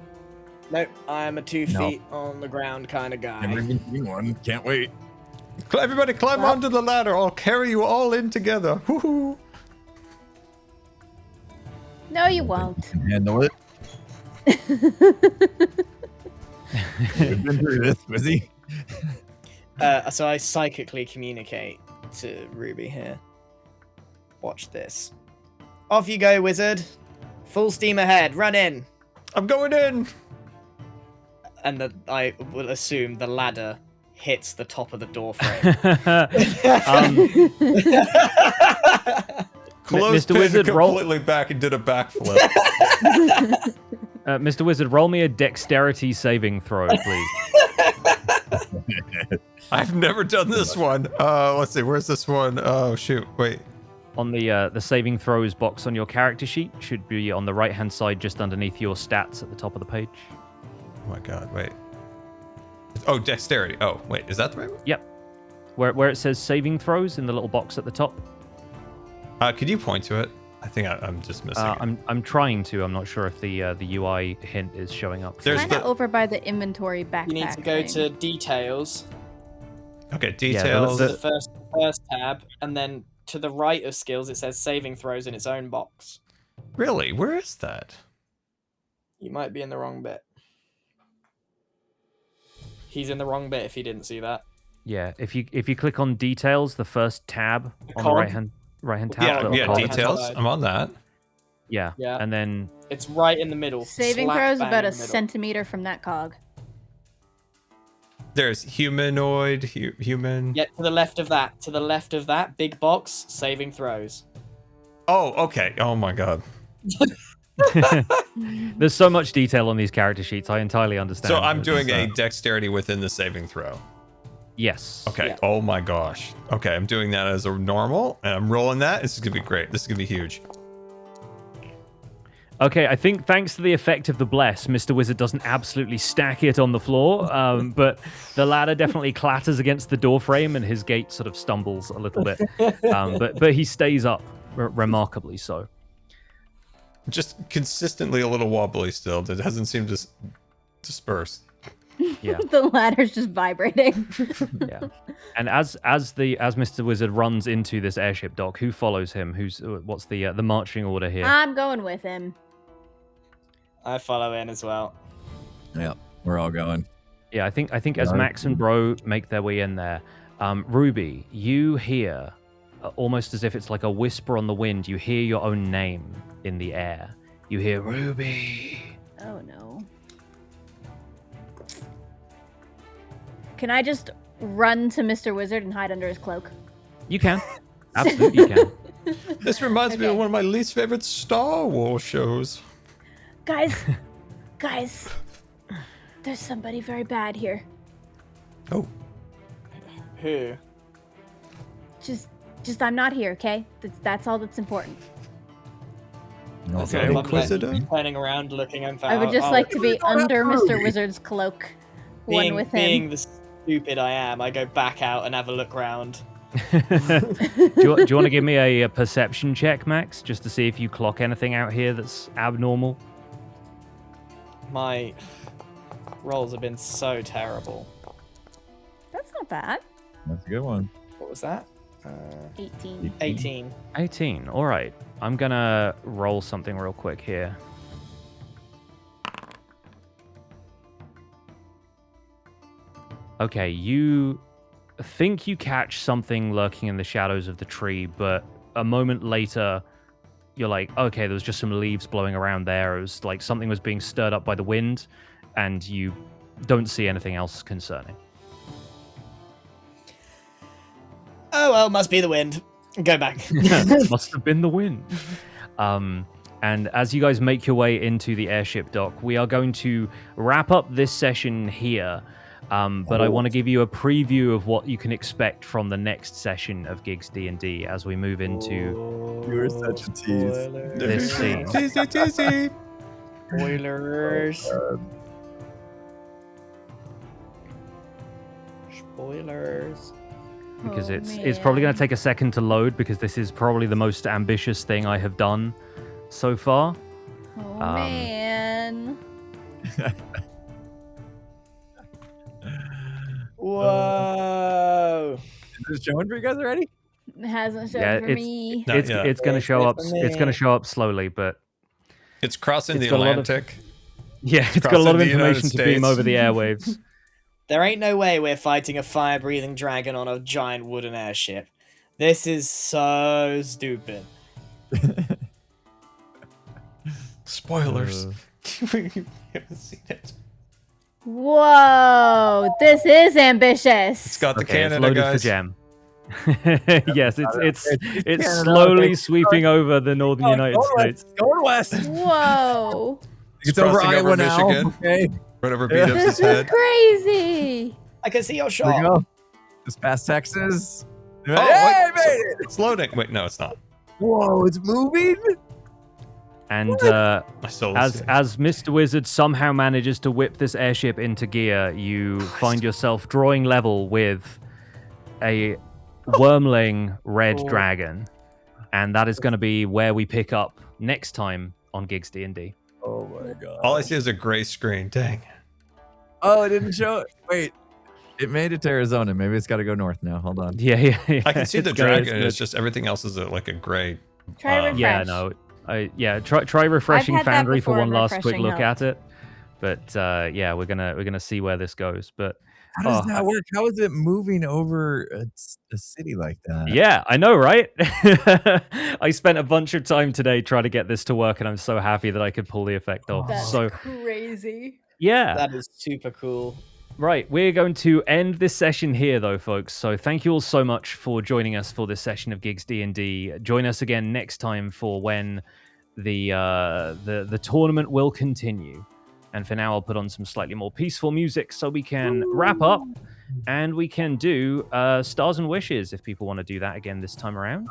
Speaker 5: Nope, I'm a 2
Speaker 6: No.
Speaker 5: feet on the ground kind of guy.
Speaker 6: Never even seen one. Can't wait.
Speaker 1: Everybody climb onto the ladder. I'll carry you all in together. Woohoo.
Speaker 3: No, you won't.
Speaker 6: Can handle it. We've been through this, Wizzy.
Speaker 5: So I psychically communicate to Ruby here. Watch this. Off you go, wizard. Full steam ahead. Run in.
Speaker 1: I'm going in.
Speaker 5: And I will assume the ladder hits the top of the door frame.
Speaker 1: Closed
Speaker 4: Mr.
Speaker 1: pin
Speaker 4: Wizard, roll-
Speaker 1: completely back and did a backflip.
Speaker 4: Mr. Wizard, roll me a dexterity saving throw, please.
Speaker 1: I've never done this one. Let's see. Where's this one? Oh, shoot. Wait.
Speaker 4: On the saving throws box on your character sheet, should be on the right-hand side, just underneath your stats at the top of the page.
Speaker 1: Oh, my God. Wait. Oh, dexterity. Oh, wait. Is that the right one?
Speaker 4: Yep. Where it says saving throws in the little box at the top.
Speaker 1: Could you point to it? I think I'm just missing it.
Speaker 4: I'm trying to. I'm not sure if the UI hint is showing up.
Speaker 1: There's
Speaker 3: Kind of
Speaker 1: the-
Speaker 3: over by the inventory backpack.
Speaker 5: You need to go
Speaker 3: thing.
Speaker 5: to details.
Speaker 1: Okay,
Speaker 4: Yeah,
Speaker 1: details.
Speaker 4: the-
Speaker 5: The first tab, and then to the right of skills, it says saving throws in its own box.
Speaker 1: Really? Where is that?
Speaker 5: You might be in the wrong bit. He's in the wrong bit if he didn't see that.
Speaker 4: Yeah, if you click on details, the first tab on the
Speaker 5: cog?
Speaker 4: right hand tab.
Speaker 5: Yeah,
Speaker 4: little
Speaker 1: Yeah,
Speaker 4: cog.
Speaker 1: details. I'm on that.
Speaker 4: Yeah.
Speaker 5: Yeah.
Speaker 4: And then
Speaker 5: It's right in the middle.
Speaker 3: Saving
Speaker 5: slap
Speaker 3: throws
Speaker 5: bang
Speaker 3: about
Speaker 5: in
Speaker 3: a
Speaker 5: the middle.
Speaker 3: centimeter from that cog.
Speaker 1: There's humanoid, human.
Speaker 5: Yeah, to the left of that. To the left of that big box. Saving throws.
Speaker 1: Oh, okay. Oh my god.
Speaker 4: there's so much detail on these character sheets. I entirely understand.
Speaker 1: So I'm doing
Speaker 4: It's,
Speaker 1: a dexterity within the saving throw.
Speaker 4: Yes.
Speaker 1: Okay.
Speaker 5: Yeah.
Speaker 1: Oh my gosh. Okay, I'm doing that as a normal, and I'm rolling that. This is gonna be great. This is gonna be huge.
Speaker 4: Okay, I think thanks to the effect of the bless, Mr. Wizard doesn't absolutely stack it on the floor, but the ladder definitely clatters against the door frame, and his gait sort of stumbles a little bit. But he stays up, remarkably so.
Speaker 1: Just consistently a little wobbly still. It hasn't seemed to disperse.
Speaker 4: Yeah.
Speaker 3: The ladder's just vibrating.
Speaker 4: Yeah. And as Mr. Wizard runs into this airship dock, who follows him? What's the marching order here?
Speaker 3: I'm going with him.
Speaker 5: I follow in as well.
Speaker 6: Yep, we're all going.
Speaker 4: Yeah, I think as Max and Bro make their way in there, Ruby, you hear almost as if it's like a whisper on the wind. You hear your own name in the air. You hear Ruby.
Speaker 3: Oh no. Can I just run to Mr. Wizard and hide under his cloak?
Speaker 4: You can. Absolutely you can.
Speaker 1: This reminds me of one of my least favorite Star Wars shows.
Speaker 3: Guys, there's somebody very bad here.
Speaker 1: Oh.
Speaker 5: Who?
Speaker 3: Just I'm not here, okay? That's all that's important.
Speaker 1: Okay,
Speaker 5: I'm
Speaker 1: Inquisitor?
Speaker 5: turning around, looking.
Speaker 3: I would just like to be under Mr. Wizard's cloak. One with him.
Speaker 5: Being the stupid I am, I go back out and have a look round.
Speaker 4: do you want to give me a perception check, Max, just to see if you clock anything out here that's abnormal?
Speaker 5: My rolls have been so terrible.
Speaker 3: That's not bad.
Speaker 6: That's a good one.
Speaker 5: What was that?
Speaker 3: 18.
Speaker 5: 18.
Speaker 4: 18. All right. I'm going to roll something real quick here. Okay, you think you catch something lurking in the shadows of the tree, but a moment later, you're like, okay, there was just some leaves blowing around there. It was like something was being stirred up by the wind, and you don't see anything else concerning.
Speaker 5: Oh well, must be the wind. Go back.
Speaker 4: Must have been the wind. And as you guys make your way into the airship dock, we are going to wrap up this session here. But I want to give you a preview of what you can expect from the next session of GIGGS D&D as we move into
Speaker 6: You were such a tease.
Speaker 4: this scene.
Speaker 1: Tizzy.
Speaker 5: Spoilers. Spoilers.
Speaker 4: Because
Speaker 3: Oh,
Speaker 4: it's probably going to take a second to load, because this is probably the most ambitious thing I have done so far.
Speaker 3: Oh man.
Speaker 5: Whoa.
Speaker 6: Is it showing for you guys already?
Speaker 3: It hasn't shown
Speaker 4: Yeah,
Speaker 3: for me.
Speaker 1: Not
Speaker 4: It's
Speaker 1: yet.
Speaker 4: it's going to show up.
Speaker 5: For me.
Speaker 4: It's going to show up slowly, but
Speaker 1: It's crossing
Speaker 4: It's
Speaker 1: the
Speaker 4: got a lot of-
Speaker 1: Atlantic.
Speaker 4: yeah, it's got a lot of
Speaker 1: Crossing the United
Speaker 4: information to beam
Speaker 1: States.
Speaker 4: over the airwaves.
Speaker 5: There ain't no way we're fighting a fire-breathing dragon on a giant wooden airship. This is so stupid.
Speaker 1: Spoilers. You haven't seen it.
Speaker 3: Whoa, this is ambitious.
Speaker 1: It's got the
Speaker 4: Okay, it's
Speaker 1: Canada
Speaker 4: loaded
Speaker 1: guys.
Speaker 4: for Gem. Yes, it's
Speaker 6: Canada,
Speaker 4: slowly
Speaker 6: okay.
Speaker 4: sweeping over the northern United States.
Speaker 6: Going west.
Speaker 3: Whoa,
Speaker 6: It's over
Speaker 1: crossing over
Speaker 6: Iowa now.
Speaker 1: Michigan.
Speaker 6: Okay.
Speaker 1: Right over beat up
Speaker 3: this
Speaker 1: his
Speaker 3: is
Speaker 1: head.
Speaker 3: crazy.
Speaker 5: I can see your
Speaker 6: There we
Speaker 5: shot.
Speaker 6: go. Just past Texas.
Speaker 1: Oh,
Speaker 6: Hey,
Speaker 1: wait.
Speaker 6: made it.
Speaker 1: It's loading. Wait, no, it's not.
Speaker 6: Whoa, it's moving.
Speaker 4: And
Speaker 1: I still
Speaker 4: as Mr. Wizard somehow manages to whip this airship into gear, you find yourself drawing level with a wormling red
Speaker 5: Oh.
Speaker 4: dragon, and that is going to be where we pick up next time on GIGGS D&D.
Speaker 6: Oh my god.
Speaker 1: all I see is a gray screen. Dang.
Speaker 6: Oh, it didn't show it. Wait. It made it to Arizona. Maybe it's got to go north now. Hold on.
Speaker 4: Yeah.
Speaker 1: I can see the
Speaker 4: It's gonna-
Speaker 1: dragon. It's just everything else is like a gray.
Speaker 3: Try refresh.
Speaker 4: Yeah, no. Try refreshing
Speaker 3: had that
Speaker 4: Foundry for
Speaker 3: before,
Speaker 4: one last quick
Speaker 3: refreshing
Speaker 4: look
Speaker 3: helped.
Speaker 4: at it. But yeah, we're gonna see where this goes. But
Speaker 6: How does
Speaker 4: oh,
Speaker 6: that work? How is it moving over a city like that?
Speaker 4: yeah, I know, right? I spent a bunch of time today trying to get this to work, and I'm so happy that I could pull the effect off.
Speaker 3: That's
Speaker 4: So
Speaker 3: crazy.
Speaker 4: yeah,
Speaker 5: That is super cool.
Speaker 4: right. We're going to end this session here, though, folks. So thank you all so much for joining us for this session of Gigs D&D. Join us again next time for when the tournament will continue. And for now, I'll put on some slightly more peaceful music so we can wrap up, and we can do Stars and Wishes if people want to do that again this time around.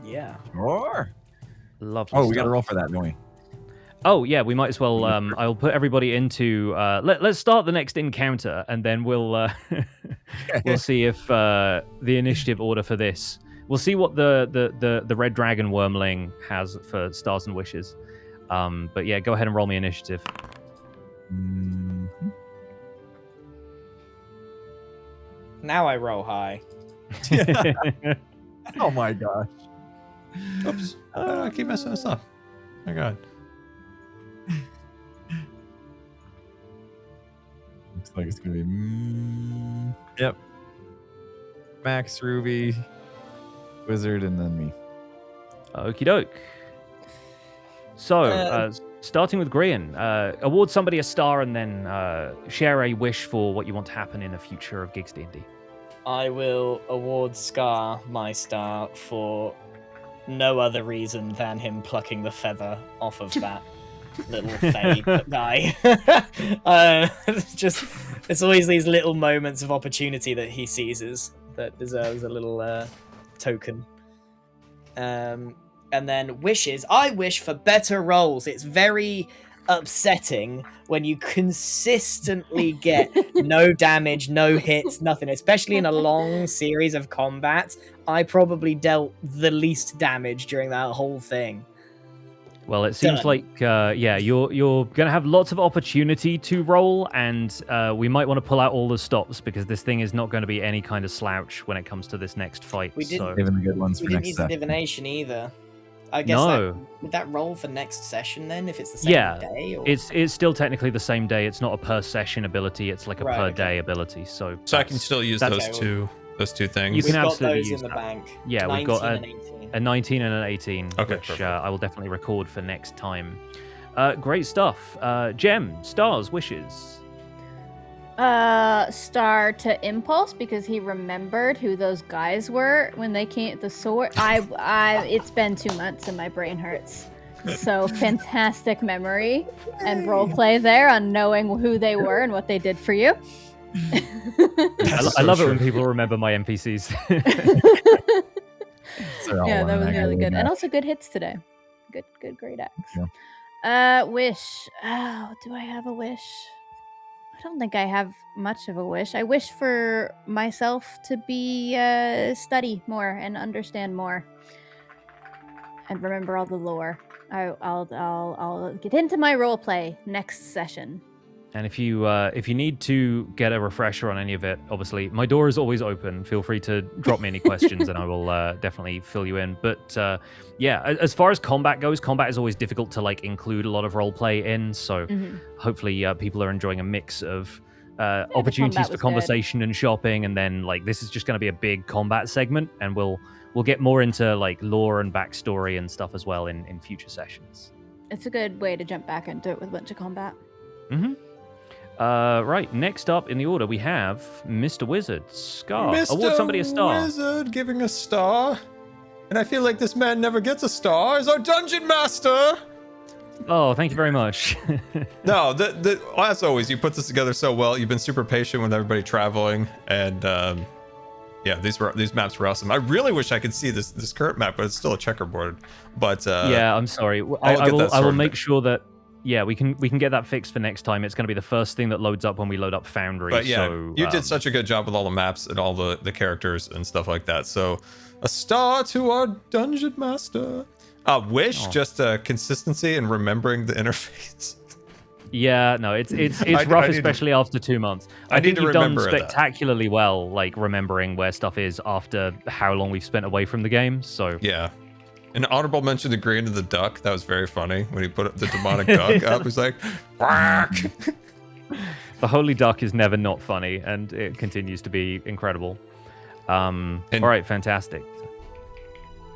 Speaker 5: Yeah.
Speaker 6: Sure.
Speaker 4: Lovely.
Speaker 6: Oh, we got
Speaker 4: stuff.
Speaker 6: to roll for that, don't we?
Speaker 4: Oh yeah, we might as well. I'll put everybody into. Let's start the next encounter, and then we'll we'll see if the initiative order for this. We'll see what the red dragon wormling has for Stars and Wishes. But yeah, go ahead and roll me initiative.
Speaker 6: Mhm.
Speaker 5: Now I roll high.
Speaker 6: Oh my gosh.
Speaker 1: Oops. I keep messing this up. Oh my God.
Speaker 6: Looks like it's gonna be. Yep. Max, Ruby, Wizard, and then me.
Speaker 4: Okie doke. So, starting with Grian, award somebody a star, and then share a wish for what you want to happen in the future of Gigs D&D.
Speaker 5: I will award Scar my star for no other reason than him plucking the feather off of that little fey guy. It's always these little moments of opportunity that he seizes that deserves a little token. And then wishes. I wish for better rolls. It's very upsetting when you consistently get no damage, no hits, nothing. Especially in a long series of combat, I probably dealt the least damage during that whole thing.
Speaker 4: Well, it seems
Speaker 5: Done.
Speaker 4: like you're gonna have lots of opportunity to roll, and we might want to pull out all the stops because this thing is not going to be any kind of slouch when it comes to this next fight.
Speaker 5: We didn't-
Speaker 4: So
Speaker 6: Saving the good ones
Speaker 5: We
Speaker 6: for
Speaker 5: didn't
Speaker 6: next
Speaker 5: use the
Speaker 6: session.
Speaker 5: divination either. I guess
Speaker 4: No.
Speaker 5: would that roll for next session then if it's the same
Speaker 4: Yeah,
Speaker 5: day? Or...
Speaker 4: it's still technically the same day. It's not a per session ability. It's like a
Speaker 5: Right,
Speaker 4: per
Speaker 5: okay.
Speaker 4: day ability. So
Speaker 1: So I can still use
Speaker 4: that's-
Speaker 1: those two things.
Speaker 4: You
Speaker 5: We've
Speaker 4: can
Speaker 5: got
Speaker 4: absolutely
Speaker 5: those
Speaker 4: use
Speaker 5: in the
Speaker 4: that.
Speaker 5: bank.
Speaker 4: Yeah, we've got
Speaker 5: 19 and 18.
Speaker 4: a 19 and an 18,
Speaker 1: Okay,
Speaker 4: which
Speaker 1: perfect.
Speaker 4: I will definitely record for next time. Great stuff. Gem, stars, wishes.
Speaker 3: Star to Impulse because he remembered who those guys were when they came at the sword. It's been 2 months and my brain hurts. So fantastic memory and roleplay there on knowing who they were and what they did for you.
Speaker 4: I love it when people remember my NPCs.
Speaker 6: So
Speaker 3: Yeah, that was
Speaker 6: I
Speaker 3: really
Speaker 6: got
Speaker 3: good.
Speaker 6: that.
Speaker 3: And also good hits today. Good, great axe. Wish. Oh, do I have a wish? I don't think I have much of a wish. I wish for myself to be study more and understand more, and remember all the lore. I'll get into my roleplay next session.
Speaker 4: And if you need to get a refresher on any of it, obviously my door is always open. Feel free to drop me any questions, and I will definitely fill you in. But yeah, as far as combat goes, combat is always difficult to like include a lot of roleplay in. So hopefully people are enjoying a mix of opportunities
Speaker 3: combat
Speaker 4: for
Speaker 3: was good.
Speaker 4: conversation and shopping, and then like this is just going to be a big combat segment, and we'll get more into like lore and backstory and stuff as well in future sessions.
Speaker 3: It's a good way to jump back into it with a bunch of combat.
Speaker 4: Right, next up in the order, we have Mr. Wizard. Scar. Award somebody a star.
Speaker 1: Wizard giving a star. And I feel like this man never gets a star. Is our dungeon master.
Speaker 4: Oh, thank you very much.
Speaker 1: No, as always, you put this together so well. You've been super patient with everybody traveling, and yeah, these maps were awesome. I really wish I could see this current map, but it's still a checkerboard. But
Speaker 4: yeah, I'm sorry. I will make sure that we can get that fixed for next time. It's going to be the first thing that loads up when we load up Foundry.
Speaker 1: But yeah,
Speaker 4: so,
Speaker 1: you did such a good job with all the maps and all the characters and stuff like that. So a star to our dungeon master. Wish just consistency and remembering the interface.
Speaker 4: Yeah, no, it's
Speaker 1: I
Speaker 4: rough,
Speaker 1: need to-
Speaker 4: especially after 2 months.
Speaker 1: I
Speaker 4: I
Speaker 1: need
Speaker 4: think
Speaker 1: to
Speaker 4: you've done
Speaker 1: remember that.
Speaker 4: spectacularly well, like remembering where stuff is after how long we've spent away from the game. So
Speaker 1: Yeah. An honorable mention to Green and the Duck. That was very funny when he put up the demonic duck up. He's like, quack.
Speaker 4: The Holy Duck is never not funny, and it continues to be incredible. All right, fantastic.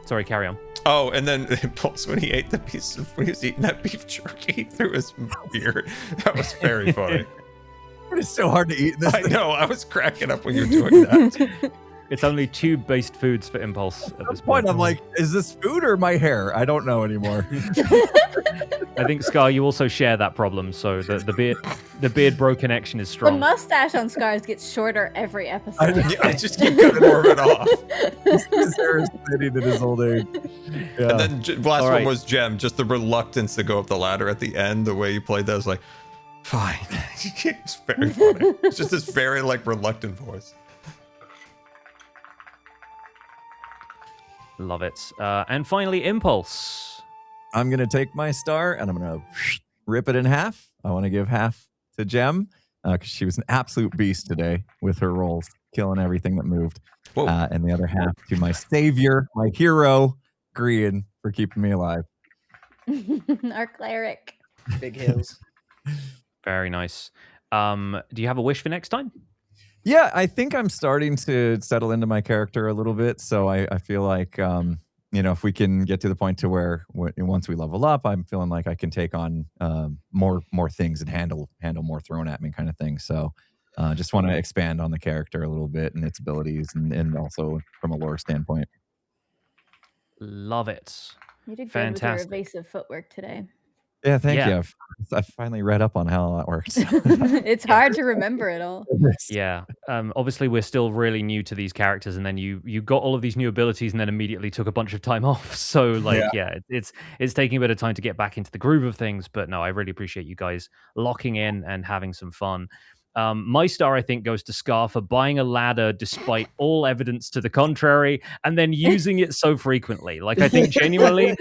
Speaker 4: Sorry, carry on.
Speaker 1: Oh, and then Impulse, when he ate the piece of, when he was eating that beef jerky through his beard. That was very funny.
Speaker 6: It's so hard to eat this
Speaker 1: I
Speaker 6: thing.
Speaker 1: know, I was cracking up when you were doing that.
Speaker 4: It's only tube-based foods for Impulse at this
Speaker 6: Point,
Speaker 4: point.
Speaker 6: I'm like, is this food or my hair? I don't know anymore.
Speaker 4: I think, Scar, you also share that problem, so the beard bro connection is
Speaker 3: The
Speaker 4: strong.
Speaker 3: mustache on Scars gets shorter every episode.
Speaker 1: Yeah, I just keep cutting more of it off.
Speaker 6: His hair is fitting in his old age. Yeah.
Speaker 1: And then last
Speaker 4: All
Speaker 1: one
Speaker 4: right.
Speaker 1: was Gem, just the reluctance to go up the ladder at the end. The way you played that was like, fine. It's very funny. It's just this very like reluctant voice.
Speaker 4: Love it. And finally, Impulse.
Speaker 6: I'm going to take my star and I'm going to rip it in half. I want to give half to Gem because she was an absolute beast today with her rolls, killing everything that moved.
Speaker 1: Whoa.
Speaker 6: And the other half to my savior, my hero, Grian, for keeping me alive.
Speaker 3: Our cleric.
Speaker 5: Big heels.
Speaker 4: Very nice. Do you have a wish for next time?
Speaker 6: Yeah, I think I'm starting to settle into my character a little bit. So I feel like, if we can get to the point to where once we level up, I'm feeling like I can take on more things and handle more thrown at me kind of thing. So just want to expand on the character a little bit and its abilities and also from a lore standpoint.
Speaker 4: Love it.
Speaker 3: You did good
Speaker 4: Fantastic.
Speaker 3: with your evasive footwork today.
Speaker 6: Yeah, thank
Speaker 4: Yeah.
Speaker 6: you. I've finally read up on how that works.
Speaker 3: It's hard to remember it all.
Speaker 4: Yeah. Obviously, we're still really new to these characters, and then you got all of these new abilities, and then immediately took a bunch of time off. So, it's taking a bit of time to get back into the groove of things. But no, I really appreciate you guys locking in and having some fun. My star, I think, goes to Scar for buying a ladder despite all evidence to the contrary, and then using it so frequently. Like, I think genuinely,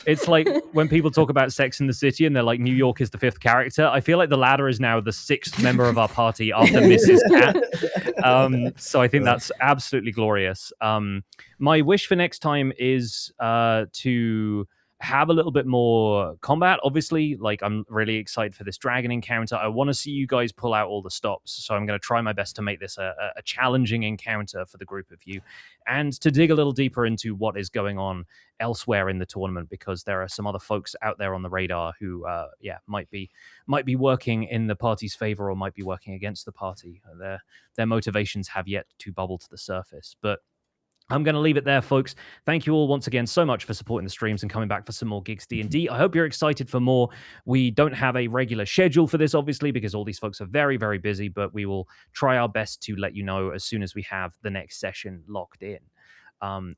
Speaker 4: it's like when people talk about Sex in the City and they're like, New York is the 5th character. I feel like the ladder is now the 6th member of our party after Mrs. Cat. So I think that's absolutely glorious. My wish for next time is to have a little bit more combat. Obviously, like, I'm really excited for this dragon encounter. I want to see you guys pull out all the stops, so I'm going to try my best to make this a challenging encounter for the group of you, and to dig a little deeper into what is going on elsewhere in the tournament, because there are some other folks out there on the radar who might be working in the party's favor or might be working against the party. Their motivations have yet to bubble to the surface. But I'm going to leave it there, folks. Thank you all once again so much for supporting the streams and coming back for some more GIGGS D&D. I hope you're excited for more. We don't have a regular schedule for this, obviously, because all these folks are very, very busy, but we will try our best to let you know as soon as we have the next session locked in.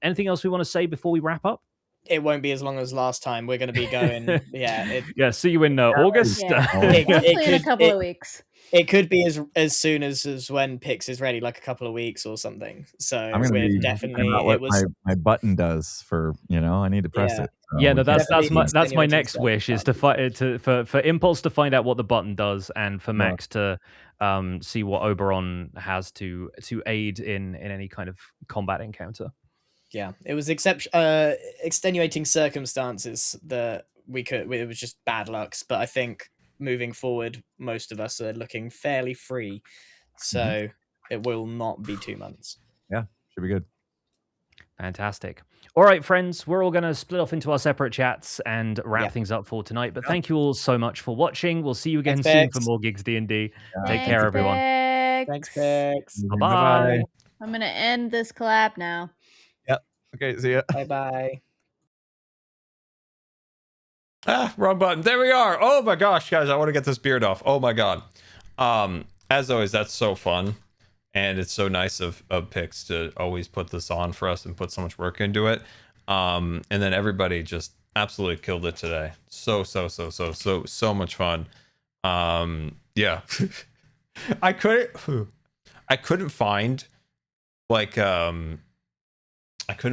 Speaker 4: Anything else we want to say before we wrap up?
Speaker 5: It won't be as long as last time. We're going to be going.
Speaker 4: Yeah, see you in August.
Speaker 3: Yeah.
Speaker 5: It
Speaker 3: Hopefully in a
Speaker 5: could-
Speaker 3: couple of weeks.
Speaker 5: It could be as soon as when Pix is ready, like a couple of weeks or something. So
Speaker 6: I'm going to
Speaker 5: we're
Speaker 6: be
Speaker 5: definitely.
Speaker 6: thinking about what
Speaker 5: It was.
Speaker 6: my button does for, I need to press
Speaker 5: Yeah.
Speaker 6: it. So
Speaker 4: Yeah, no,
Speaker 6: we can't-
Speaker 4: that's
Speaker 5: Definitely
Speaker 4: my
Speaker 5: needs
Speaker 4: that's my
Speaker 5: stimulating
Speaker 4: next
Speaker 5: stuff.
Speaker 4: wish is for Impulse to find out what the button does, and for Max to see what Oberon has to aid in any kind of combat encounter.
Speaker 5: Yeah, it was extenuating circumstances that we could. It was just bad lucks, but I think moving forward, most of us are looking fairly free, so it will not be 2 months.
Speaker 6: Should be good.
Speaker 4: Fantastic. All right, friends, we're all going to split off into our separate chats and wrap
Speaker 5: Yeah.
Speaker 4: things up for tonight. But thank you all so much for watching. We'll see you again
Speaker 5: Thanks,
Speaker 4: soon
Speaker 5: Bex.
Speaker 4: for more GIGGS D&D. Take
Speaker 3: Thanks,
Speaker 4: care, everyone.
Speaker 3: Bex.
Speaker 5: Thanks, Pix.
Speaker 4: Bye-bye.
Speaker 3: I'm going to end this collab now.
Speaker 6: Okay, see ya.
Speaker 5: Bye bye.
Speaker 1: Wrong button. There we are. Oh my gosh, guys, I want to get this beard off. Oh my god. As always, that's so fun. And it's so nice of Pix to always put this on for us and put so much work into it. And then everybody just absolutely killed it today. So much fun. Yeah. I couldn't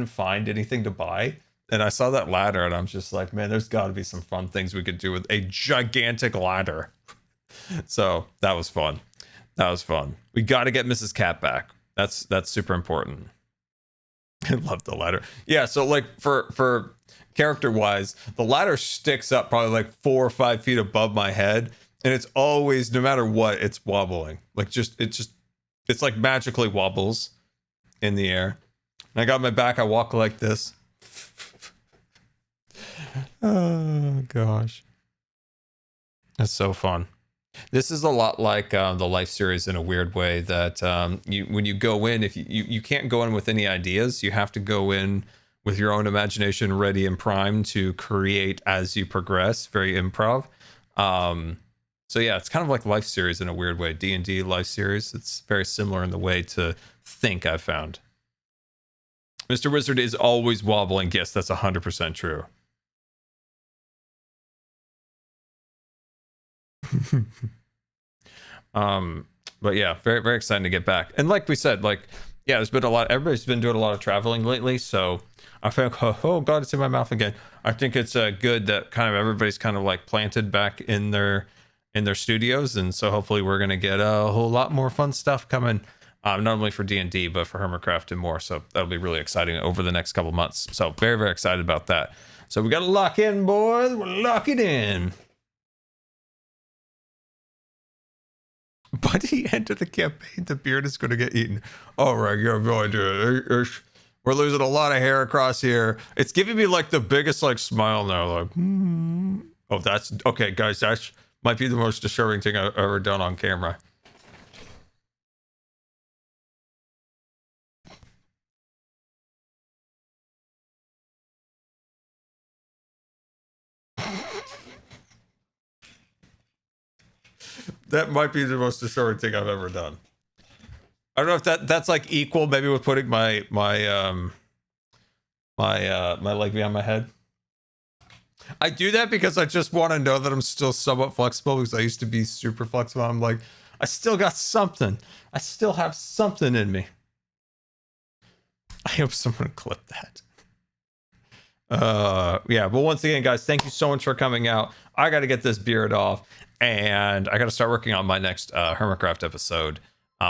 Speaker 1: find anything to buy. And I saw that ladder and I'm just like, man, there's got to be some fun things we could do with a gigantic ladder. So that was fun. We got to get Mrs. Cat back. That's super important. I love the ladder. Yeah, so like for character-wise, the ladder sticks up probably like 4 or 5 feet above my head, and it's always, no matter what, it's wobbling. Like it's like magically wobbles in the air. And I got my back, I walk like this. Oh gosh. That's so fun. This is a lot like the Life series in a weird way that when you go in, if you can't go in with any ideas, you have to go in with your own imagination ready and primed to create as you progress. Very improv. So yeah, it's kind of like Life series in a weird way. D&D Life series. It's very similar in the way to think, I've found. Mr. Wizard is always wobbling. Yes, that's 100% true. But yeah, very, very exciting to get back. And like we said, like, yeah, there's been a lot, everybody's been doing a lot of traveling lately. So I think, oh God, it's in my mouth again. I think it's good that kind of everybody's kind of like planted back in their studios. And so hopefully we're going to get a whole lot more fun stuff coming, not only for D&D, but for Hermitcraft and more. So that'll be really exciting over the next couple months. So very, very excited about that. So we got to lock in, boys. We're locking in. By the end of the campaign, the beard is going to get eaten. All right, you're going to. We're losing a lot of hair across here. It's giving me like the biggest like smile now. Like, oh, that's okay, guys. That might be the most disturbing thing I've ever done on camera. That might be the most disturbing thing I've ever done. I don't know if that's like equal maybe with putting my leg behind my head. I do that because I just want to know that I'm still somewhat flexible, because I used to be super flexible. I'm like, I still got something. I still have something in me. I hope someone clipped that. Yeah, but once again, guys, thank you so much for coming out. I got to get this beard off, and I got to start working on my next Hermitcraft episode.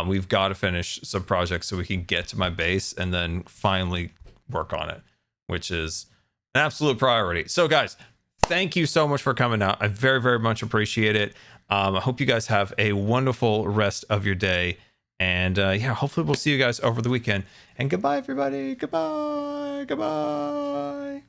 Speaker 1: We've got to finish some projects so we can get to my base and then finally work on it, which is an absolute priority. So guys, thank you so much for coming out. I very, very much appreciate it. I hope you guys have a wonderful rest of your day. And yeah, hopefully we'll see you guys over the weekend. And goodbye, everybody. Goodbye. Goodbye.